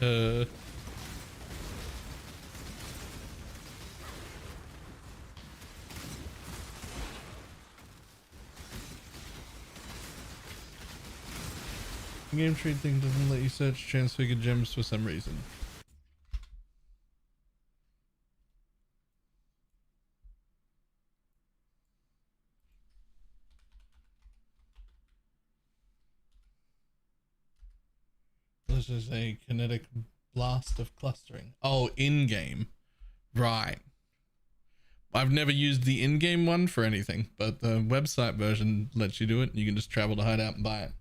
S1: The game trade thing doesn't let you search transfigured gems for some reason. This is a kinetic blast of clustering. Oh, in-game. Right. I've never used the in-game one for anything, but the website version lets you do it. You can just travel to Hideout and buy it.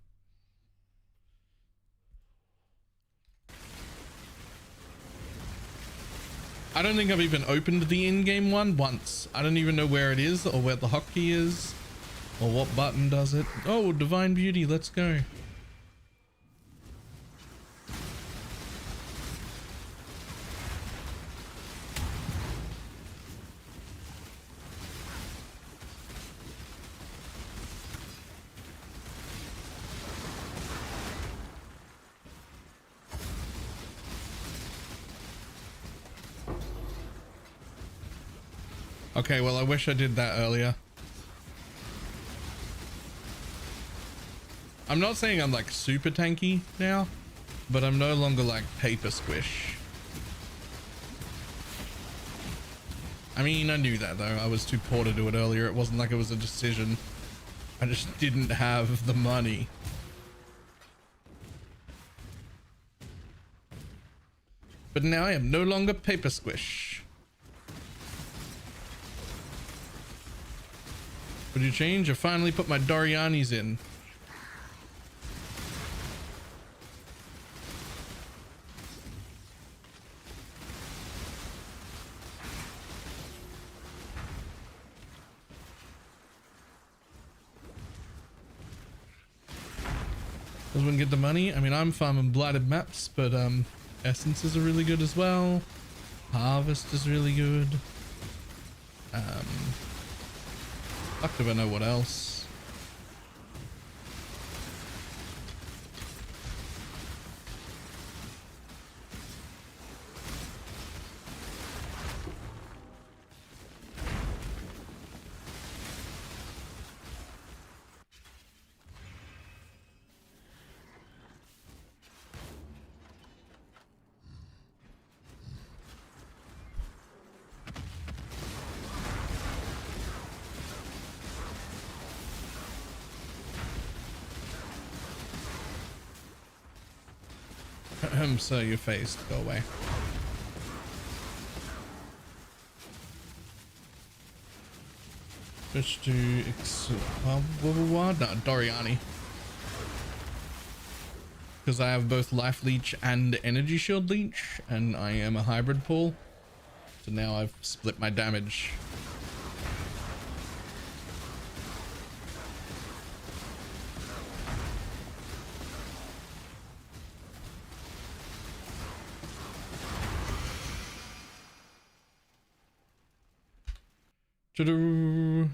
S1: I don't think I've even opened the in-game one once. I don't even know where it is or where the hotkey is or what button does it. Oh, Divine Beauty, let's go. Okay, well, I wish I did that earlier. I'm not saying I'm like super tanky now, but I'm no longer like paper squish. I mean, I knew that though. I was too poor to do it earlier. It wasn't like it was a decision. I just didn't have the money. But now I am no longer paper squish. Would you change? I finally put my Dorianis in. Does one get the money? I mean, I'm farming blighted maps, but essences are really good as well. Harvest is really good. Fuck if I know what else. So your face, go away. Switch to no, Doriani. Because I have both life leech and energy shield leech, and I am a hybrid pool. So now I've split my damage. Ta-da.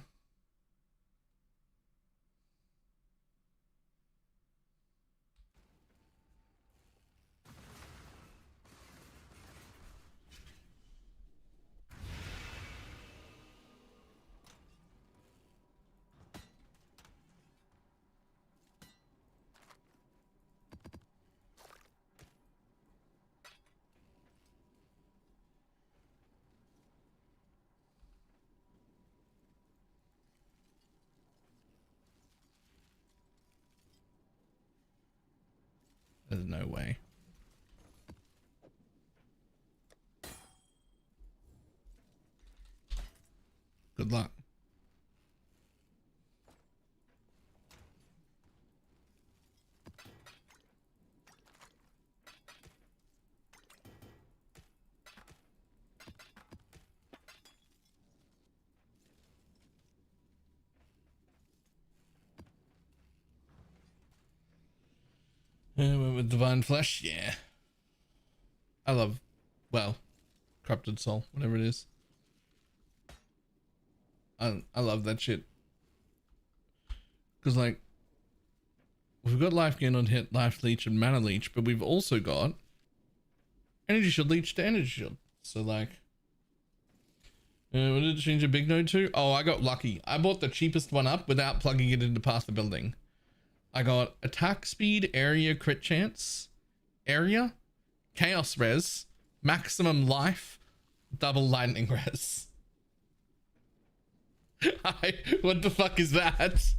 S1: There's no way. Good luck. With divine flesh, yeah. I love, well, corrupted soul, whatever it is. I love that shit. Because like, we've got life gain on hit, life leech, and mana leech, but we've also got energy shield leech to energy shield. So like, what did it change a big node to? Oh, I got lucky. I bought the cheapest one up without plugging it into past the building. I got attack speed, area, crit chance, area, chaos res, maximum life, double lightning res. What the fuck is that?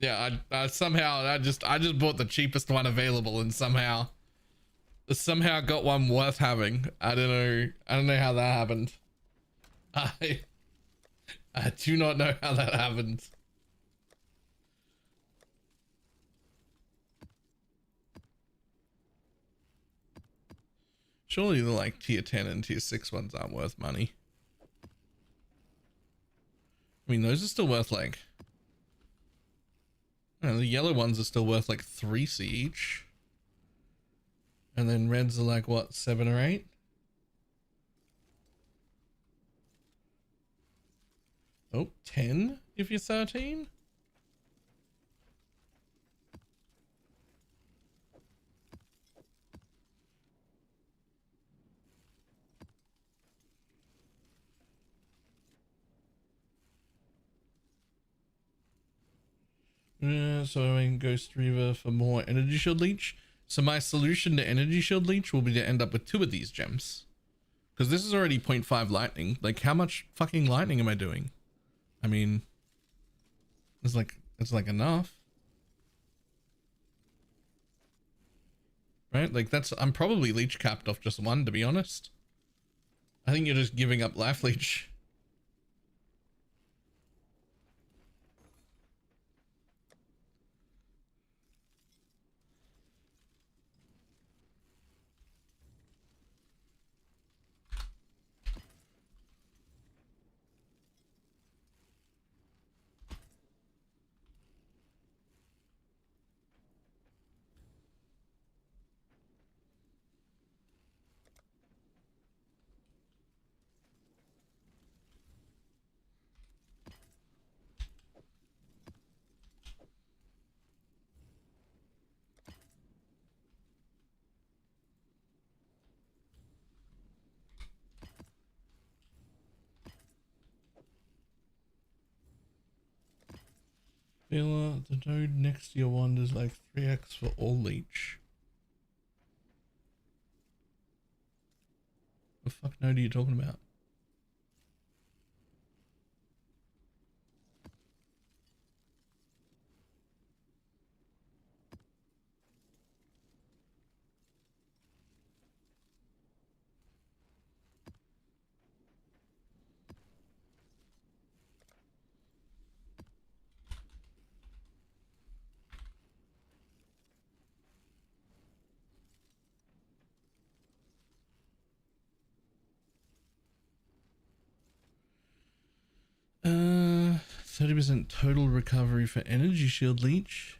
S1: Yeah, I somehow I just bought the cheapest one available and somehow got one worth having. I don't know how that happened. I do not know how that happened. Surely the like tier 10 and tier 6 ones aren't worth money. I mean, those are still worth like, the yellow ones are still worth like 3C each. And then reds are like what, 7 or 8? Oh, 10 if you're 13? So I can Ghost Reaver for more energy shield leech. So my solution to energy shield leech will be to end up with 2 of these gems. Because this is already 0.5 lightning. Like, how much fucking lightning am I doing? I mean, it's like enough. Right? Like I'm probably leech capped off just 1, to be honest. I think you're just giving up life leech. Baylor, the node next to your wand is like 3x for all leech. The fuck node are you talking about? Uh, 30% total recovery for energy shield leech.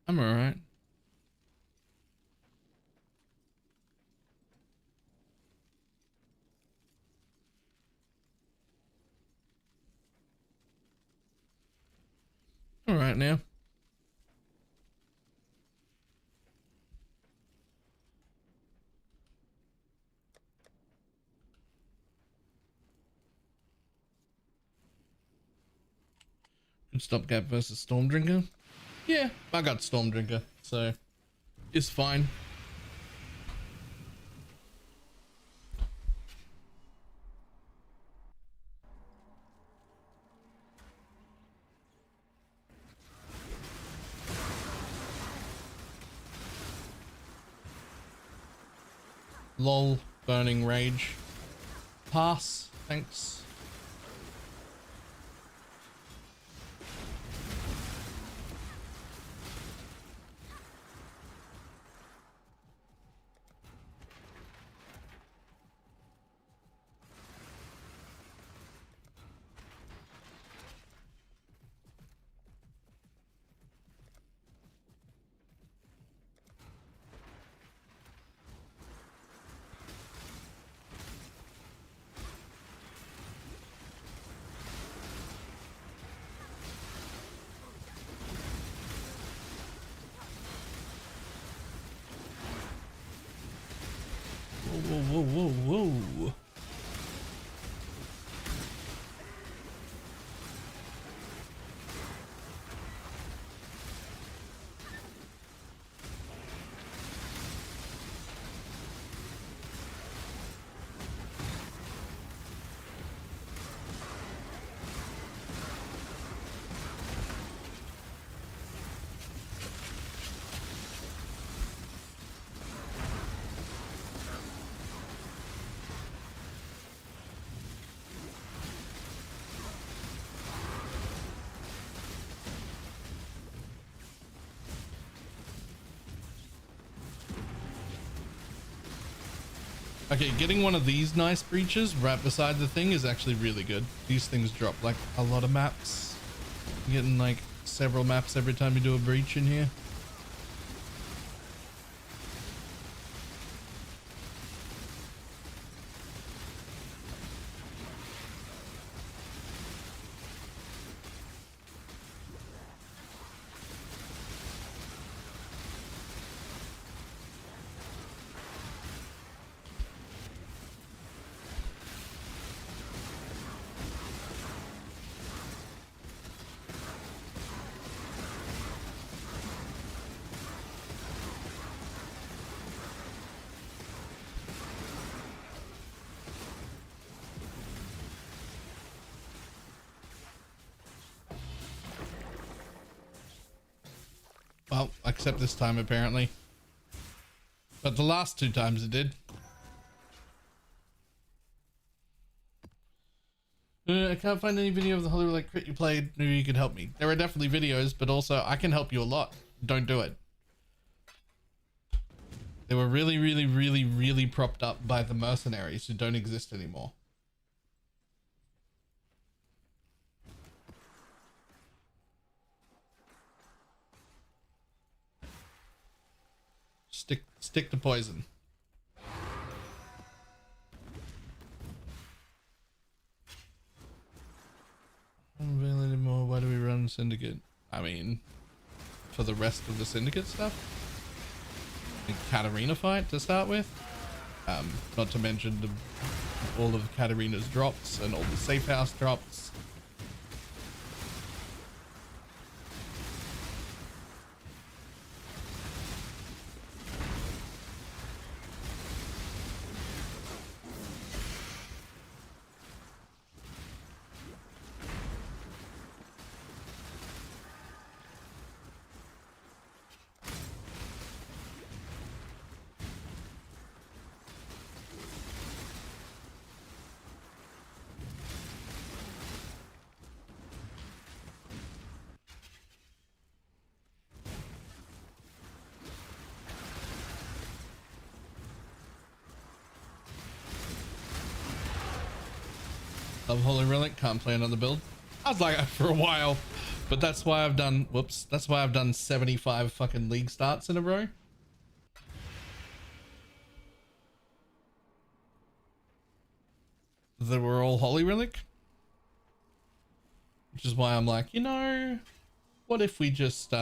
S1: I'm alright. Alright now. Good stopgap versus Storm Drinker. Yeah, I got Storm Drinker, so it's fine. Lol, burning rage. Pass, thanks. Whoa, whoa, whoa, whoa. Okay, getting one of these nice breaches right beside the thing is actually really good. These things drop like a lot of maps. You're getting like several maps every time you do a breach in here. Well, except this time apparently. But the last two times it did. I can't find any video of the Holy Relic crit you played. Maybe you could help me. There are definitely videos, but also I can help you a lot. Don't do it. They were really, really, really, really propped up by the mercenaries who don't exist anymore. Stick to poison. Don't avail anymore. Why do we run Syndicate? I mean, for the rest of the Syndicate stuff? The Katarina fight to start with? Not to mention all of Katarina's drops and all the safe house drops. Love Holy Relic, can't play another build. I was like that for a while, but that's why I've done, whoops, that's why I've done 75 fucking league starts in a row. That were all Holy Relic. Which is why I'm like, you know, what if we just,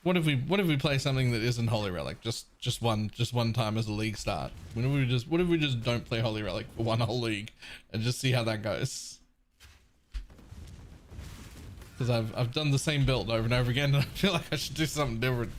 S1: what if we play something that isn't Holy Relic just one time as a league start? What if we just don't play Holy Relic for one whole league and just see how that goes? Because I've done the same build over and over again, and I feel like I should do something different.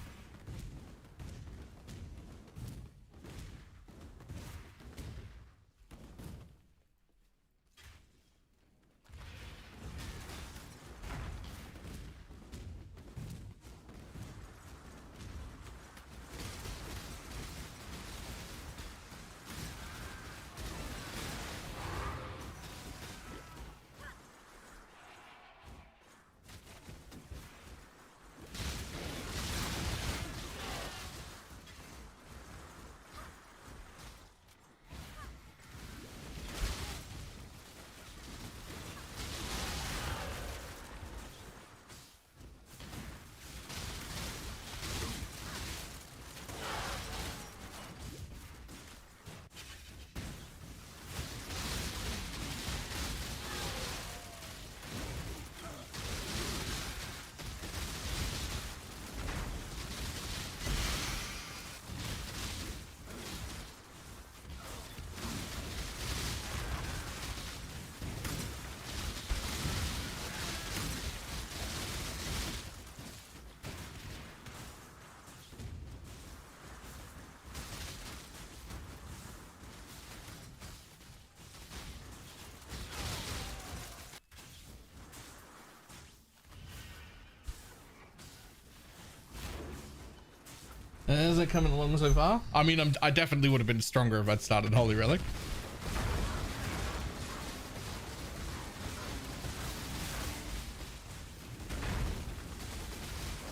S1: Is it coming along so far? I mean, I definitely would have been stronger if I'd started Holy Relic.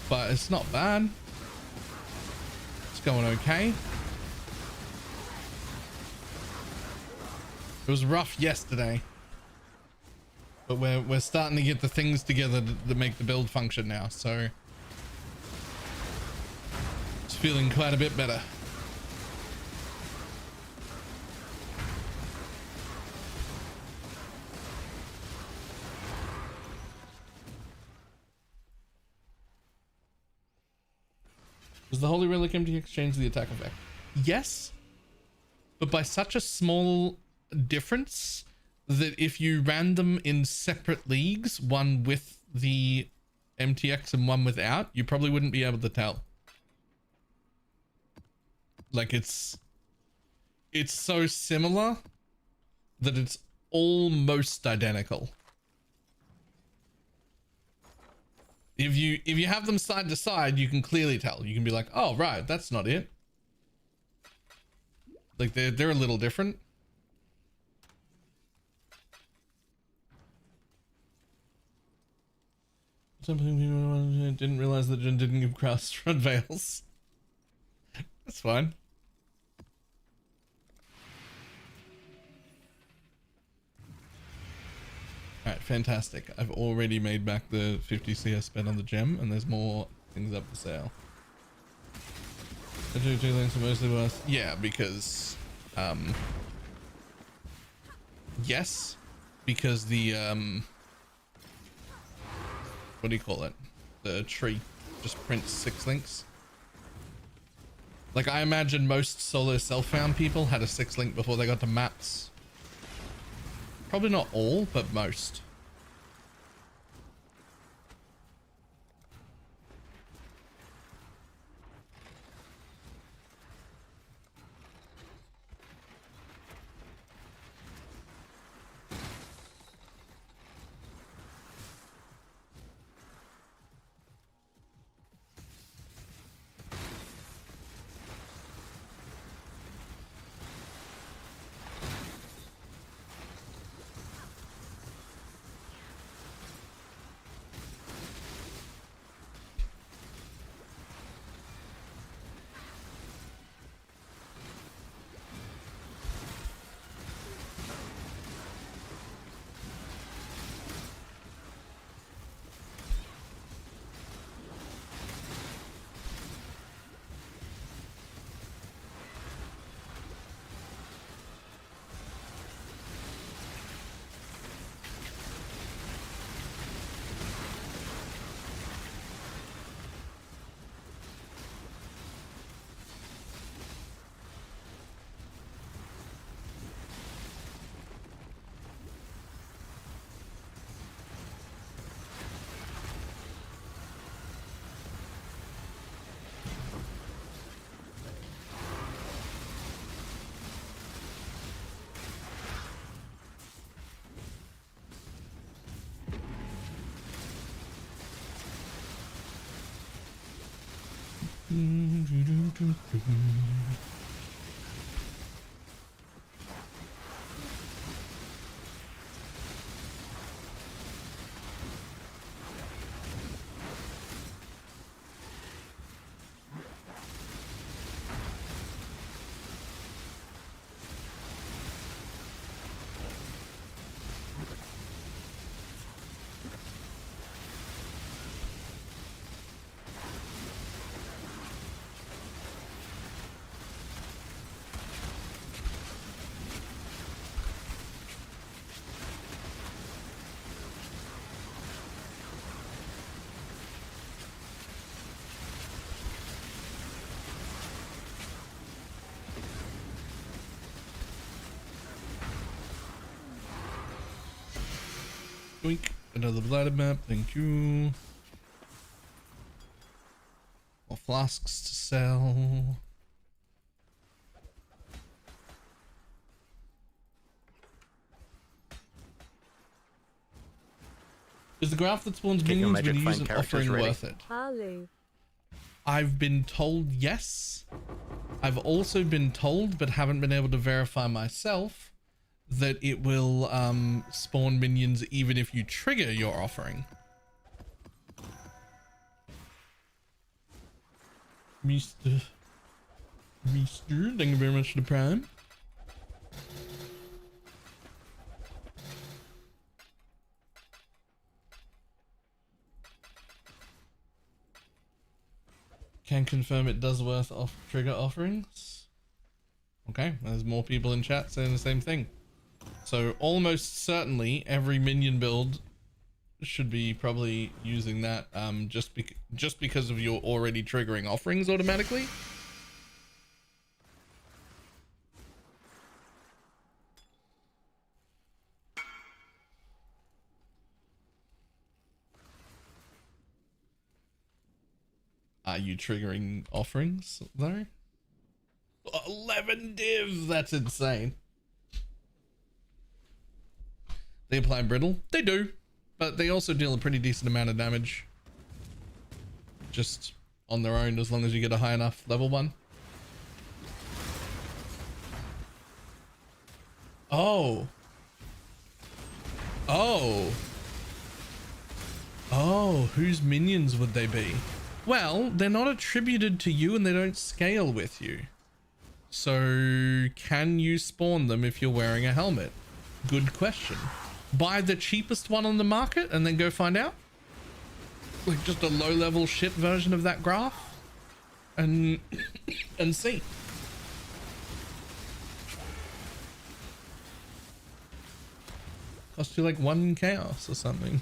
S1: But it's not bad. It's going okay. It was rough yesterday, but we're starting to get the things together that make the build function now, so it's feeling quite a bit better. Does the Holy Relic MTX change the attack effect? Yes, but by such a small difference that if you ran them in separate leagues, one with the MTX and one without, you probably wouldn't be able to tell. Like it's so similar that it's almost identical. If you have them side to side, you can clearly tell. You can be like, oh right, that's not it. Like they're a little different. Something people didn't realize that Jin didn't give Kraus front veils. That's fine. Alright, fantastic. I've already made back the 50 CS spent on the gem, and there's more things up for sale. I do two things are mostly worth. Yeah, because yes, because the what do you call it? The tree just prints 6 links. Like, I imagine most solo self-found people had a 6-link before they got to maps. Probably not all, but most. Doink. Another bladder map, thank you. More flasks to sell. Is the graph that spawns
S4: Get your
S1: minions when
S4: magic
S1: you use
S4: find
S1: an
S4: characters
S1: offering
S4: ready.
S1: worth it?
S5: Halu.
S1: I've been told yes. I've also been told, but haven't been able to verify myself, that it will spawn minions even if you trigger your offering. Mr. Thank you very much for the prime. Can confirm it does worth off trigger offerings. Okay, there's more people in chat saying the same thing. So almost certainly every minion build should be probably using that just because of your already triggering offerings automatically. Are you triggering offerings though? 11 div, that's insane. They apply brittle? They do, but they also deal a pretty decent amount of damage just on their own, as long as you get a high enough level one. Oh. Whose minions would they be? Well, they're not attributed to you and they don't scale with you. So can you spawn them if you're wearing a helmet? Good question. Buy the cheapest one on the market and then go find out. Like just a low level shit version of that graph and see. Cost you like 1 chaos or something.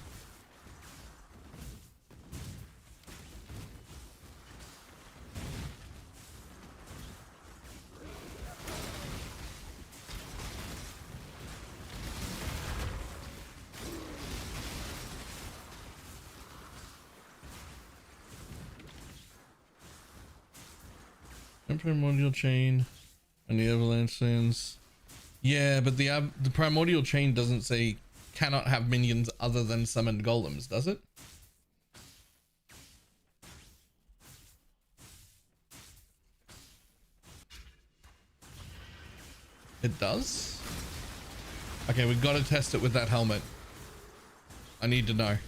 S1: Primordial chain and the avalanche sands. Yeah, but the primordial chain doesn't say cannot have minions other than summoned golems, does it? It does? Okay, we've got to test it with that helmet. I need to know.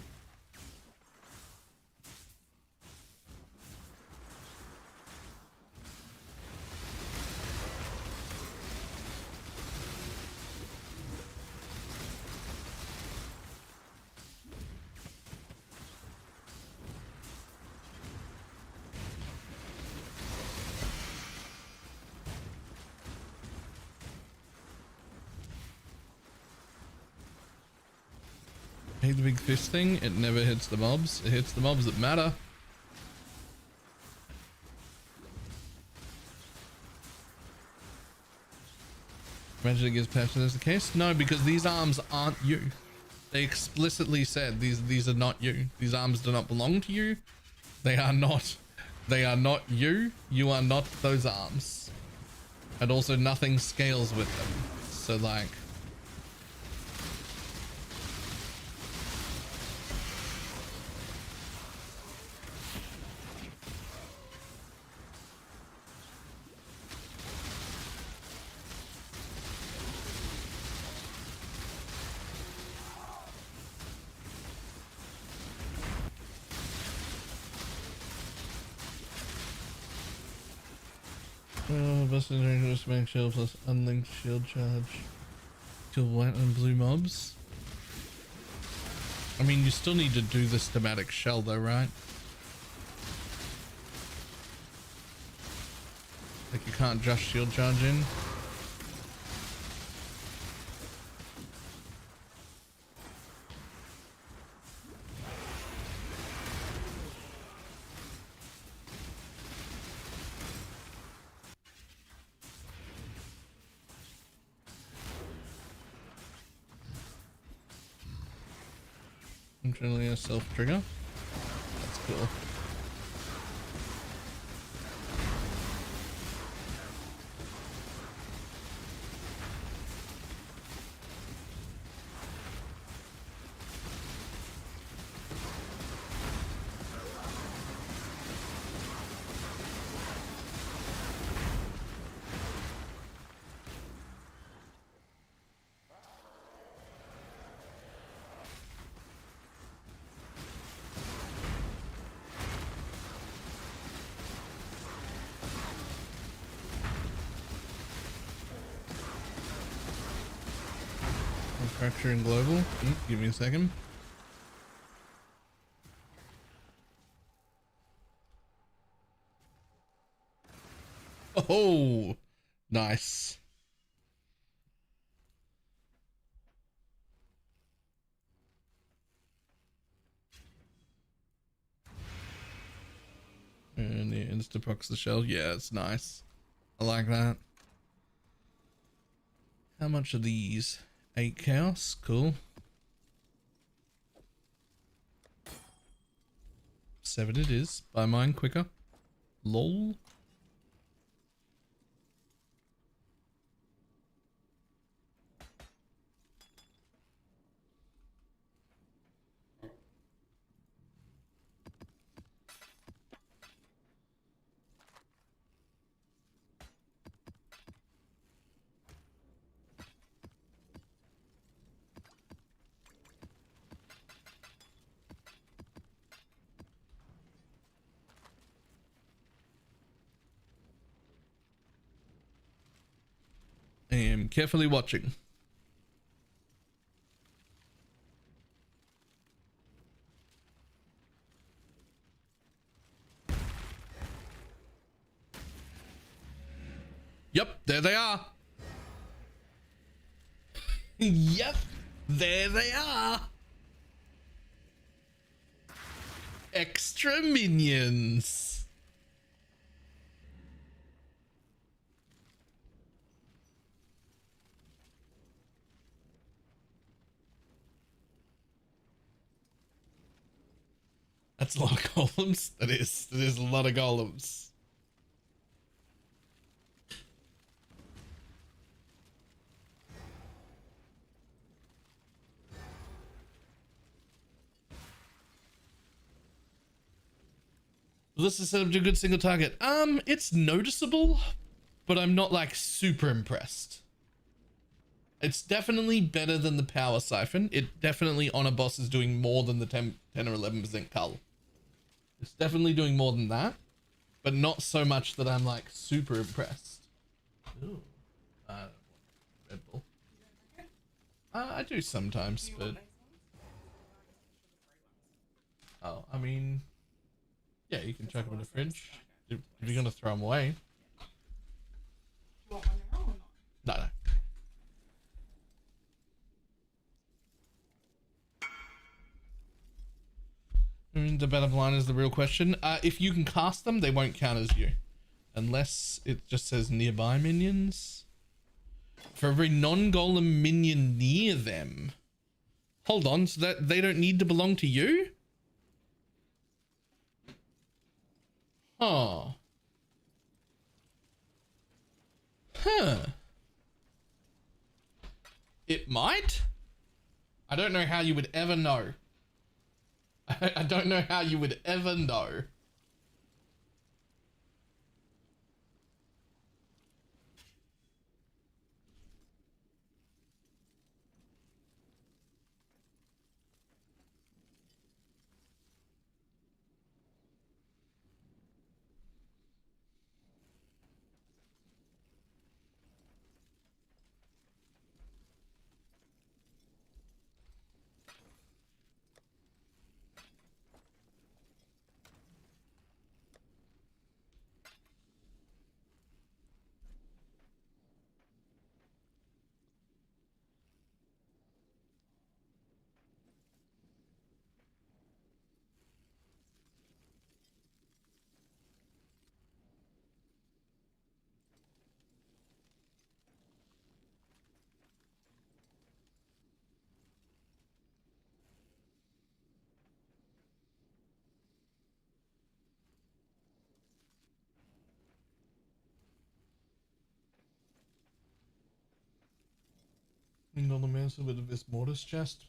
S1: Hey, the big fish thing, it never hits the mobs. It hits the mobs that matter. Imagine it gets patched as the case. No, because these arms aren't you. They explicitly said these are not you. These arms do not belong to you. They are not you. You are not those arms. And also nothing scales with them. So like, busting dangerous make shield plus unlinked shield charge. Kill white and blue mobs. I mean, you still need to do the schematic shell though, right? Like you can't just shield charge in. Generally a self trigger. That's cool. Fracture and global. Give me a second. Oh, nice. And the insta procs the shell. Yeah, it's nice. I like that. How much are these? 8 chaos, cool. 7 it is. Buy mine quicker. Lol. I am carefully watching. Yep, there they are. Yep, there they are. Extra minions. That's a lot of golems. That is a lot of golems. This is set up to a good single target. It's noticeable, but I'm not like super impressed. It's definitely better than the power siphon. It definitely on a boss is doing more than the 10 or 11% cull. It's definitely doing more than that, but not so much that I'm like super impressed. Ooh. Red Bull. I do sometimes, but oh, I mean, yeah, you can chuck them in the fridge if you're gonna throw them away.
S7: You want one now or not?
S1: No, no. The battle blind is the real question. If you can cast them, they won't count as you. Unless it just says nearby minions. For every non-golem minion near them. Hold on, so that they don't need to belong to you? Oh. Huh. It might? I don't know how you would ever know. I don't know how you would ever know. On the mantle with a Vis Mortis chest.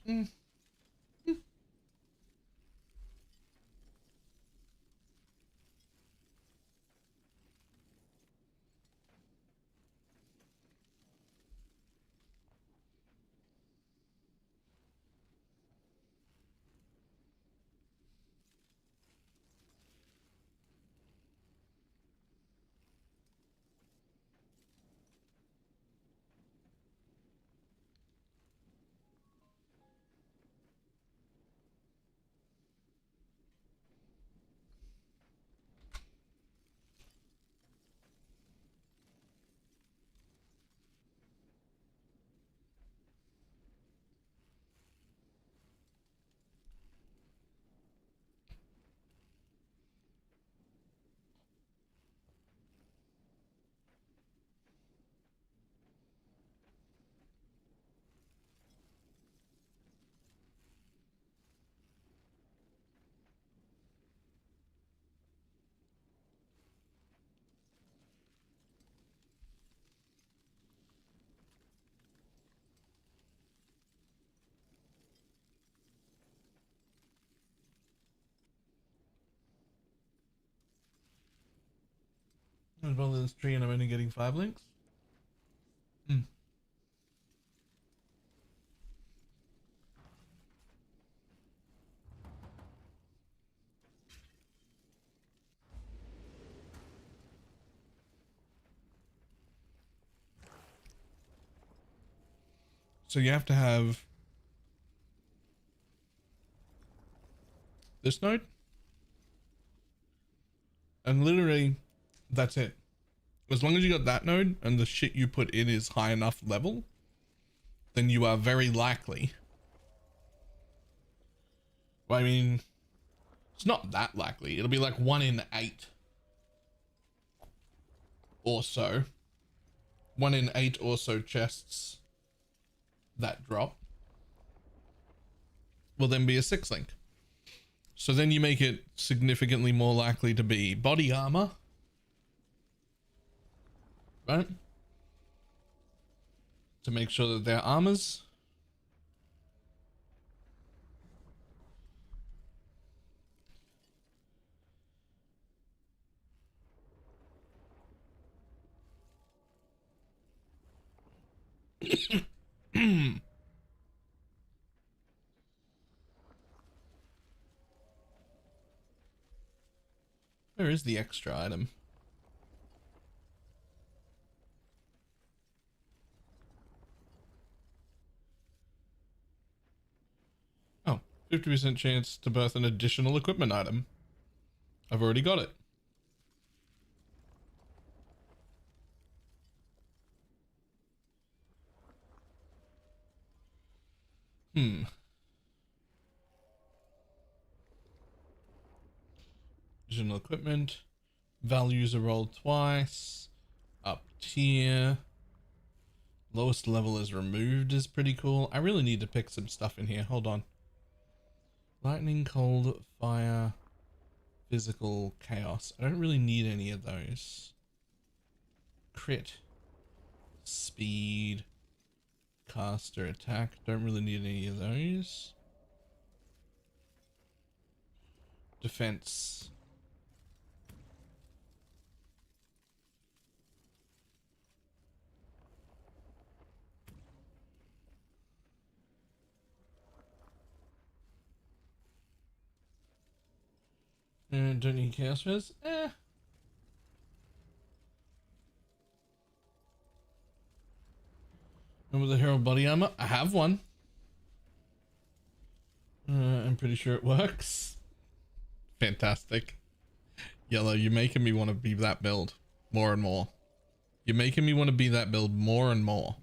S1: As well as 3 and I'm only getting 5 links. So you have to have this node. And literally, that's it. As long as you got that node and the shit you put in is high enough level, then you are very likely. Well, I mean, it's not that likely. It'll be like 1 in 8 or so. 1 in 8 or so chests that drop will then be a 6 link. So then you make it significantly more likely to be body armor, right? To make sure that they're armors. Where is the extra item? Oh, 50% chance to birth an additional equipment item. I've already got it. Additional equipment. Values are rolled twice. Up tier. Lowest level is removed is pretty cool. I really need to pick some stuff in here. Hold on. Lightning, cold, fire, physical, chaos. I don't really need any of those. Crit. Speed. Caster attack. Don't really need any of those. Defense. Don't need chaos res. Remember the hero body armor? I have one. I'm pretty sure it works. Fantastic. Yellow, you're making me want to be that build more and more. You're making me want to be that build more and more.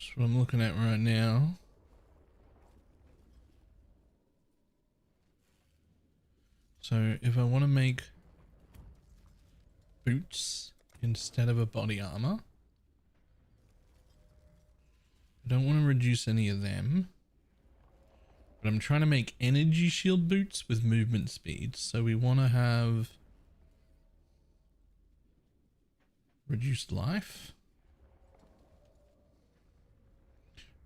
S1: That's what I'm looking at right now. So if I want to make boots instead of a body armor, I don't want to reduce any of them, but I'm trying to make energy shield boots with movement speed. So we want to have reduced life.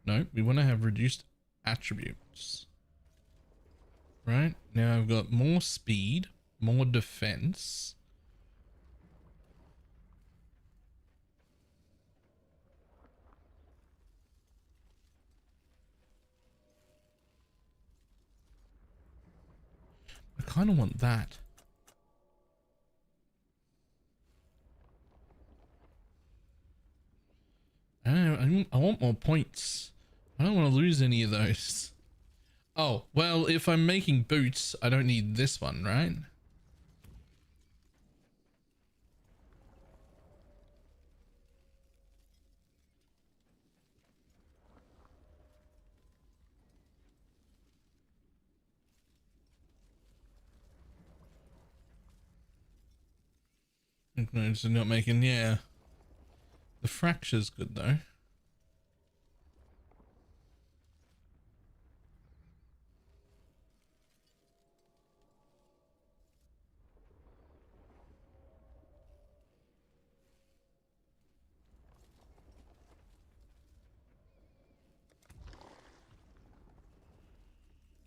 S1: No, we want to have reduced attributes. Right, now I've got more speed, more defense. I kind of want that. I don't know, I want more points. I don't want to lose any of those. Oh, well, if I'm making boots, I don't need this one, right? No, it's not making, yeah. The fracture's good though.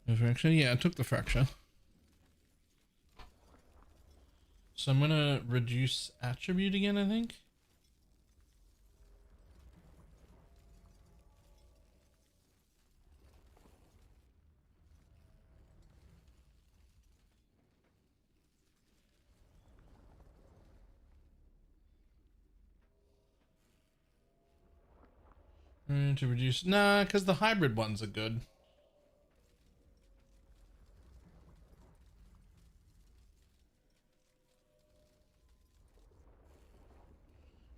S1: The fracture? Yeah, I took the fracture. So I'm gonna reduce attribute again, I think. To reduce, nah, because the hybrid ones are good.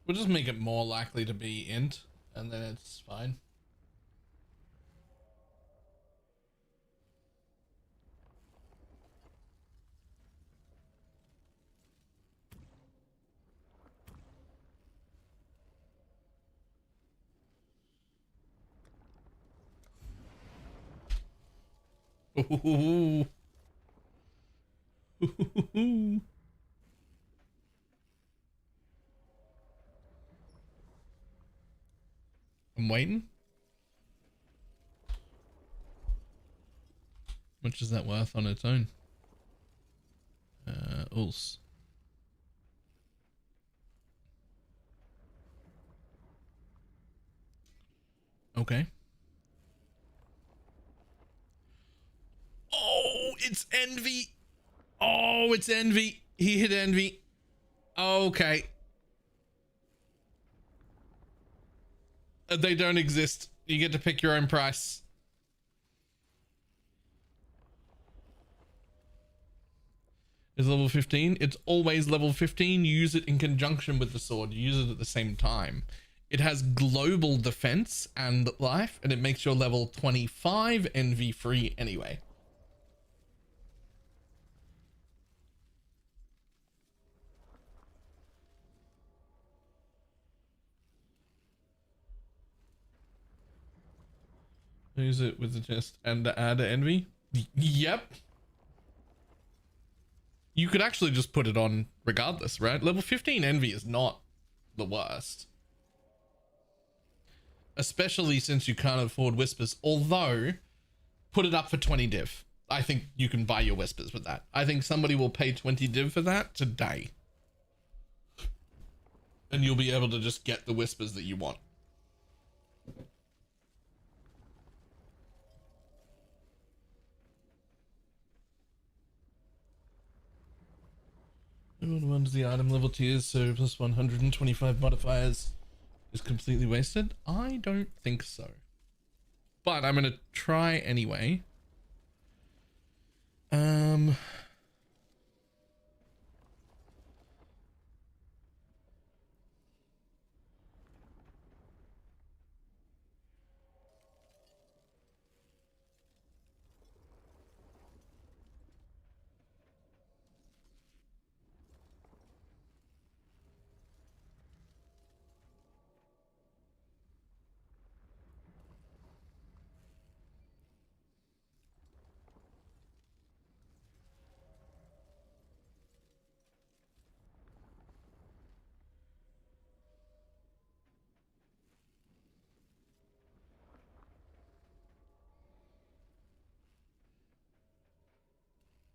S1: We'll just make it more likely to be int, and then it's fine. Ooh. I'm waiting. How much is that worth on its own? Ulls. Okay. Oh, it's envy. Oh, it's envy. He hit envy. Okay. They don't exist. You get to pick your own price. Is level 15? It's always level 15. You use it in conjunction with the sword. You use it at the same time. It has global defense and life, and it makes your level 25 envy free anyway. Use it with the chest and add envy. Yep. You could actually just put it on regardless, right? Level 15 envy is not the worst. Especially since you can't afford whispers. Although, put it up for 20 div. I think you can buy your whispers with that. I think somebody will pay 20 div for that today. And you'll be able to just get the whispers that you want. One's the item level tiers, so plus 125 modifiers is completely wasted? I don't think so. But I'm gonna try anyway.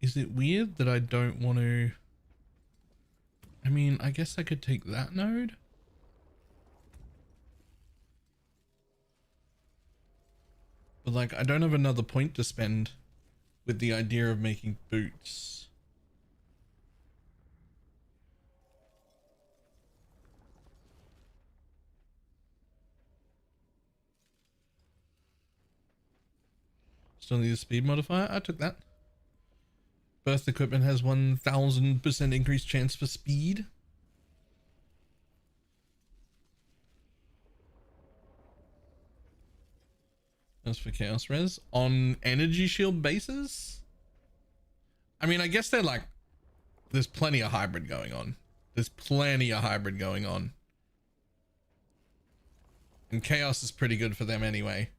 S1: Is it weird that I don't want to... I mean, I guess I could take that node. But like, I don't have another point to spend with the idea of making boots. Still need a speed modifier? I took that. Burst equipment has 1000% increased chance for speed. That's for chaos res. On energy shield bases? I mean, I guess they're like, there's plenty of hybrid going on. There's plenty of hybrid going on. And chaos is pretty good for them anyway.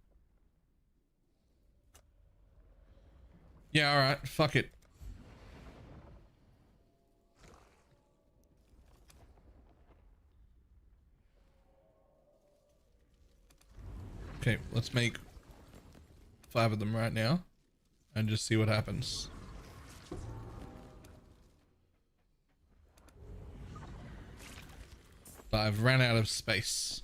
S1: Yeah, alright, fuck it. Okay, let's make 5 of them right now and just see what happens. But I've ran out of space.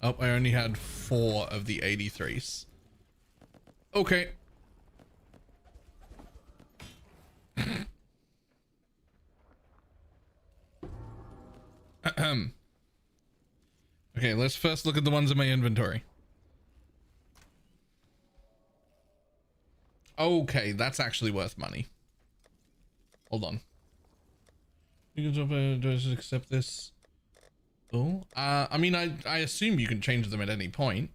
S1: Oh, I only had 4 of the 83s. Okay. Okay, let's first look at the ones in my inventory. Okay, that's actually worth money. Hold on. You can just accept this. Oh, I mean, I assume you can change them at any point.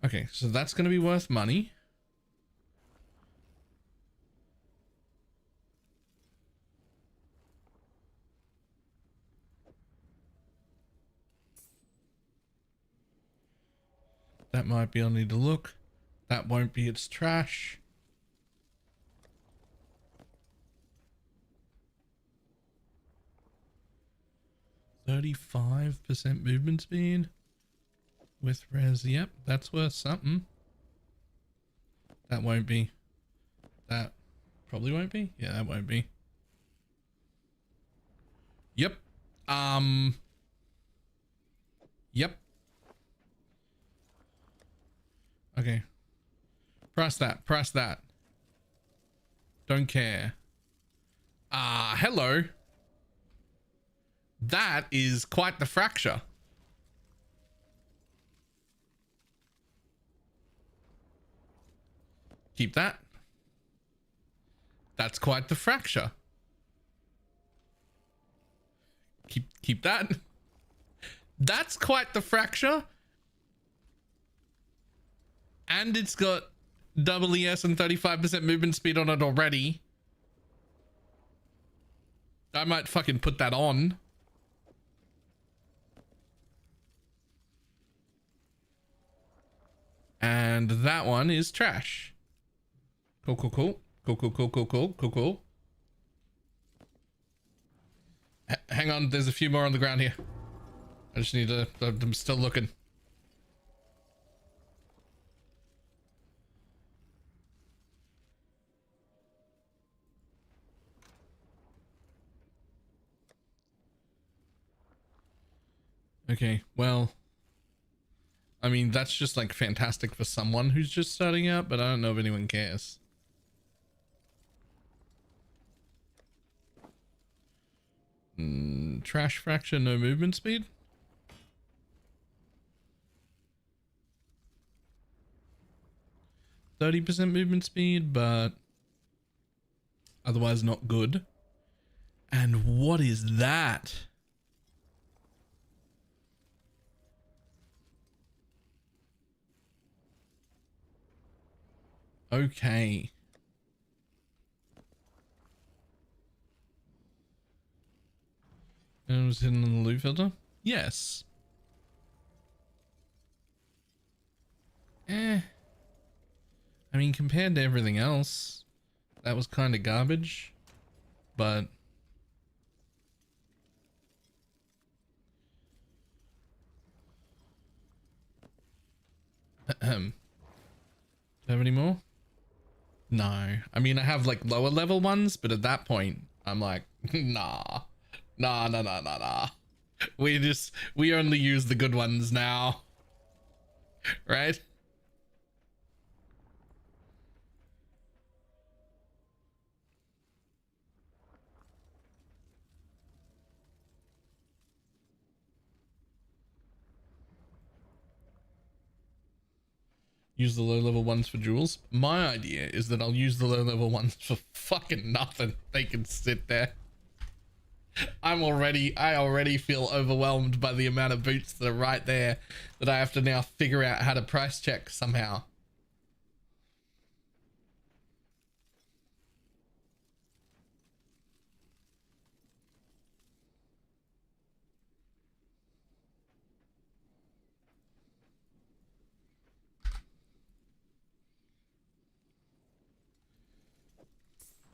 S1: Okay, so that's going to be worth money. That might be, I'll need to look. That won't be, it's trash. %35% movement speed with res. Yep, that's worth something. That won't be. That probably won't be. Yeah, that won't be. Yep. Yep. Okay. Press that. Press that. Don't care. Hello. That is quite the fracture. Keep that. That's quite the fracture. Keep that. That's quite the fracture. And it's got double ES and 35% movement speed on it already. I might fucking put that on. And that one is trash. Cool, cool, cool. Cool, cool, cool, cool, cool, cool, cool. Hang on, there's a few more on the ground here. I just need to... I'm still looking. Okay, well... I mean, that's just like fantastic for someone who's just starting out, but I don't know if anyone cares. Trash fracture, no movement speed. %30 movement speed, but otherwise not good. And what is that? Okay. And it was hidden in the loot filter? Yes. I mean, compared to everything else, that was kind of garbage. But... do you have any more? No. I mean, I have like lower level ones, but at that point, I'm like, nah. Nah. We only use the good ones now. Right? Use the low level ones for jewels. My idea is that I'll use the low level ones for fucking nothing. They can sit there. I already feel overwhelmed by the amount of boots that are right there that I have to now figure out how to price check somehow.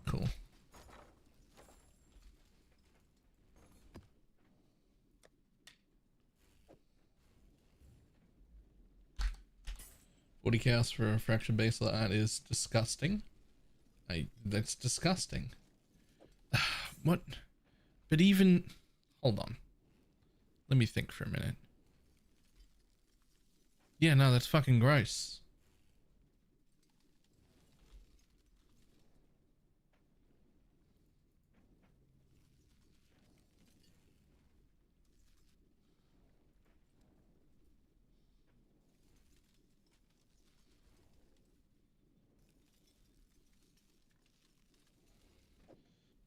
S1: Cool. $40 chaos for a fraction base art is disgusting. That's disgusting. What? But even... hold on. Let me think for a minute. Yeah, no, that's fucking gross.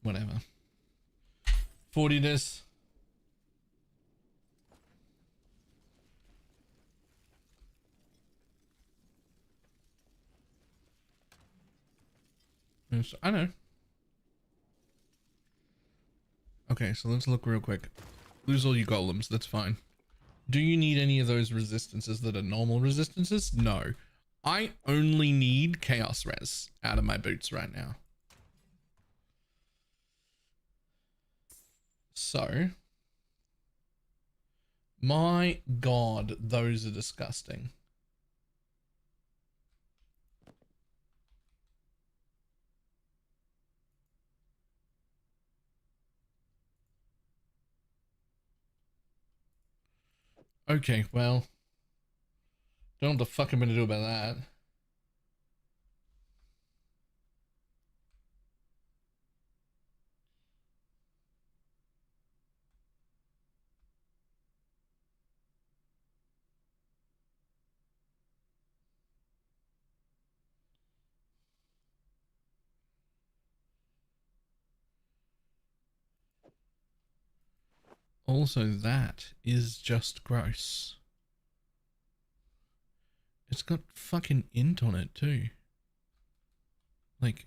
S1: Whatever. 40 this. I know. Okay, so let's look real quick. Lose all your golems, that's fine. Do you need any of those resistances that are normal resistances? No. I only need chaos res out of my boots right now. So, my God, those are disgusting. Okay, well, don't know what the fuck I'm gonna do about that. Also, that is just gross. It's got fucking int on it too. Like,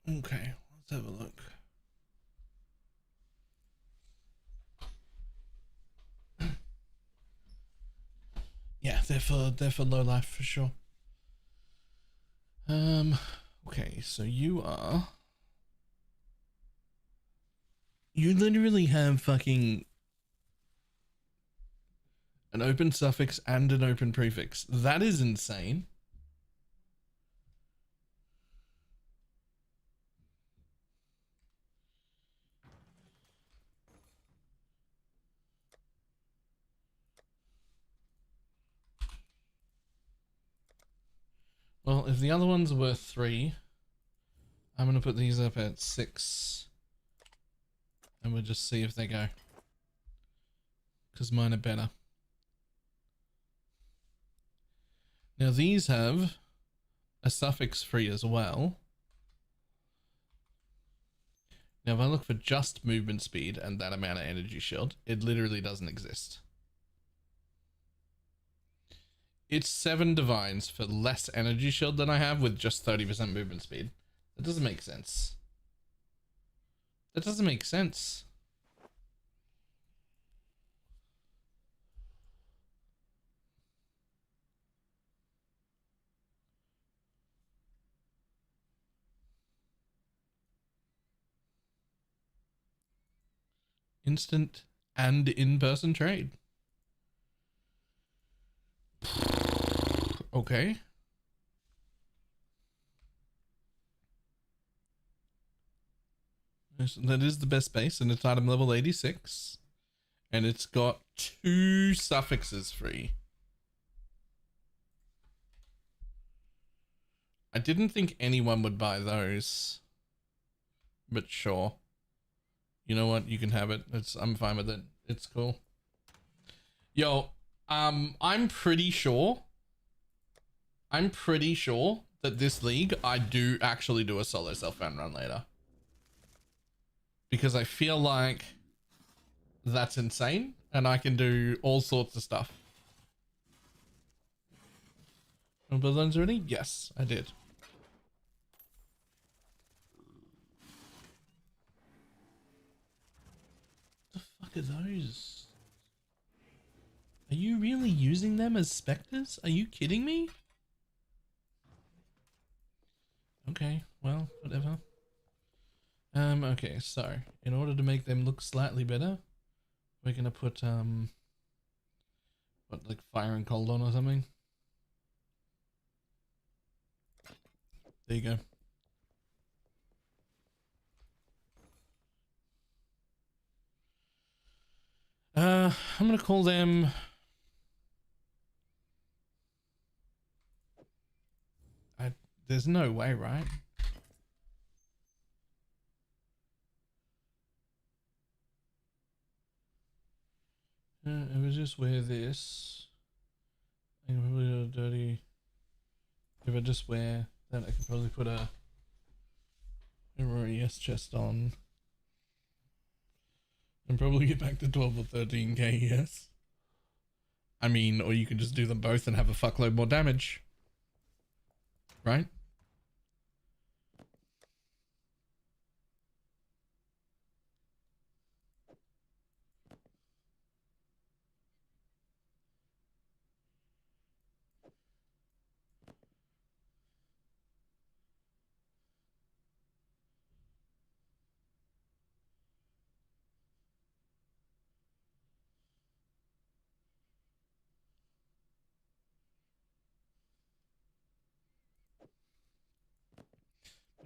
S1: okay, let's have a look. Yeah, they're for low life for sure. Okay, so you literally have fucking an open suffix and an open prefix. That is insane. Well, if the other ones were 3, I'm gonna put these up at 6. And we'll just see if they go. Because mine are better. Now these have a suffix free as well. Now if I look for just movement speed and that amount of energy shield, it literally doesn't exist. It's 7 divines for less energy shield than I have with just 30% movement speed. That doesn't make sense. That doesn't make sense. Instant and in-person trade. Okay. That is the best base, and it's item level 86. And it's got 2 suffixes free. I didn't think anyone would buy those. But sure. You know what? You can have it. I'm fine with it. It's cool. Yo, I'm pretty sure that this league I do actually do a solo self-found run later. Because I feel like that's insane and I can do all sorts of stuff. Oh, balloons ready? Yes, I did. What the fuck are those? Are you really using them as specters? Are you kidding me? Okay, well, whatever. Okay, so in order to make them look slightly better, we're gonna put what, like fire and cold on or something. There you go. I'm gonna call them there's no way, right? If I just wear this, I can probably do a dirty. If I just wear that, I can probably put a RES chest on. And probably get back to 12 or 13k, yes. I mean, or you could just do them both and have a fuckload more damage. Right?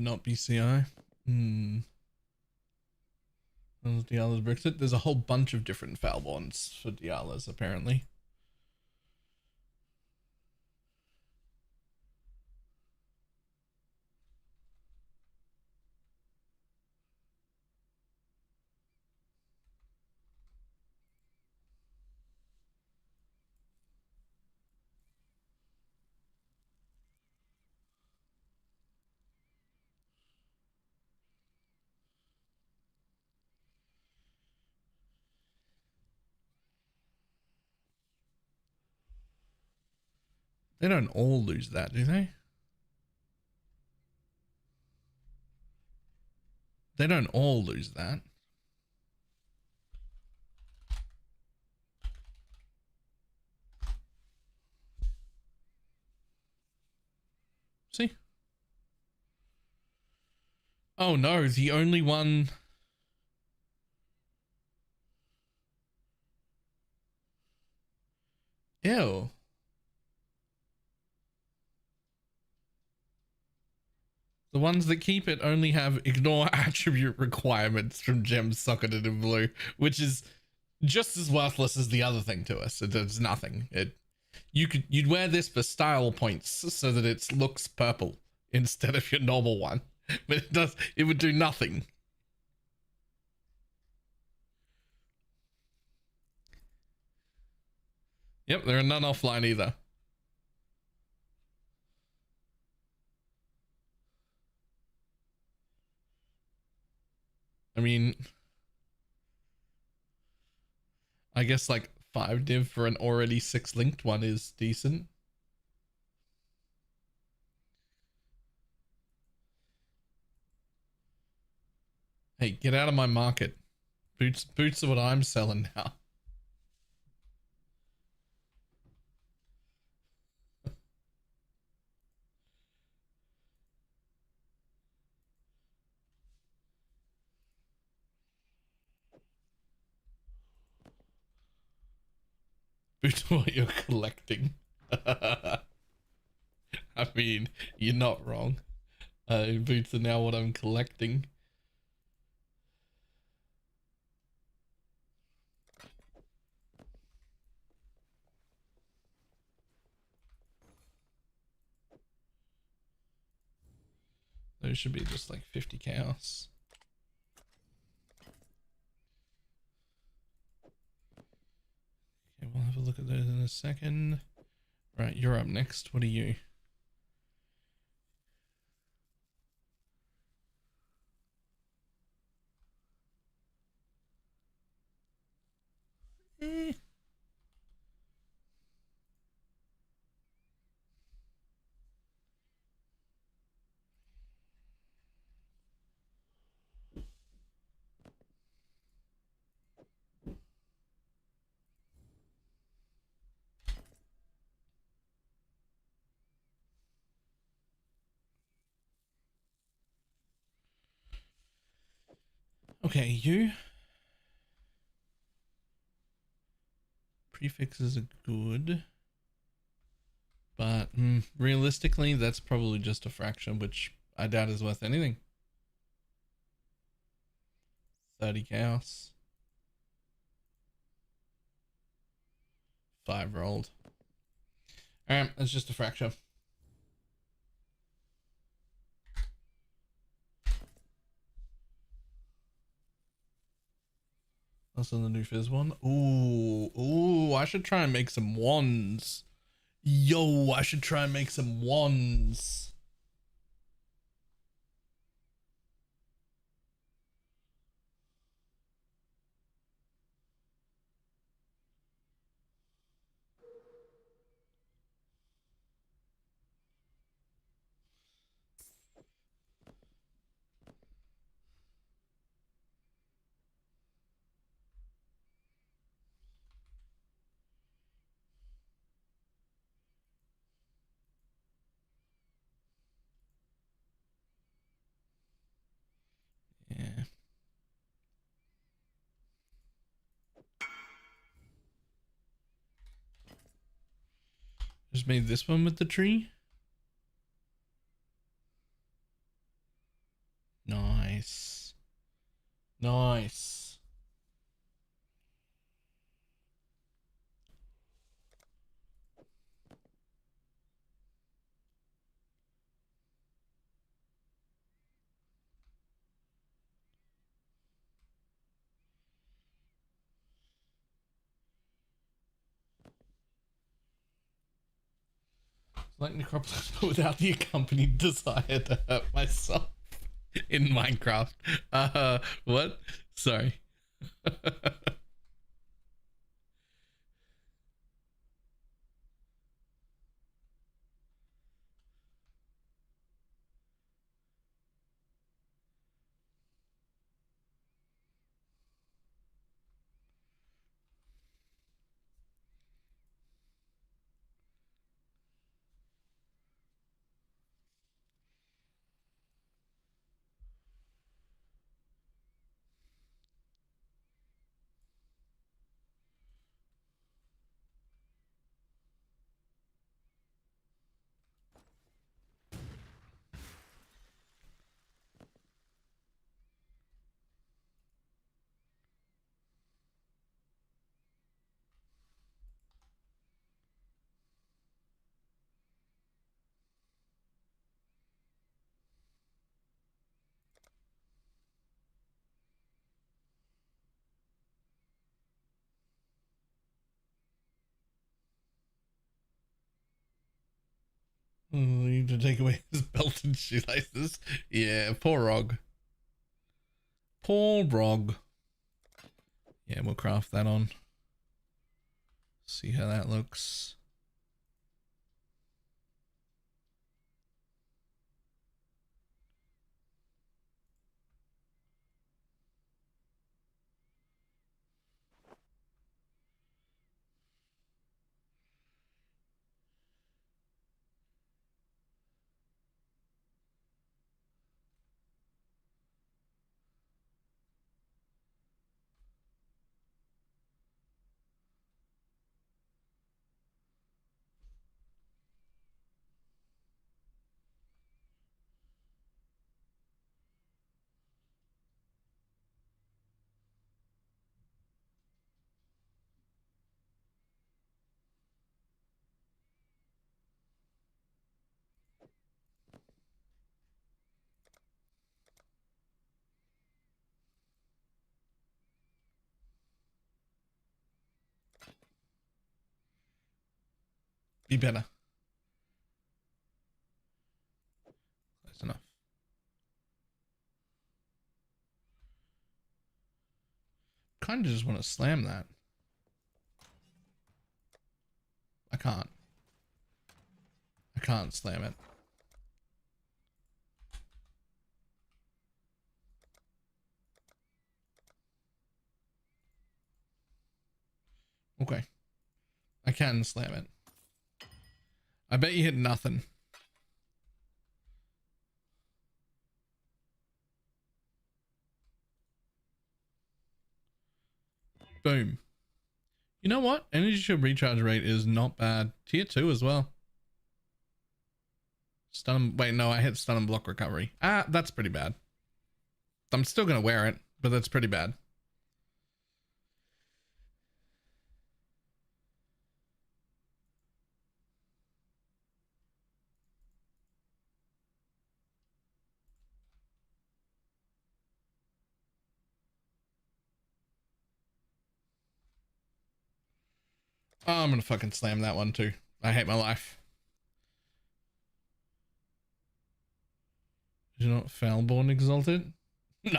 S1: Not BCI. Diala's Brexit. There's a whole bunch of different foul bonds for Diala's apparently. They don't all lose that, do they? They don't all lose that. See? Oh no, the only one... Ew. The ones that keep it only have ignore attribute requirements from gems socketed in blue, which is just as worthless as the other thing to us. It does nothing. You'd wear this for style points so that it looks purple instead of your normal one, but it would do nothing. Yep, there are none offline either. I mean, I guess like 5 div for an already 6 linked one is decent. Hey, get out of my market. Boots are what I'm selling now. Boots are what you're collecting. I mean, you're not wrong. Boots are now what I'm collecting. Those should be just like 50 chaos. Okay, we'll have a look at those in a second. Right, you're up next. What are you? Okay, you. Prefixes are good. But realistically, that's probably just a fraction, which I doubt is worth anything. 30 chaos. 5 rolled. Alright, that's just a fraction. That's on the new Fizz one. Ooh, I should try and make some wands. Yo, I should try and make some wands. Just made this one with the tree. Nice. Nice. Like Necropolis, but without the accompanied desire to hurt myself in Minecraft. What? Sorry. Oh, you need to take away his belt and shoelaces. Yeah, poor Rog. Poor Rog. Yeah, we'll craft that on. See how that looks. Be better. That's enough. Kind of just want to slam that. I can't. I can't slam it. Okay. I can slam it. I bet you hit nothing. Boom. You know what? Energy shield recharge rate is not bad. Tier 2 as well. Stun. Wait, no, I hit stun and block recovery. Ah, that's pretty bad. I'm still going to wear it, but that's pretty bad. Oh, I'm going to fucking slam that one too. I hate my life. Is you not Foulborn Exalted? No.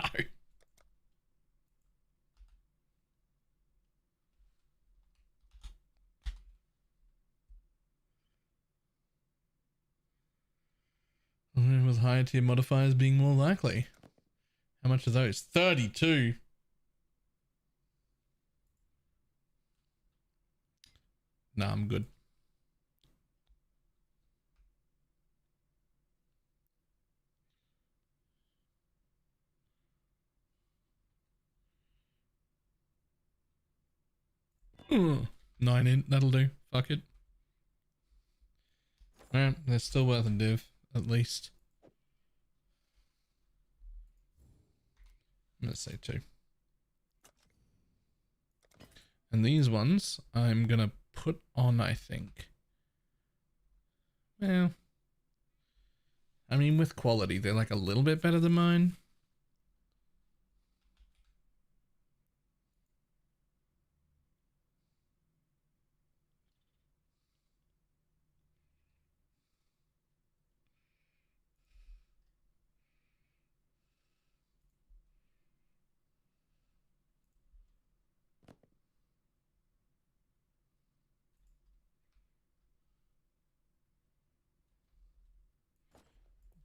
S1: With higher tier modifiers being more likely. How much are those? 32. Nah, I'm good. Ugh. 9 in, that'll do. Fuck it. Alright, they're still worth a div, at least. Let's say 2. And these ones I'm gonna put on, I think. Well, I mean, with quality, they're like a little bit better than mine.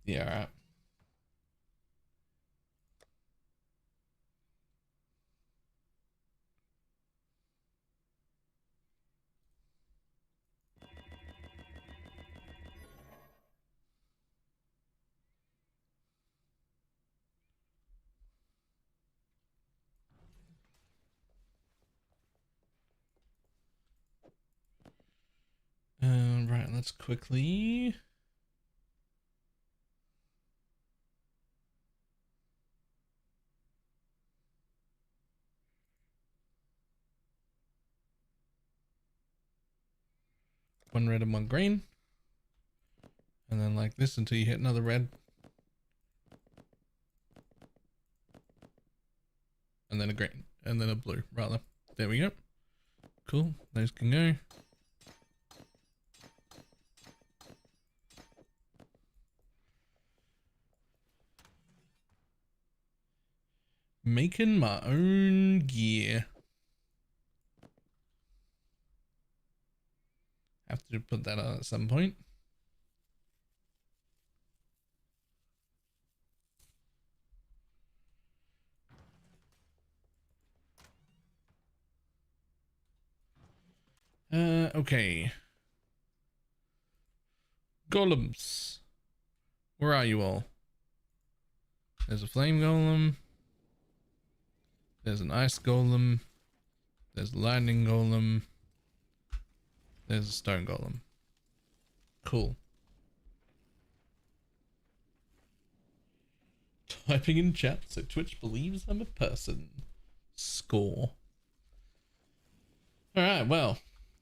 S1: Yeah, right, let's quickly. One red and one green. And then like this until you hit another red. And then a green. And then a blue, rather. There we go. Cool. Those can go. Making my own gear. Have to put that on at some point. Okay. Golems. Where are you all? There's a flame golem. There's an ice golem. There's a lightning golem. There's a stone golem. Cool. Typing in chat so Twitch believes I'm a person. Score. Alright, well,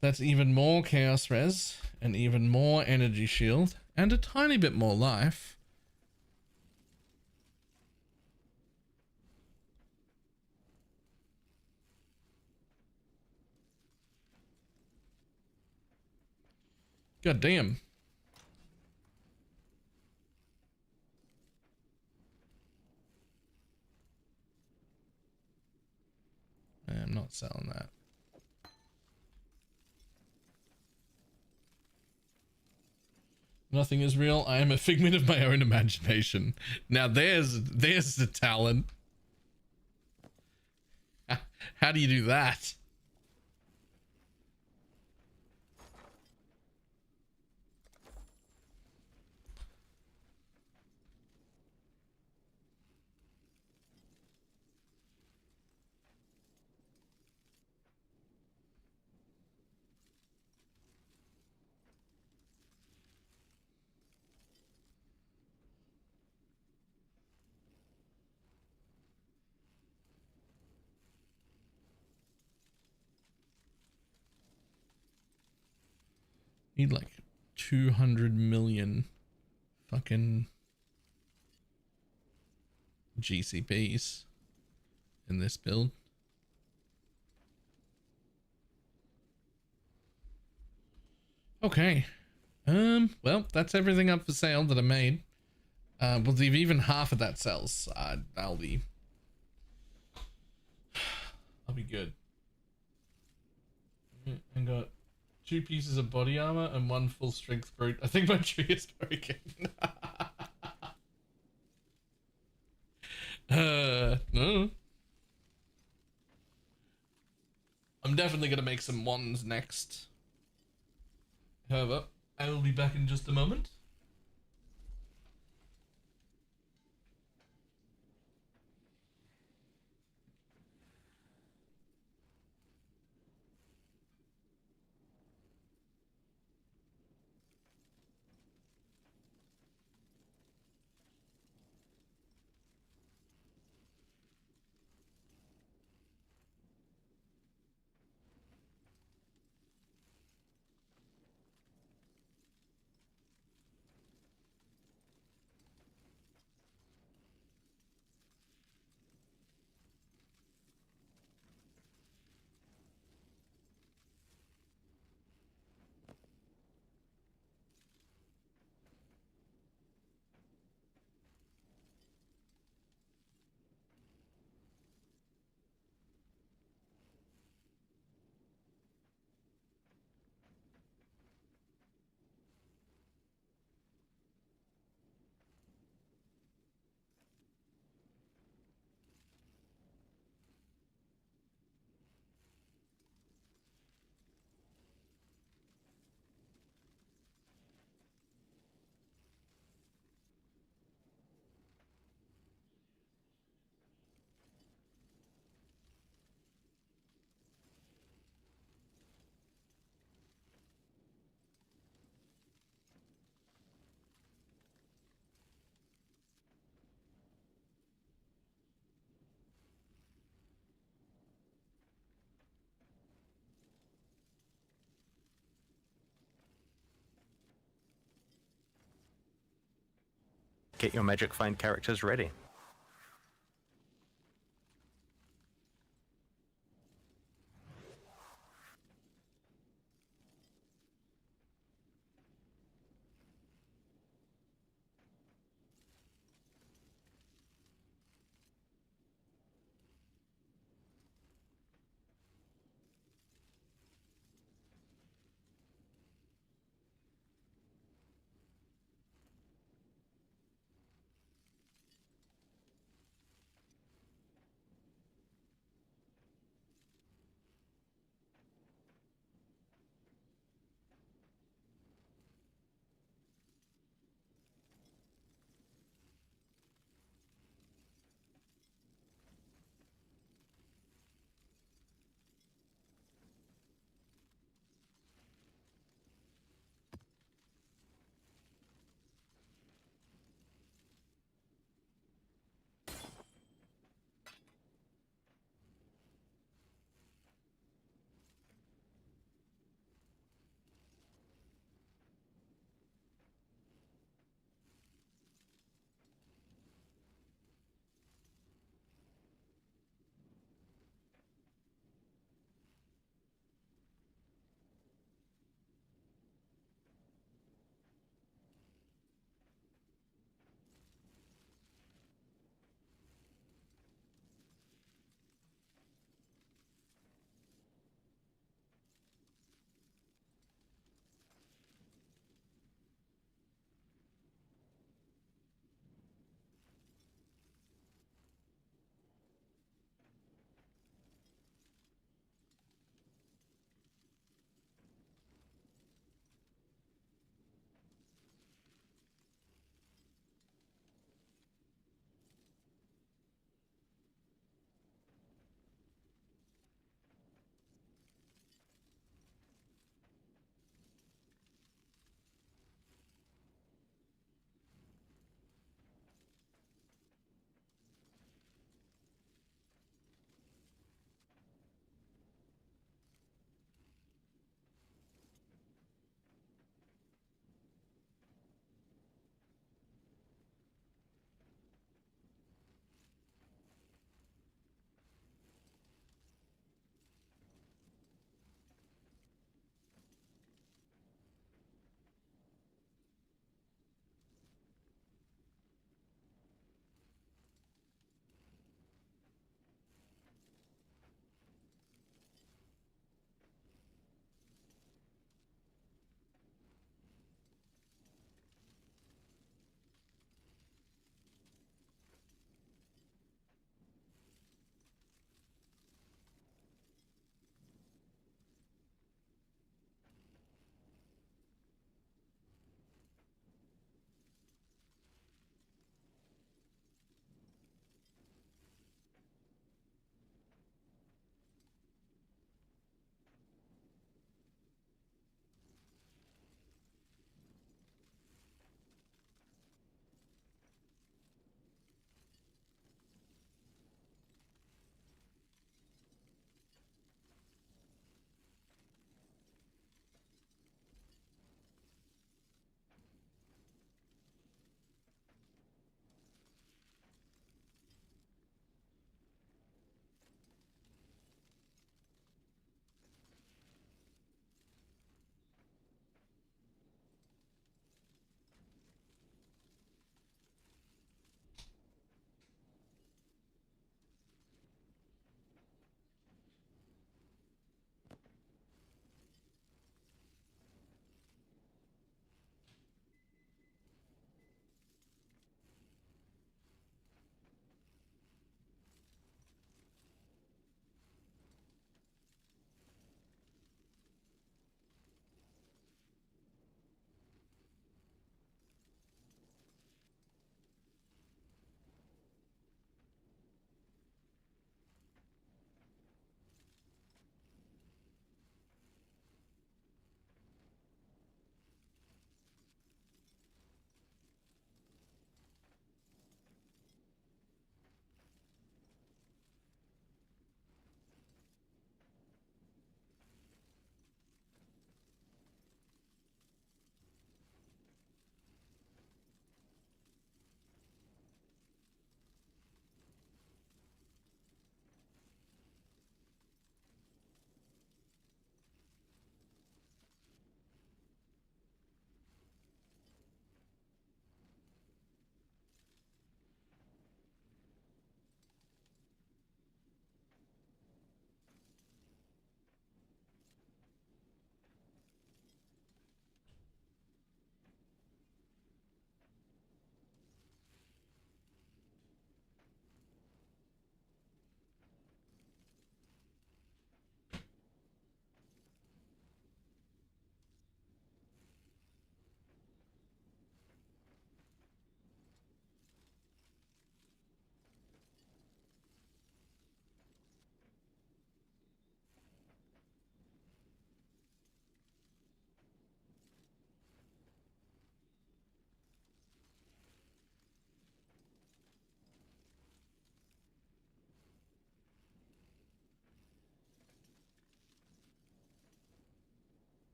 S1: that's even more chaos res, and even more energy shield, and a tiny bit more life. God damn. I'm not selling that. Nothing is real. I am a figment of my own imagination. Now there's the talent. How do you do that? Need like 200 million fucking GCPs in this build. Okay. Well, that's everything up for sale that I made. We'll leave even half of that sells. I'll be good. I got 2 pieces of body armor and 1 full strength brute. I think my tree is broken. No. I'm definitely gonna make some ones next. However, I will be back in just a moment.
S4: Get your Magic Find characters ready.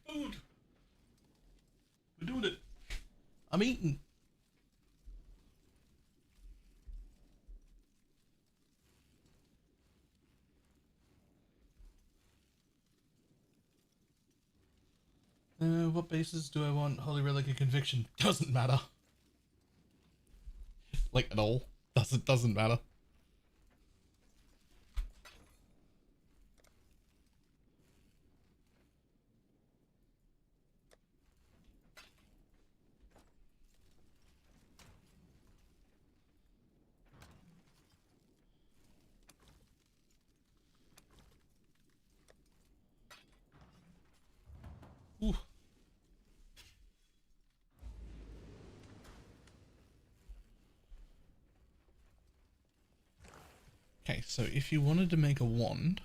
S1: Food. We're doing it. I'm eating. What bases do I want? Holy Relic or Conviction? Doesn't matter. Like at all. Doesn't matter. Ooh. Okay, so if you wanted to make a wand,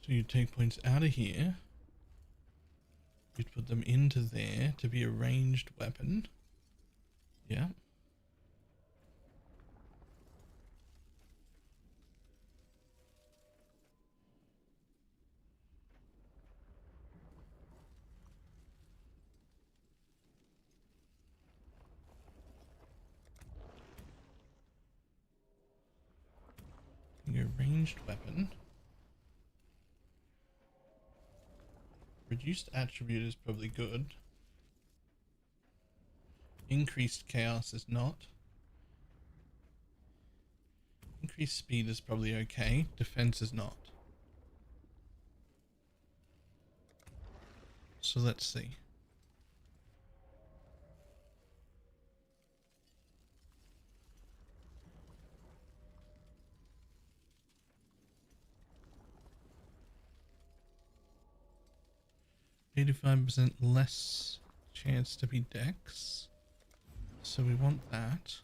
S1: so you'd take points out of here, you'd put them into there to be a ranged weapon. Yeah. Your ranged weapon. Reduced attribute is probably good. Increased chaos is not. Increased speed is probably okay. Defense is not. So let's see. %85% less chance to be dex. So we want that.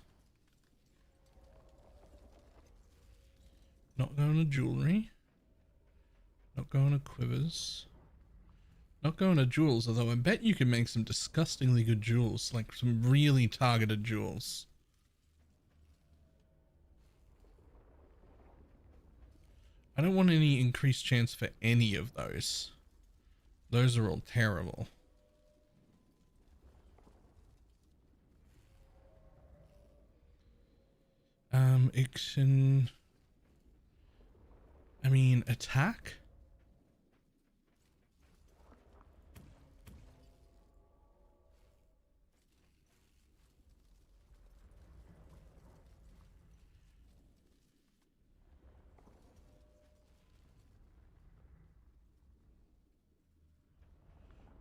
S1: Not going to jewelry. Not going to quivers. Not going to jewels, although I bet you can make some disgustingly good jewels, like some really targeted jewels. I don't want any increased chance for any of those. Those are all terrible. Action. I mean, attack?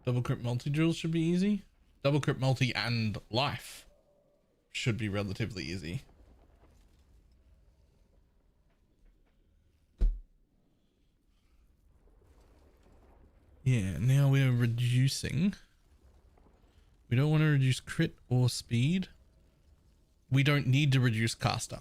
S1: Double crit multi-jewels should be easy. Double crit multi and life should be relatively easy. Yeah, now we're reducing. We don't want to reduce crit or speed. We don't need to reduce caster.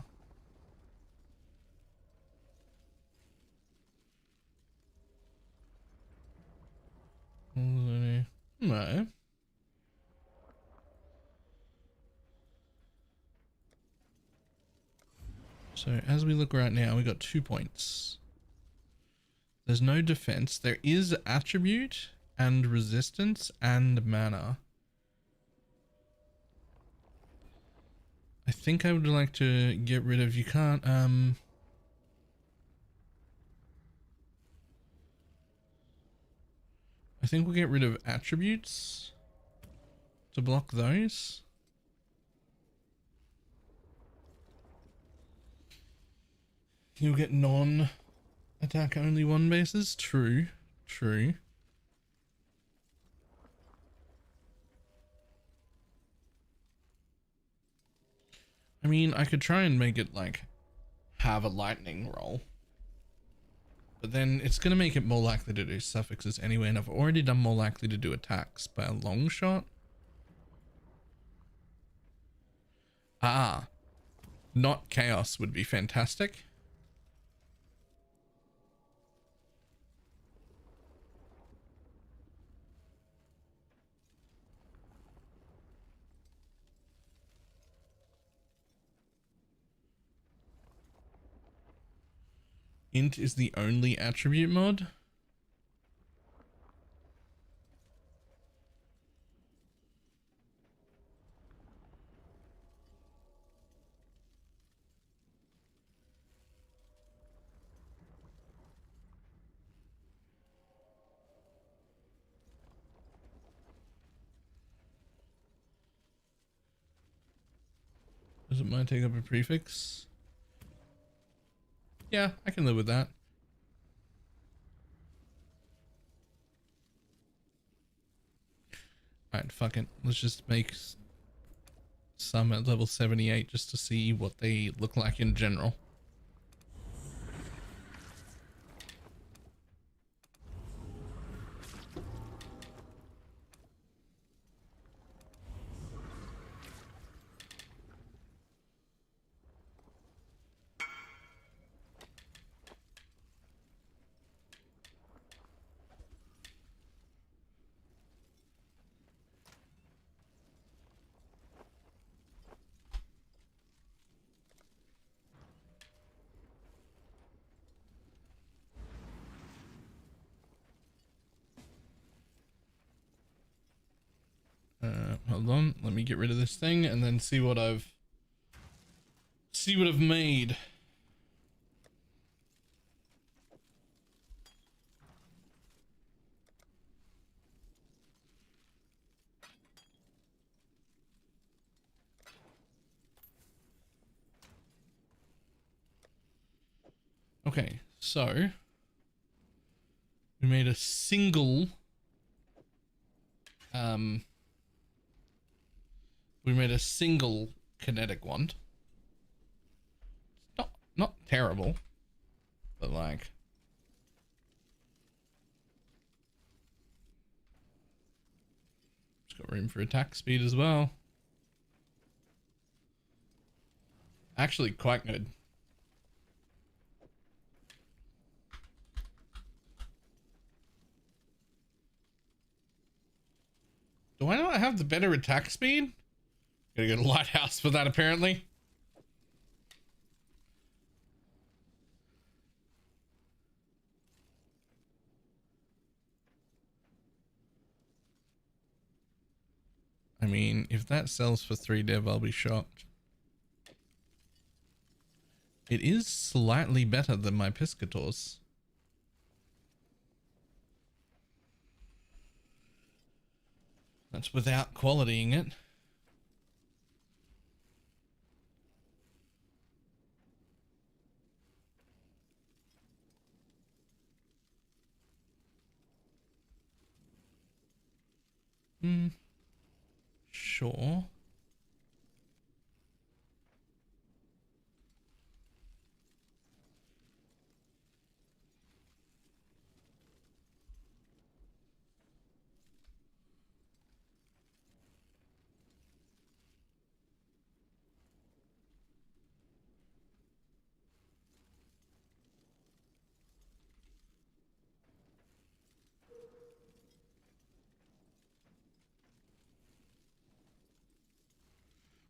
S1: No. So as we look right now, we got 2 points. There's no defense. There is attribute and resistance and mana. I think I would like to get rid of, you can't, I think we'll get rid of attributes to block those. You'll get non-attack only one bases. True. True. I mean, I could try and make it like have a lightning roll. But then it's going to make it more likely to do suffixes anyway, and I've already done more likely to do attacks by a long shot. Ah, not chaos would be fantastic. int is the only attribute mod. Does it mind take up a prefix? Yeah, I can live with that. Alright, fuck it. Let's just make some at level 78 just to see what they look like in general. Hold on, let me get rid of this thing and then see what I've made. Okay, so we made a single kinetic wand. Not terrible, but like it's got room for attack speed as well. Actually quite good. Do I not have the better attack speed? Gotta go to Lighthouse for that apparently. I mean, if that sells for 3 dev, I'll be shocked. It is slightly better than my Piscators. That's without qualitying it. Sure.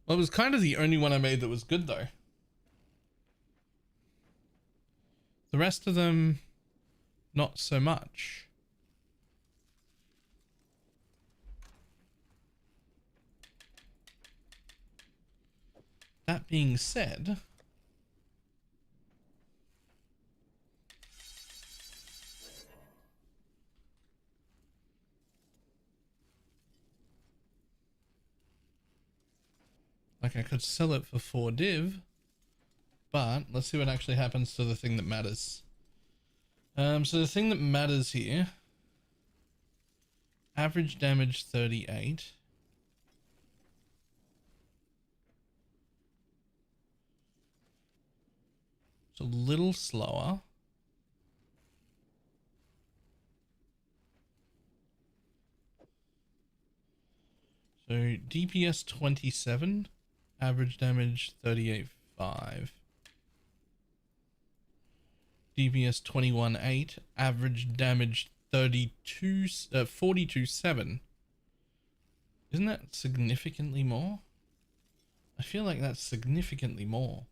S1: Well, it was kind of the only one I made that was good though. The rest of them, not so much. That being said, like I could sell it for 4 div, but let's see what actually happens to the thing that matters. So the thing that matters here, average damage 38. It's a little slower. So DPS 27, average damage 38.5. DPS 21.8, average damage 42.7. Isn't that significantly more? I feel like that's significantly more.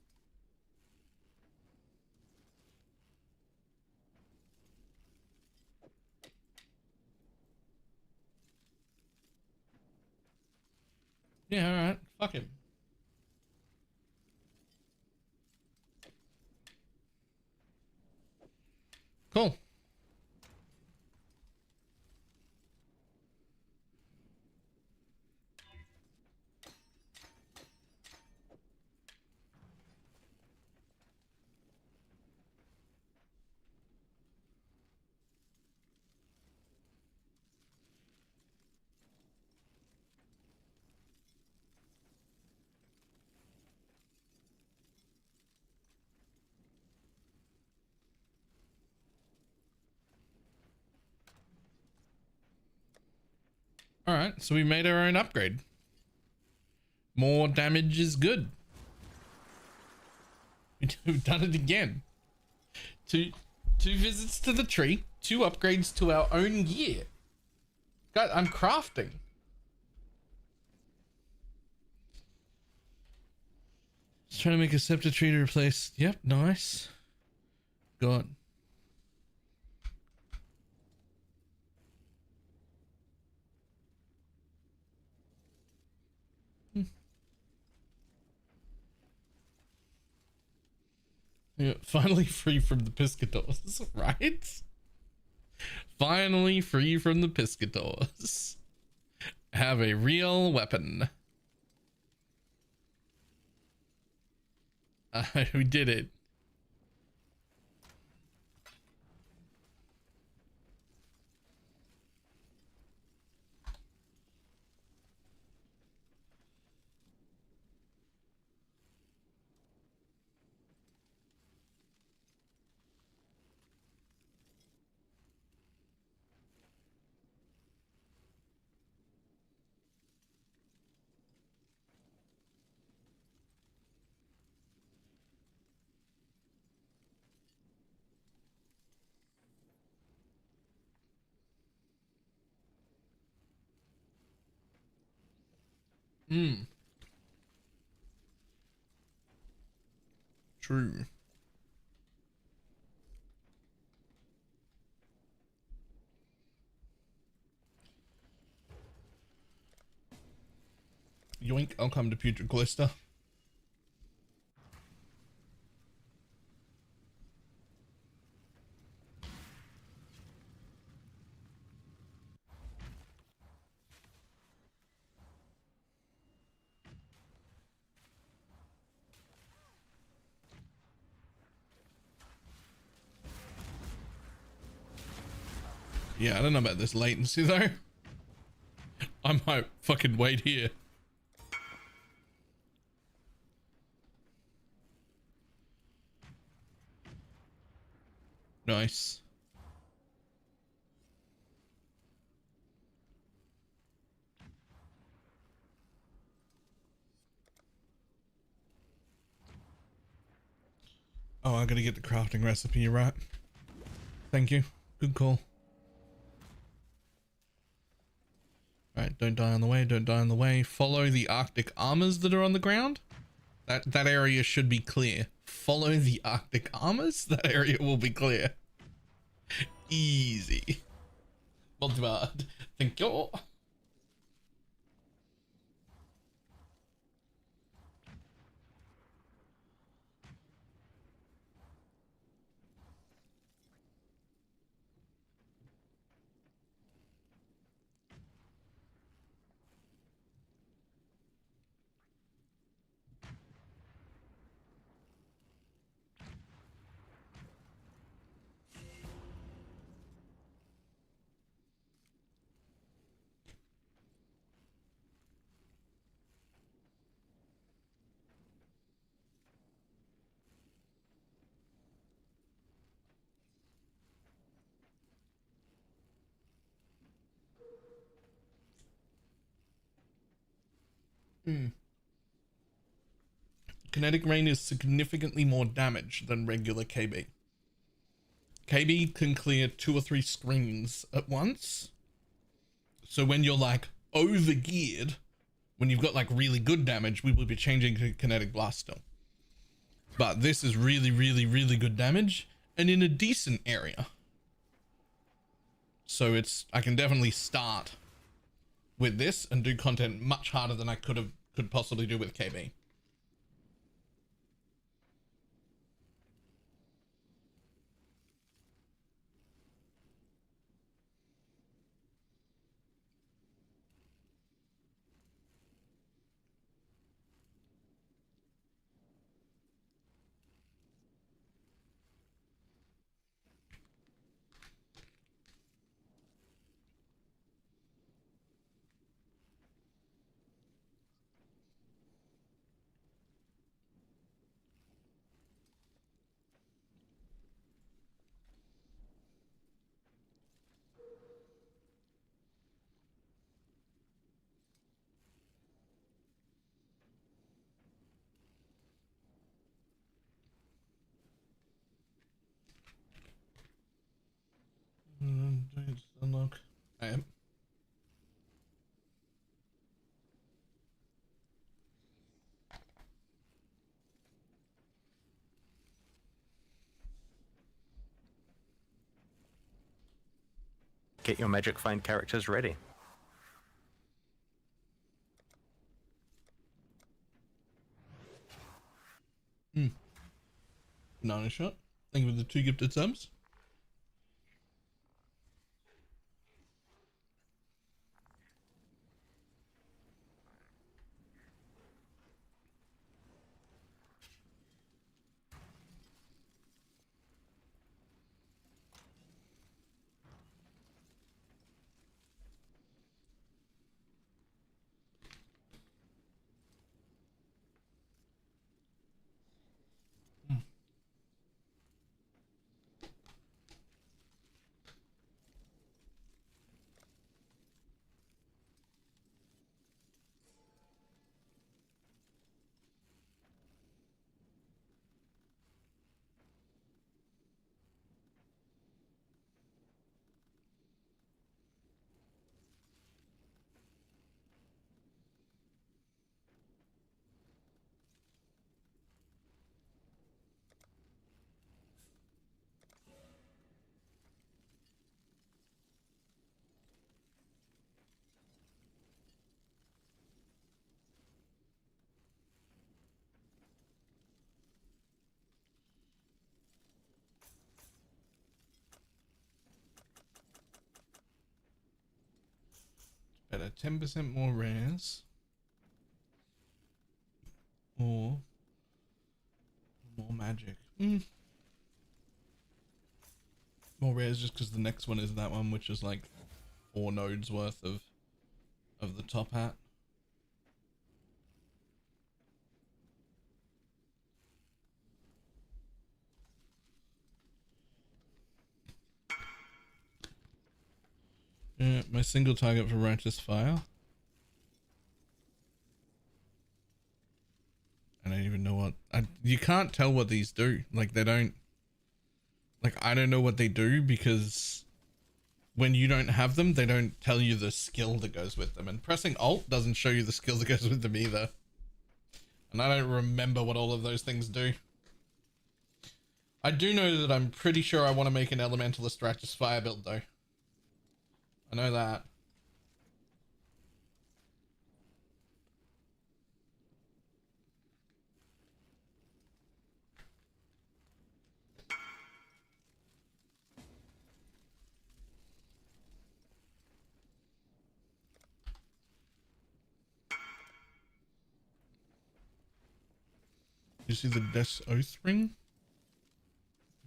S1: Yeah, alright. Fuck him. Cool. Alright, so we made our own upgrade. More damage is good. We've done it again. Two visits to the tree, 2 upgrades to our own gear. God, I'm crafting. Just trying to make a scepter tree to replace. Yep, nice. God. Yeah, finally free from the piscators, right? Finally free from the piscators. Have a real weapon. We did it. True. Yoink, I'll come to Putrid Cloister. Yeah, I don't know about this latency though. I might fucking wait here. Nice. Oh, I gotta get the crafting recipe, you're right. Thank you. Good call. Alright, don't die on the way, don't die on the way. Follow the Arctic armors that are on the ground. That area should be clear. Follow the Arctic armors, that area will be clear. Easy. Multibard. Thank you. Kinetic rain is significantly more damage than regular KB. KB can clear 2 or 3 screens at once. So when you're like over geared, when you've got like really good damage, we will be changing to kinetic blast still. But this is really, really, really good damage and in a decent area. So I can definitely start with this and do content much harder than I could possibly do with KB. Unlock. I am.
S4: Get your magic find characters ready.
S1: Banana shot. Thank you for the 2 gifted subs. Better 10% more rares. Or more magic. More rares just because the next one is that one, which is like 4 nodes worth of the top hat. My single target for Righteous Fire. I don't even know what you can't tell what these do. Like they don't, like I don't know what they do because when you don't have them, they don't tell you the skill that goes with them, and pressing Alt doesn't show you the skill that goes with them either. And I don't remember what all of those things do. I do know that I'm pretty sure I want to make an Elementalist Righteous Fire build though. I know that. You see the Death's Oath ring?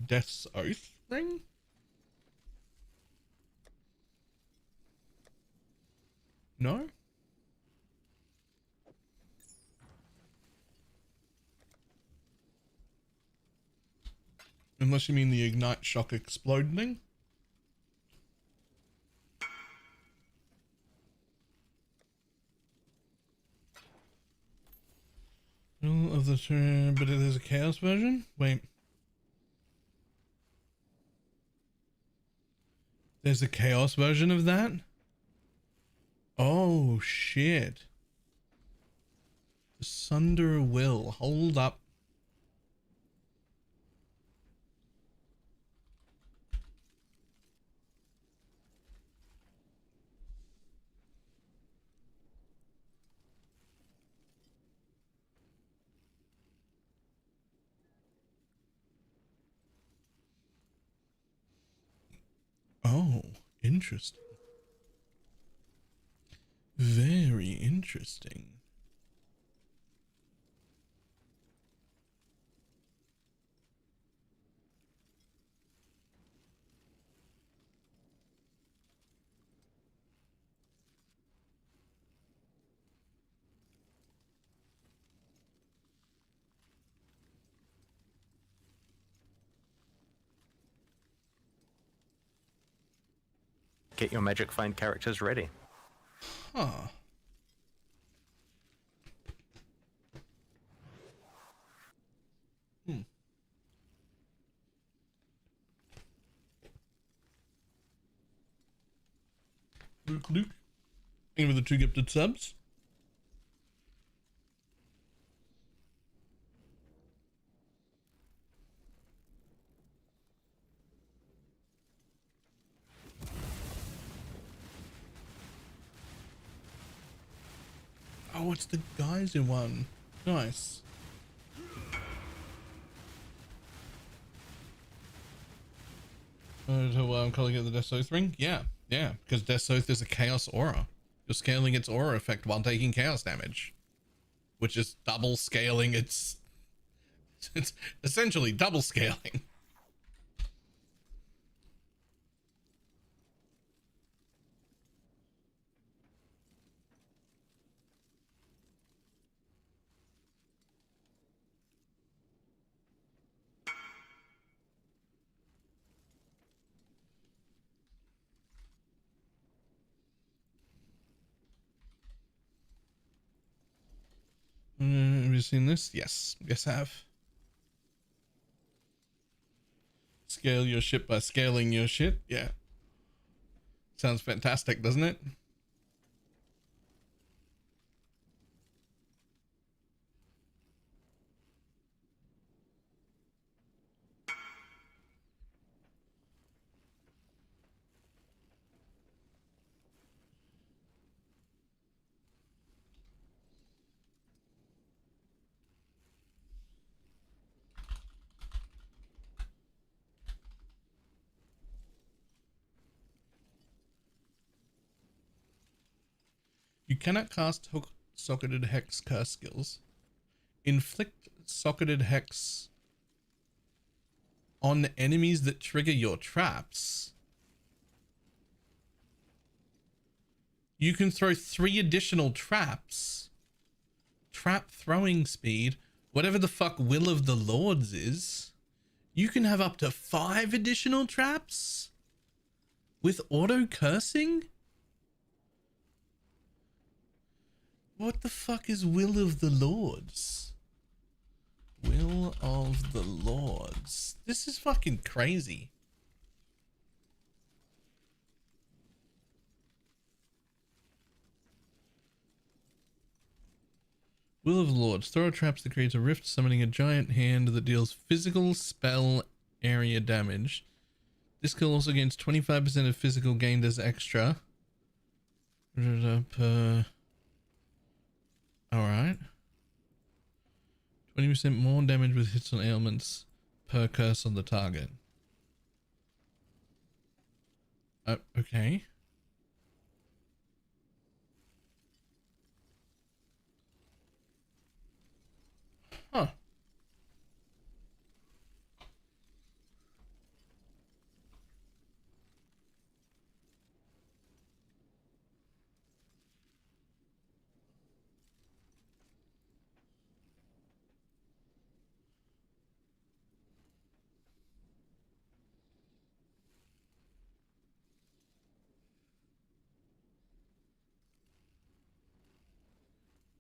S1: Death's Oath ring? No? Unless you mean the Ignite Shock Explode thing? Of the turn, but there's a Chaos version? Wait. There's a Chaos version of that? Oh, shit. The Sunder Will. Hold up. interesting. Very interesting.
S4: Get your magic find characters ready.
S1: Huh. Luke. In with the 2 gifted subs. Oh, it's the geyser one. Nice. So I'm calling it the Death Oath ring? Yeah, because Death Oath is a chaos aura. You're scaling its aura effect while taking chaos damage, which is double scaling its. It's essentially double scaling. Have you seen this? Yes, I have. Scale your shit by scaling your shit. Yeah. Sounds fantastic, doesn't it? You cannot cast hook socketed hex curse skills. Inflict socketed hex on enemies that trigger your traps. You can throw 3 additional traps. Trap throwing speed, whatever the fuck Will of the Lords is. You can have up to 5 additional traps with auto cursing? What the fuck is Will of the Lords? Will of the Lords. This is fucking crazy. Will of the Lords. Throw traps that creates a rift, summoning a giant hand that deals physical spell area damage. This skill also gains 25% of physical gained as extra. Alright. 20% more damage with hits on ailments per curse on the target. Okay. Huh.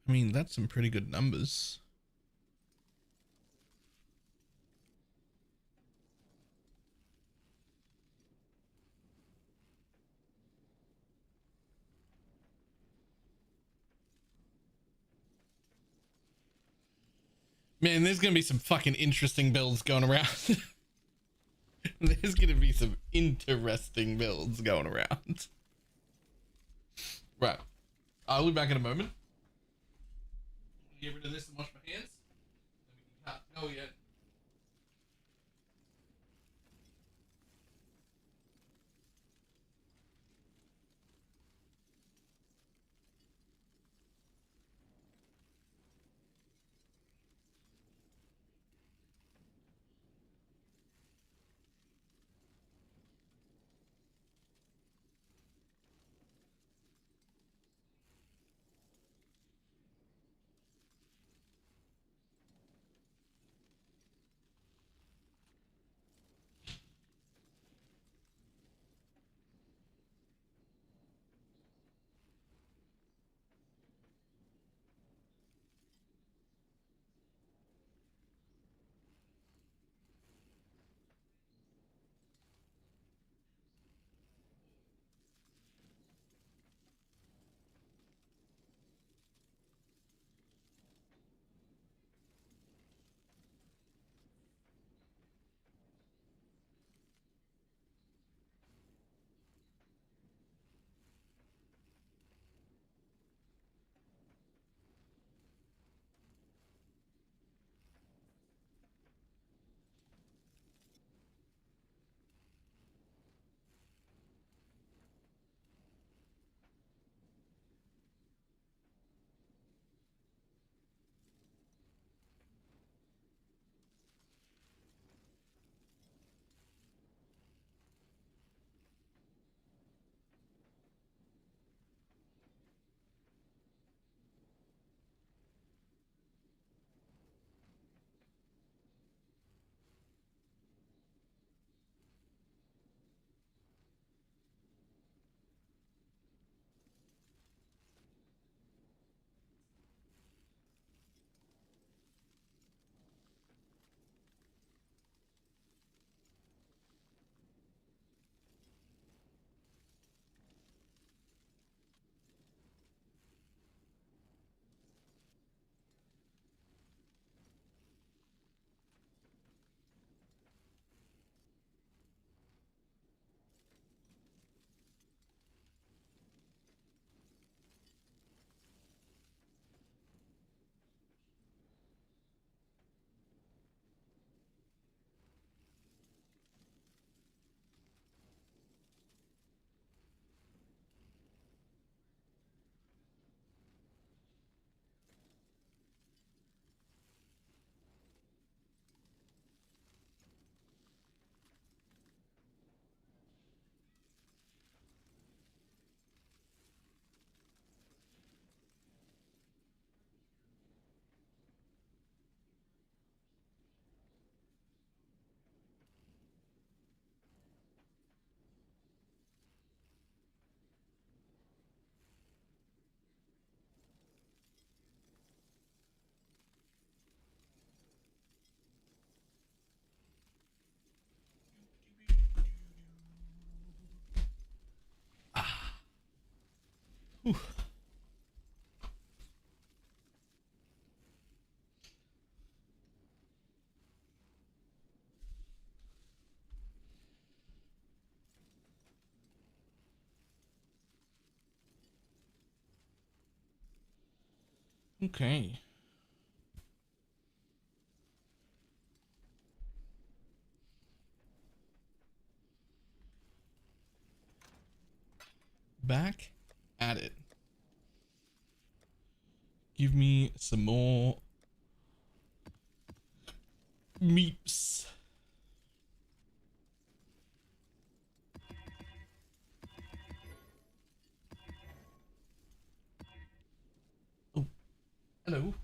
S1: I mean, that's some pretty good numbers. Man, there's gonna be some fucking interesting builds going around. There's gonna be some interesting builds going around. Right. I'll be back in a moment. Get rid of this and wash my hands. Then we can go yet. Whew. Okay. Back at it. Give me some more meeps. Oh, hello.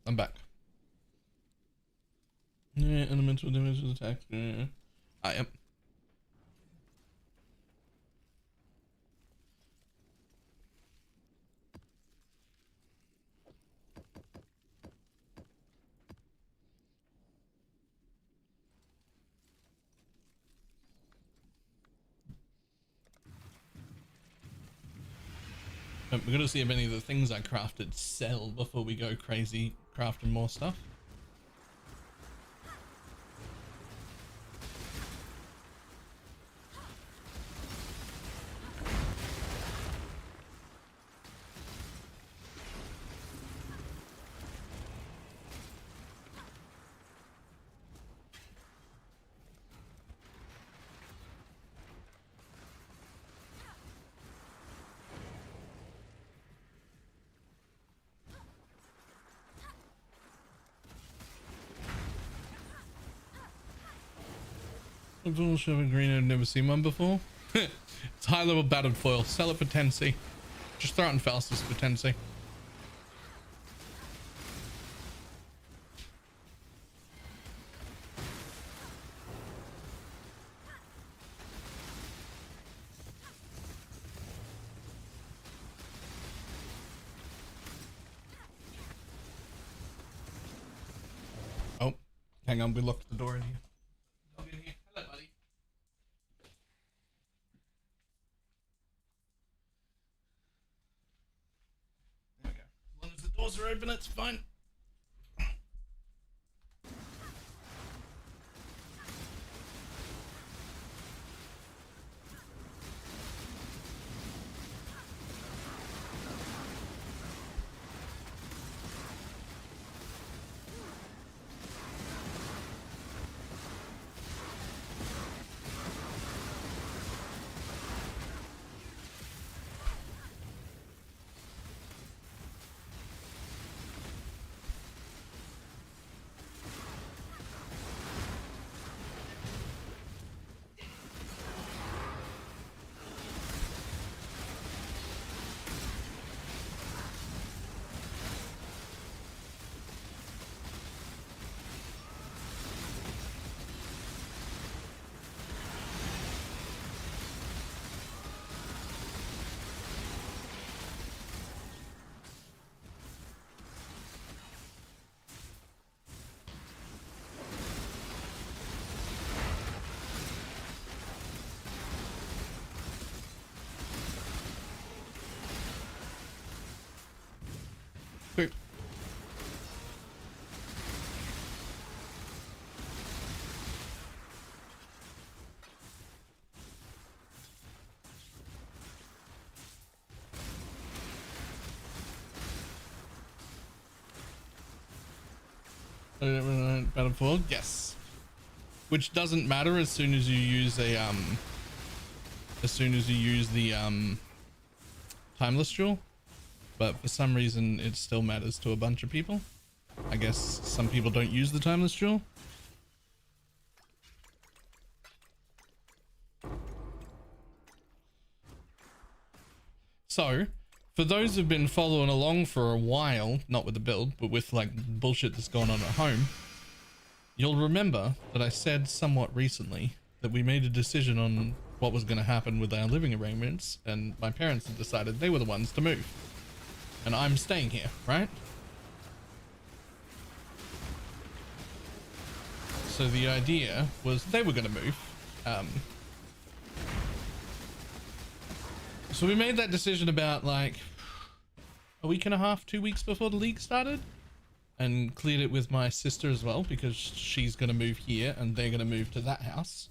S1: I'm back. Yeah, elemental damage to attack. I am. We're gonna see if any of the things I crafted sell before we go crazy crafting more stuff. Show green, I've never seen one before. It's high level battered foil. Sell it for 10c. Just throw it in fastest for 10c. Oh, hang on, we locked the door in here. Log in here. Hello, buddy. There we go. As long as the doors are open, it's fine. Quick. Battlefield, yes. Which doesn't matter as soon as you use a timeless jewel, but for some reason it still matters to a bunch of people. I guess some people don't use the timeless jewel. So, for those who've been following along for a while, not with the build, but with like bullshit that's going on at home, you'll remember that I said somewhat recently that we made a decision on what was going to happen with our living arrangements, and my parents had decided they were the ones to move. And I'm staying here, right? So the idea was they were going to move. So we made that decision about like a week and a half, 2 weeks before the league started, and cleared it with my sister as well, because she's going to move here and they're going to move to that house.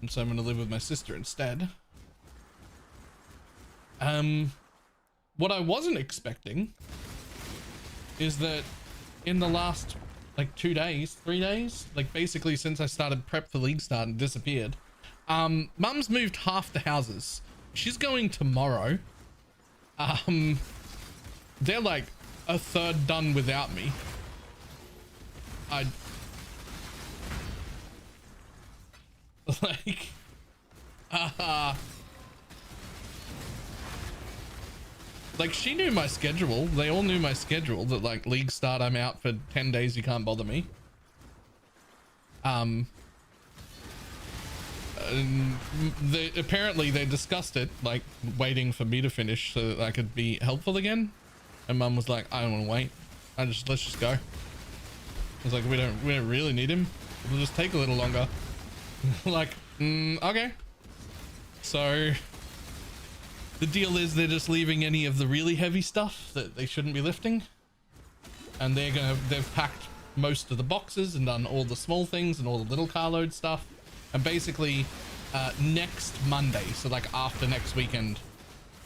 S1: And so I'm going to live with my sister instead. What I wasn't expecting is that in the last like 2 days, 3 days, like basically since I started prep for league start and disappeared, Mum's moved half the houses. She's going tomorrow. They're like a third done without me. Like, she knew my schedule. They all knew my schedule, that like league start, I'm out for 10 days, you can't bother me. And apparently they discussed it, like waiting for me to finish so that I could be helpful again. And mum was like, I don't want to wait. Let's just go. I was like, we don't really need him. It'll just take a little longer. Like, okay. So the deal is they're just leaving any of the really heavy stuff that they shouldn't be lifting. And they've packed most of the boxes and done all the small things and all the little carload stuff. And basically, next Monday, so like after next weekend,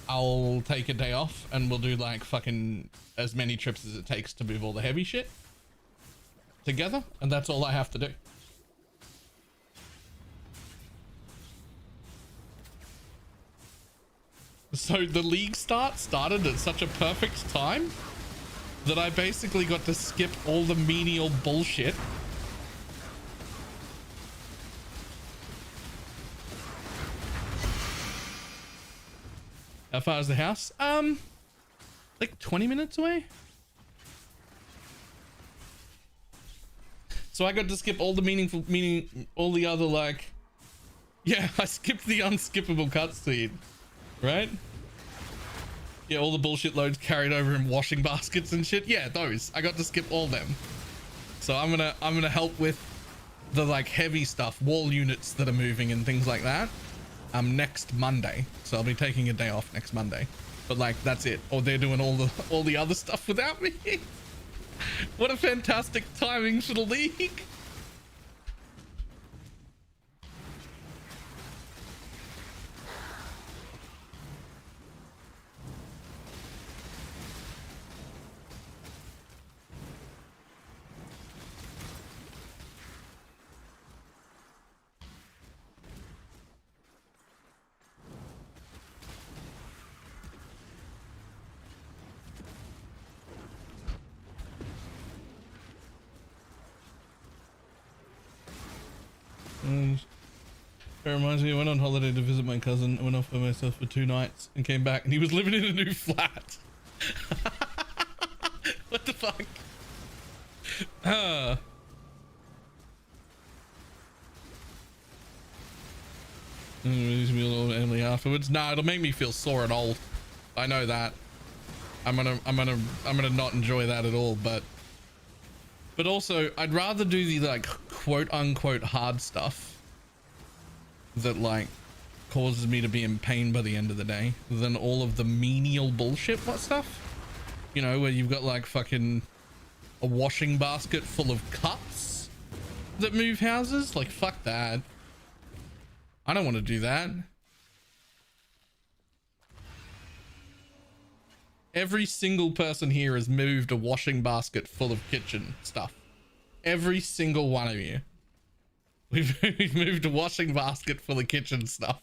S1: I'll take a day off and we'll do like fucking as many trips as it takes to move all the heavy shit together. And that's all I have to do. So the league started at such a perfect time that I basically got to skip all the menial bullshit. How far is the house? Like 20 minutes away. So I got to skip all the meaning, all the other like, yeah, I skipped the unskippable cutscene, right? Yeah, all the bullshit loads carried over in washing baskets and shit. Yeah, those. I got to skip all them. So I'm gonna help with the like heavy stuff, wall units that are moving and things like that. Next Monday. So I'll be taking a day off next Monday. But like that's it. Or they're doing all the other stuff without me. What a fantastic timing for the league. It reminds me, I went on holiday to visit my cousin. I went off by myself for 2 nights and came back and he was living in a new flat. What the fuck? It makes me a little angry afterwards. Nah, it'll make me feel sore and old. I know that. I'm gonna not enjoy that at all, but also I'd rather do the like quote unquote hard stuff that like causes me to be in pain by the end of the day than all of the menial bullshit stuff, you know, where you've got like fucking a washing basket full of cups that move houses. Like fuck that. I don't want to do that. Every single person here has moved a washing basket full of kitchen stuff. Every single one of you. We've moved a washing basket full of kitchen stuff.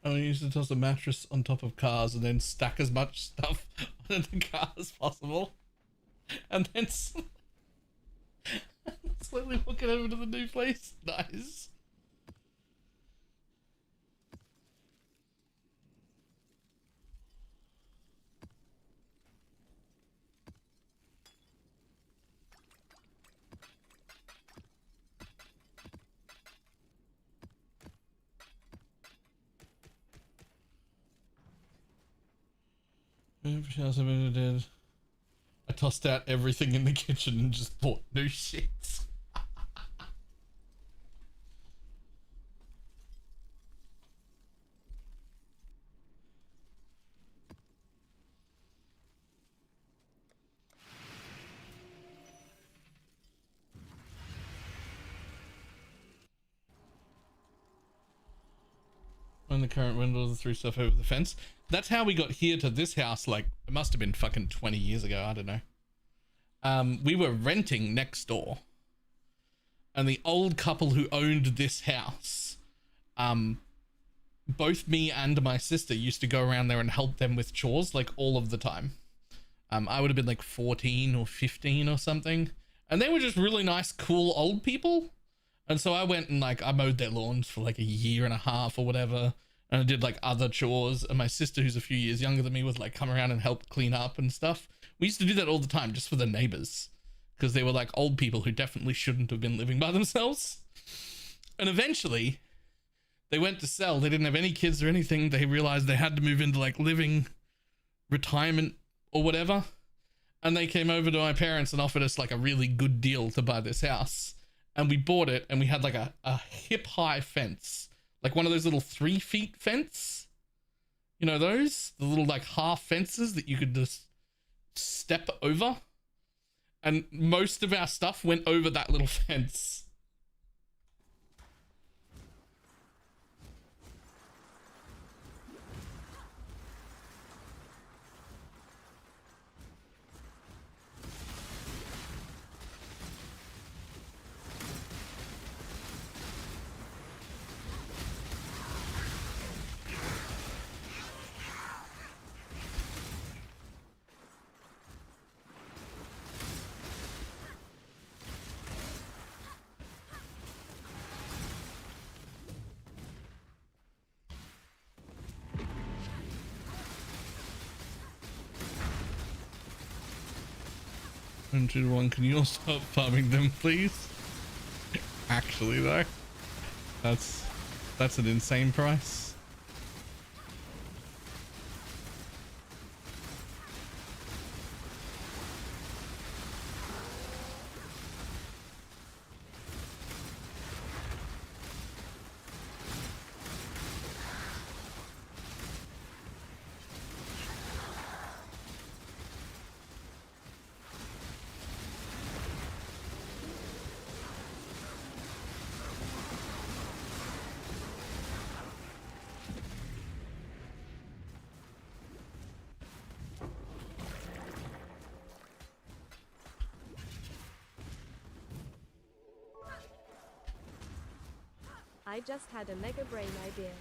S1: I used to toss a mattress on top of cars and then stack as much stuff on the car as possible. And then slowly walking over to the new place. Nice. Everything else I've ever did. I tossed out everything in the kitchen and just bought new shit. When the current windows threw stuff over the fence. That's how we got here to this house. Like, it must have been fucking 20 years ago. I don't know. We were renting next door, and the old couple who owned this house, both me and my sister used to go around there and help them with chores like all of the time. I would have been like 14 or 15 or something, and they were just really nice, cool old people. And so I went and like I mowed their lawns for like a year and a half or whatever, and I did like other chores, and my sister, who's a few years younger than me, would like come around and help clean up and stuff. We used to do that all the time just for the neighbors, because they were like old people who definitely shouldn't have been living by themselves. And eventually they went to sell. They didn't have any kids or anything. They realized they had to move into like living retirement or whatever, and they came over to my parents and offered us like a really good deal to buy this house. And we bought it, and we had like a hip high fence, like one of those little 3 feet fence, you know, those, the little like half fences that you could just step over. And most of our stuff went over that little fence. One, two, one. Can you all stop farming them, please? Actually, though, that's an insane price.
S5: I just had a mega brain idea.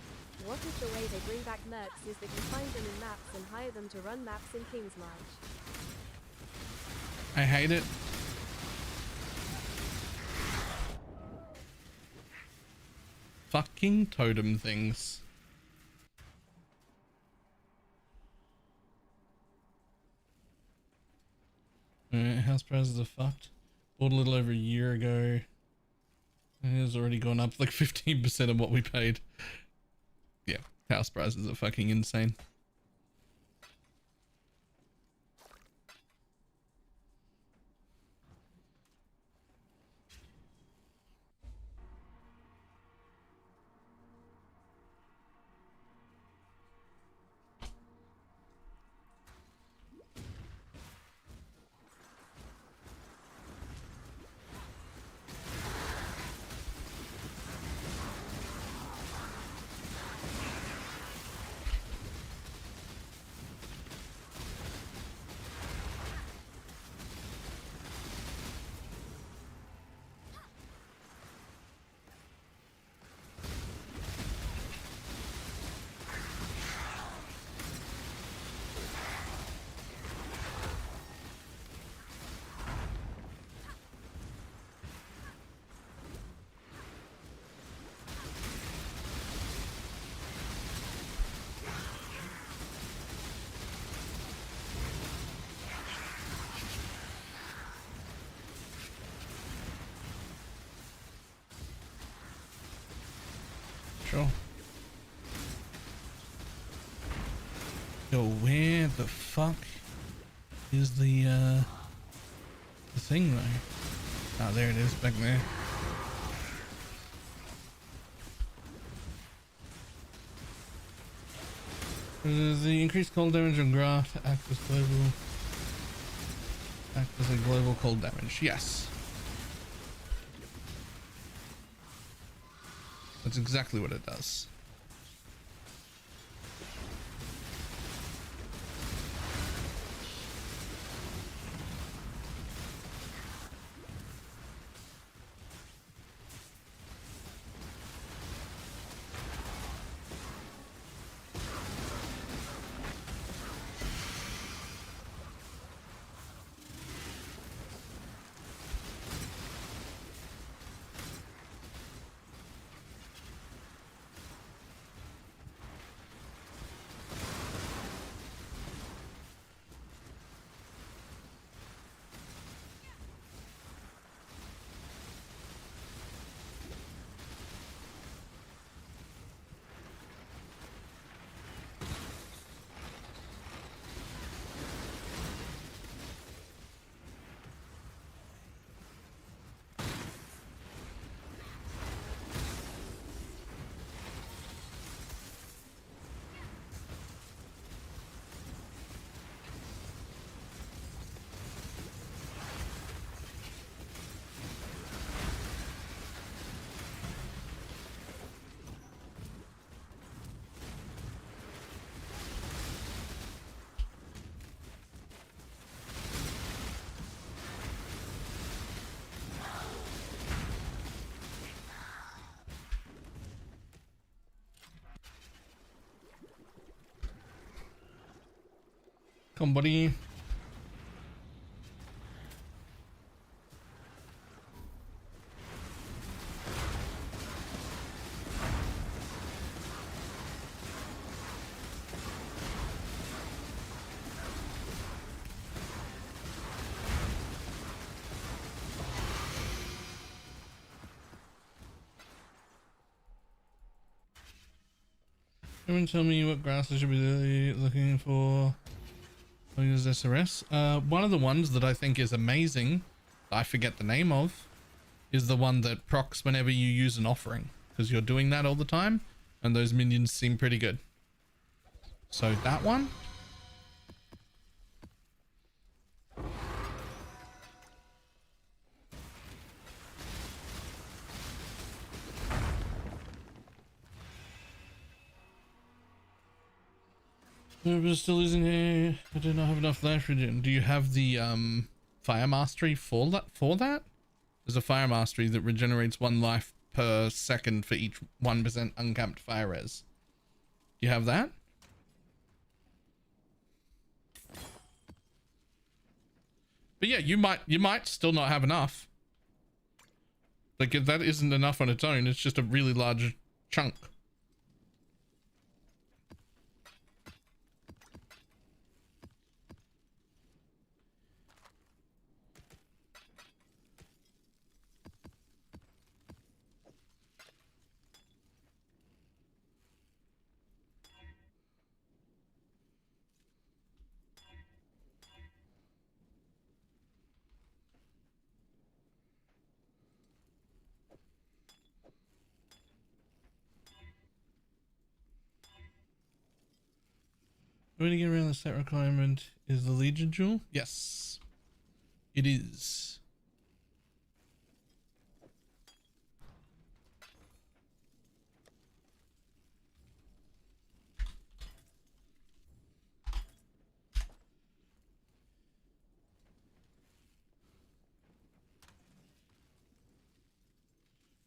S5: What if the way they bring back mercs is that you find them in maps and hire them to run maps in Kingsmarch?
S1: I hate it. Fucking totem things. Alright, house prices are fucked. Bought a little over a year ago. It has already gone up like 15% of what we paid. Yeah, house prices are fucking insane. Sure. Yo, where the fuck is the thing though? Oh, there it is, back there. The increased cold damage on graft act as a global cold damage. Yes. That's exactly what it does. Come, buddy. Everyone tell me what grass I should be looking for. I'll use SRS. One of the ones that I think is amazing, I forget the name of, is the one that procs whenever you use an offering, because you're doing that all the time and those minions seem pretty good. So that one. We're still losing here. I do not have enough nitrogen. Do you have the fire mastery for that? There's a fire mastery that regenerates 1 life per second for each 1% uncapped fire res. Do you have that? But yeah, you might still not have enough. Like, if that isn't enough on its own, it's just a really large chunk. The way to get around the set requirement is the Legion jewel? Yes, it is.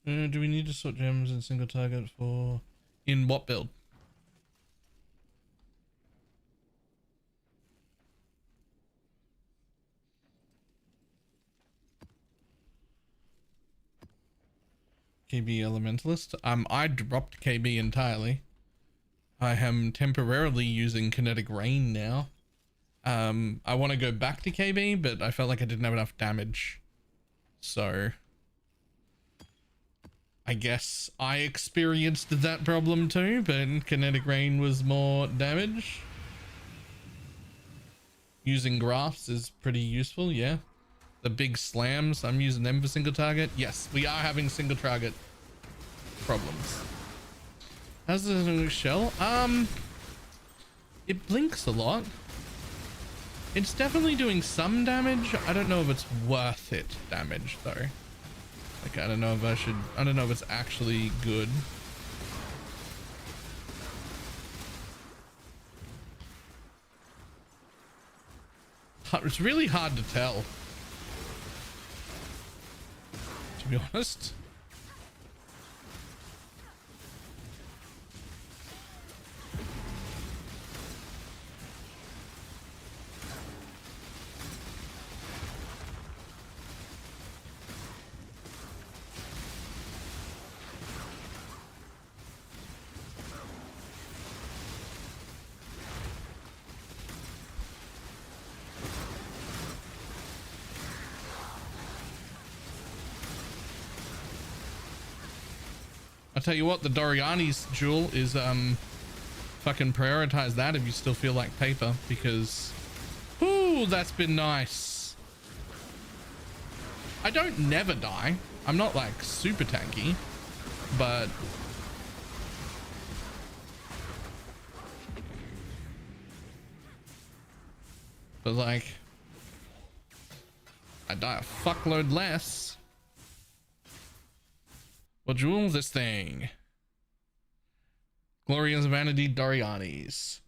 S1: Do we need to sort gems in single target for... In what build? KB Elementalist. I dropped KB entirely. I am temporarily using Kinetic Rain now. I want to go back to KB, but I felt like I didn't have enough damage. So I guess I experienced that problem too, but Kinetic Rain was more damage. Using graphs is pretty useful, yeah. The big slams, I'm using them for single target. Yes, we are having single target problems. How's the new shell? It blinks a lot. It's definitely doing some damage. I don't know if it's worth it damage though. Like, I don't know if I don't know if it's actually good. It's really hard to tell, to be honest. I'll tell you what, the Doriani's jewel is fucking prioritize that if you still feel like paper, because ooh, that's been nice. I don't never die. I'm not like super tanky, but like I die a fuckload less. What jewel is this thing? Gloria's Vanity Doriani's.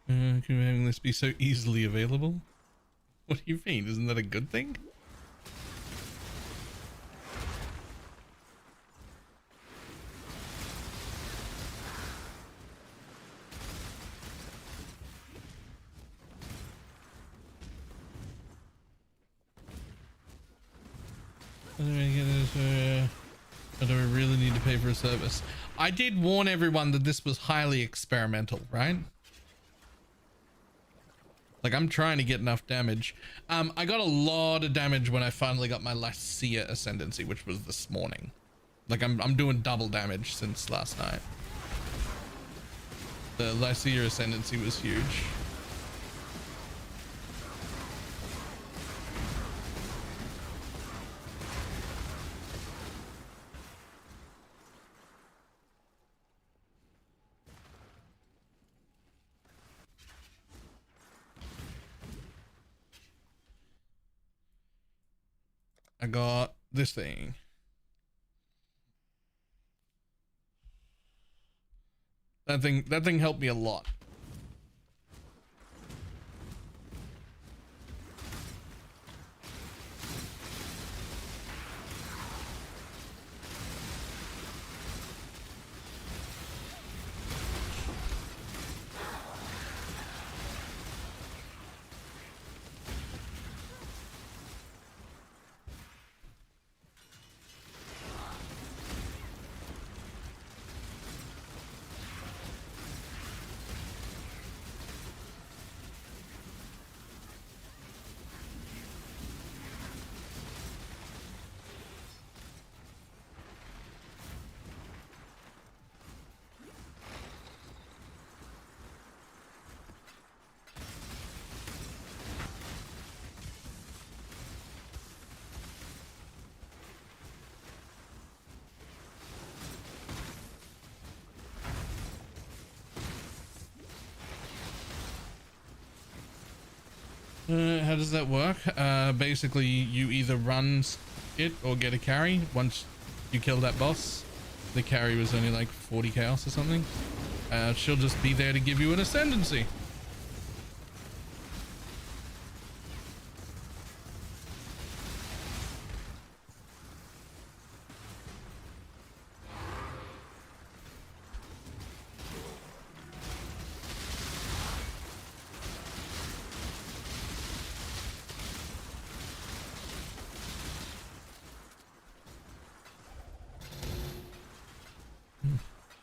S1: Can having this be so easily available? What do you mean? Isn't that a good thing? How do I get it? Or do I really need to pay for a service? I did warn everyone that this was highly experimental, right? Like, I'm trying to get enough damage. I got a lot of damage when I finally got my Lycia Ascendancy, which was this morning. Like, I'm doing double damage since last night. The Lycia Ascendancy was huge. I got this thing. That thing helped me a lot. How does that work? Basically, you either run it or get a carry. Once you kill that boss, the carry was only like 40 chaos or something. She'll just be there to give you an ascendancy.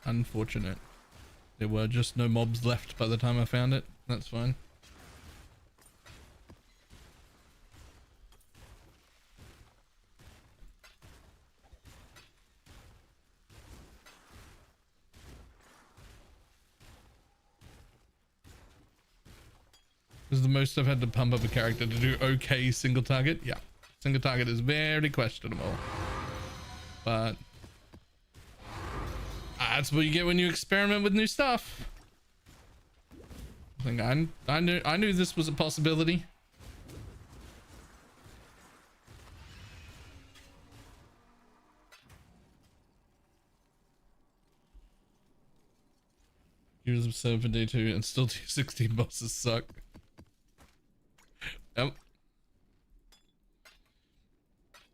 S1: Unfortunate. There were just no mobs left by the time I found it. That's fine. This is the most I've had to pump up a character to do okay single target. Yeah, single target is very questionable, but that's what you get when you experiment with new stuff. I think I knew this was a possibility. Heroes of 7 for day 2 and still 216 bosses suck. Yep.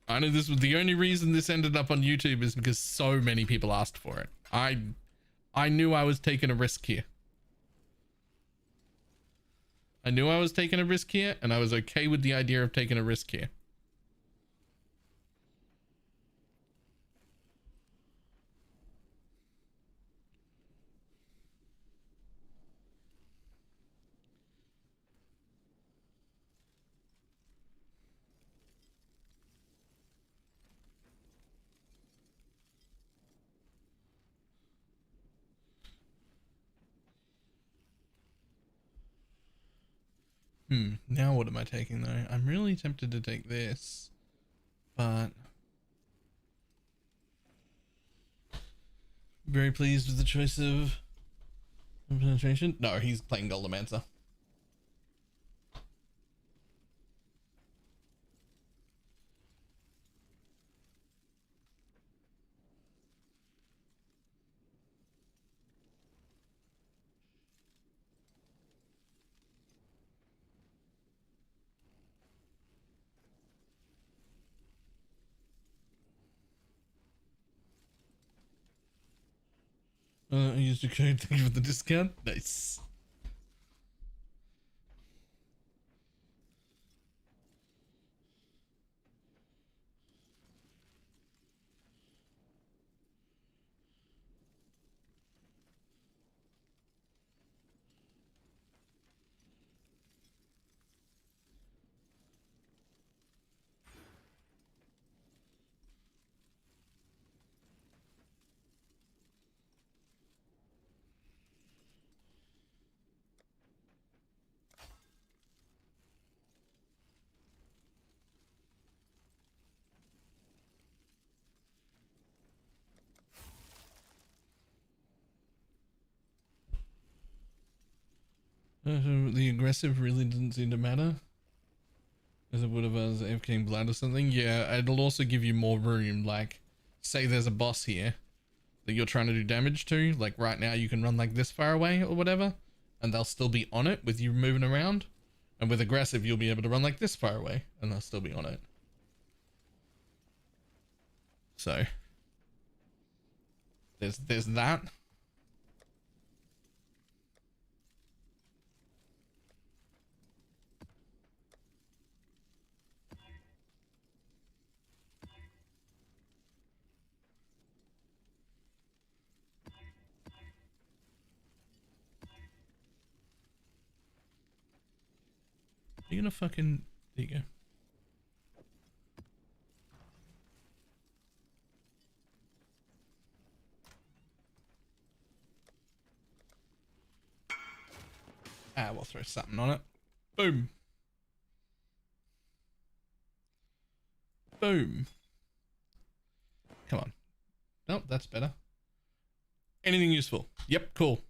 S1: I know this was the only reason this ended up on YouTube is because so many people asked for it. I knew I was taking a risk here. I knew I was taking a risk here, and I was okay with the idea of taking a risk here. Now what am I taking though? I'm really tempted to take this, but very pleased with the choice of penetration. No, he's playing Goldomancer. I used your code, thank you for the discount. Nice. The aggressive really didn't seem to matter, as it would have as AFK blood or something. Yeah, it'll also give you more room. Like, say there's a boss here that you're trying to do damage to. Like right now, you can run like this far away or whatever, and they'll still be on it with you moving around. And with aggressive, you'll be able to run like this far away, and they'll still be on it. So there's that. You're gonna fucking... There you go. We'll throw something on it. Boom. Boom. Come on. Nope, that's better. Anything useful? Yep, cool.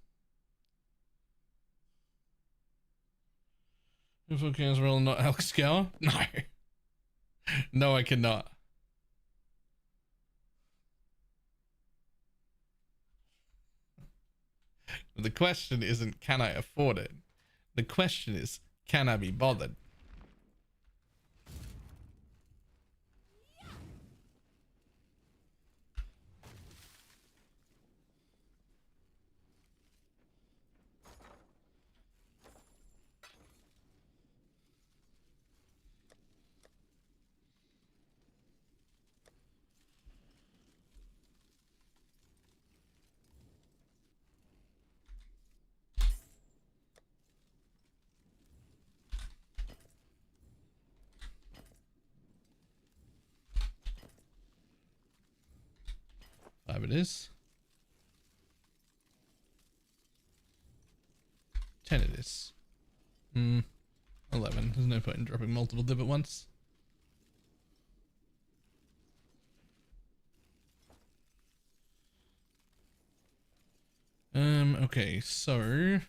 S1: If I can as well, not Alex Gower? No. No, I cannot. The question isn't, can I afford it? The question is, can I be bothered? Five it is. 10 it is. 11. There's no point in dropping multiple div at once. Okay, so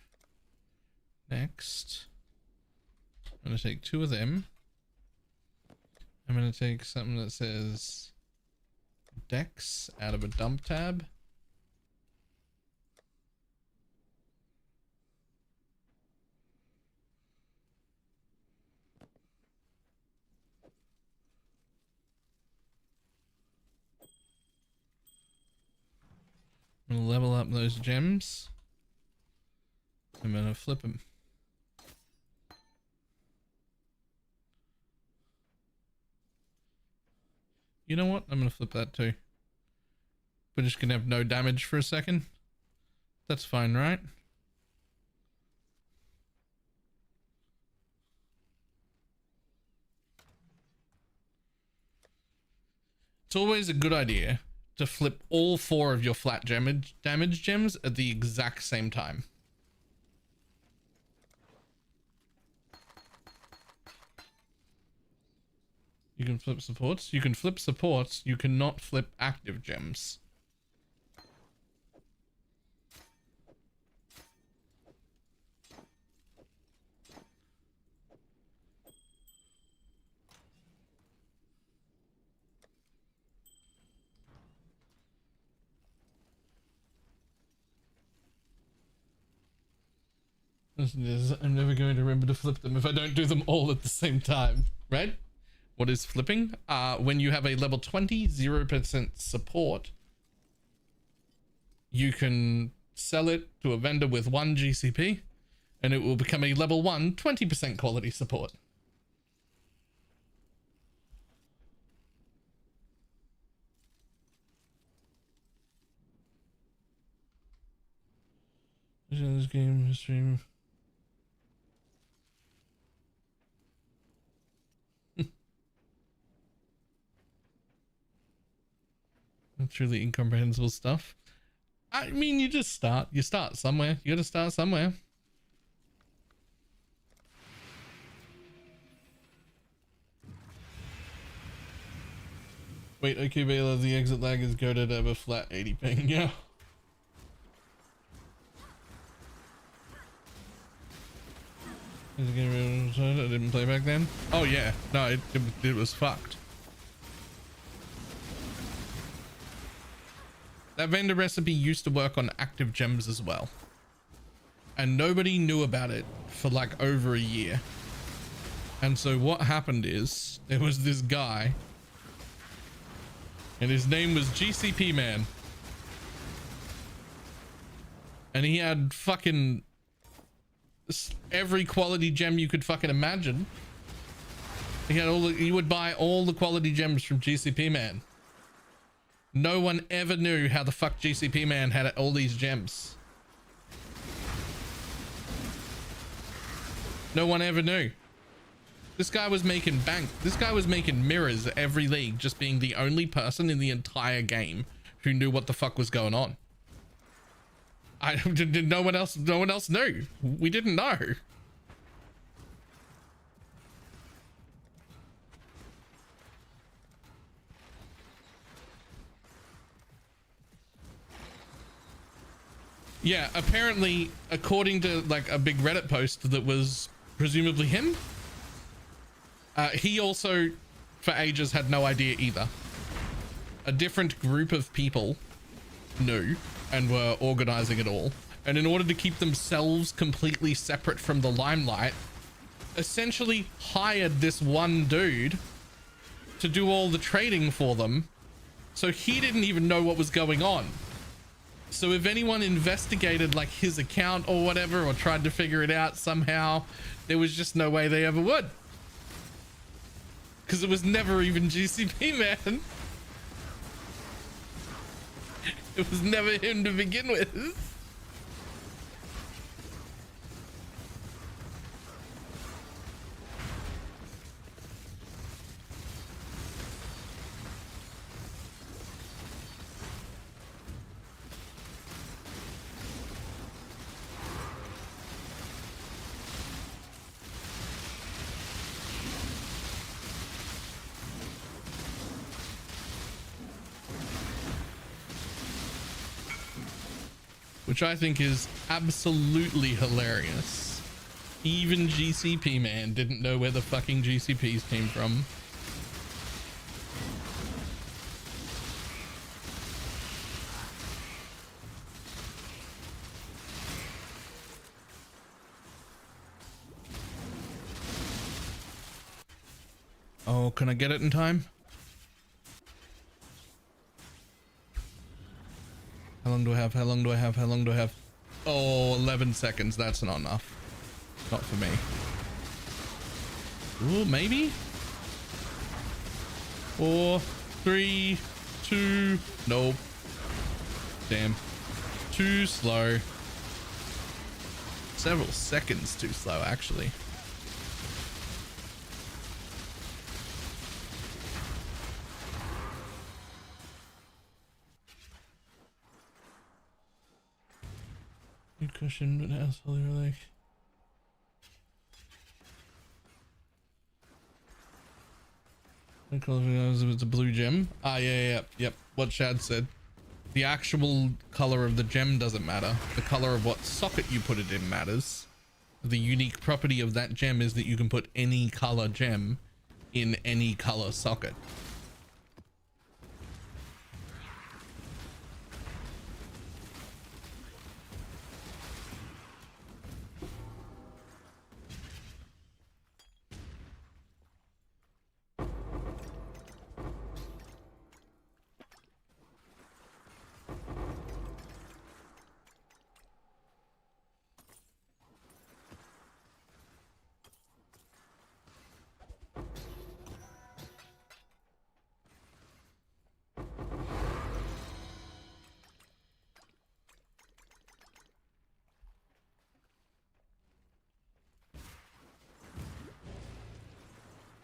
S1: next I'm gonna take 2 of them. I'm gonna take something that says Dex out of a dump tab. I'm gonna level up those gems. I'm gonna flip them. You know what? I'm gonna flip that too. We're just gonna have no damage for a second. That's fine, right? It's always a good idea to flip all 4 of your flat damage gems at the exact same time. You can flip supports. You can flip supports. You cannot flip active gems. I'm never going to remember to flip them if I don't do them all at the same time, right? What is flipping? When you have a level 20, 0% support, you can sell it to a vendor with 1 GCP and it will become a level 1, 20% quality support. This game stream. Truly incomprehensible stuff. I mean, you just start. You start somewhere. You gotta start somewhere. Wait, okay, Baylor, the exit lag is goated over flat 80 ping. Yeah. Is the game I didn't play back then? Oh yeah. No, it was fucked. That vendor recipe used to work on active gems as well. And nobody knew about it for like over a year. And so what happened is there was this guy and his name was GCP Man. And he had fucking every quality gem you could fucking imagine. He had he would buy all the quality gems from GCP Man. No one ever knew how the fuck GCP Man had all these gems. No one ever knew. This guy was making bank. This guy was making mirrors every league, just being the only person in the entire game who knew what the fuck was going on. No one else knew. We didn't know. Yeah, apparently, according to like a big Reddit post that was presumably him, he also for ages had no idea either. A different group of people knew and were organizing it all. And in order to keep themselves completely separate from the limelight, essentially hired this one dude to do all the trading for them. So he didn't even know what was going on. So if anyone investigated like his account or whatever, or tried to figure it out somehow, there was just no way they ever would. Because it was never even GCP, man. It was never him to begin with. Which I think is absolutely hilarious. Even GCP man didn't know where the fucking GCPs came from. Oh, can I get it in time? How long do I have? How long do I have? How long do I have? Oh, 11 seconds. That's not enough. Not for me. Ooh, maybe? 4, 3, 2. Nope. Damn. Too slow. Several seconds too slow, actually. Good question, but asshole, you're like. It's a blue gem. Ah, yep. What Shad said. The actual color of the gem doesn't matter. The color of what socket you put it in matters. The unique property of that gem is that you can put any color gem in any color socket.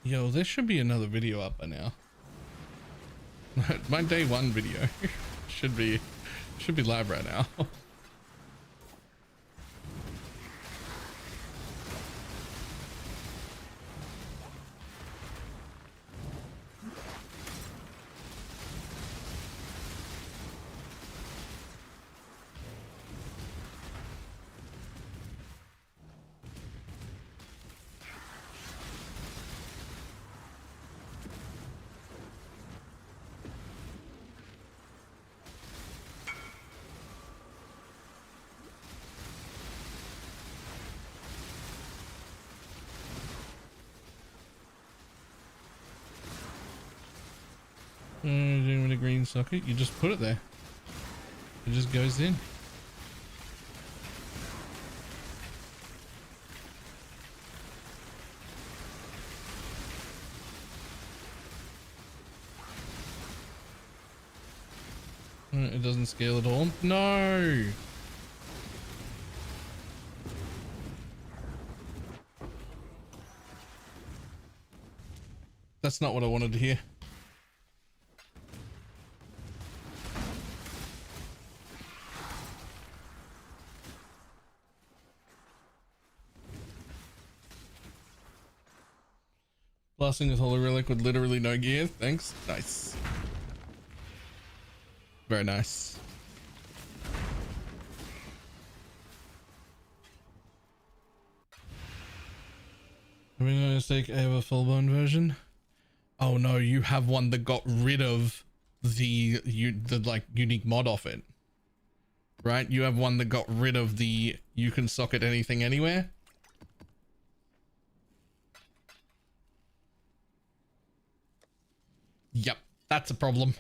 S1: Yo, there should be another video up by now. My day one video should be live right now. Doing with a green socket, you just put it there. It just goes in. It doesn't scale at all. No. That's not what I wanted to hear. Blasting with Holy Relic with literally no gear. Thanks. Nice. Very nice. Am I going to take I have a full bone version? Oh no, you have one that got rid of the like unique mod off it. right? You have one that got rid of the you can socket anything anywhere. Yep, that's a problem.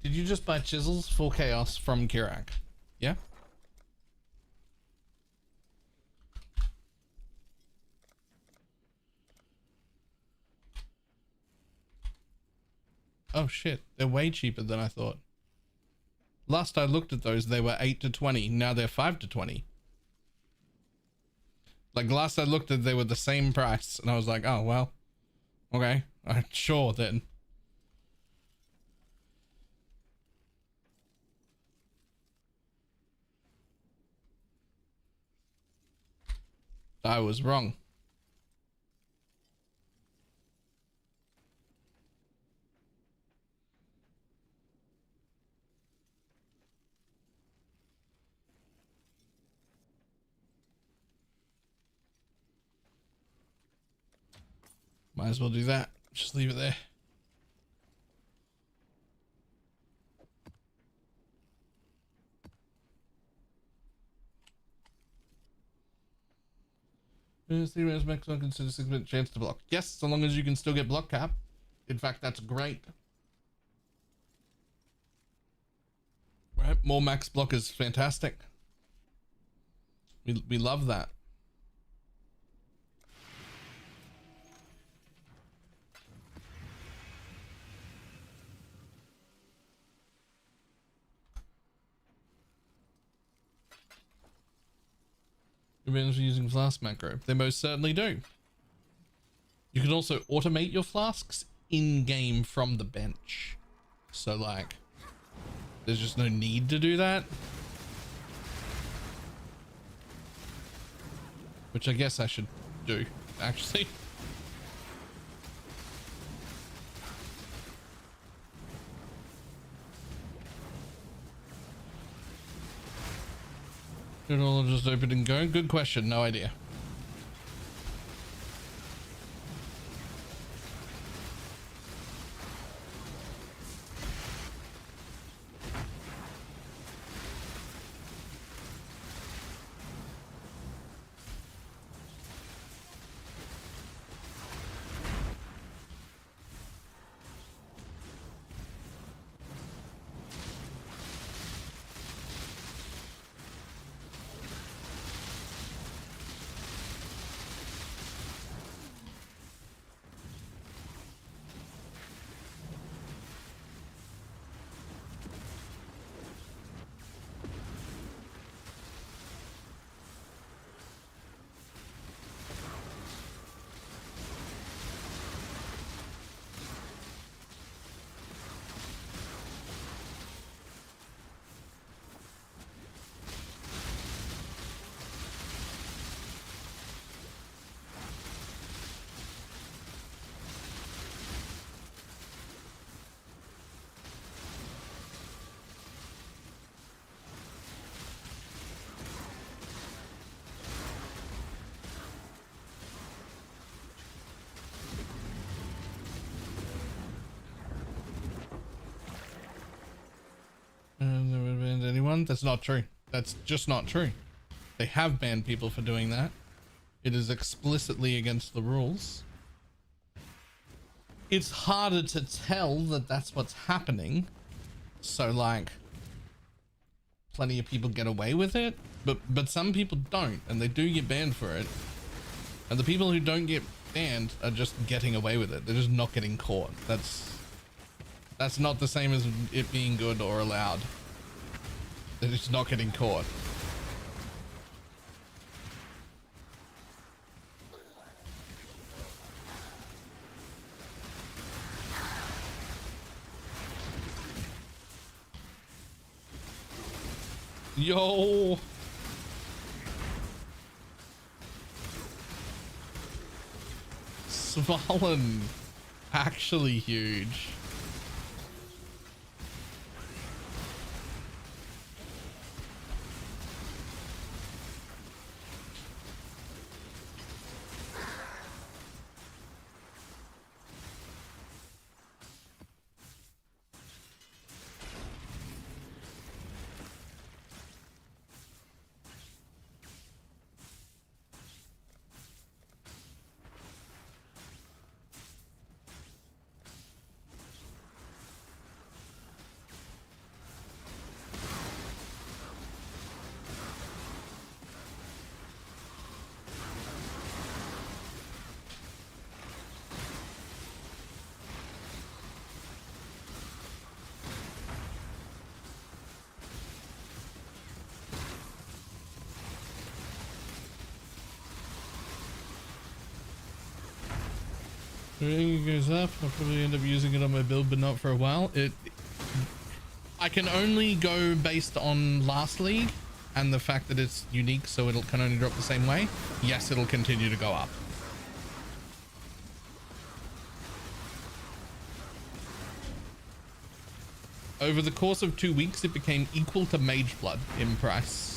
S1: Did you just buy chisels for chaos from Kirak? Yeah? Oh shit, they're way cheaper than I thought. Last I looked at those, they were 8 to 20. Now they're 5 to 20. Like last I looked at, they were the same price, and I was like, oh well, okay, sure then. I was wrong. Might as well do that. Just leave it there. Theorems maximum consider 6% chance to block. Yes, so long as you can still get block cap. In fact, that's great. Right, more max block is fantastic. We love that. Advantage using flask macro. They most certainly do. You can also automate your flasks in-game from the bench. So like, there's just no need to do that. Which I guess I should do, actually. Did all just open and go? Good question, no idea. Never banned anyone? That's not true. That's just not true. They have banned people for doing that. It is explicitly against the rules. It's harder to tell that that's what's happening. So like, plenty of people get away with it, but some people don't, and they do get banned for it. And the people who don't get banned are just getting away with it. They're just not getting caught. That's not the same as it being good or allowed. They're just not getting caught. Yo. Svalin. Actually huge. Everything goes up. I'll probably end up using it on my build, but not for a while. I can only go based on last league and the fact that it's unique, so it can only drop the same way. Yes, it'll continue to go up. Over the course of 2 weeks, it became equal to Mage Blood in price.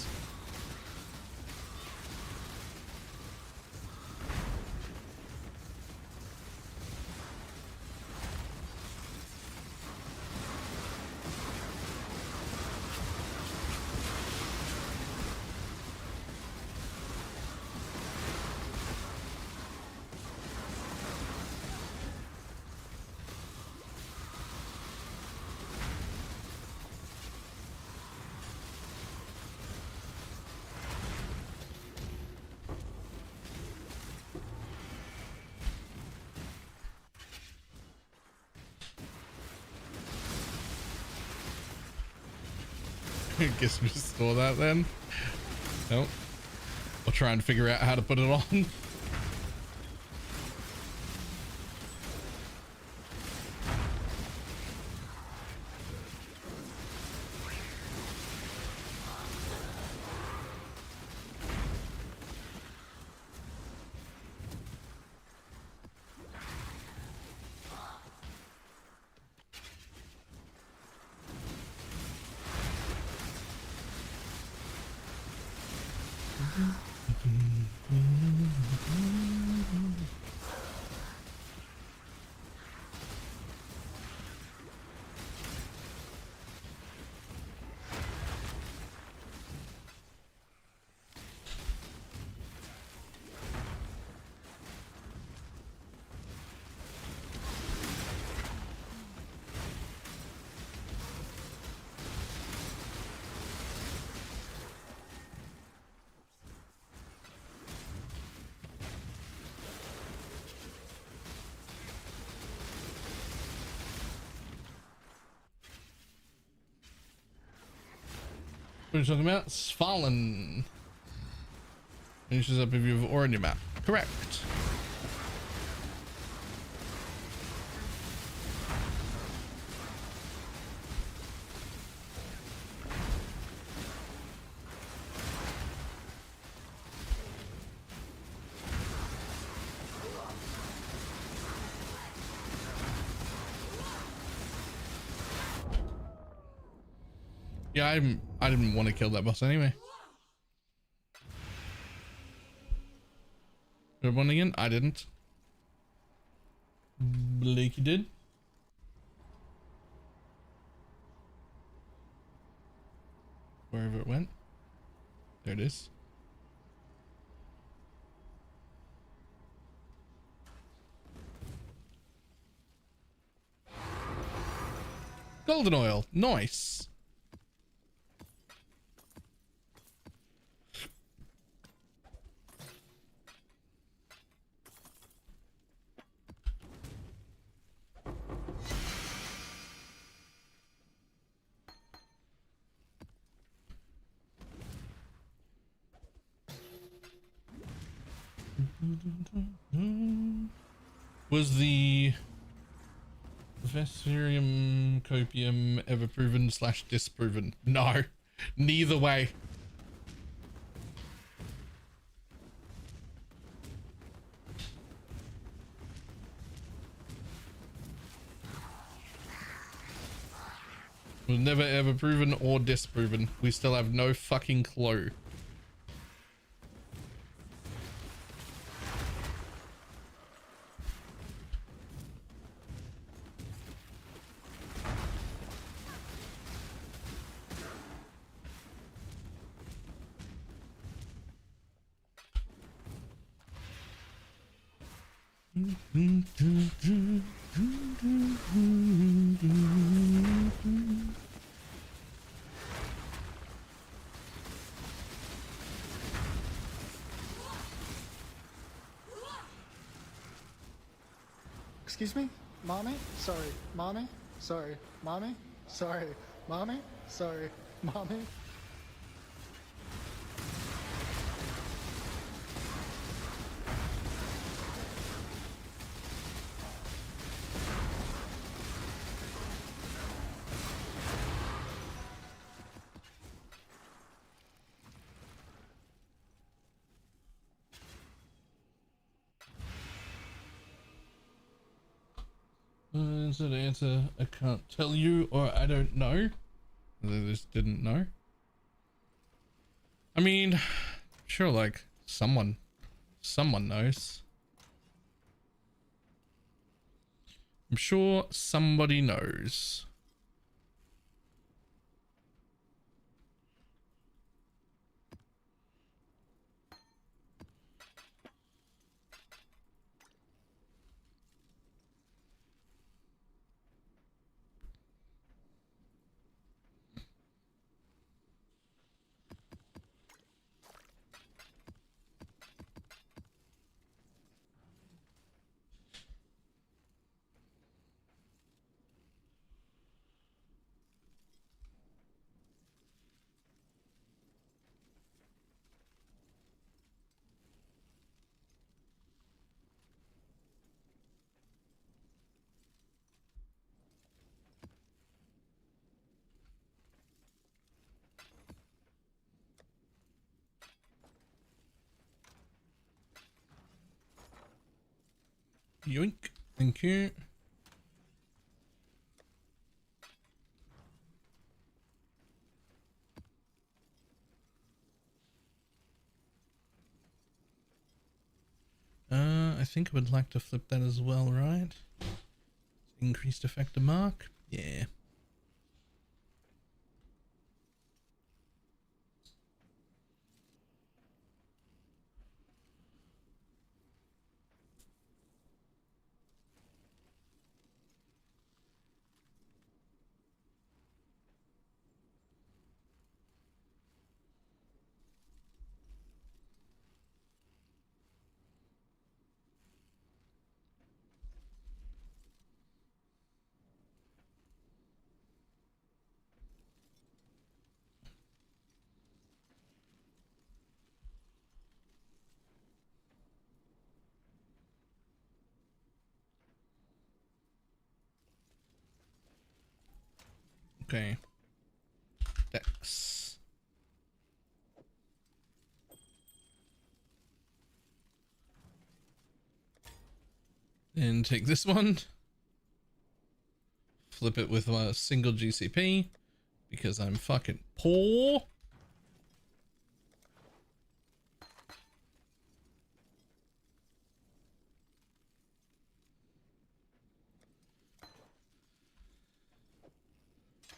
S1: Guess we store that then. Nope. We'll try and figure out how to put it on. What are you talking about? Svalin. Finishes up if you have ore in your map. Correct. Yeah, I didn't want to kill that boss anyway. Everyone again? I didn't. Blakey did. Wherever it went. There it is. Golden oil. Nice. Was the Vessarium copium ever proven / disproven? No, neither way. It was never ever proven or disproven. We still have no fucking clue.
S8: Excuse me? Mommy? Sorry. Mommy? Sorry. Mommy? Sorry. Mommy? Sorry. Mommy?
S1: Is it answer? I can't tell you, or I don't know. They just didn't know. I mean, sure, like someone knows. I'm sure somebody knows. Yoink. Thank you. I think I would like to flip that as well, right? Increased effector mark. Yeah. Okay. Dex. And take this one. Flip it with a single GCP because I'm fucking poor.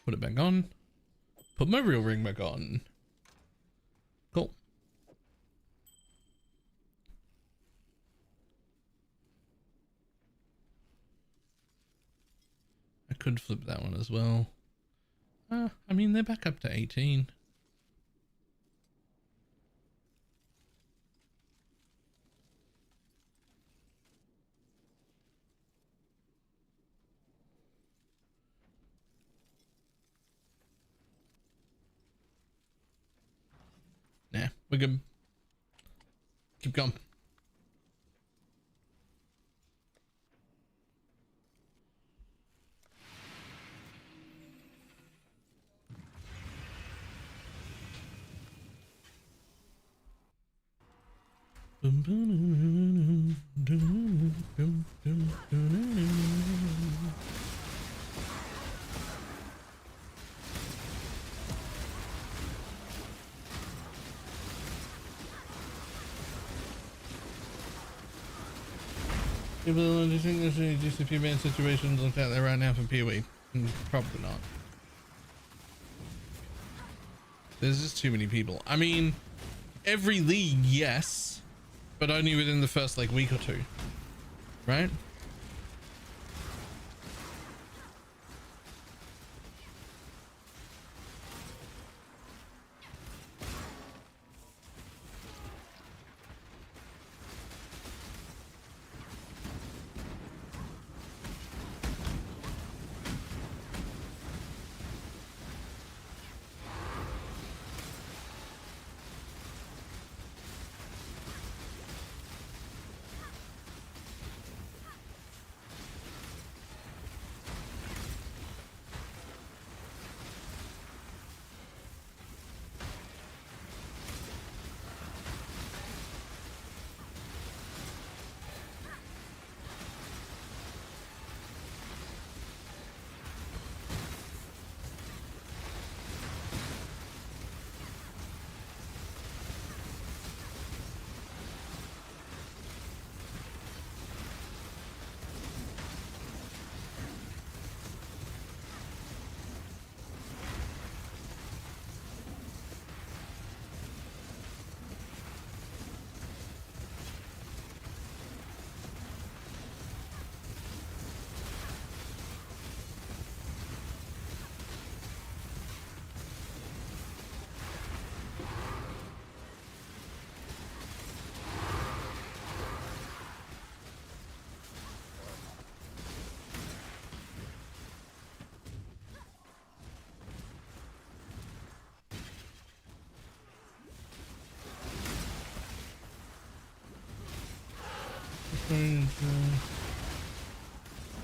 S1: Put it back on. Put my real ring back on. Cool. I could flip that one as well. I mean, they're back up to 18. Nah, we're good. Keep going. People, do you think there's any GCP ban situations like that there right now for PoE? Probably not. There's just too many people. I mean, every league, yes, but only within the first like week or two, right?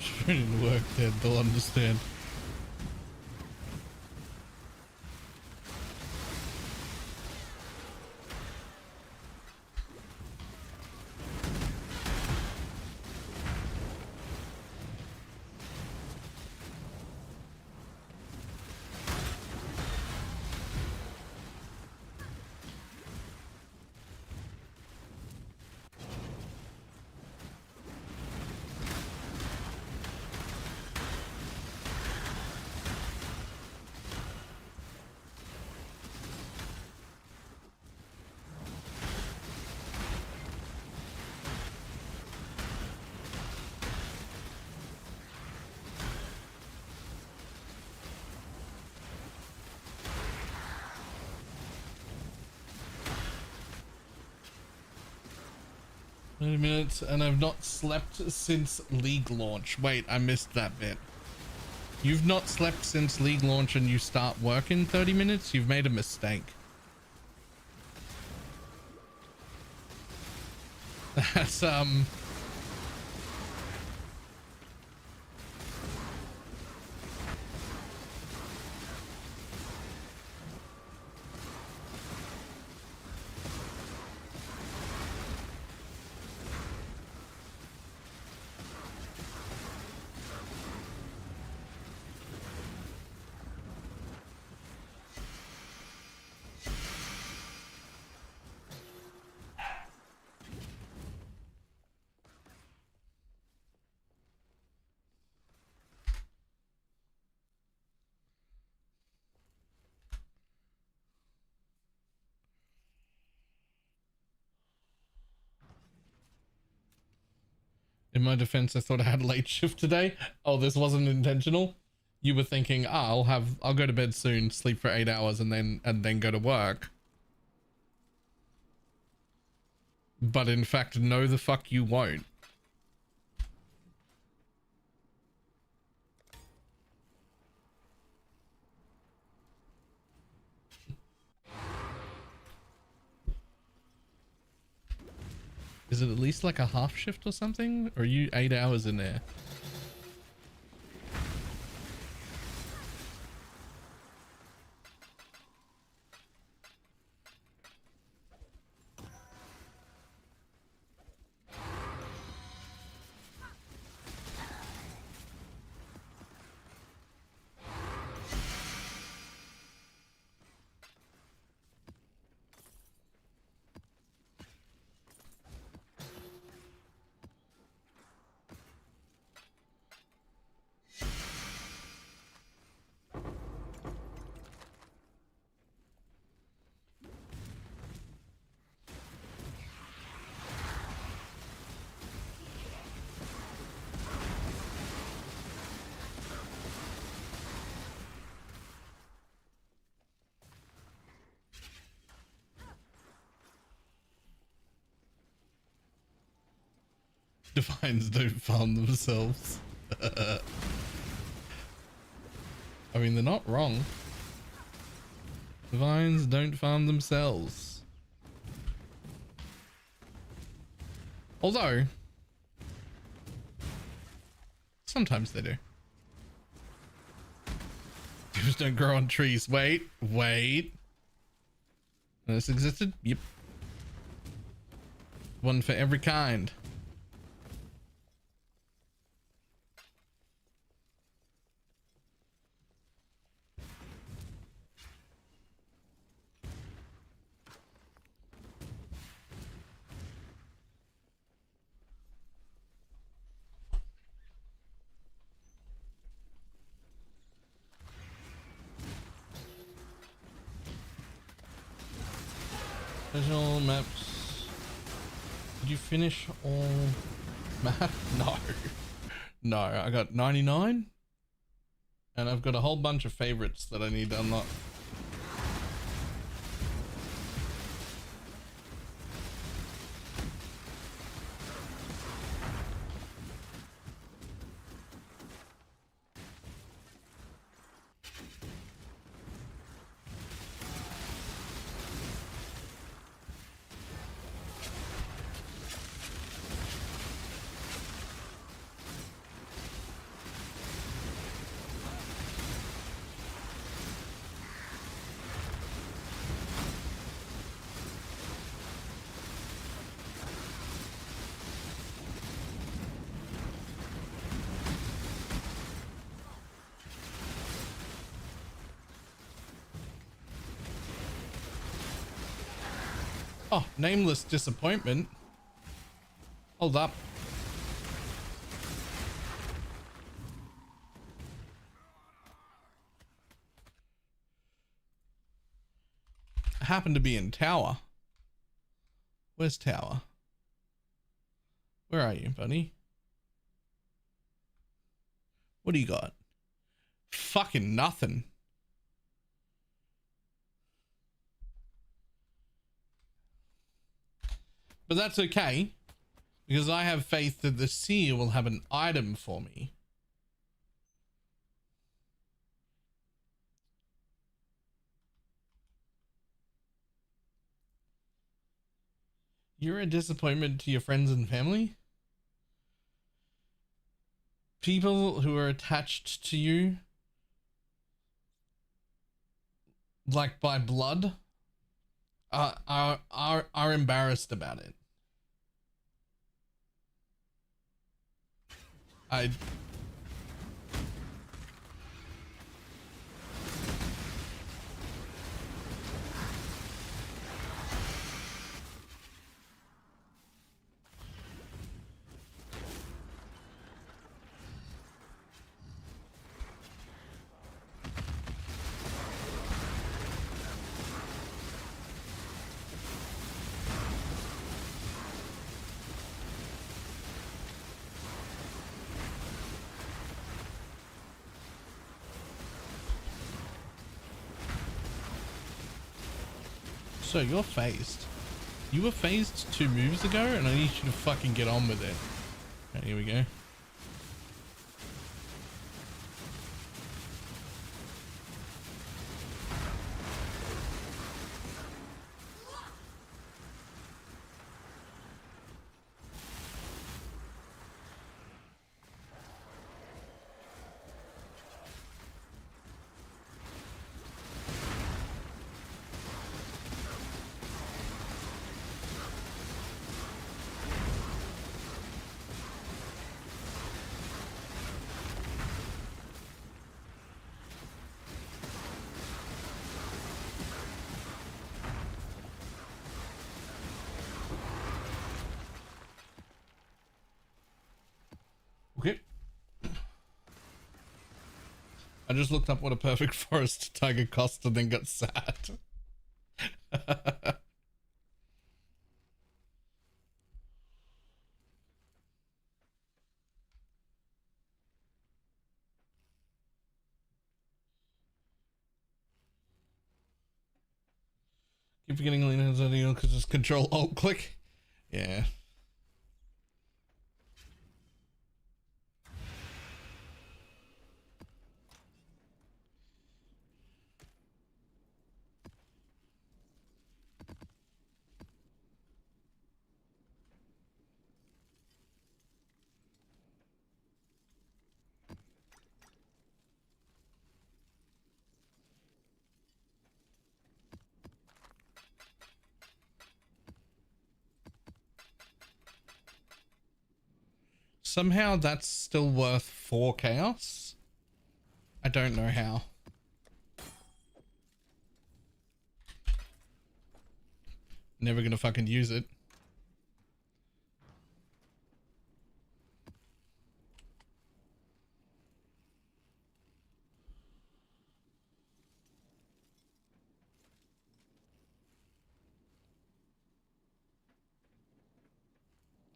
S1: Trying to work there, they'll understand. Minutes and I've not slept since league launch. Wait, I missed that bit. You've not slept since league launch and you start work in 30 minutes? You've made a mistake. That's in my defense, I thought I had a late shift today. Oh, this wasn't intentional. You were thinking, I'll go to bed soon, sleep for 8 hours and then go to work. But in fact, no the fuck you won't. Is it at least like a half shift or something? Or are you 8 hours in there? Divines don't farm themselves. I mean, they're not wrong. Divines don't farm themselves. Although, sometimes they do. Divs don't grow on trees. Wait. This existed? Yep. One for every kind. Original maps. Did you finish all map? No. No, I got 99. And I've got a whole bunch of favorites that I need to unlock. Oh, nameless disappointment. Hold up. I happen to be in tower. Where's tower? Where are you, buddy? What do you got? Fucking nothing. But that's okay, because I have faith that the seer will have an item for me. You're a disappointment to your friends and family? People who are attached to you, like by blood, are embarrassed about it. I So you're phased. You were phased 2 moves ago, and I need you to fucking get on with it. Okay, here we go. Okay. I just looked up what a perfect forest tiger cost and then got sad. Keep forgetting Lena because it's control alt click. Yeah. somehow that's still worth 4 chaos. I don't know how. Never gonna fucking use it.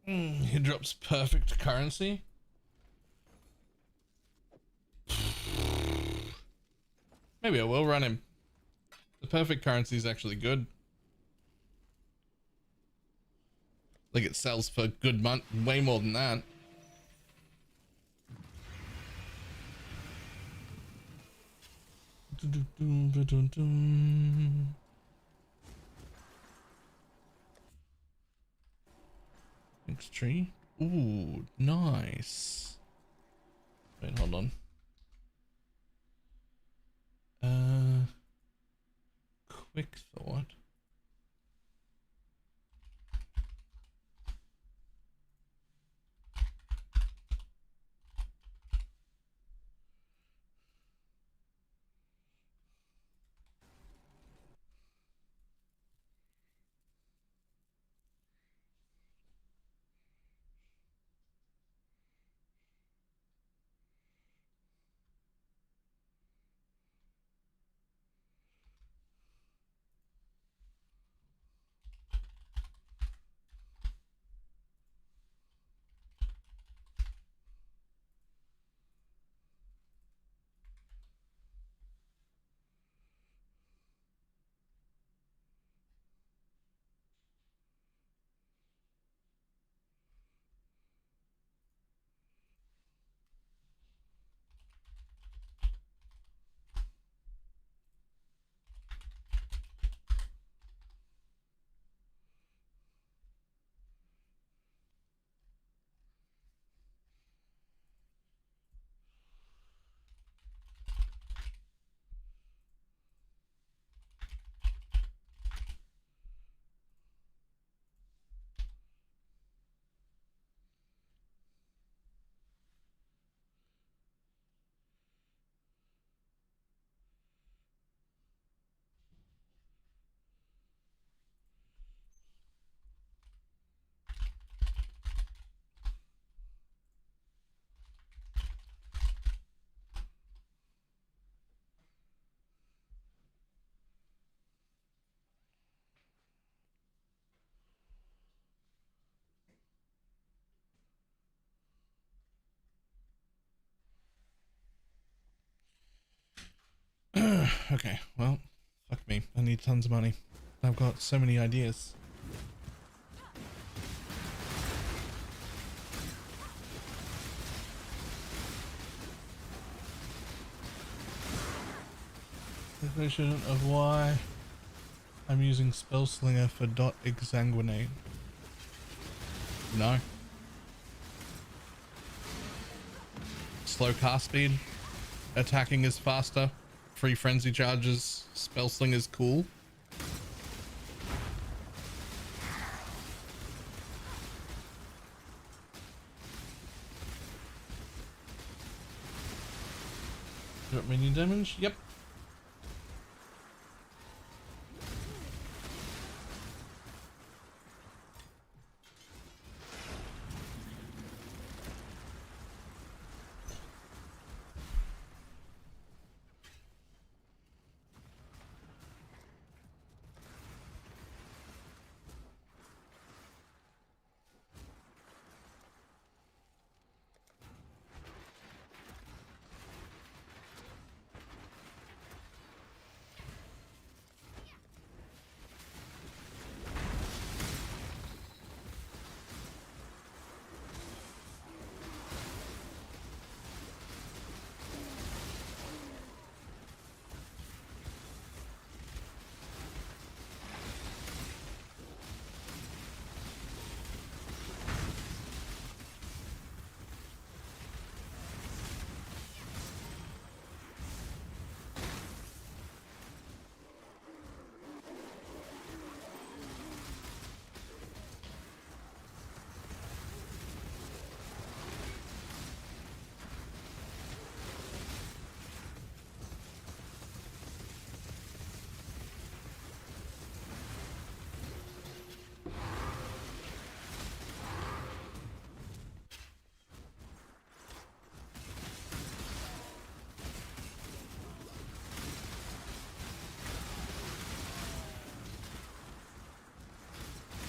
S1: He drops perfect currency. Maybe I will run him. The perfect currency is actually good. Like it sells for good money, way more than that. Next tree. Ooh, nice. Wait, hold on. Quick thought. Okay, well, fuck me. I need tons of money. I've got so many ideas. Definition of why I'm using Spell Slinger for dot exsanguinate. No. Slow cast speed. Attacking is faster. Free frenzy charges. Spell Slinger is cool. Drop minion damage? Yep.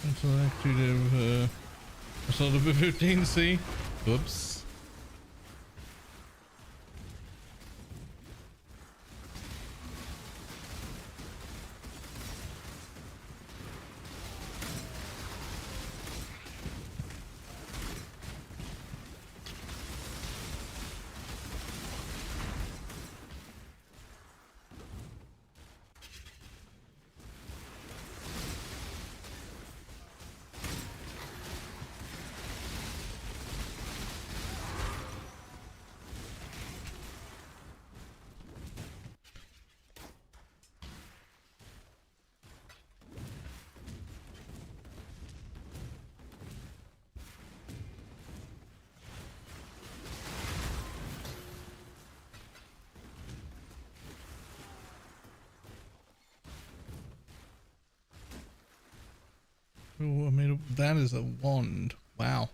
S1: Selective, sort of 15C. Oops. Oh, I mean, that is a wand. Wow.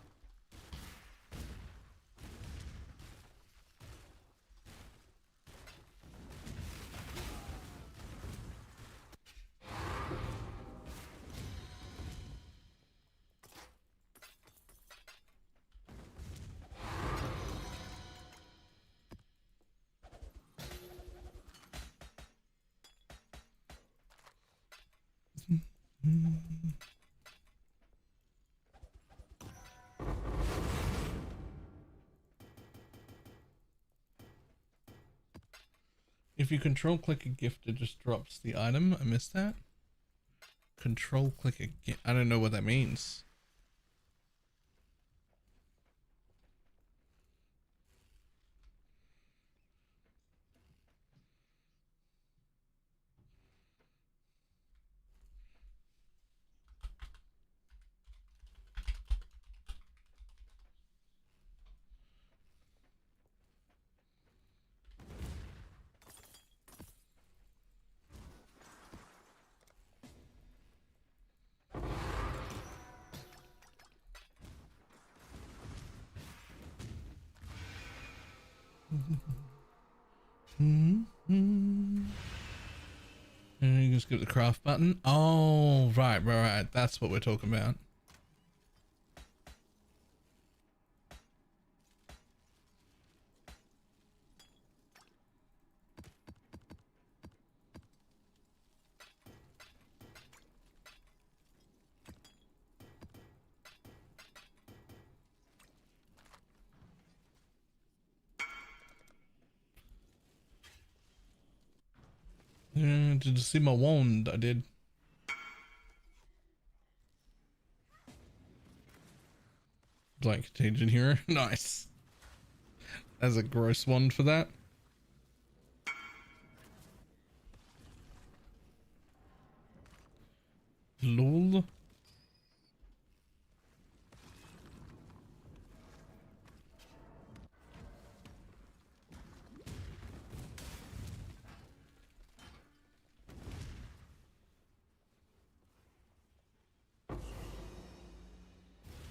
S1: If you control click a gift, it just drops the item. I missed that. Control click a gift. I don't know what that means. And you just get the craft button. Oh, right. That's what we're talking about. Did you see my wand? I did. Blank contagion here. Nice. That's a gross wand for that. Lol.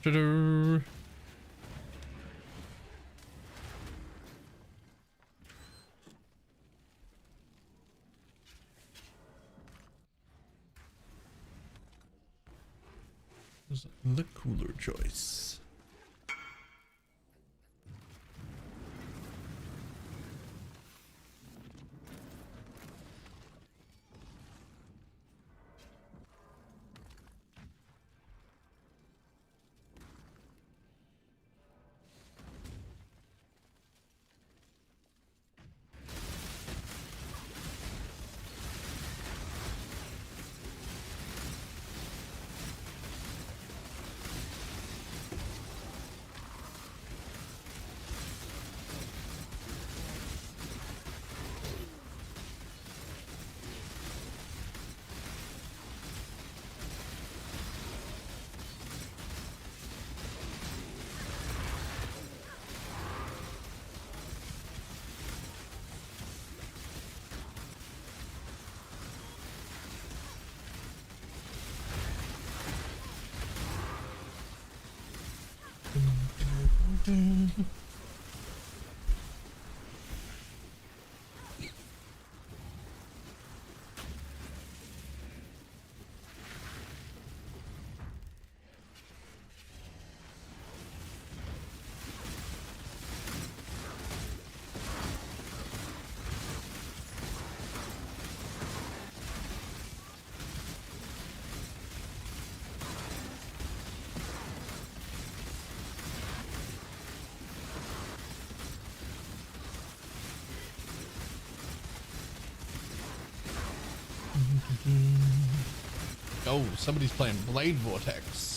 S1: Ta-da. The cooler choice. Oh, somebody's playing Blade Vortex.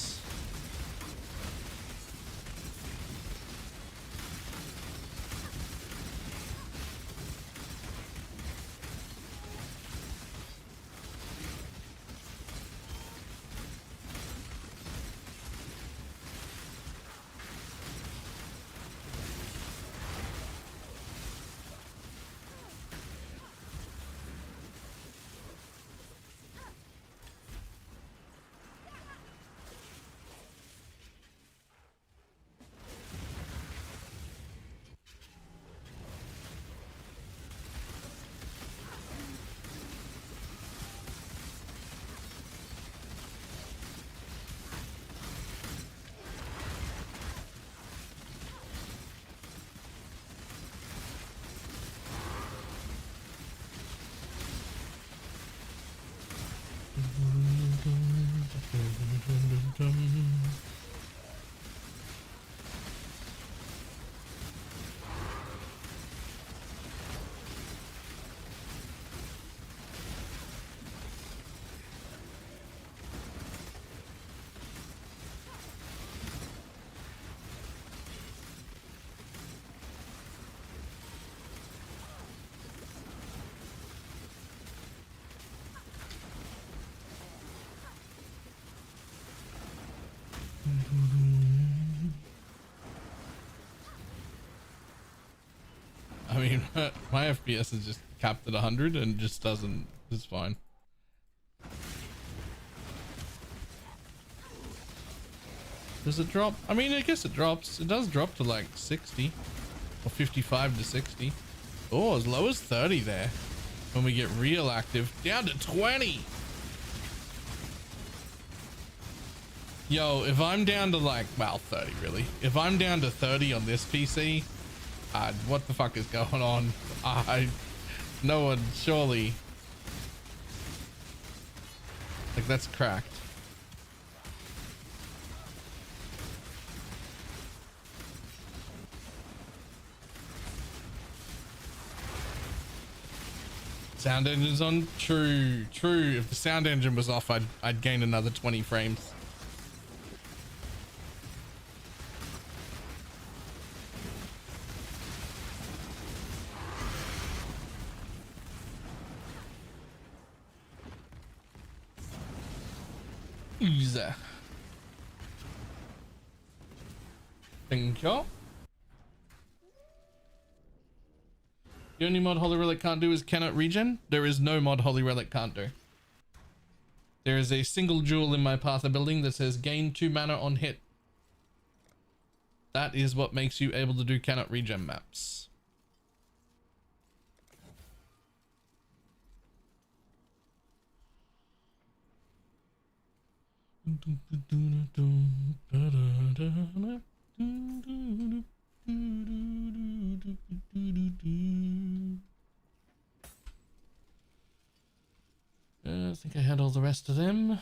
S1: I mean, my FPS is just capped at 100 and just doesn't, it's fine. Does it drop? I mean, I guess it drops. It does drop to like 60 or 55 to 60. Oh, as low as 30 there. When we get real active, down to 20. Yo, if I'm down to like, well, 30 really. If I'm down to 30 on this PC, what the fuck is going on? No one, surely. Like, that's cracked. Sound engine's on? True. If the sound engine was off, I'd gain another 20 frames. Easy. Thank you. The only mod Holy Relic can't do is cannot regen. There is no mod Holy Relic can't do. There is a single jewel in my path of building that says gain 2 mana on hit. That is what makes you able to do cannot regen maps. I think I had all the rest of them.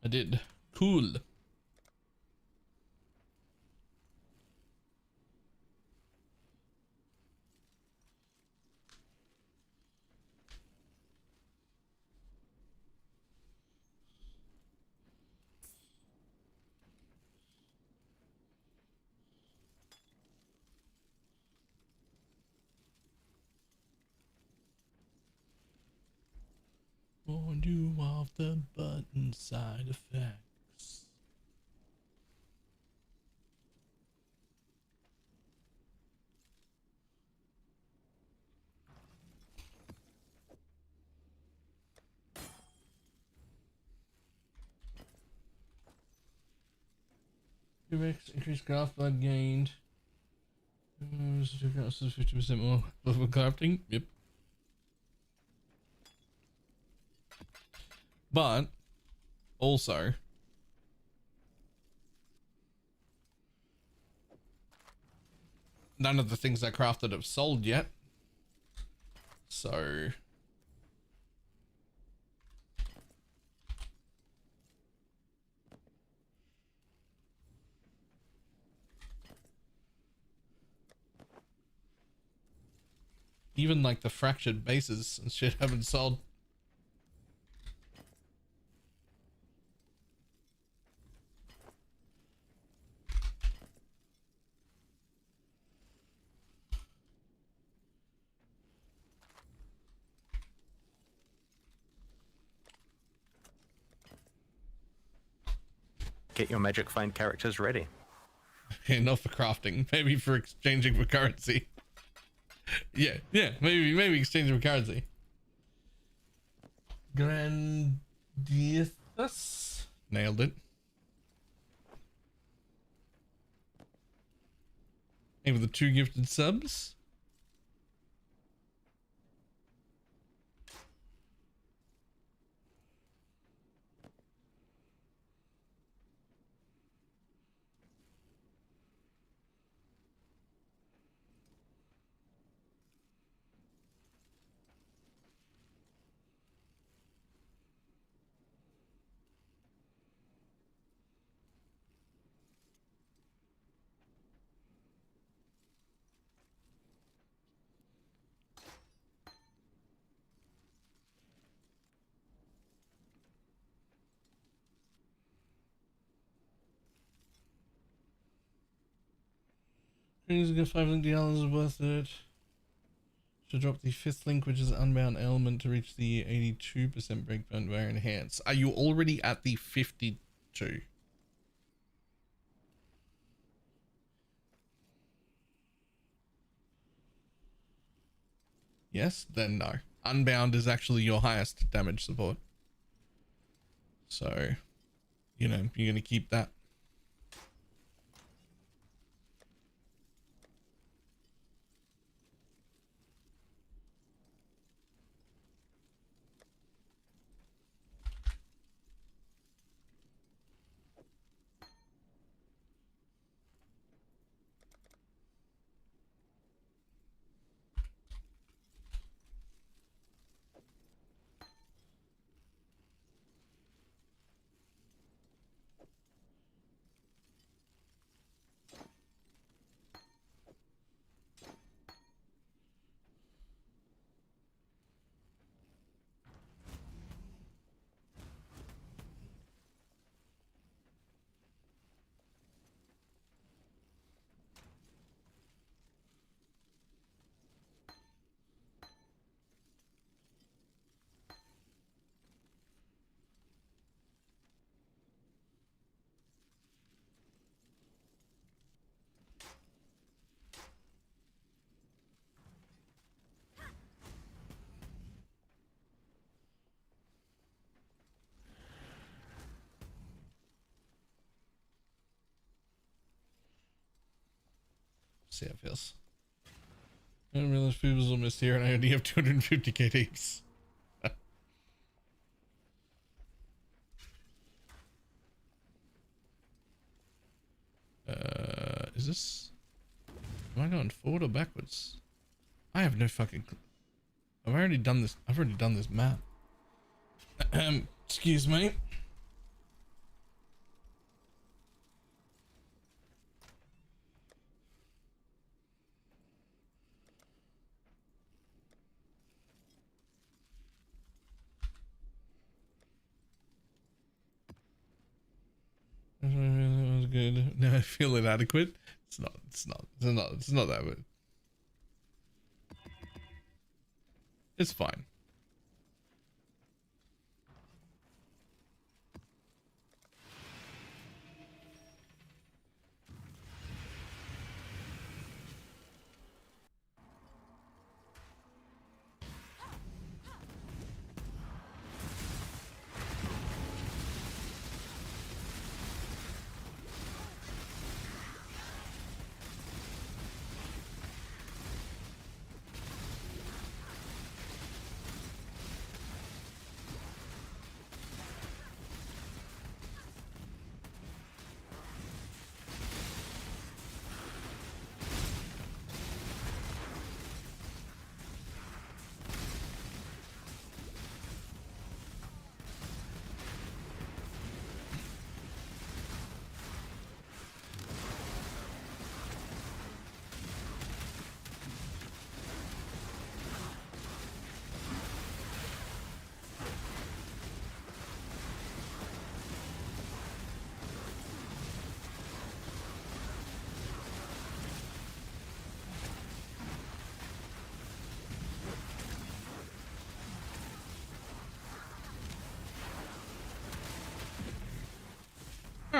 S1: I did. Cool. Warned you of the button side effects. Increased graph blood gained. 50% more for crafting. Yep. But also, none of the things I crafted have sold yet. So even like the fractured bases and shit haven't sold.
S4: Get your magic find characters ready.
S1: Okay, not for crafting, maybe for exchanging for currency. Yeah, maybe exchanging for currency. Grandius. Nailed it. And with the 2 gifted subs. He's gonna $5 worth it. Should drop the 5th link, which is unbound element, to reach the 82% breakpoint via enhance. Are you already at the 52? Yes, then no. Unbound is actually your highest damage support. So, you know, you're gonna keep that. See how it feels. I didn't realize food was almost here and I only have 250 KDs. Is this... Am I going forward or backwards? I have no fucking... I've already done this map. Excuse me. That was good. Now I feel inadequate. It's not that bad. It's fine.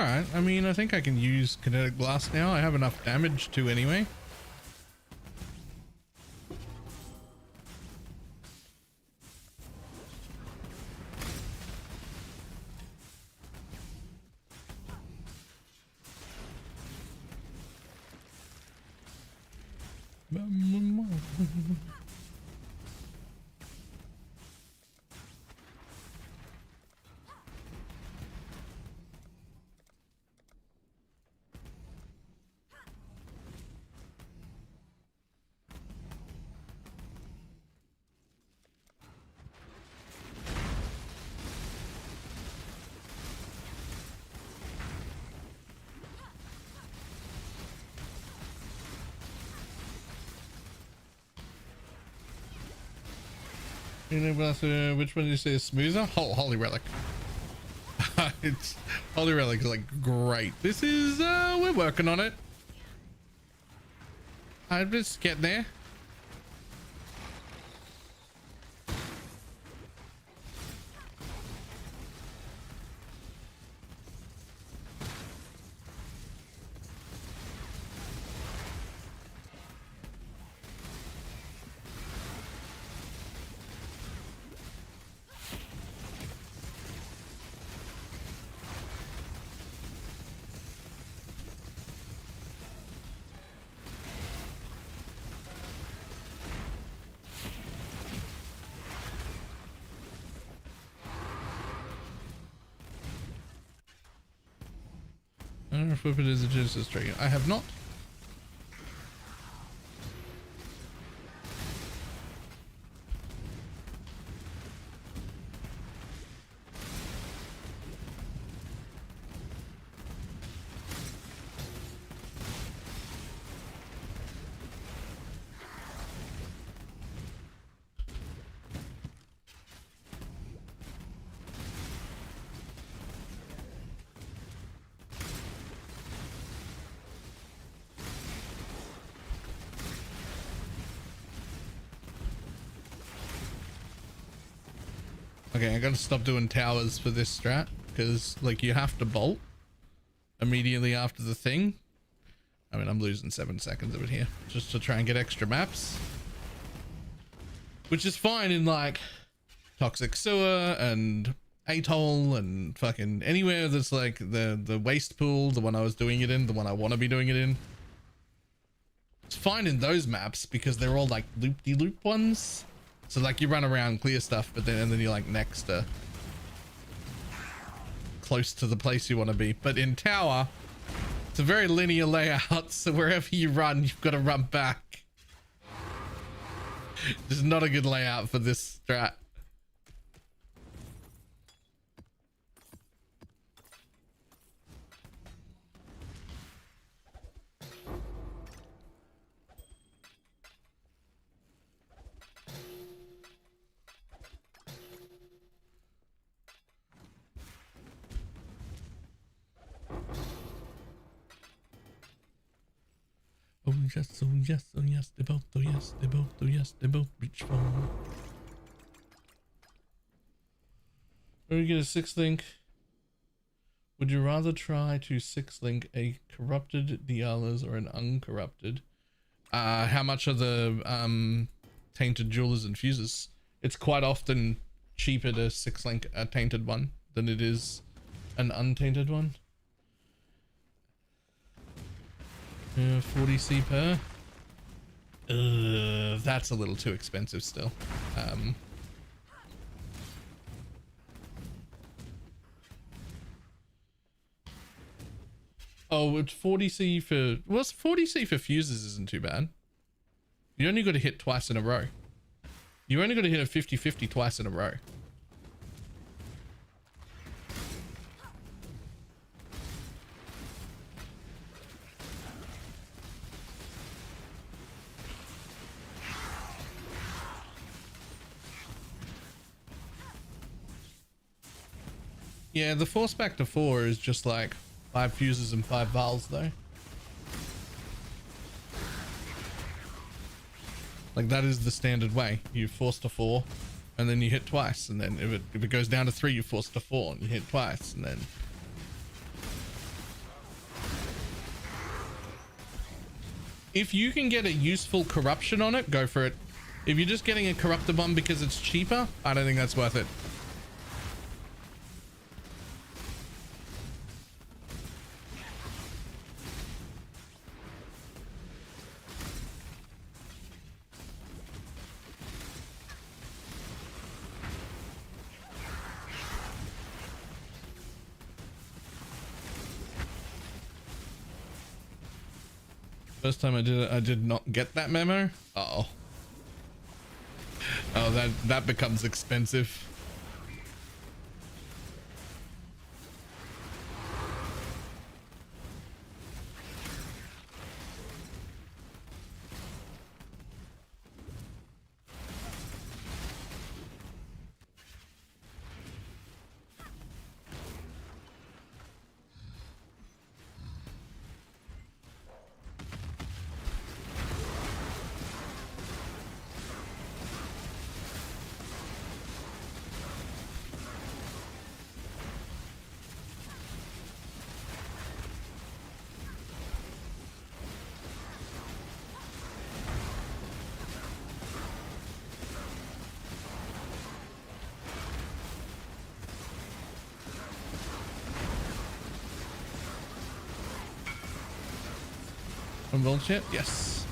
S1: Alright, I mean, I think I can use kinetic blast now. I have enough damage to anyway. Which one did you say is smoother? Oh, Holy Relic. It's Holy Relic is like great. This is we're working on it. I'm just getting there. I don't know if Whippet is a Genesis trigger. I have not. Okay, I gotta stop doing towers for this strat because like you have to bolt immediately after the thing. I mean, I'm losing 7 seconds of it here just to try and get extra maps, which is fine in like Toxic Sewer and Atoll and fucking anywhere that's like the waste pool, the one I was doing it in, the one I want to be doing it in. It's fine in those maps because they're all like loop-de-loop ones. So like you run around, clear stuff, but then you're like next to close to the place you want to be. But in Tower, it's a very linear layout, so wherever you run, you've got to run back. It's not a good layout for this strat. Oh yes, oh yes, oh yes, they both, oh yes, they both, oh yes, they both reach for. Or you get a 6-link. Would you rather try to 6-link a corrupted Dialas or an uncorrupted? How much are the tainted jewelers and fuses? It's quite often cheaper to 6-link a tainted one than it is an untainted one. 40c per. That's a little too expensive still. Oh, it's 40c for... Well, 40c for fuses isn't too bad. You only got to hit twice in a row. You only got to hit a 50-50 twice in a row. Yeah, the force back to 4 is just like 5 fuses and 5 vials though. Like that is the standard way. You force to 4 and then you hit twice, and then if it goes down to 3 you force to 4 and you hit twice, and then If you can get a useful corruption on it, go for it. If you're just getting a corruptor bomb because it's cheaper, I don't think that's worth it. First time I did it, I did not get that memo. Uh-oh. Oh, that becomes expensive. Bullshit. Yes.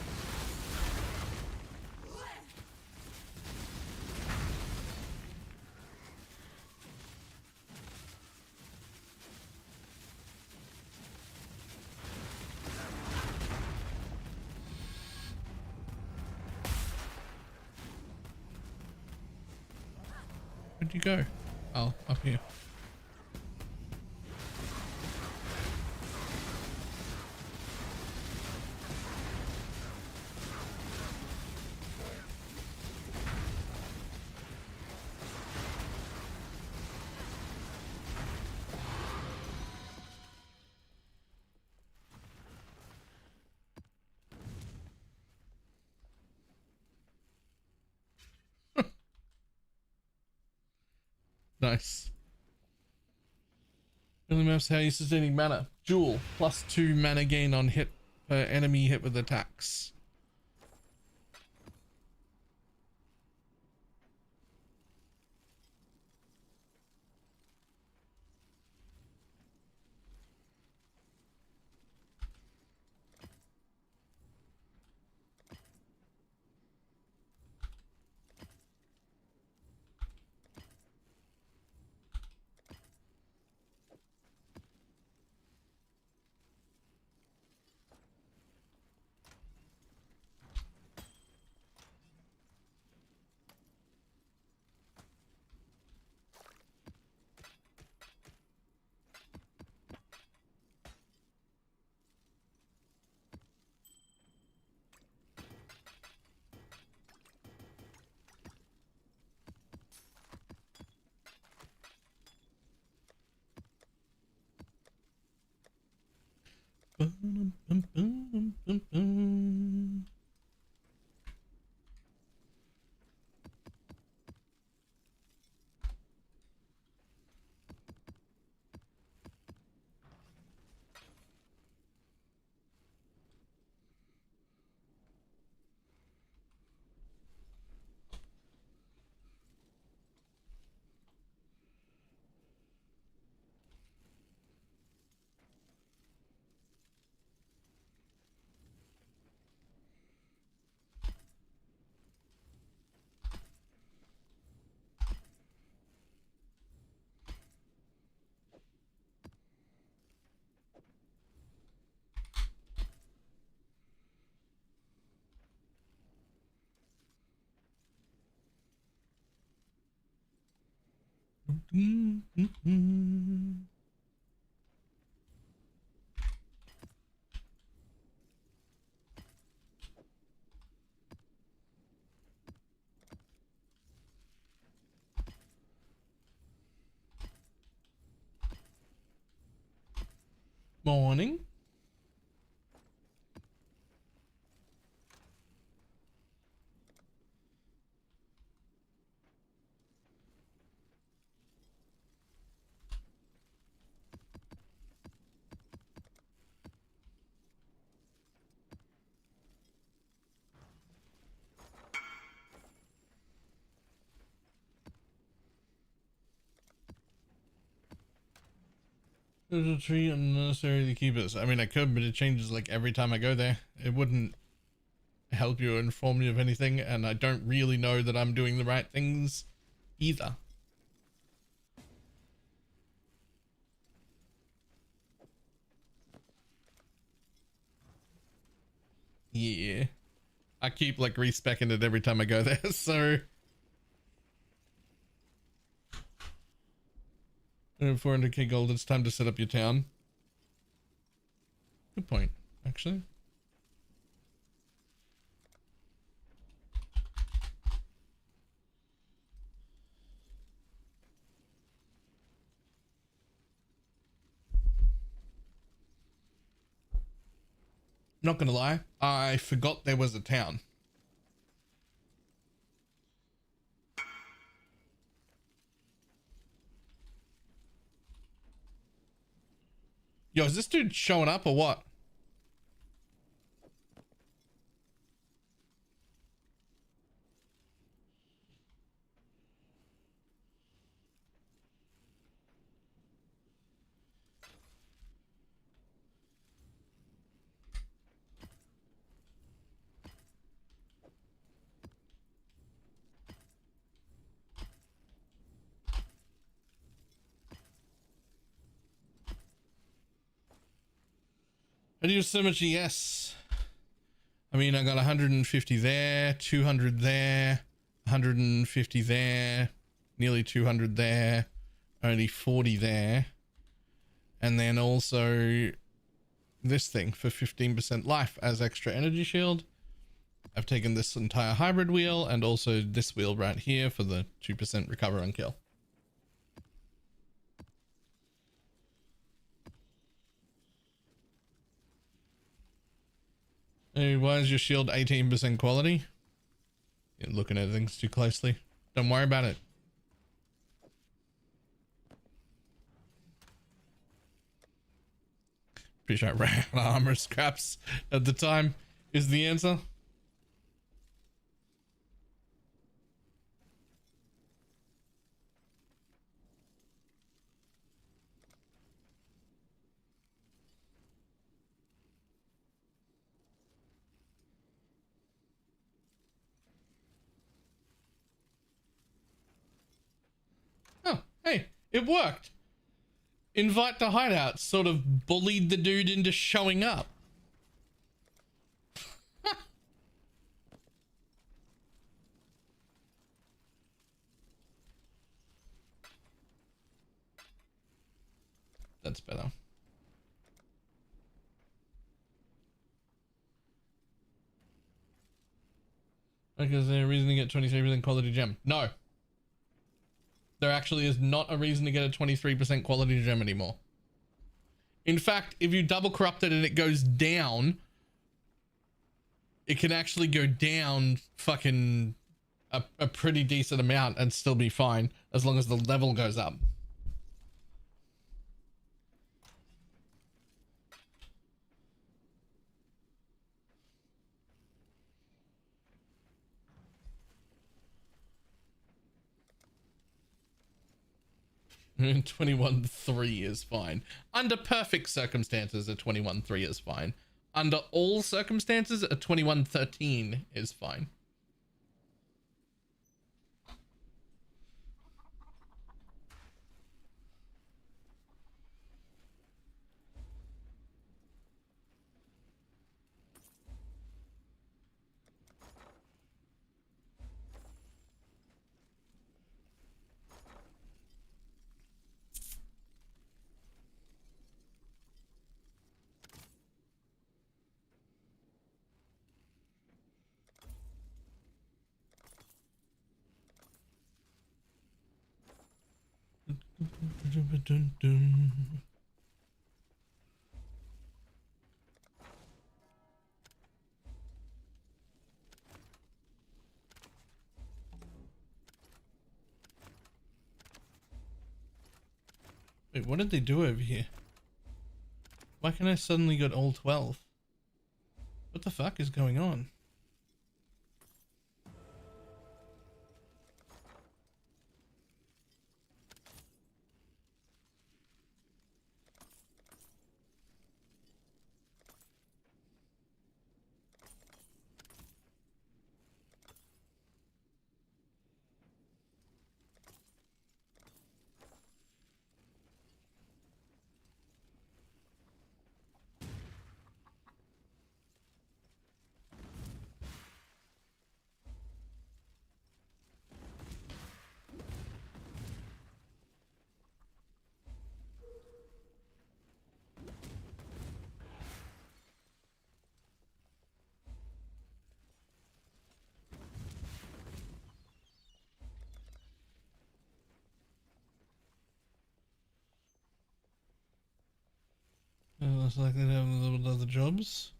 S1: Where'd you go? Oh, up here. Nice. Early maps, how are you sustaining mana? Jewel, +2 mana gain on hit per enemy hit with attacks. Morning. There's a tree unnecessary to keep us. I mean, I could, but it changes like every time I go there. It wouldn't help you or inform you of anything, and I don't really know that I'm doing the right things either. Yeah. I keep like respecking it every time I go there, so 400k gold, it's time to set up your town. Good point, actually. Not gonna lie, I forgot there was a town. Yo, is this dude showing up or what? How do you use so much? Yes. I mean, I got 150 there, 200 there, 150 there, nearly 200 there, only 40 there. And then also this thing for 15% life as extra energy shield. I've taken this entire hybrid wheel and also this wheel right here for the 2% recover on kill. Hey, why is your shield 18% quality? You're looking at things too closely. Don't worry about it. Pretty sure I ran out of armor scraps at the time is the answer. Oh, hey, it worked. Invite to hideout sort of bullied the dude into showing up. That's better. Like, is there a reason to get 23% quality gem? No. There actually is not a reason to get a 23% quality gem anymore. In fact, if you double corrupt it and it goes down, it can actually go down fucking a pretty decent amount and still be fine as long as the level goes up. And 21.3 is fine. Under perfect circumstances, a 21.3 is fine. Under all circumstances, a 21.13 is fine. Wait, what did they do over here? Why can I suddenly get all 12? What the fuck is going on? less likely to have a little bit of other jobs.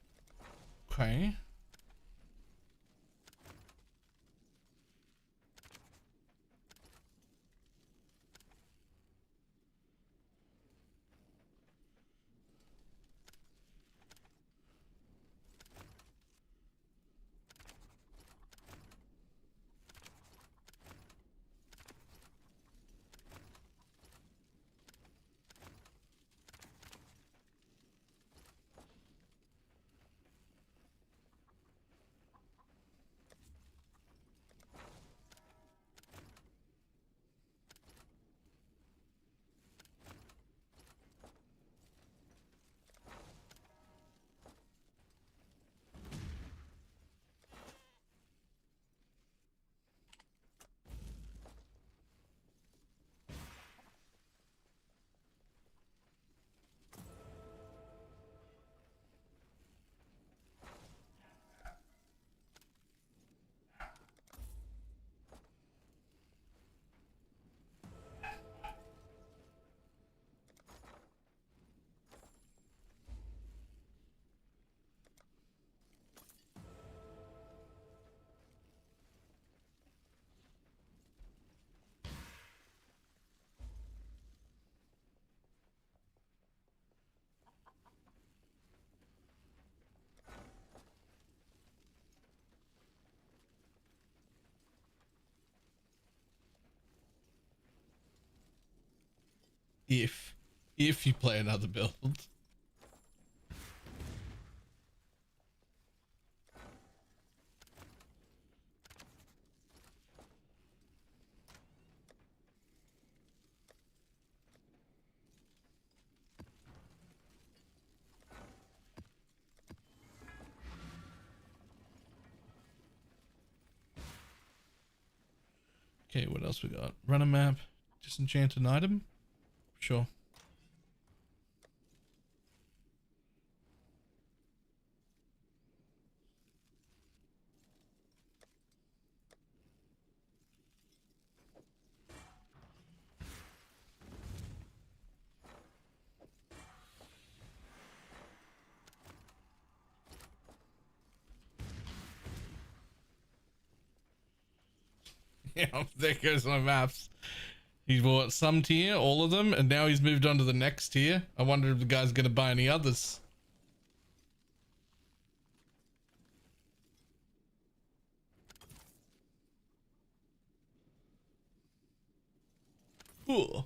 S1: Okay. If you play another build. Okay, what else we got? Run a map, disenchant an item. Sure. Yeah, there goes my maps. He's bought some tier, all of them, and now he's moved on to the next tier. I wonder if the guy's gonna buy any others. Ooh.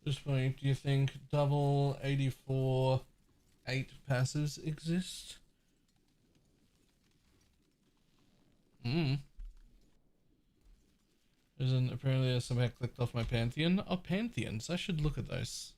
S1: Just wait, do you think double 84 8 passes exist? Isn't apparently somehow clicked off my Pantheon? Oh, Pantheons. I should look at those.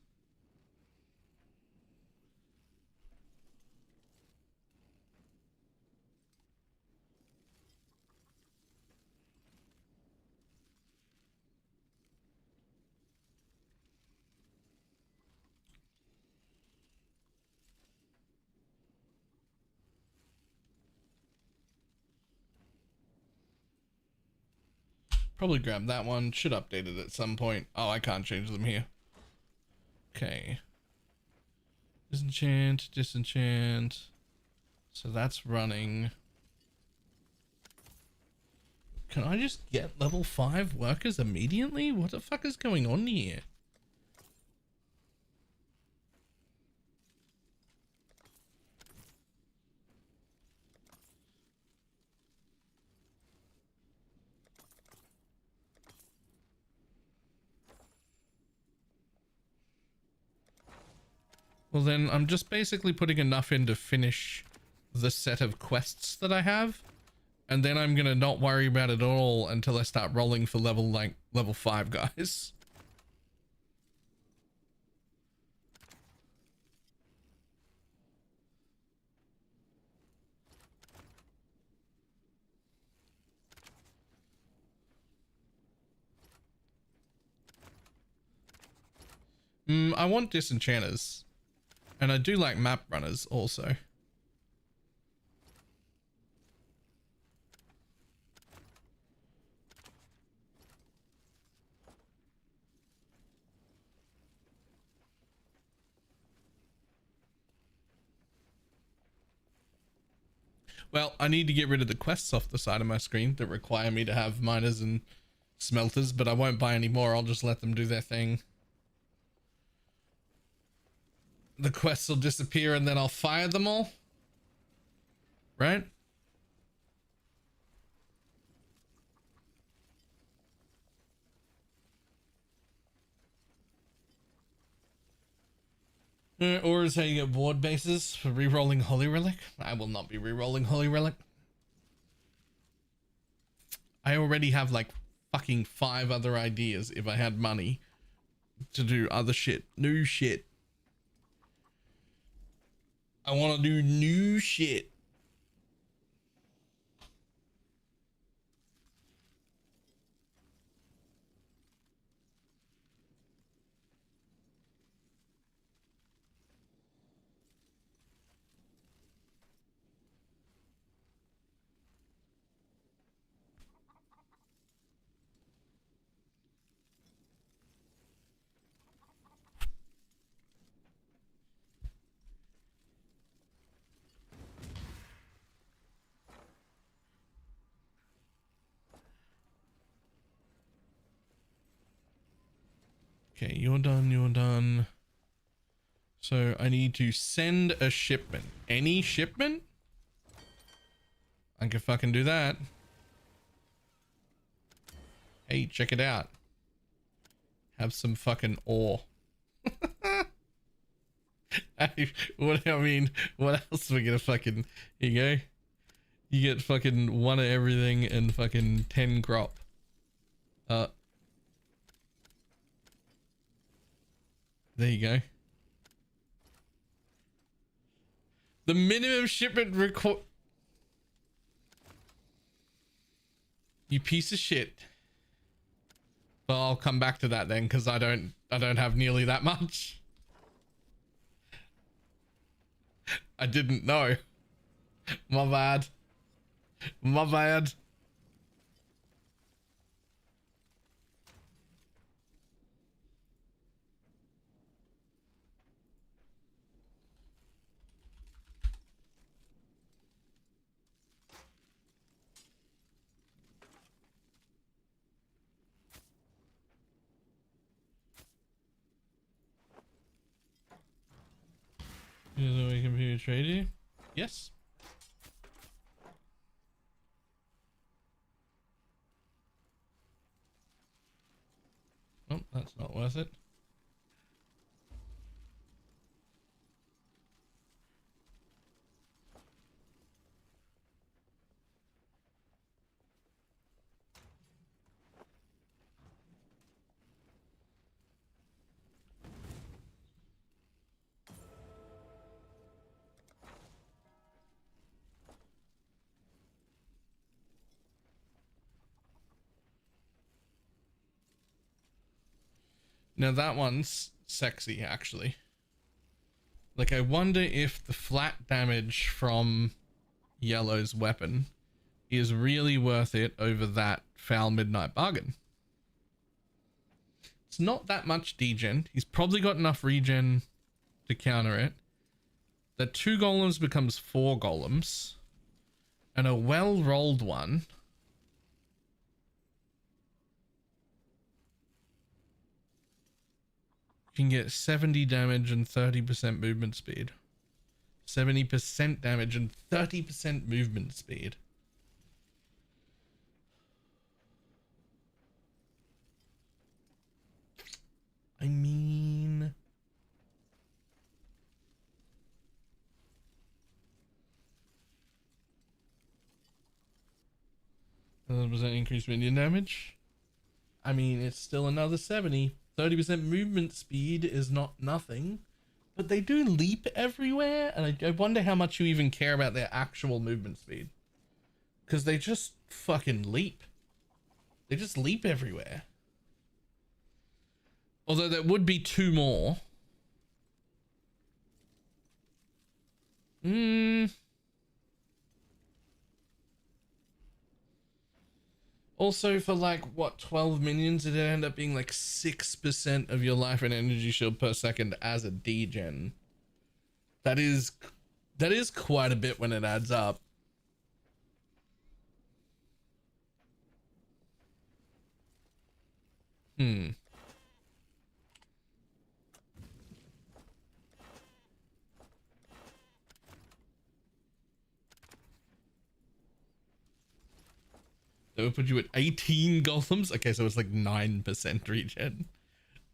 S1: Probably grab that one. Should update it at some point. Oh, I can't change them here. Okay. Disenchant, disenchant. So that's running. Can I just get level 5 workers immediately? What the fuck is going on here? Well then, I'm just basically putting enough in to finish the set of quests that I have. And then I'm gonna not worry about it all until I start rolling for level 5 guys. I want disenchanters. And I do like map runners also. Well, I need to get rid of the quests off the side of my screen that require me to have miners and smelters, but I won't buy any more. I'll just let them do their thing. The quests will disappear and then I'll fire them all. Right? Or is how you get ward bases for re-rolling Holy Relic. I will not be re-rolling Holy Relic. I already have like fucking 5 other ideas if I had money to do other shit. New shit. I want to do new shit. Okay, you're done, you're done. So I need to send a shipment. Any shipment? I can fucking do that. Hey, check it out. Have some fucking ore. What I mean, what else are we gonna fucking... Here you go. You get fucking 1 of everything and fucking 10 crop. There you go. The minimum shipment record. You piece of shit. Well, I'll come back to that then, because I don't have nearly that much. I didn't know. My bad. My bad. Is there a way computer trade you? Yes. Oh, that's not worth it. Now that one's sexy, actually. Like, I wonder if the flat damage from Yellow's weapon is really worth it over that Foul Midnight Bargain. It's not that much degen. He's probably got enough regen to counter it. The 2 golems becomes 4 golems. And a well-rolled one... can get 70 damage and 30% movement speed. 70% damage and 30% movement speed. I mean... 11% increased minion damage. I mean, it's still another 70. 30% movement speed is not nothing, but they do leap everywhere, and I wonder how much you even care about their actual movement speed, because they just fucking leap. They just leap everywhere. Although there would be 2 more. Also for like, what, 12 minions, it'd end up being like 6% of your life and energy shield per second as a degen. That is quite a bit when it adds up. That would put you at 18 golems. Okay, so it's like 9% regen.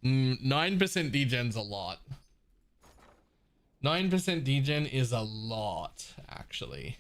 S1: 9% degen's a lot. 9% degen is a lot, actually.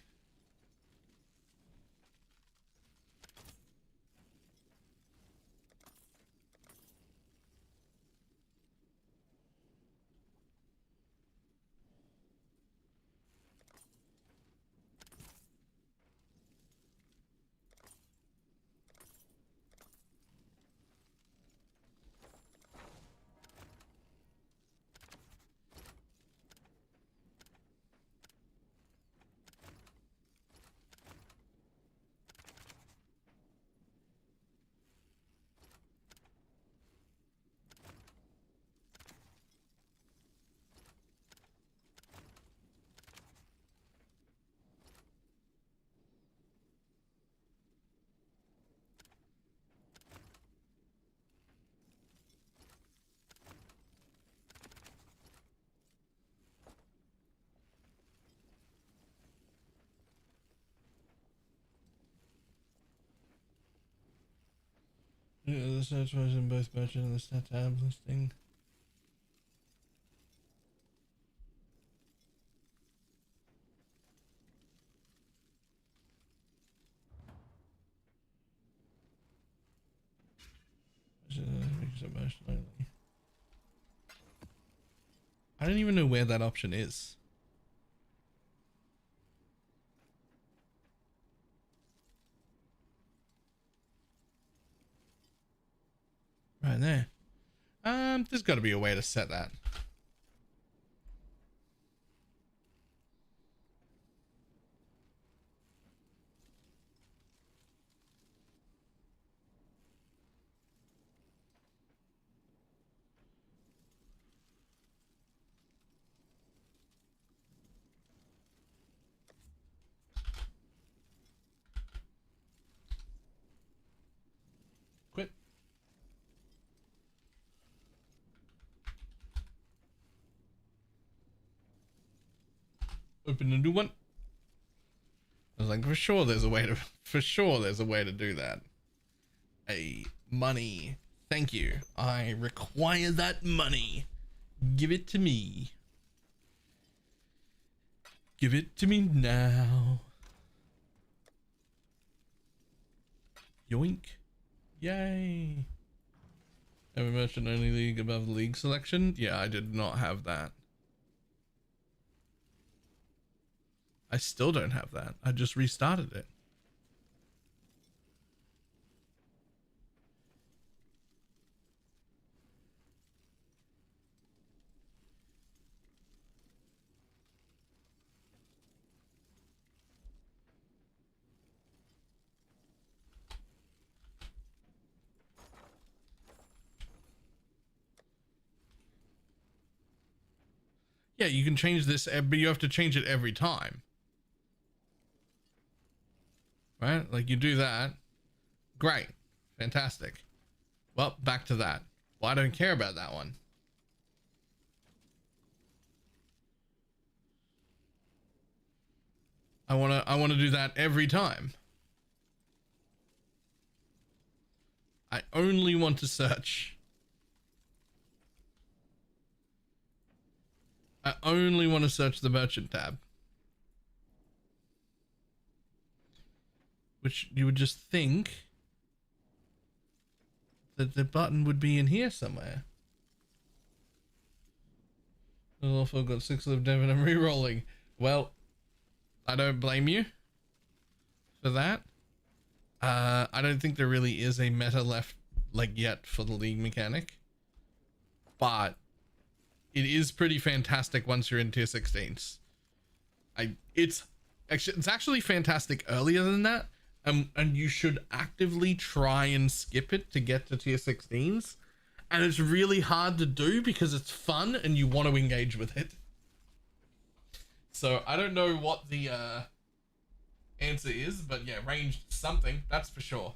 S1: Yeah, the search was in both merchant and the stat tab listing. I don't even know where that option is. Right there. There's got to be a way to set that. Quit. Open a new one. I was like, for sure there's a way to do that. Money. Thank you. I require that money. Give it to me. Give it to me now. Yoink. Yay. Have a merchant only league above league selection? Yeah, I did not have that. I still don't have that. I just restarted it. Yeah, you can change this, but you have to change it every time. Right? Like you do that. Great. Fantastic. Well, back to that. Well, I don't care about that one. I want to do that every time. I only want to search. I only want to search the merchant tab. Which you would just think that the button would be in here somewhere. I've got 6 live Devon. I'm re-rolling. Well, I don't blame you for that. I don't think there really is a meta left like yet for the league mechanic. but it is pretty fantastic once you're in tier 16s. It's actually fantastic earlier than that, and you should actively try and skip it to get to tier 16s, and it's really hard to do because it's fun and you want to engage with it. So I don't know what the answer is, but yeah, ranged something, that's for sure.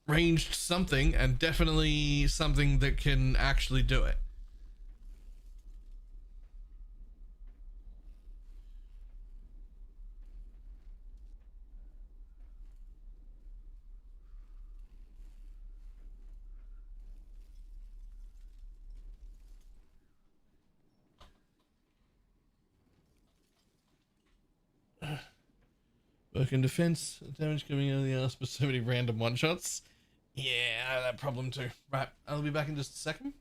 S1: Ranged something, and definitely something that can actually do it. Work in defense, damage coming out of the ass, but so many random one-shots. Yeah, I have that problem too. Right, I'll be back in just a second.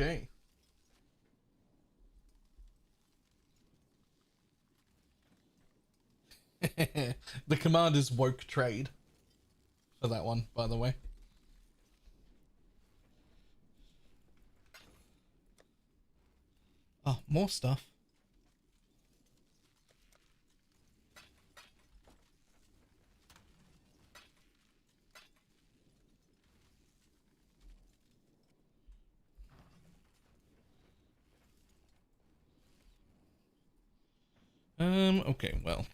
S1: Okay. The command is woke trade for that one, by the way. Oh, more stuff. Okay, well.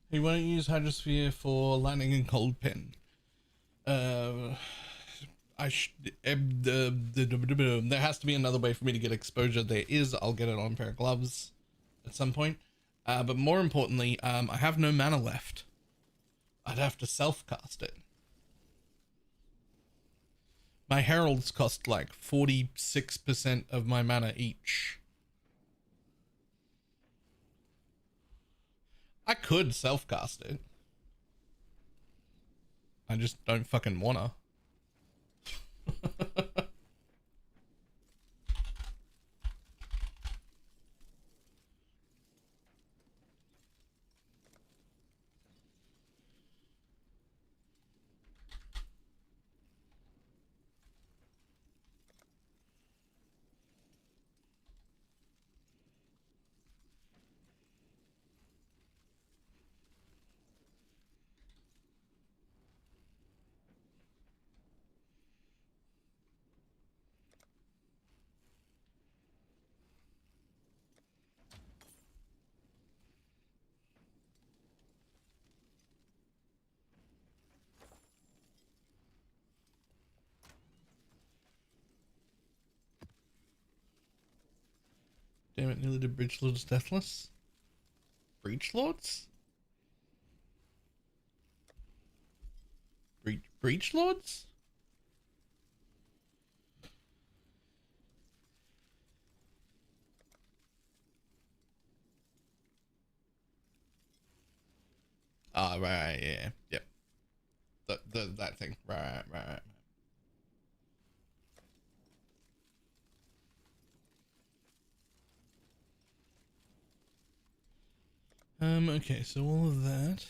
S1: Hey, why don't you use Hydrosphere for landing in Cold Pin? There has to be another way for me to get exposure. There is. I'll get it on a pair of gloves at some point. But more importantly, I have no mana left. I'd have to self-cast it. My heralds cost like 46% of my mana each. I could self-cast it. I just don't fucking wanna. Damn it, nearly did Breach Lords Deathless. Breach Lords? Breach Lords? Ah, right, yeah, yep. That thing, right. Okay, so all of that.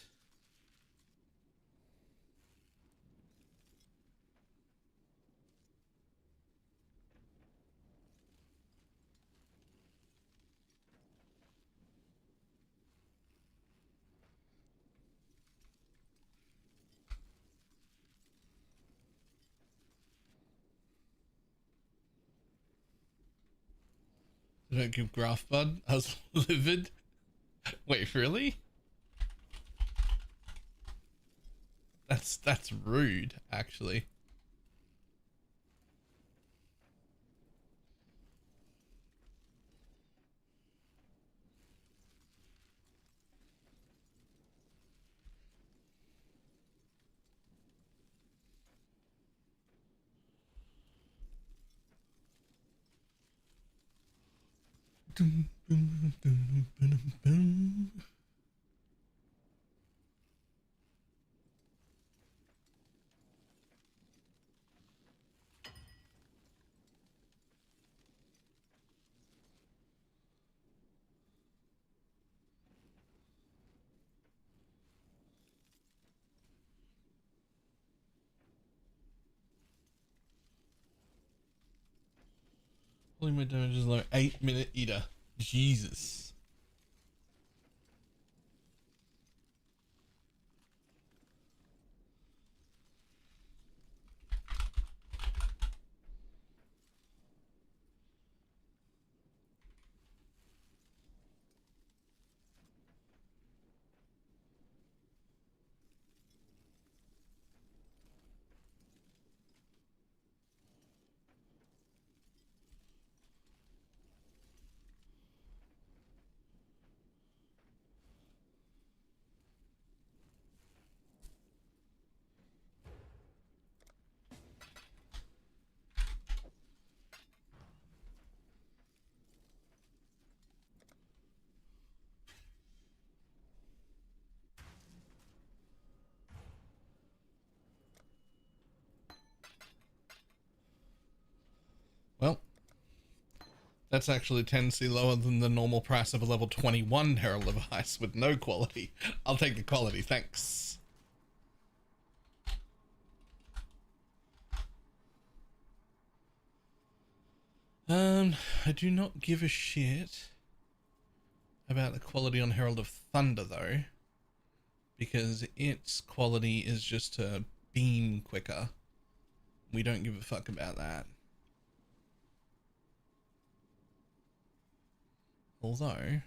S1: Did I give Graph Bud? I was livid. Wait, really? That's rude, actually. Holy, my damage is low. 8-minute eater. Jesus. That's actually 10C lower than the normal price of a level 21 Herald of Ice with no quality. I'll take the quality, thanks. I do not give a shit about the quality on Herald of Thunder though, because its quality is just to beam quicker. We don't give a fuck about that. Although,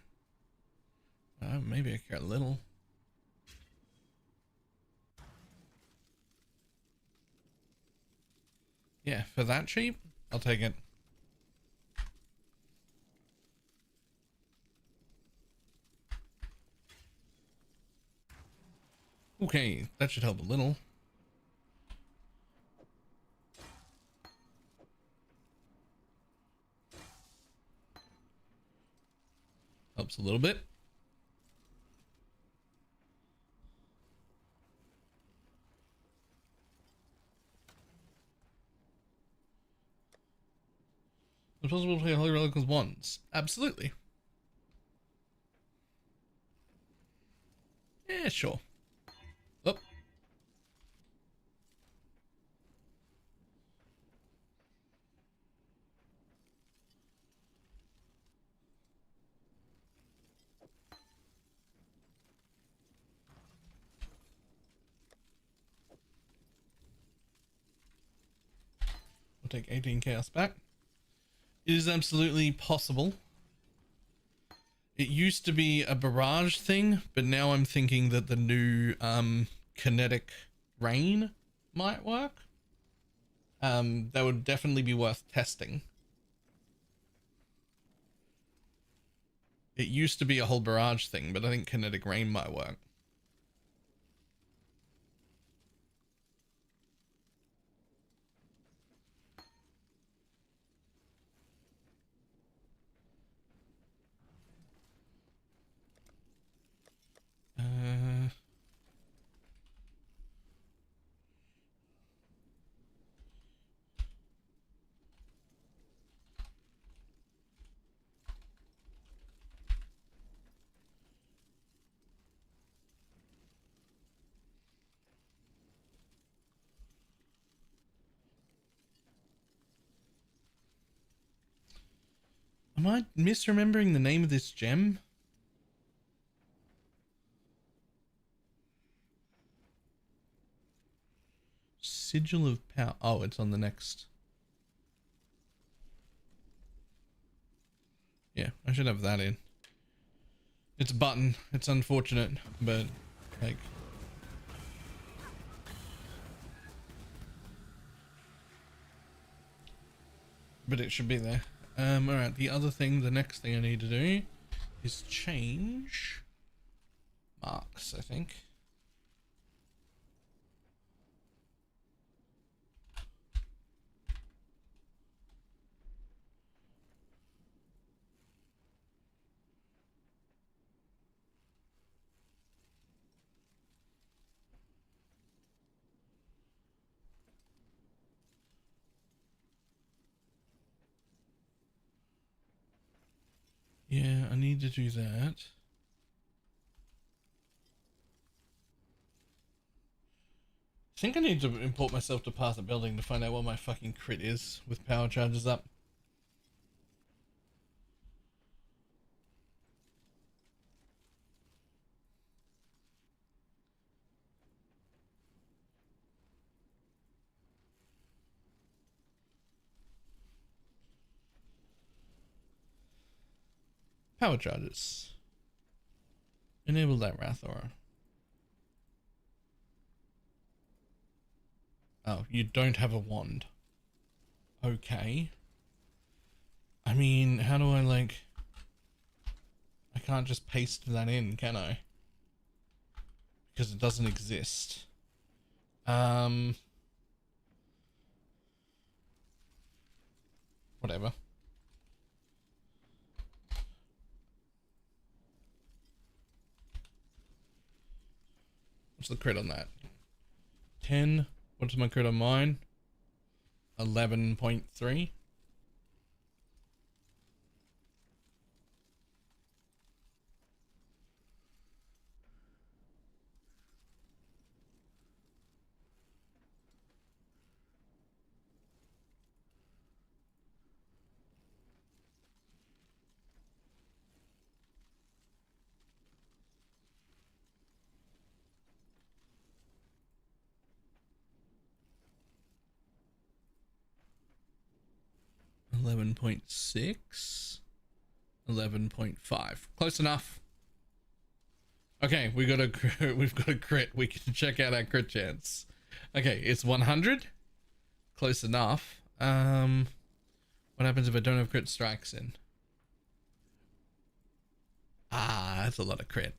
S1: maybe I care a little. Yeah, for that cheap, I'll take it. Okay, that should help a little. Helps a little bit. It's possible to play Holy Relic with wands. Absolutely. Yeah, sure. Oh. We'll take 18 chaos back. It is absolutely possible. It used to be a barrage thing, but now I'm thinking that the new kinetic rain might work. That would definitely be worth testing. It used to be a whole barrage thing, but I think kinetic rain might work. Am I misremembering the name of this gem? Sigil of Power. Oh, it's on the next. Yeah, I should have that in. It's a button. It's unfortunate, but like. But it should be there. Alright, the other thing, the next thing I need to do is change marks, I think. Yeah, I need to do that. I think I need to import myself to Path of Building to find out what my fucking crit is with power charges up. Power charges. Enable that Wrath Aura. Oh, you don't have a wand. Okay. I mean, how do I like... I can't just paste that in, can I? Because it doesn't exist. Whatever. What's the crit on that? 10. What's my crit on mine? 11.3. 11.6, 11.5. Close enough. Okay, we've got a crit. We can check out our crit chance. Okay, it's 100. Close enough. What happens if I don't have crit strikes in? Ah, that's a lot of crit.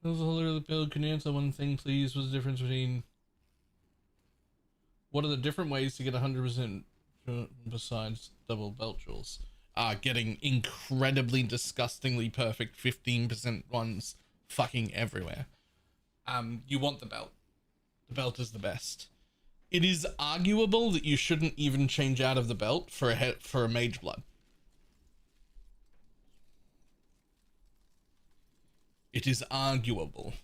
S1: Those holder of the build can you answer one thing, please? What's the difference between... What are the different ways to get 100% besides double belt jewels? Getting incredibly disgustingly perfect 15% ones fucking everywhere. You want the belt. The belt is the best. It is arguable that you shouldn't even change out of the belt for a mage blood. It is arguable.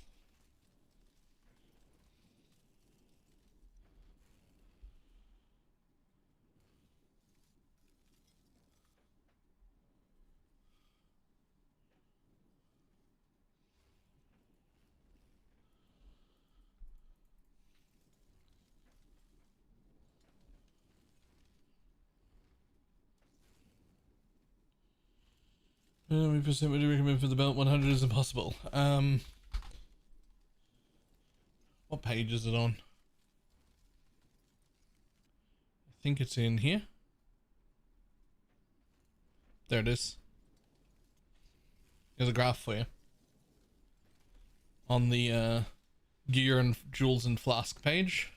S1: How many percent would you recommend for the belt? 100 is impossible. What page is it on? I think it's in here. There it is. There's a graph for you. On the gear and jewels and flask page.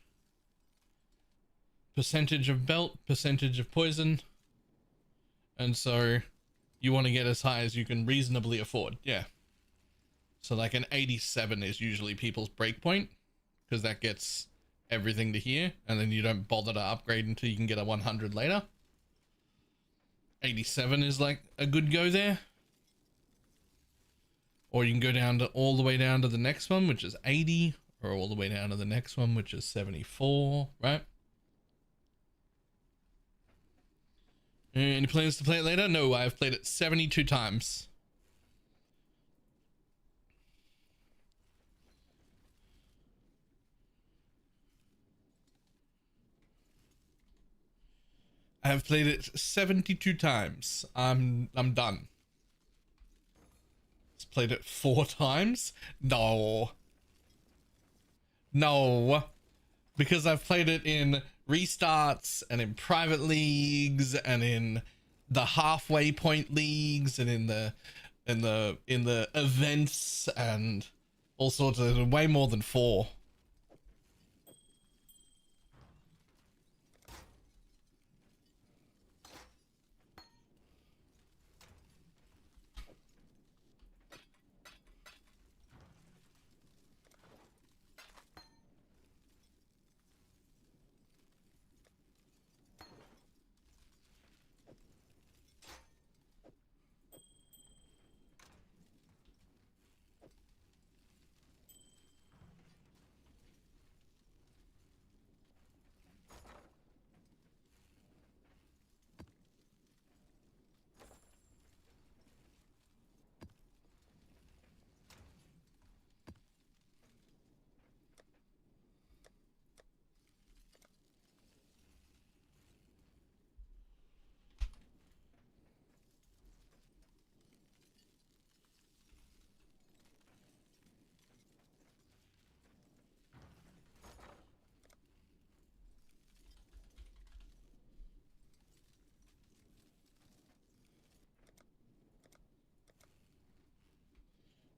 S1: Percentage of belt, percentage of poison. And so you want to get as high as you can reasonably afford. Yeah. So like an 87 is usually people's breakpoint, because that gets everything to here, and then you don't bother to upgrade until you can get a 100 later. 87 is like a good go there. Or you can go down to all the way down to the next one, which is 80, or all the way down to the next one, which is 74, right? Any plans to play it later? No, I've played it 72 times. I have played it 72 times. I'm done. Just played it 4 times? No. No. Because I've played it in restarts and in private leagues and in the halfway point leagues and in the events and all sorts of, way more than 4.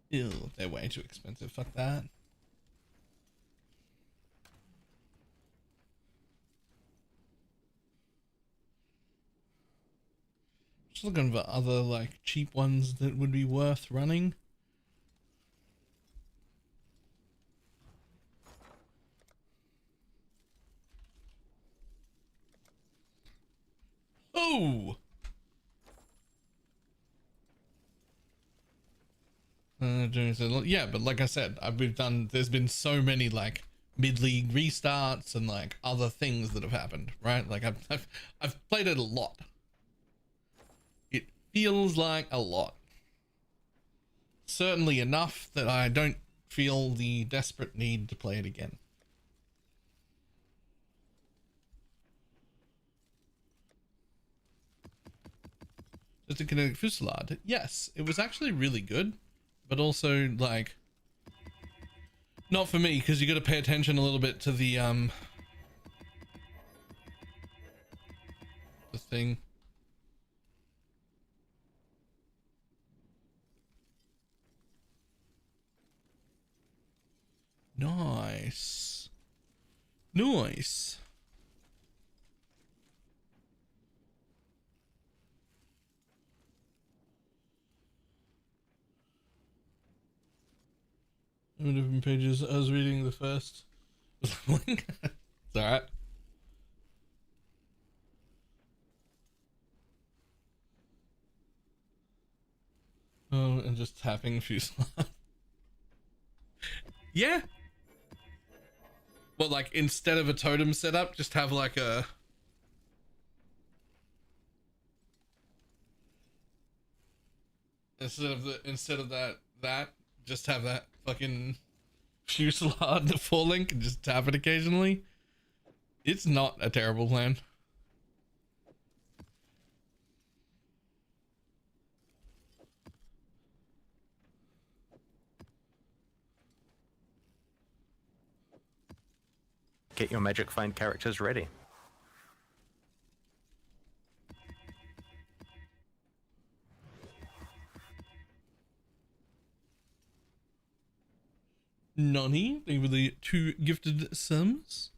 S1: Ew, they're way too expensive. Fuck that. Just looking for other like cheap ones that would be worth running. Oh! Yeah, but like I said, there's been so many like mid-league restarts and like other things that have happened, right? Like I've played it a lot. It feels like a lot. Certainly enough that I don't feel the desperate need to play it again. Just a kinetic fusillade. Yes, it was actually really good, but also like not for me, because you got to pay attention a little bit to the thing. Nice. Nice. How many different pages? I was reading the first. It's alright. Oh, and just tapping fuselage. Yeah. Well, like instead of a totem setup, just have like a. Instead of that, just have that fucking fuselage the full link and just tap it occasionally. It's not a terrible plan.
S4: Get your magic find characters ready.
S1: Nani, they were the 2 gifted sims.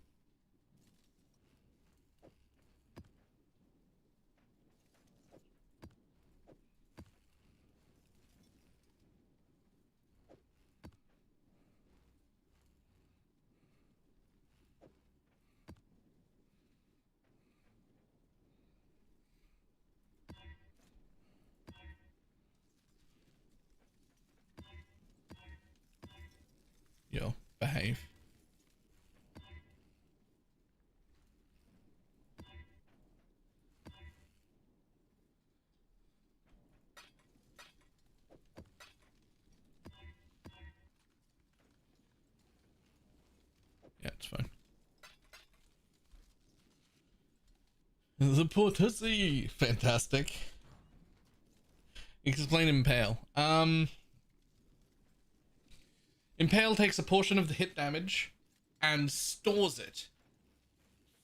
S1: Yo, behave. Yeah, it's fine. The Portussy, fantastic. Explain Impale. Impale takes a portion of the hit damage and stores it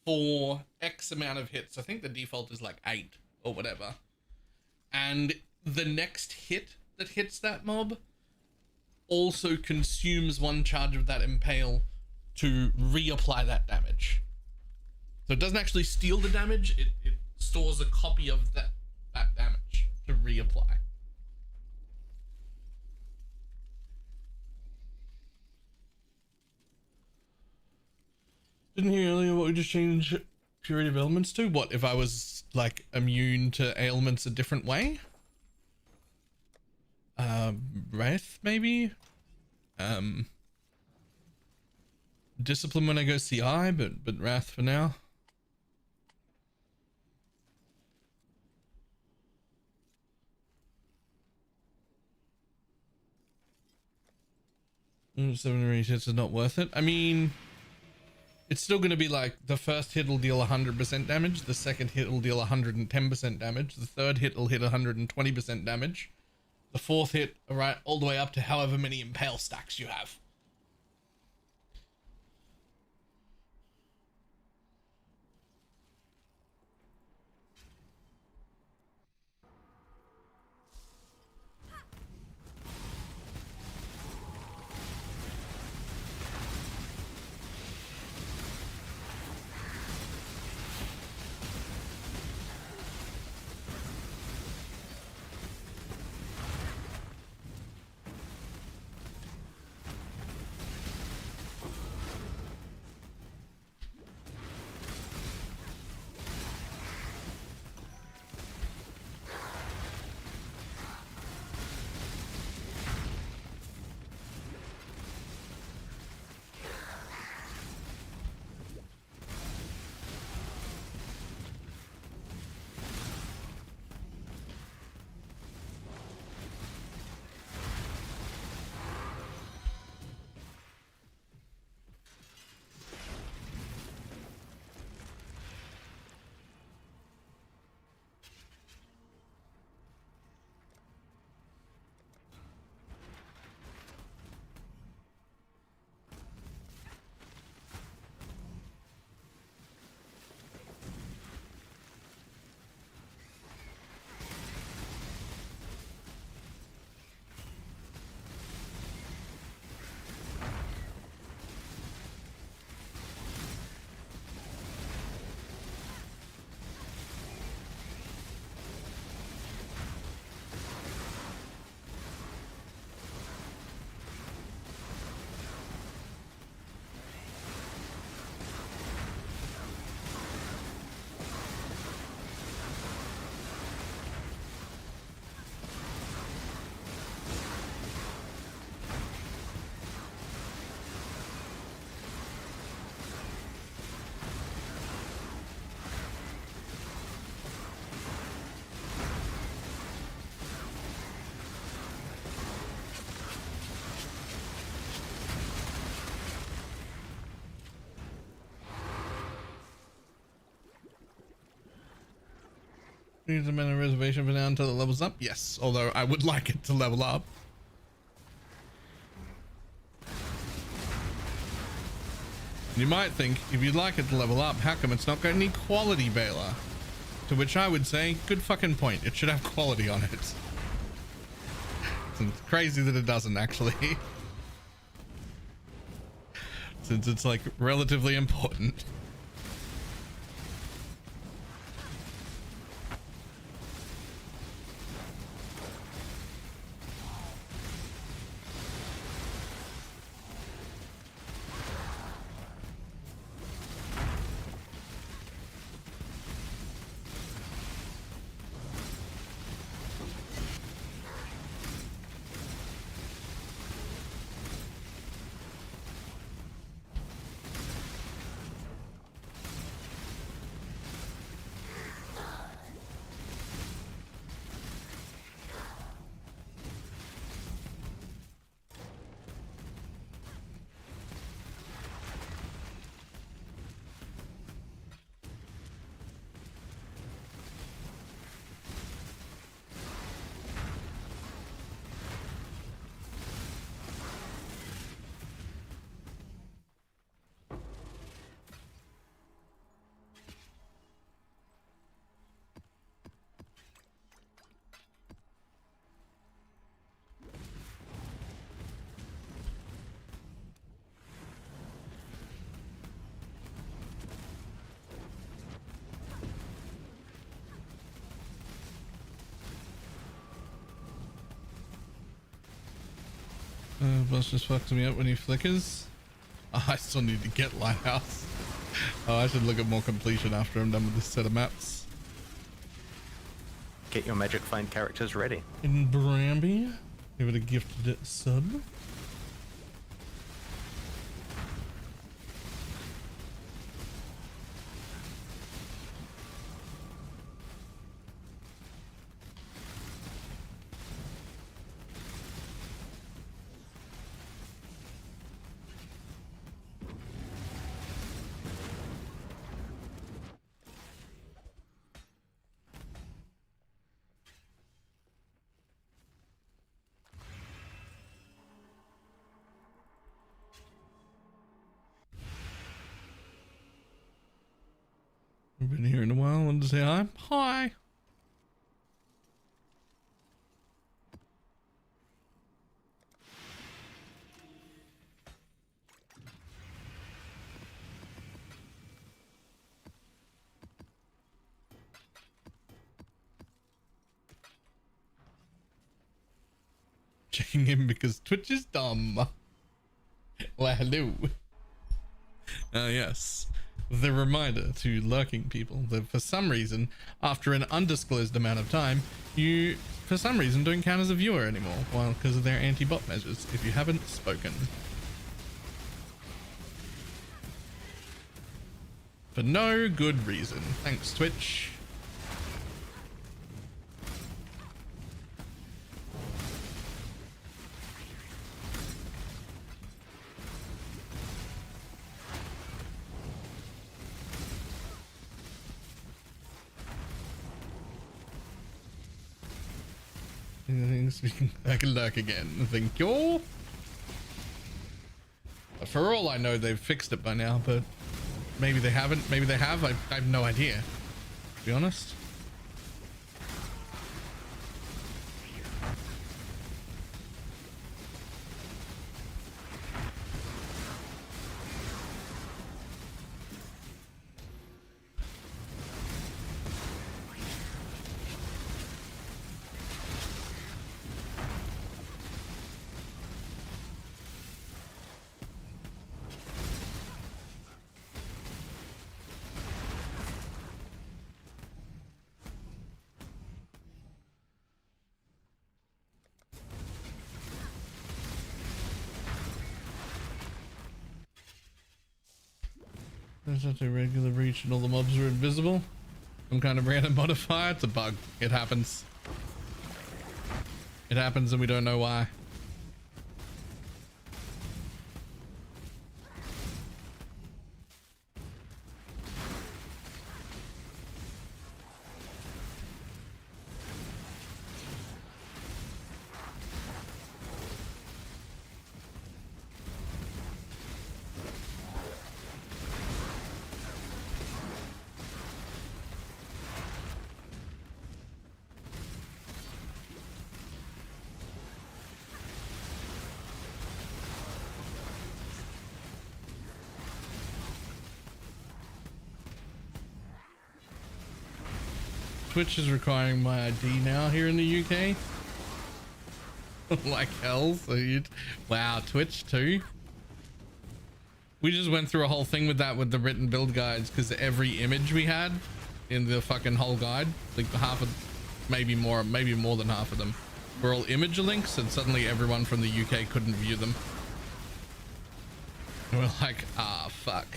S1: for X amount of hits. I think the default is like 8 or whatever. And the next hit that hits that mob also consumes 1 charge of that Impale to reapply that damage. So it doesn't actually steal the damage, it stores a copy of that damage to reapply. Didn't hear earlier what we just changed purity of elements to? What if I was like immune to ailments a different way? Wrath maybe? Discipline when I go CI, but Wrath for now. 7 or 8 hits is not worth it. I mean, it's still going to be like the first hit will deal 100% damage, the second hit will deal 110% damage, the third hit will hit 120% damage, the fourth hit, right, all the way up to however many Impale stacks you have. Needs a mana reservation for now until it levels up. Yes, although I would like it to level up. You might think, if you'd like it to level up, how come it's not got any quality Baylor? To which I would say, good fucking point. It should have quality on it. It's crazy that it doesn't, actually. Since it's like relatively important. Boss just fucks me up when he flickers. Oh, I still need to get Lighthouse. Oh, I should look at more completion after I'm done with this set of maps.
S4: Get your magic find characters ready.
S1: In Bramby, give it a gifted sub. I've been here in a while. Wanted to say hi. Hi. Checking in because Twitch is dumb. Well, hello. Yes. The reminder to lurking people that for some reason, after an undisclosed amount of time, you, for some reason, don't count as a viewer anymore. Well, because of their anti-bot measures, if you haven't spoken. For no good reason. Thanks, Twitch. I can lurk again. Thank you. For all I know, they've fixed it by now, but maybe they haven't. Maybe they have. I have no idea, to be honest. There's not a regular reach and all the mobs are invisible. Some kind of random modifier. It's a bug. It happens. It happens and we don't know why. Twitch is requiring my ID now here in the UK. Like hell, so you'd... Wow, Twitch too? We just went through a whole thing with that with the written build guides, because every image we had in the fucking whole guide, like half of, maybe more than half of them, were all image links, and suddenly everyone from the UK couldn't view them. And we're like, ah, fuck.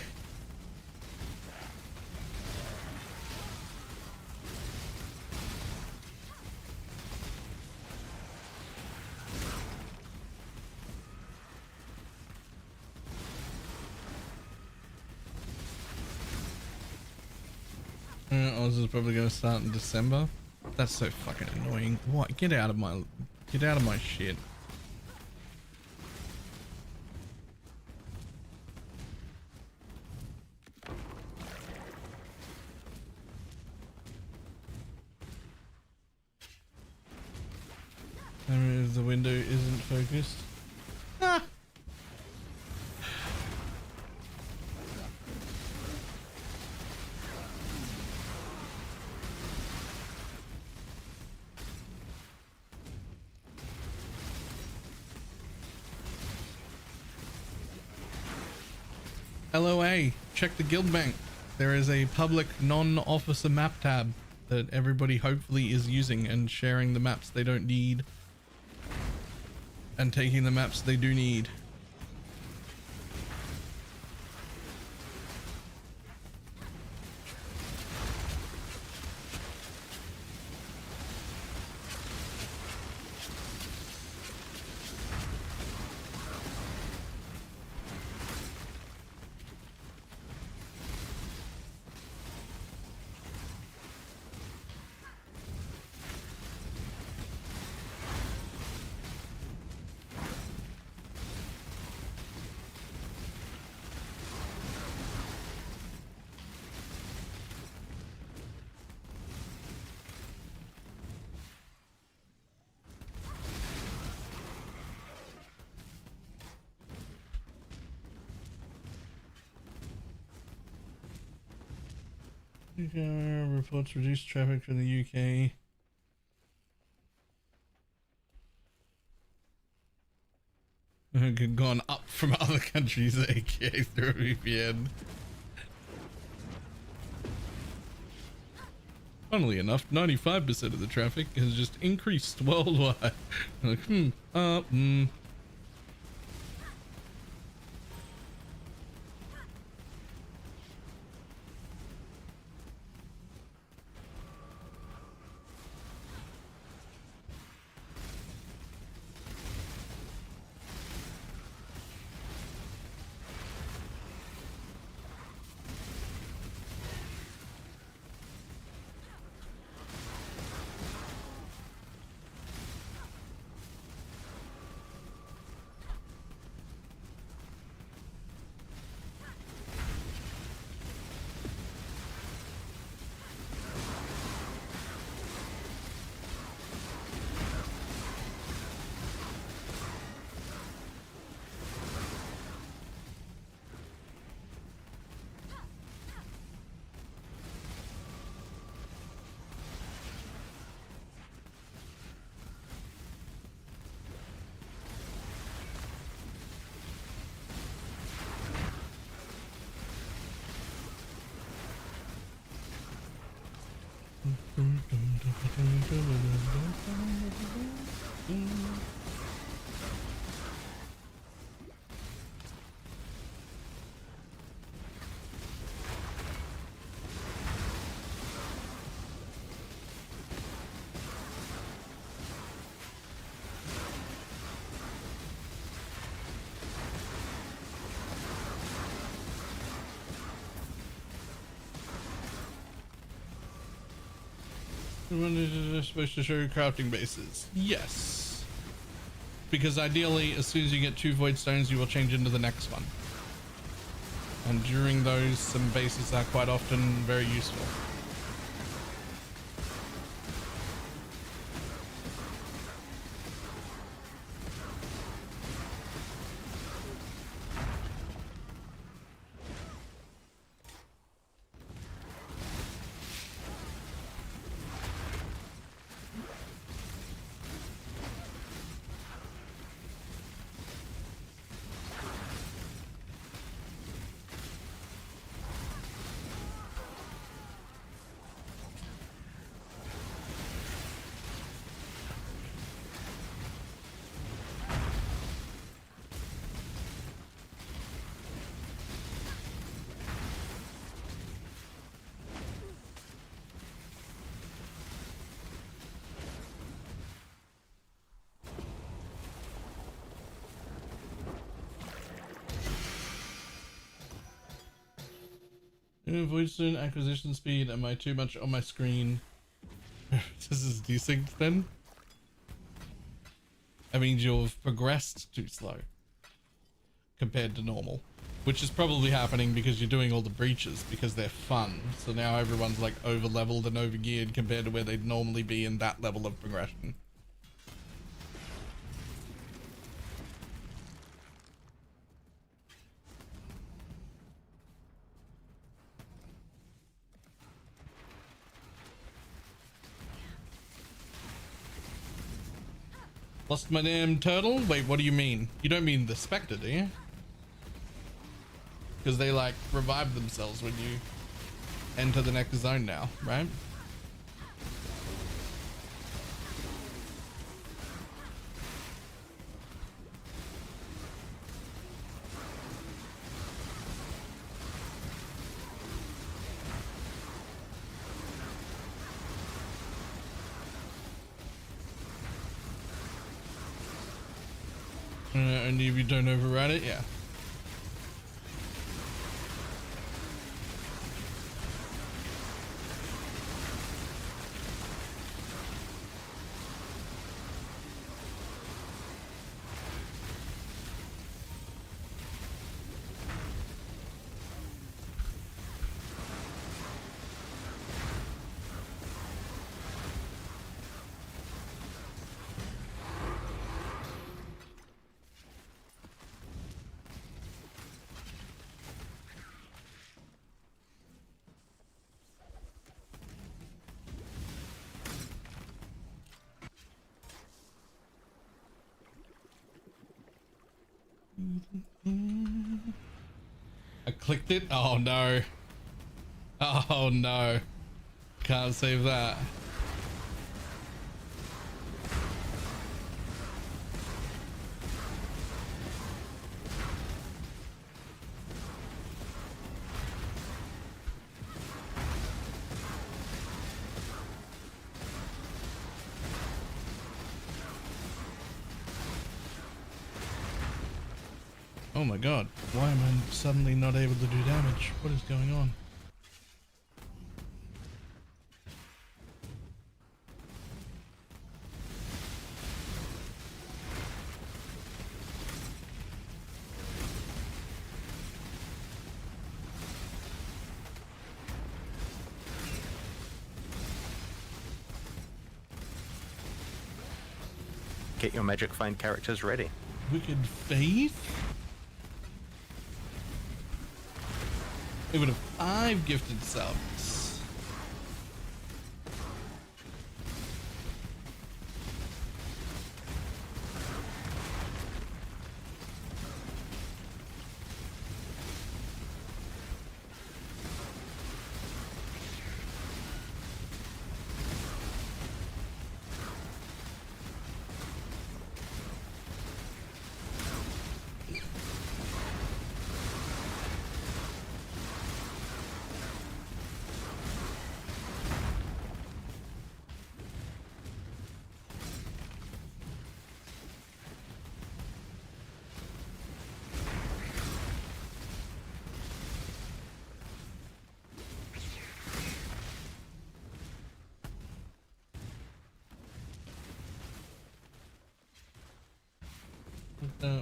S1: Oz is probably going to start in December. That's so fucking annoying. What? Get out of my shit. If the window isn't focused. Ah. LOA, check the guild bank. There is a public non-officer map tab that everybody hopefully is using and sharing the maps they don't need and taking the maps they do need. Reports reduced traffic from the UK. Gone up from other countries, aka through a VPN. Funnily enough, 95% of the traffic has just increased worldwide. Like, supposed to show crafting bases. Yes. Because ideally, as soon as you get 2 void stones, you will change into the next one. And during those, some bases are quite often very useful. Void stone acquisition speed. Am I too much on my screen? This is desynced then? That means you've progressed too slow compared to normal, which is probably happening because you're doing all the breaches because they're fun. So now everyone's like over leveled and over geared compared to where they'd normally be in that level of progression. Lost my damn turtle? Wait, what do you mean? You don't mean the Spectre, do you? Because they like revive themselves when you enter the next zone now, right? Only if you don't override it, yeah. I clicked it. Oh no. Oh no. Can't save that. Oh my god, why am I suddenly not able to do damage? What is going on?
S4: Get your magic find characters ready.
S1: Wicked Faith? It would have 5 gifted subs.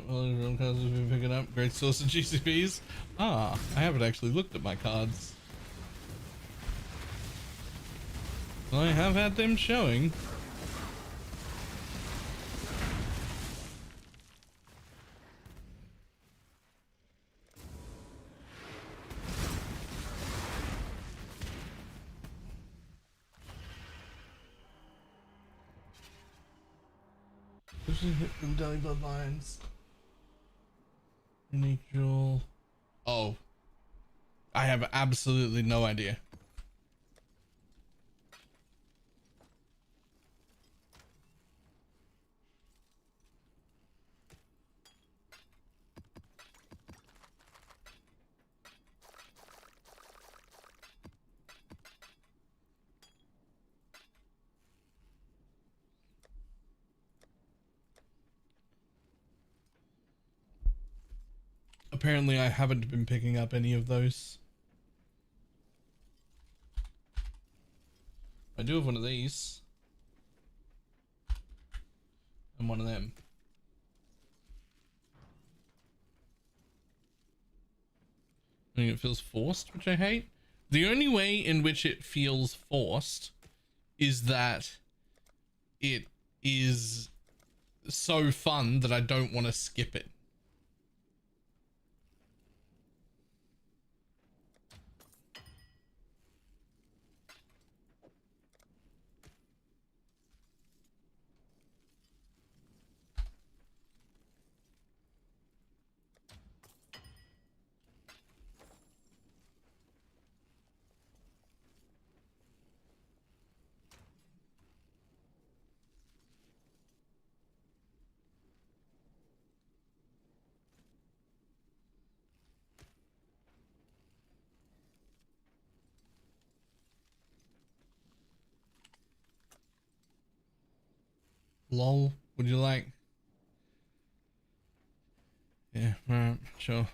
S1: Well, everyone cards have been picking up. Great source of GCPs. Ah, I haven't actually looked at my cards. I have had them showing. Hit from Daily Bloodlines. Unique jewel. Oh. I have absolutely no idea. Apparently I haven't been picking up any of those. I do have one of these. And one of them. I mean, it feels forced, which I hate. The only way in which it feels forced is that it is so fun that I don't want to skip it. Lol, would you like? Yeah, alright, sure.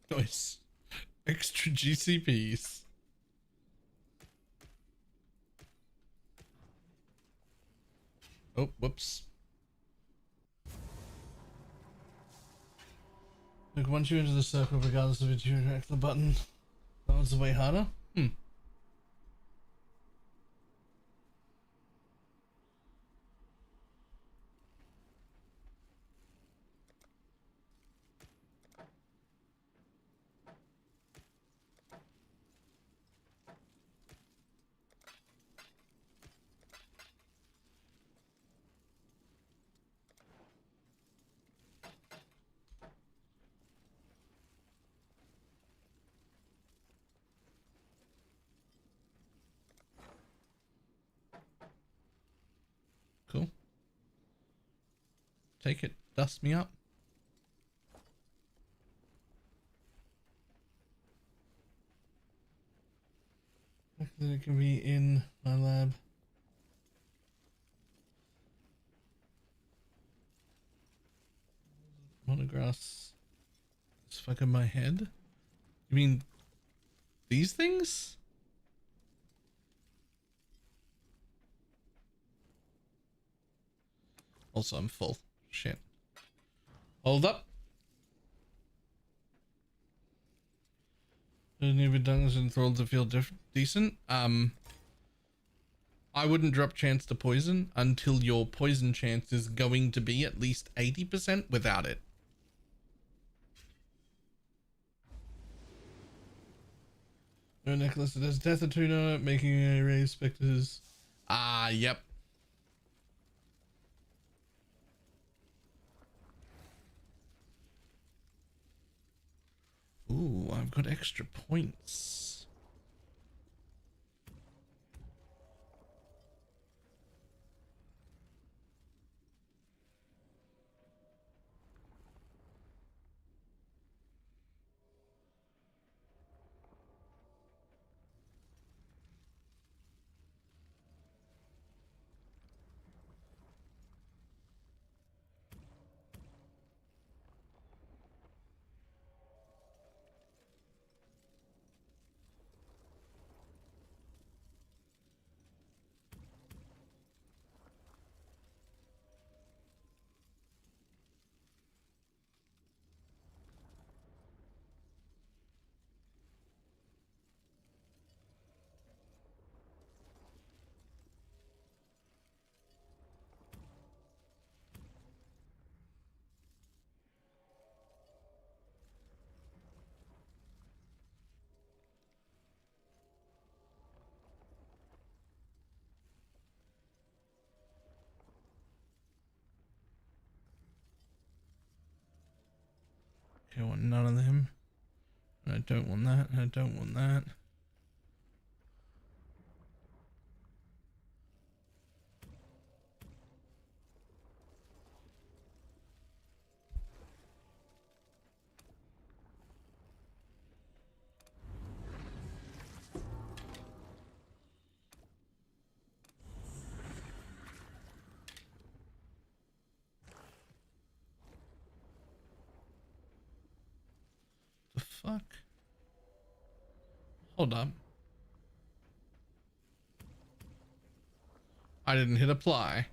S1: Nice. Extra GCPs. Oh, whoops. Look, once you enter the circle, regardless of it, you interact the button. That was way harder. Cool. Take it. Dust me up. Then it can be in my lab. Monographs. It's fucking my head. You mean these things? Also, I'm full. Shit. Hold up. Doesn't even dungeons enthralled to feel decent. I wouldn't drop chance to poison until your poison chance is going to be at least 80% without it. No necklace that has death attuned on it, making a raise specters. Ah, yep. Ooh, I've got extra points. Okay, I want none of them. And I don't want that, and I don't want that. The fuck? Hold up. I didn't hit apply.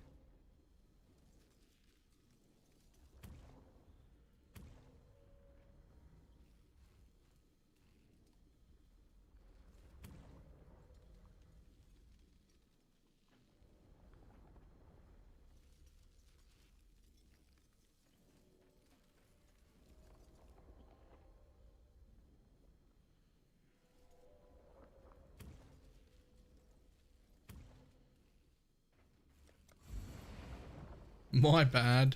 S1: My bad.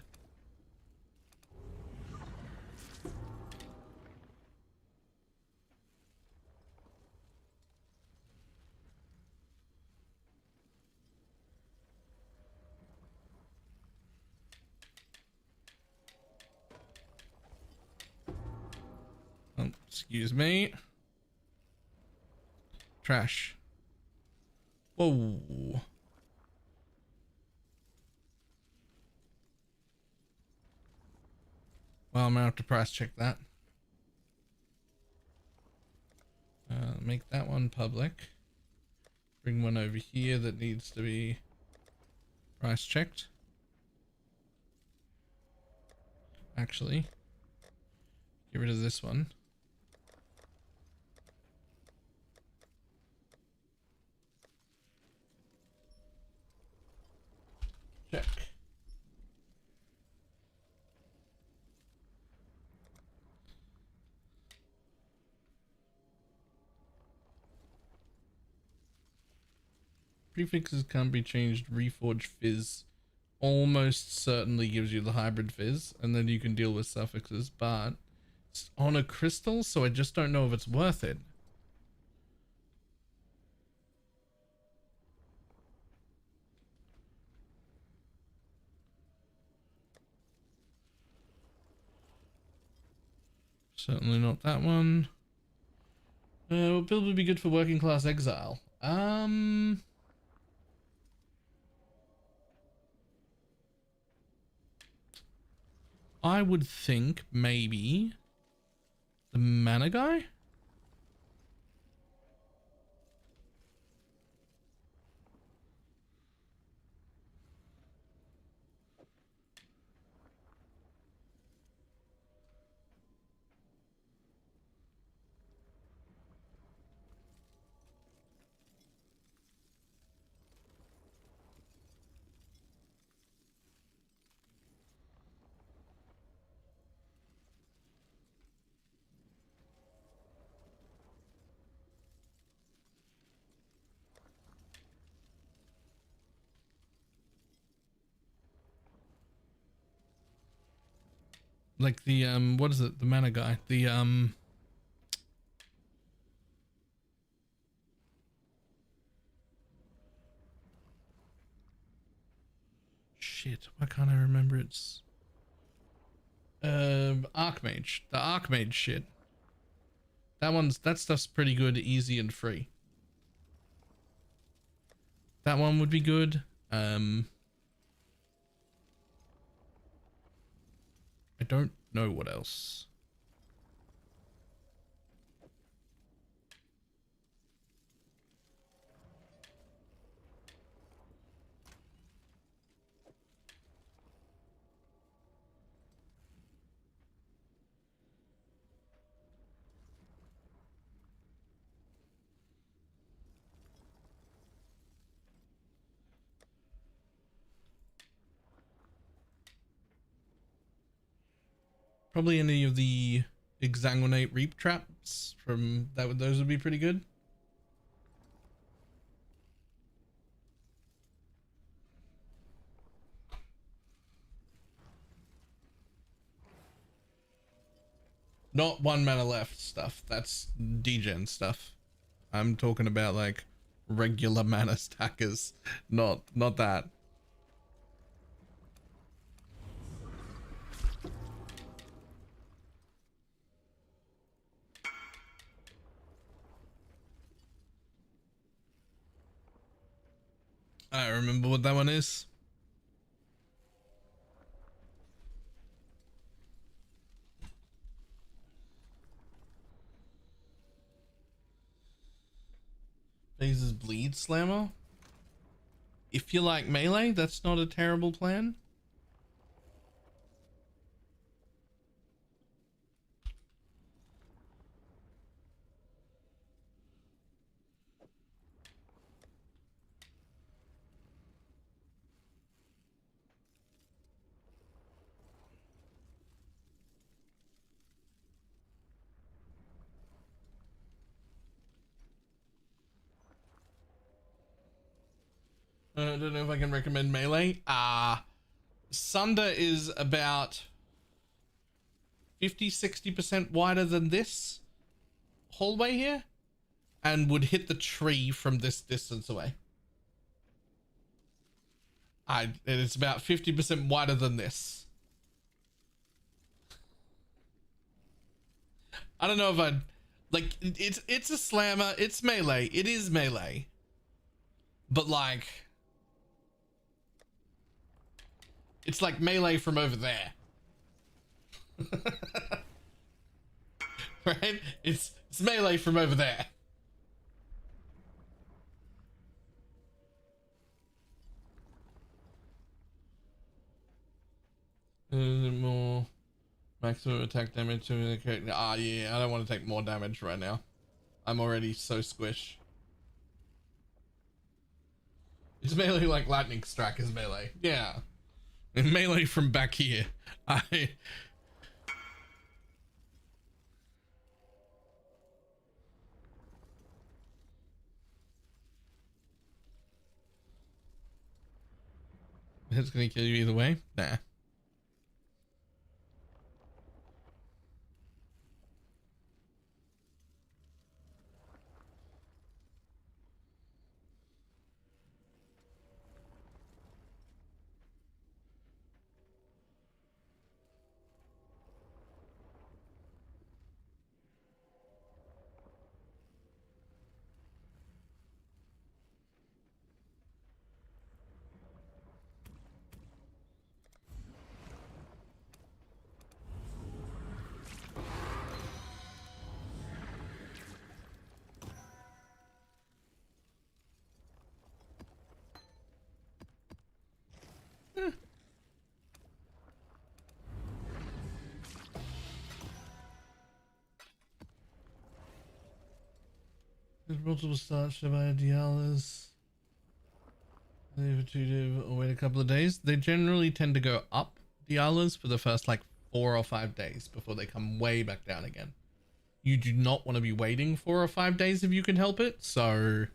S1: Oh, excuse me. Trash. Whoa. Well, I'm gonna have to price check that. Make that one public. Bring one over here that needs to be price checked. Actually, get rid of this one. Check. Prefixes can't be changed. Reforged fizz almost certainly gives you the hybrid fizz, and then you can deal with suffixes, but it's on a crystal, so I just don't know if it's worth it. Certainly not that one. What build would be good for working class exile? I would think maybe the mana guy? Like the what is it? The mana guy. The shit, why can't I remember its Archmage. The Archmage shit. That stuff's pretty good, easy and free. That one would be good. I don't know what else. Probably any of the Exsanguinate Reap traps from that. Those would be pretty good. Not 1 mana left stuff. That's degen stuff. I'm talking about like regular mana stackers, not that. I remember what that one is. Phases bleed slammer. If you like melee, that's not a terrible plan. I don't know if I can recommend melee. Sunder is about 50-60% wider than this hallway here and would hit the tree from this distance away. It's about 50% wider than this. I don't know if I'd like it's a slammer, it's melee, it is melee. But like it's like melee from over there. Right? It's melee from over there. More maximum attack damage. Yeah, I don't want to take more damage right now. I'm already so squish. It's melee like lightning strike is melee. Yeah. And melee from back here. It's gonna kill you either way? Nah. There's multiple starts by Dialas. Wait a couple of days. They generally tend to go up Dialas for the first like 4 or 5 days before they come way back down again. You do not want to be waiting 4 or 5 days if you can help it, so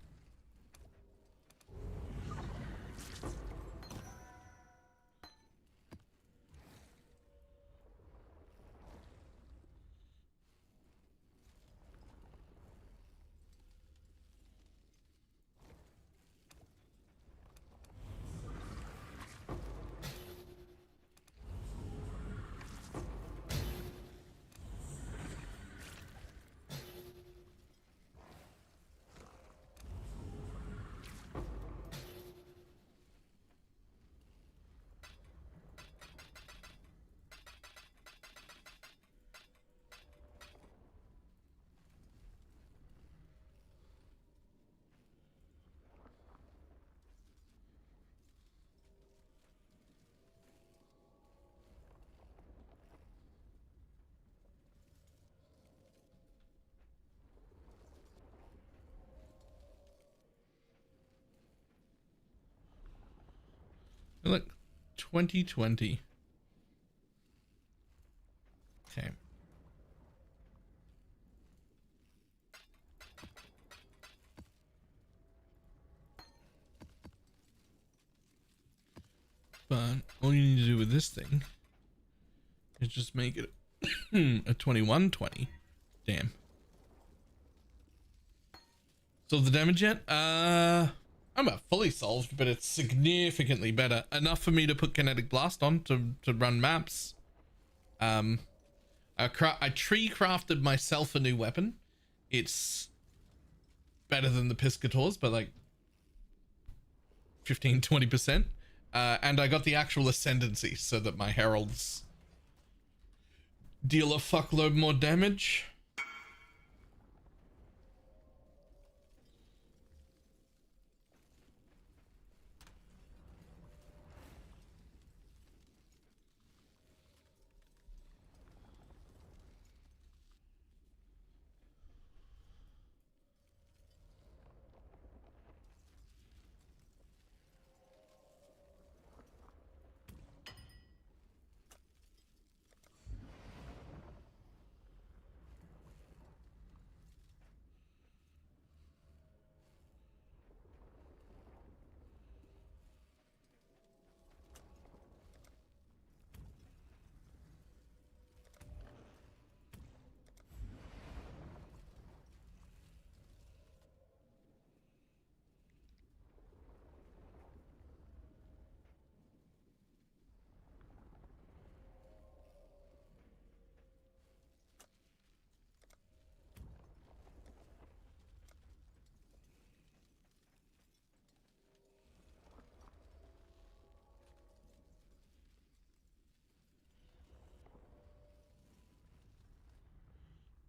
S1: look, 2020. Okay. But all you need to do with this thing is just make it A 2120. Damn. So the damage yet? I'm not fully solved, but it's significantly better. Enough for me to put Kinetic Blast on to run maps. I tree crafted myself a new weapon. It's better than the Piscators, but like 15-20%. And I got the actual ascendancy so that my heralds deal a fuckload more damage.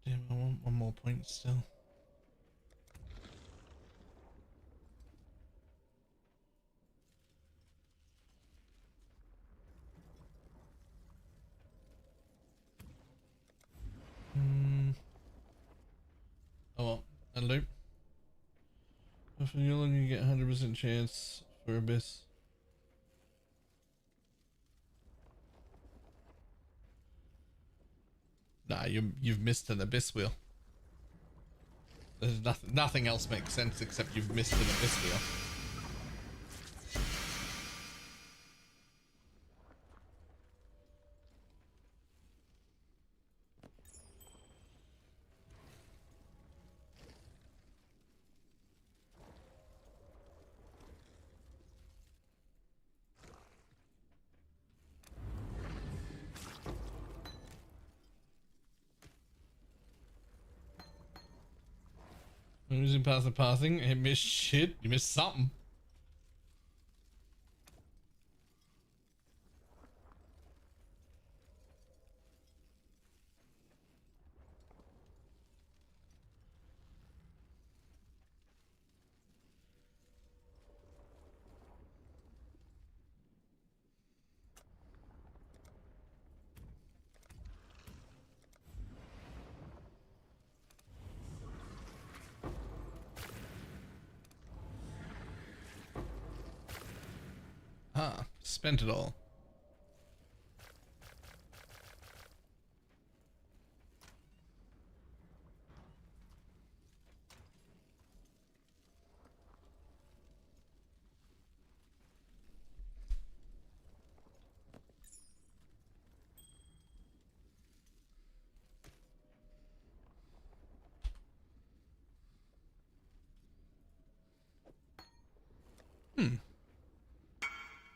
S1: Damn, I want one more point still. Oh well, a loop. If you're looking, you get 100% chance for Abyss. Nah, you've missed an Abyss wheel. There's nothing else makes sense except you've missed an Abyss wheel. Losing past the passing, it missed shit. You missed something. Ah, spent it all.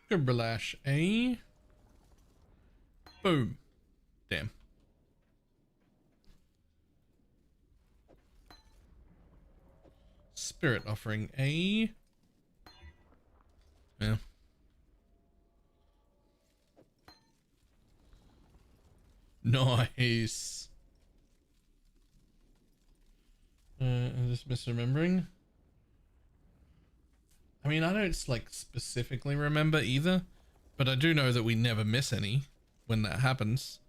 S1: Gurbrash, eh? Boom. Damn. Spirit offering, eh? Yeah. Nice. I'm just misremembering. I mean, I don't like specifically remember either, but I do know that we never miss any when that happens.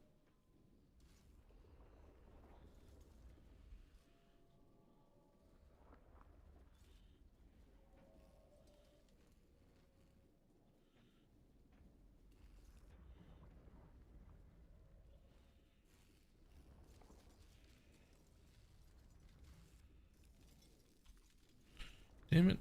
S1: Damn it.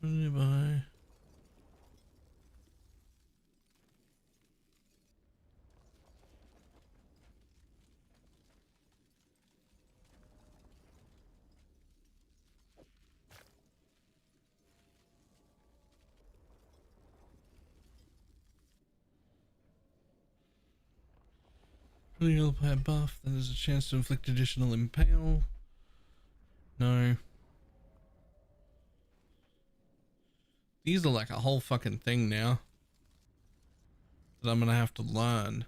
S1: Bye. You'll apply a buff, then there's a chance to inflict additional impale. No. These are like a whole fucking thing now that I'm gonna have to learn.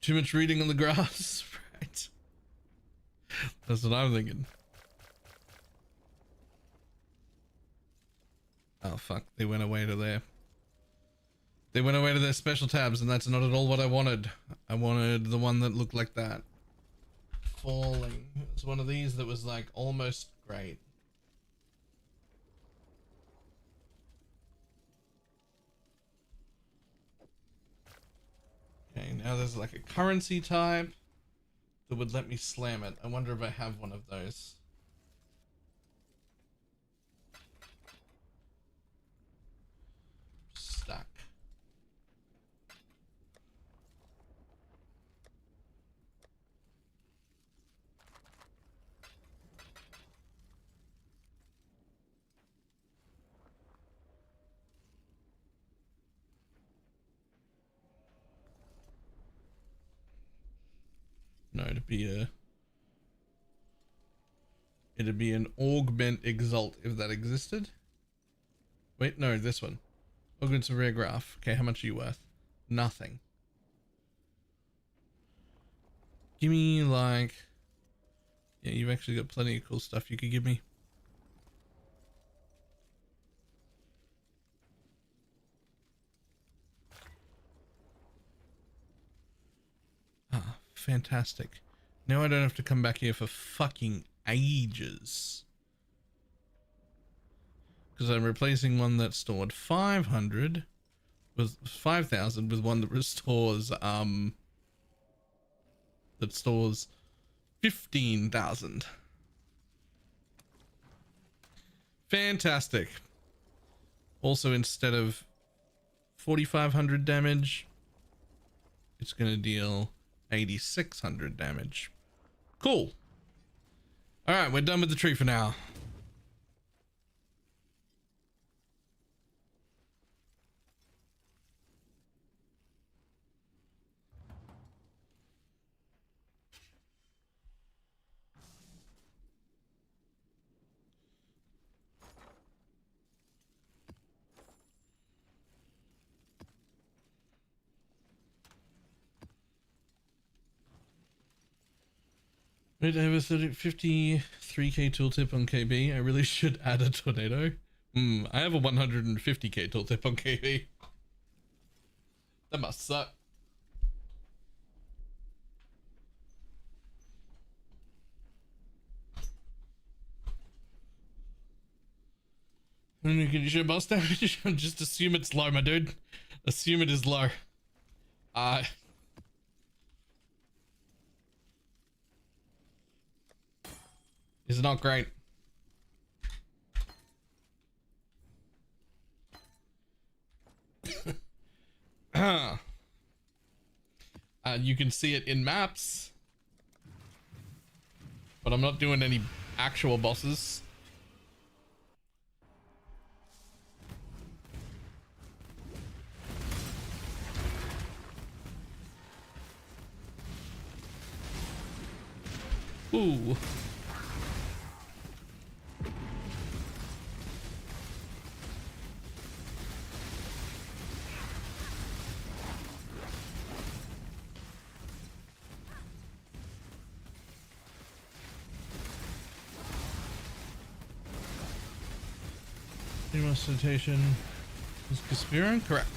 S1: Too much reading on the grass, right? That's what I'm thinking. Oh fuck, they went away to their... They went away to their special tabs, and that's not at all what I wanted. I wanted the one that looked like that. Falling. It's one of these that was like almost great. Okay, now there's like a currency type that would let me slam it. I wonder if I have one of those. Stuck. No, it'd be an augment exalt if that existed. Wait, no, this one. Augment's a rare graph. Okay, how much are you worth? Nothing. Give me like... Yeah, you've actually got plenty of cool stuff you could give me. Ah, fantastic. Now I don't have to come back here for fucking ages. Because I'm replacing one that stored 500 with 5,000 with one that restores that stores 15,000. Fantastic. Also, instead of 4,500 damage, it's going to deal 8,600 damage. Cool. All right, we're done with the tree for now. Wait, I have a 53k tooltip on KB. I really should add a tornado. I have a 150k tooltip on KB. That must suck. Can you show boss damage? Just assume it's low, my dude. Assume it is low. Is not great. You can see it in maps, but I'm not doing any actual bosses. Ooh. Citation is Caspiran, correct.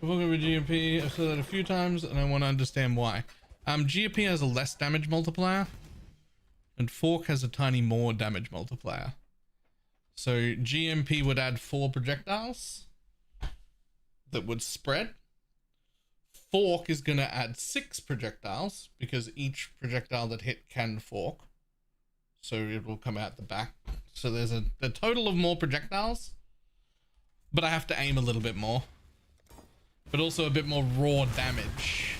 S1: Before going with GMP, I've said that a few times and I want to understand why. GMP has a less damage multiplier and Fork has a tiny more damage multiplier. So GMP would add 4 projectiles that would spread. Fork is going to add 6 projectiles because each projectile that hit can fork. So it will come out the back. So there's a total of more projectiles, but I have to aim a little bit more. But also a bit more raw damage.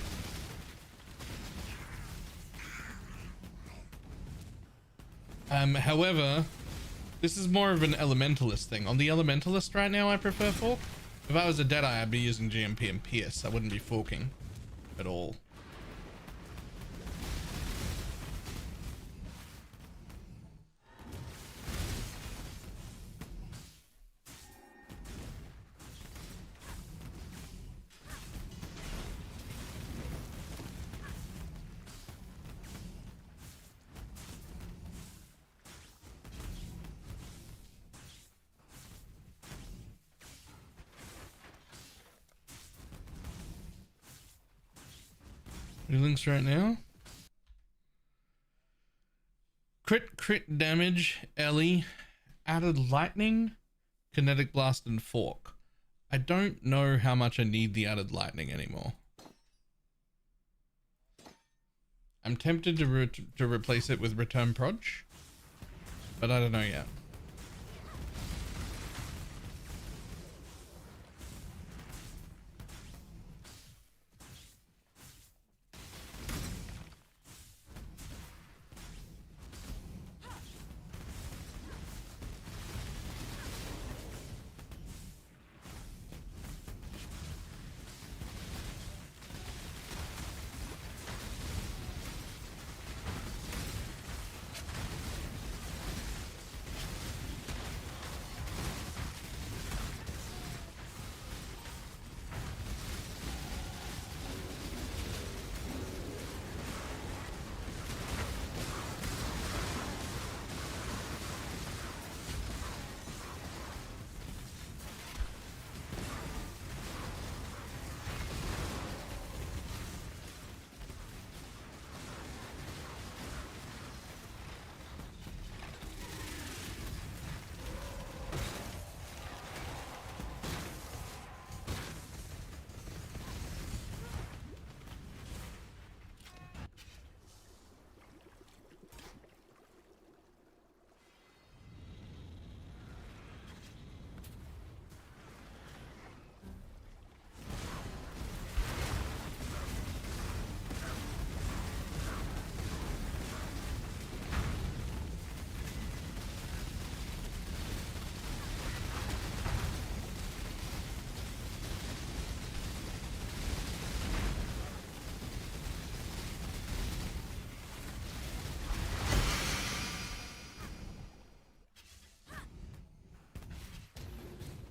S1: However, this is more of an elementalist thing. On the elementalist right now, I prefer fork. If I was a Deadeye, I'd be using GMP and Pierce. I wouldn't be forking at all. New links right now. Crit damage, Ellie, added lightning, kinetic blast, and fork. I don't know how much I need the added lightning anymore. I'm tempted to replace it with return proj, but I don't know yet.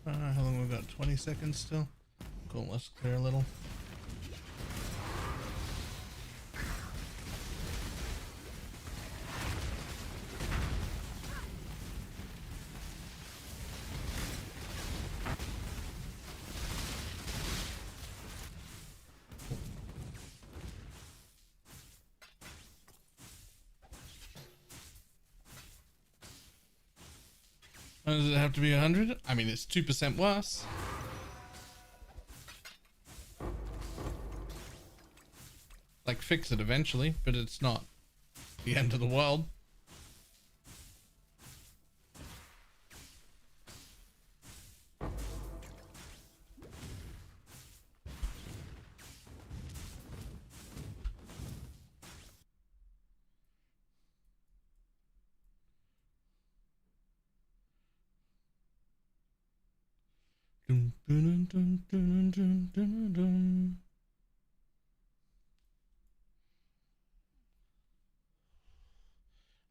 S1: How long we've got? 20 seconds still. Cool, let's clear a little. Does it have to be 100? I mean, it's 2% worse. Like, fix it eventually, but it's not the end of the world.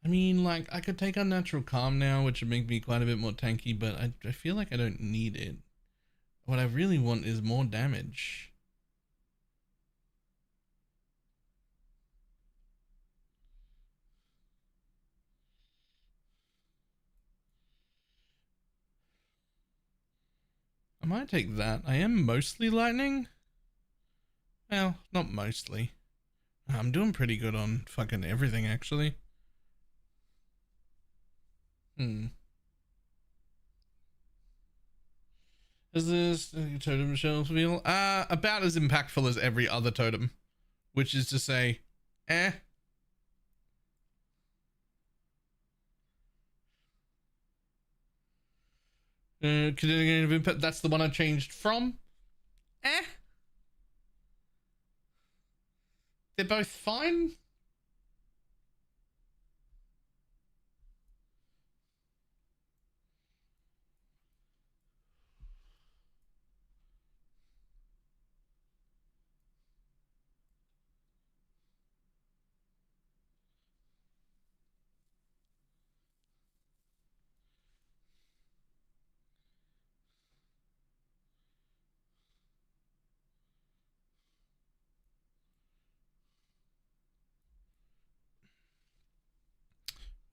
S1: I mean, like, I could take Unnatural Calm now, which would make me quite a bit more tanky, but I feel like I don't need it. What I really want is more damage. I might take that. I am mostly lightning. Well, not mostly. I'm doing pretty good on fucking everything, actually. Is this totem shells feel? About as impactful as every other totem, which is to say, eh. Continuing of impact. That's the one I changed from. Eh. They're both fine.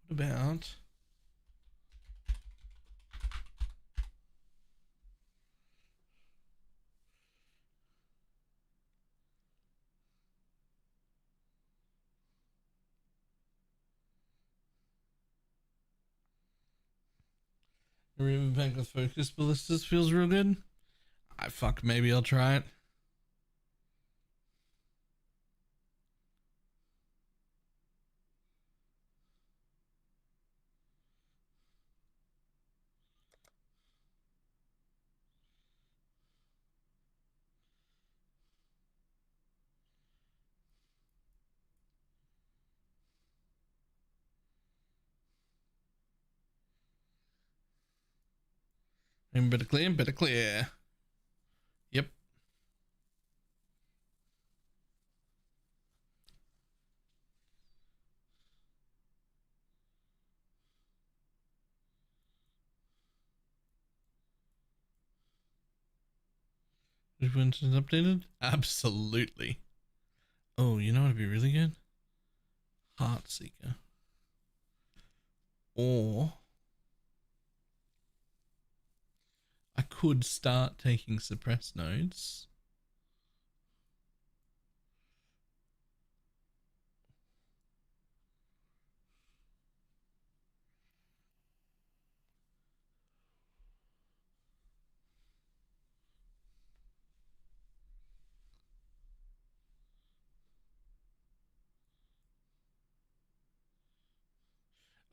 S1: What about River Bank with focus ballistas feels real good. Fuck, maybe I'll try it. And better clear, better clear. Yep. Which one's updated? Absolutely. Oh, you know what would be really good? Heartseeker. Or I could start taking suppress nodes.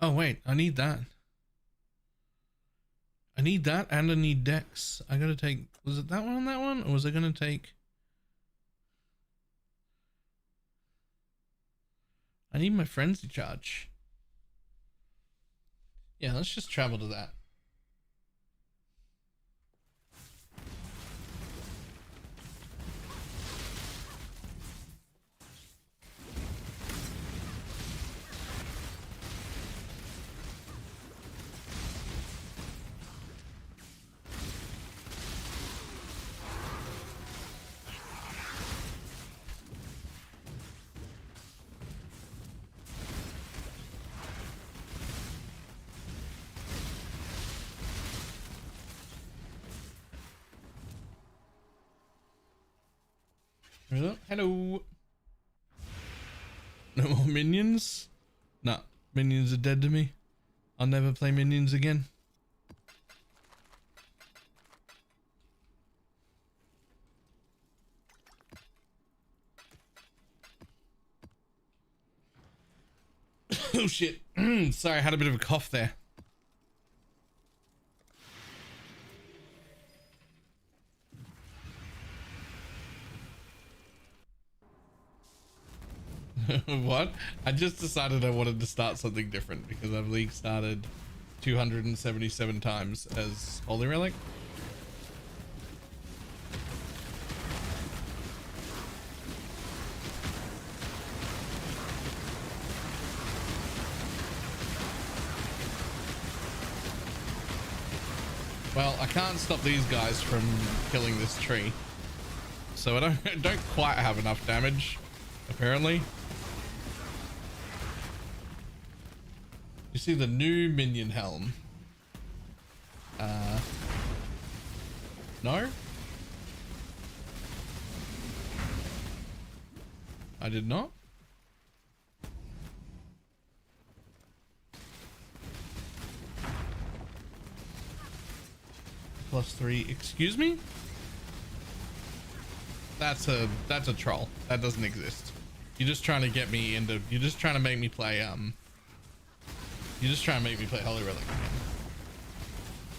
S1: Oh wait, I need that. I need that and I need Dex. I gotta take, was it that one and that one? Or was I gonna take, I need my frenzy charge. Yeah, let's just travel to that. Hello. No more minions? Nah, minions are dead to me. I'll never play minions again. Oh shit. Sorry, I had a bit of a cough there. What? I just decided I wanted to start something different because I've league started 277 times as Holy Relic. Well, I can't stop these guys from killing this tree. So I don't quite have enough damage, apparently. You see the new minion helm. No? I did not. +3. Excuse me? That's a troll. That doesn't exist. You're just trying to get me into, you're just trying to make me play you're just trying to make me play Holy Relic again.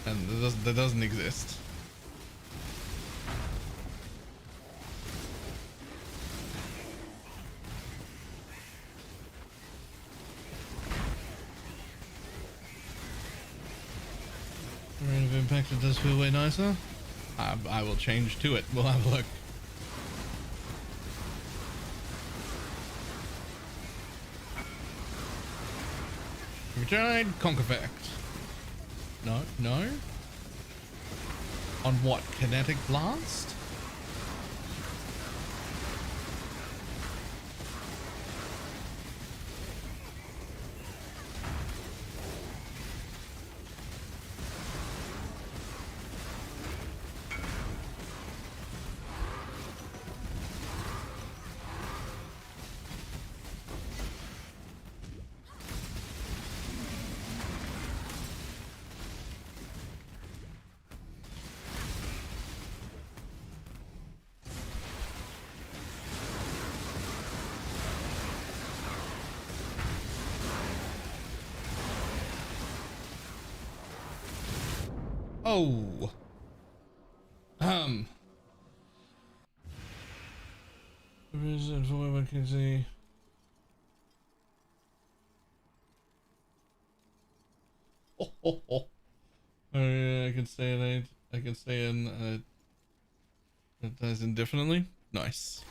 S1: And that doesn't exist. Rain of Impact, it does feel way nicer. I will change to it. We'll have a look. We tried Conquerfact. No, no. On what? Kinetic Blast? Oh. Reason for what I can see. Oh, yeah, I can stay in 8. I can stay in it dies indefinitely. Nice.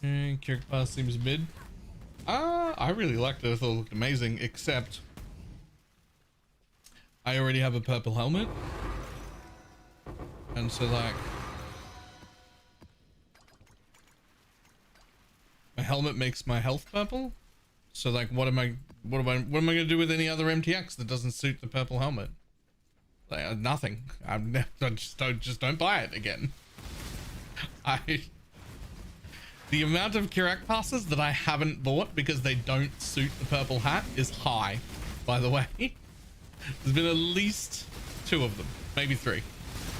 S1: And character pass seems mid. I really liked it. I thought it looked amazing, except I already have a purple helmet. And so like my helmet makes my health purple. So like what am I gonna do with any other MTX that doesn't suit the purple helmet? Like, nothing. I just don't buy it again. The amount of Kirak passes that I haven't bought because they don't suit the purple hat is high, by the way. There's been at least 2 of them, maybe 3.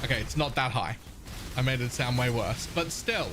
S1: Okay, it's not that high. I made it sound way worse, but still.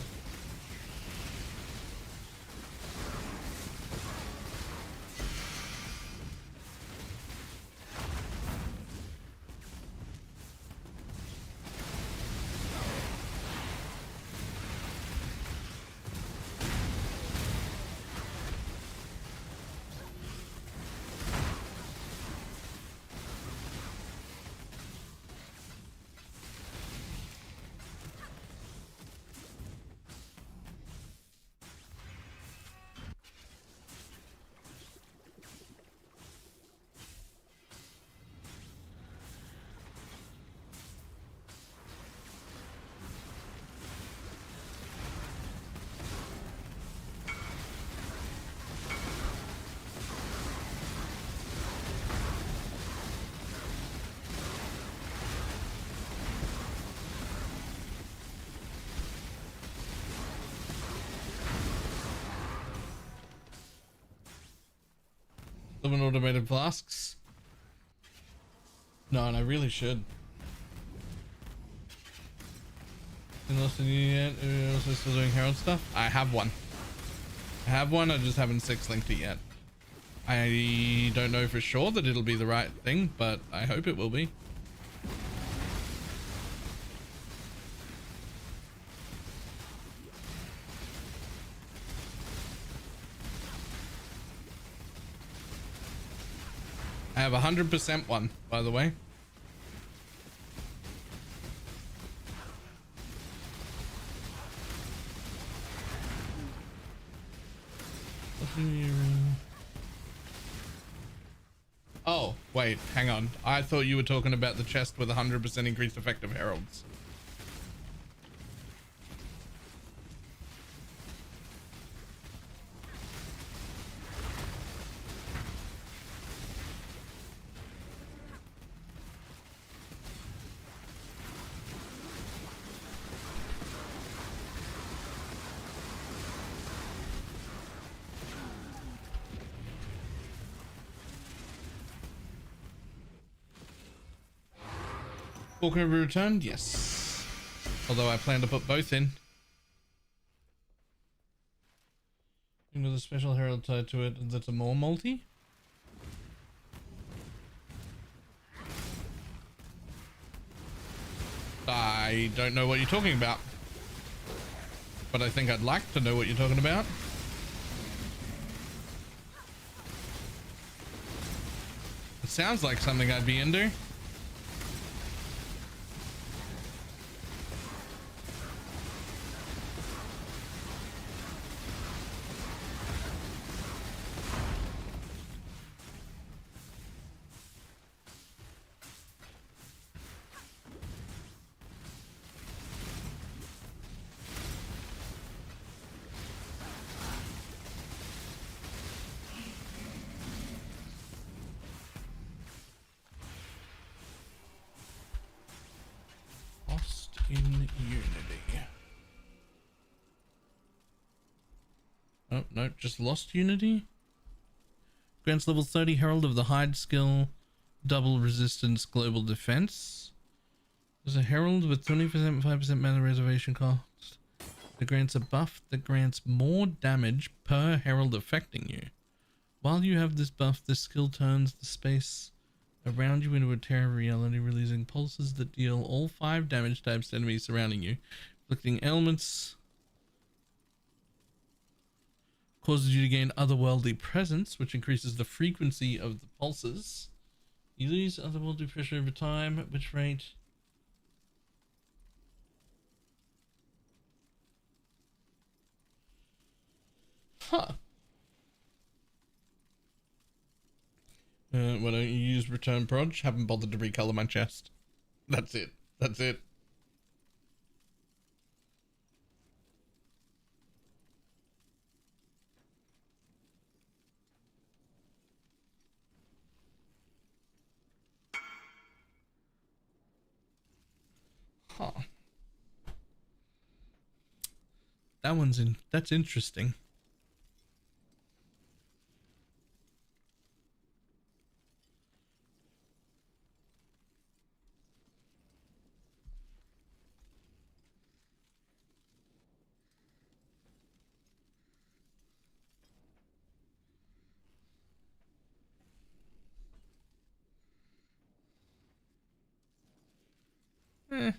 S1: Summon automated flasks. No, and I really should. Unless yet, also still doing Herald stuff. I have one. I just haven't 6-linked it yet. I don't know for sure that it'll be the right thing, but I hope it will be. I have 100% one, by the way. Oh, wait, hang on. I thought you were talking about the chest with 100% increased effective heralds. Walker returned? Yes. Although I plan to put both in. With a special herald tied to it that's a more multi. I don't know what you're talking about. But I think I'd like to know what you're talking about. It sounds like something I'd be into. In Unity. Oh, no, just lost Unity. Grants level 30 Herald of the Hide skill, double resistance, global defense. There's a Herald with 20% 5% mana reservation cost. That grants a buff that grants more damage per Herald affecting you. While you have this buff, this skill turns the space around you into a terror reality, releasing pulses that deal all 5 damage types to enemies surrounding you. Inflicting ailments causes you to gain otherworldly presence, which increases the frequency of the pulses. You lose otherworldly pressure over time, at which rate why don't you use return proj? Haven't bothered to recolor my chest. That's it. That's it. Huh. That one's in. That's interesting. Eh.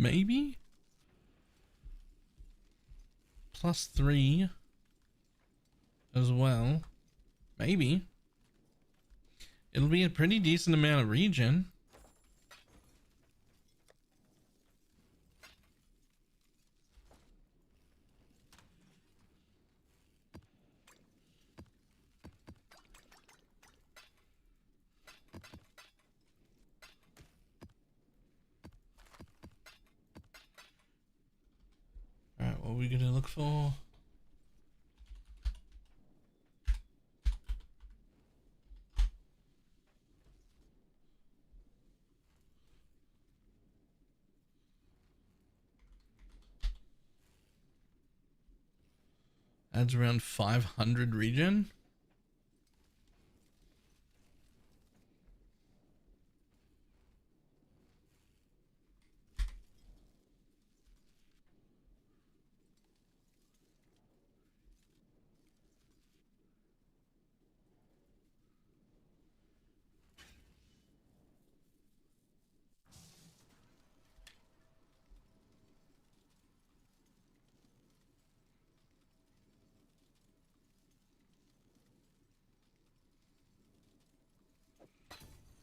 S1: Maybe? +3 as well. Maybe. It'll be a pretty decent amount of regen. Alright, what are we gonna look for? Adds around 500 regen.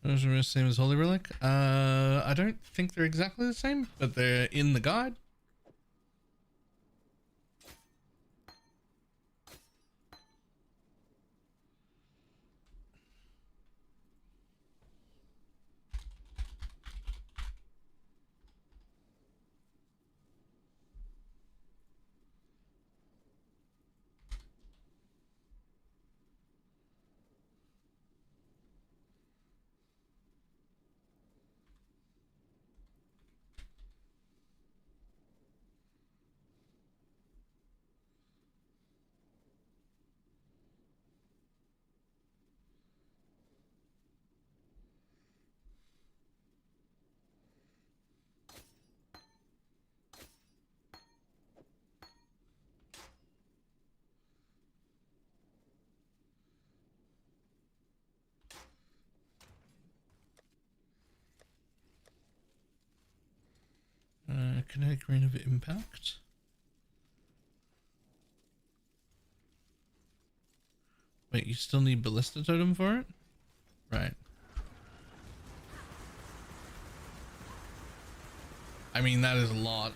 S1: Those are the same as Holy Relic. I don't think they're exactly the same, but they're in the guide. kinetic rain of impact. Wait, you still need ballista totem for it? Right. I mean, that is a lot.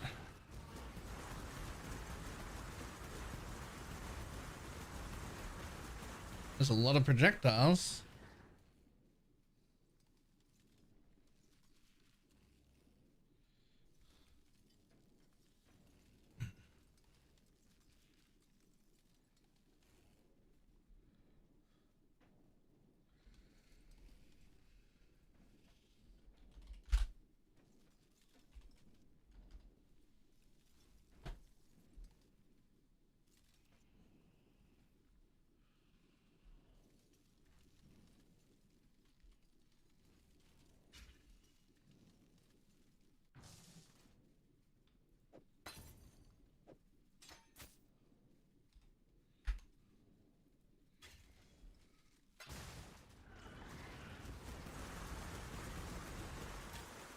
S1: There's a lot of projectiles.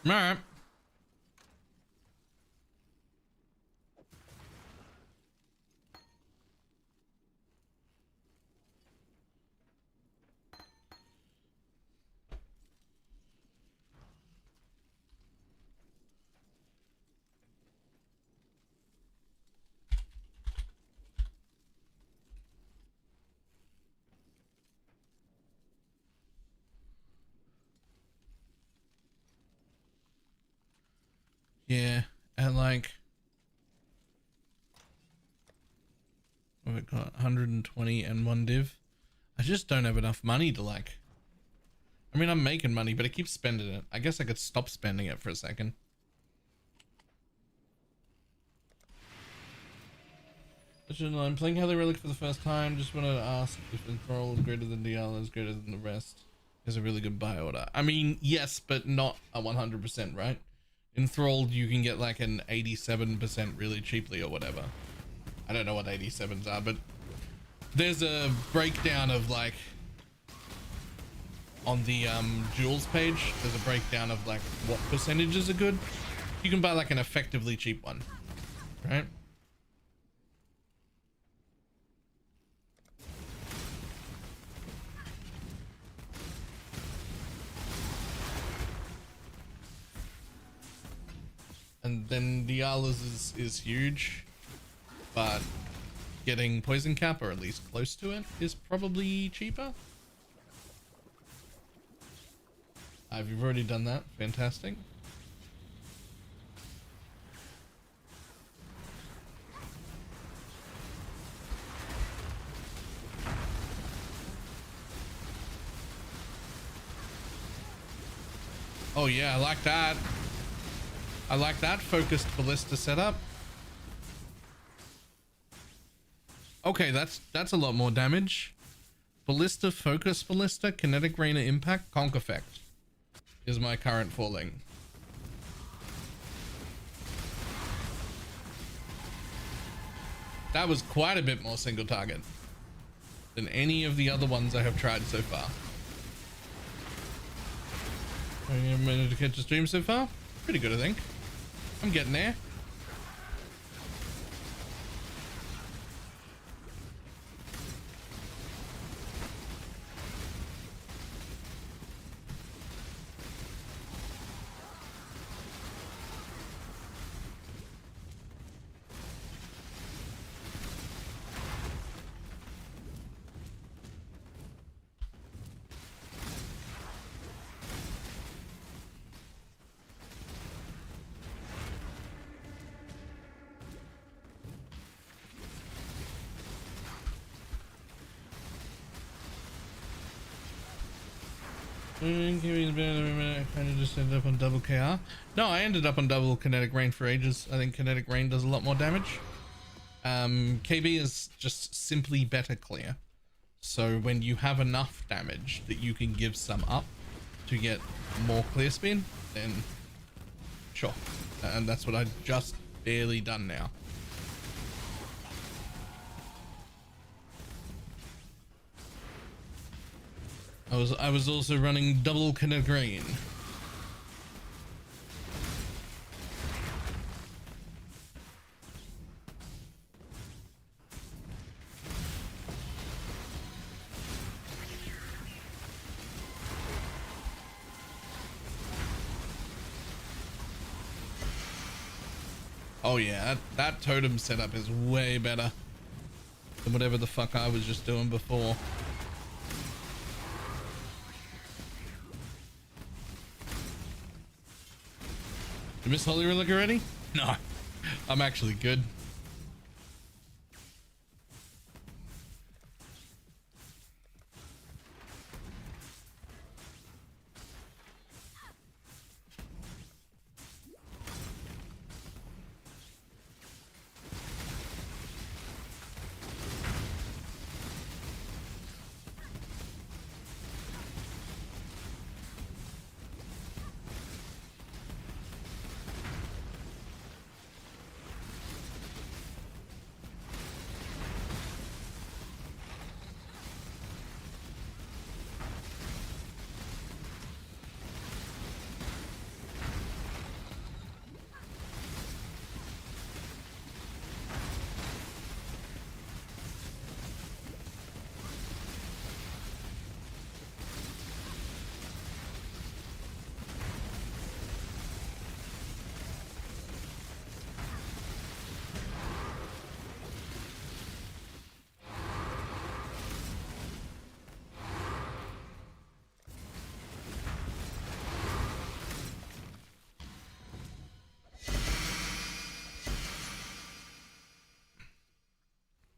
S1: Alright. Yeah, and like we've got 120 and one div. I just don't have enough money to like. I mean, I'm making money, but I keep spending it. I guess I could stop spending it for a second. I'm playing Heli Relic for the first time. Just wanted to ask if Enthrall is greater than Diala is greater than the rest. Is a really good buy order. I mean, yes, but not a 100%, right? Enthralled, you can get like an 87% really cheaply or whatever. I don't know what 87s are, but there's a breakdown of like on the jewels page. There's a breakdown of like what percentages are good. You can buy like an effectively cheap one, right? And then Diala's is huge, but getting poison cap, or at least close to it, is probably cheaper. You've already done that. Fantastic. Oh yeah, I like that. I like that focused ballista setup. Okay, that's a lot more damage. Ballista, focus ballista, kinetic rain of impact, conk effect is my current falling. That was quite a bit more single target than any of the other ones I have tried so far. Have you managed to catch a stream so far? Pretty good, I think. I'm getting there. I kind of just ended up on double KR. No, I ended up on double kinetic rain for ages. I think kinetic rain does a lot more damage. KB is just simply better clear. So when you have enough damage that you can give some up to get more clear speed, then sure. And that's what I've just barely done now. I was also running double kinetic rain. Oh yeah, that totem setup is way better than whatever the fuck I was just doing before. You miss Holy Relic already? No, I'm actually good.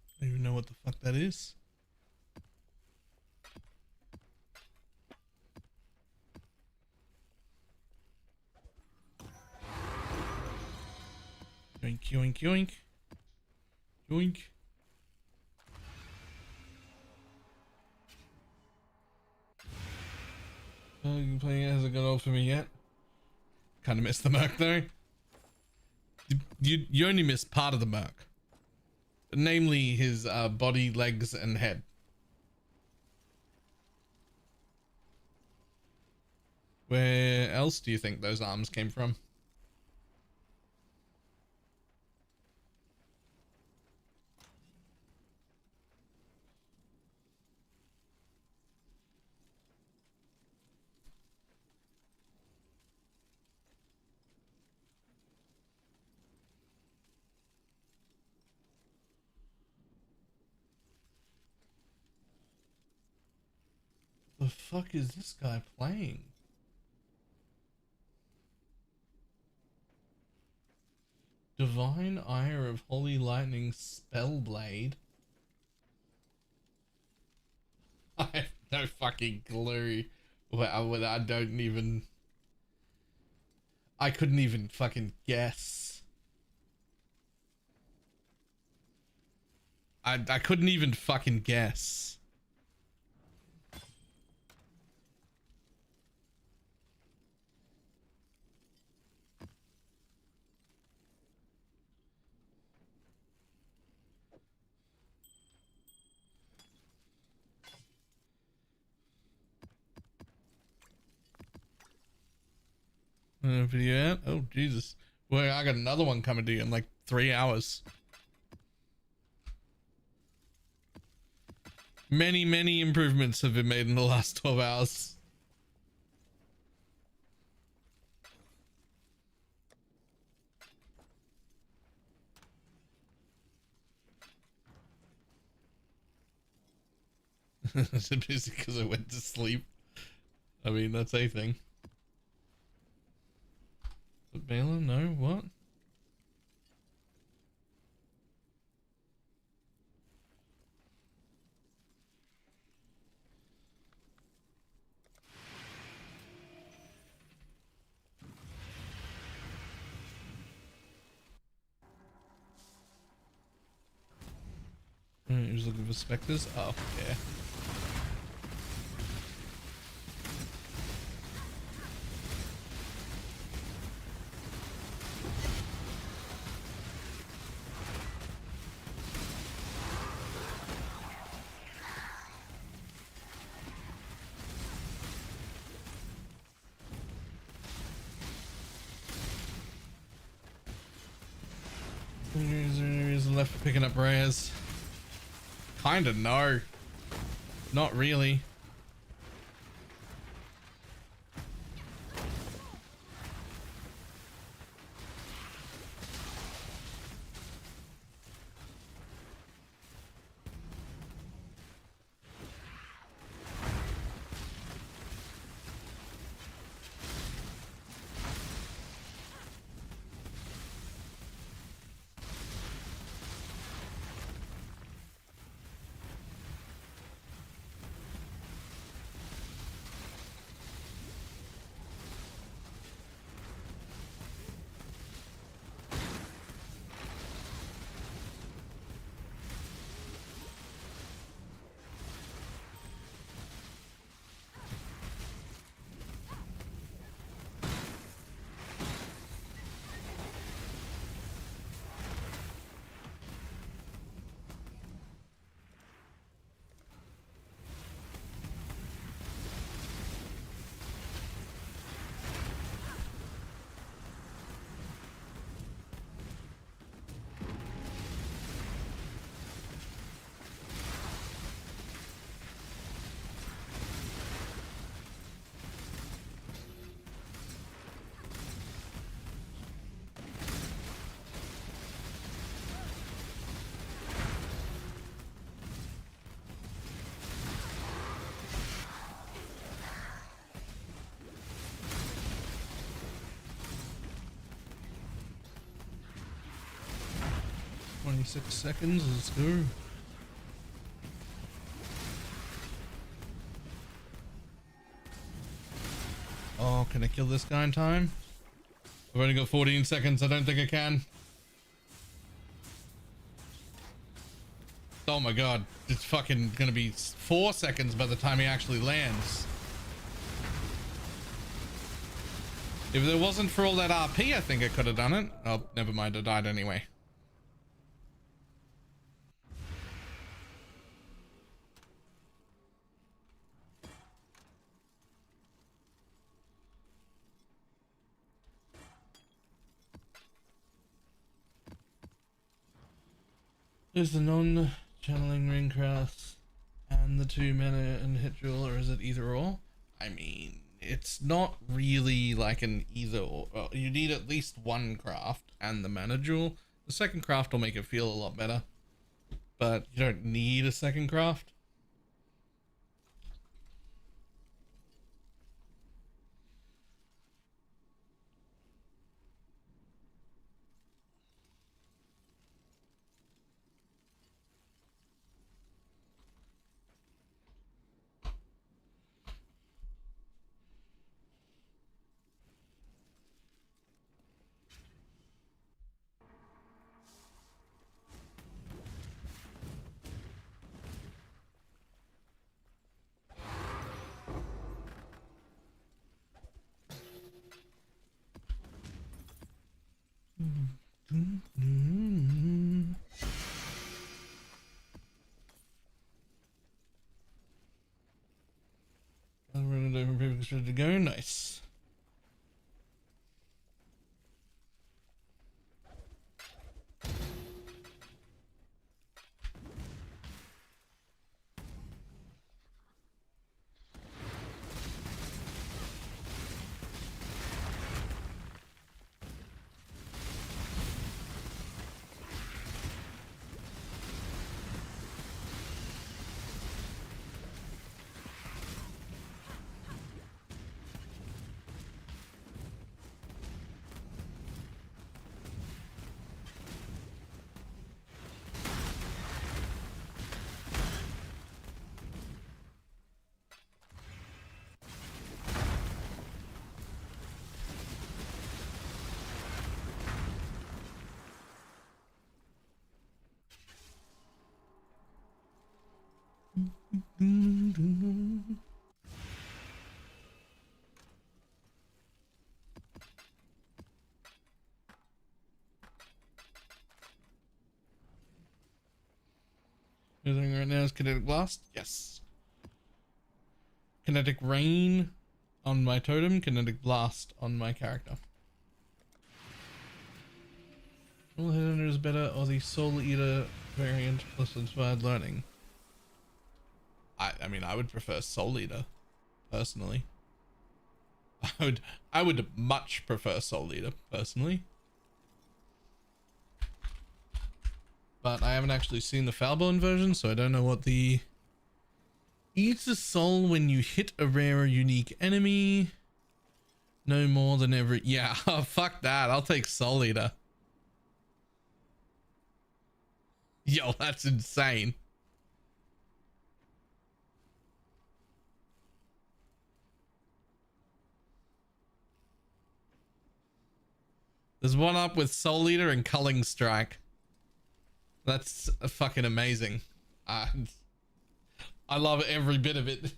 S1: I don't even know what the fuck that is. Yoink, yoink, yoink. Yoink. You playing it hasn't gone off for me yet. Kind of missed the Merc though. You only missed part of the Merc. Namely his body, legs, and head. Where else do you think those arms came from? The fuck is this guy playing? Divine Ire of Holy Lightning Spellblade. I have no fucking clue. I don't even... I couldn't even fucking guess. I couldn't even fucking guess. Video out? Oh Jesus. Well, I got another one coming to you in like 3 hours. Many improvements have been made in the last 12 hours. Is it busy because I went to sleep? I mean, that's a thing. But Balor, no, what? He was looking for specters. Oh, yeah. Is there any reason left for picking up rares? Kinda no. Not really. 26 seconds, let's go. Oh, can I kill this guy in time? I've only got 14 seconds, I don't think I can. Oh my god, it's fucking gonna be 4 seconds by the time he actually lands. If there wasn't for all that RP, I think I could have done it. Oh, never mind, I died anyway. There's the non-channeling ring cross and the 2 mana and hit jewel, or is it either or? I mean, it's not really like an either or. Well, you need at least one craft and the mana jewel. The second craft will make it feel a lot better, but you don't need a second craft. I'll run it over people ready to go. Nice. Everything right now is kinetic blast. Yes. Kinetic rain on my totem. Kinetic blast on my character. All Headhunter is better, or the Soul Eater variant plus inspired learning. I mean, I would prefer Soul Eater, personally. I would much prefer Soul Eater, personally. But I haven't actually seen the Foulborn version, so I don't know what the... Eats a soul when you hit a rare or unique enemy. No more than every... Yeah, oh, fuck that. I'll take Soul Eater. Yo, that's insane. There's one up with Soul Eater and Culling Strike. That's fucking amazing. I love every bit of it.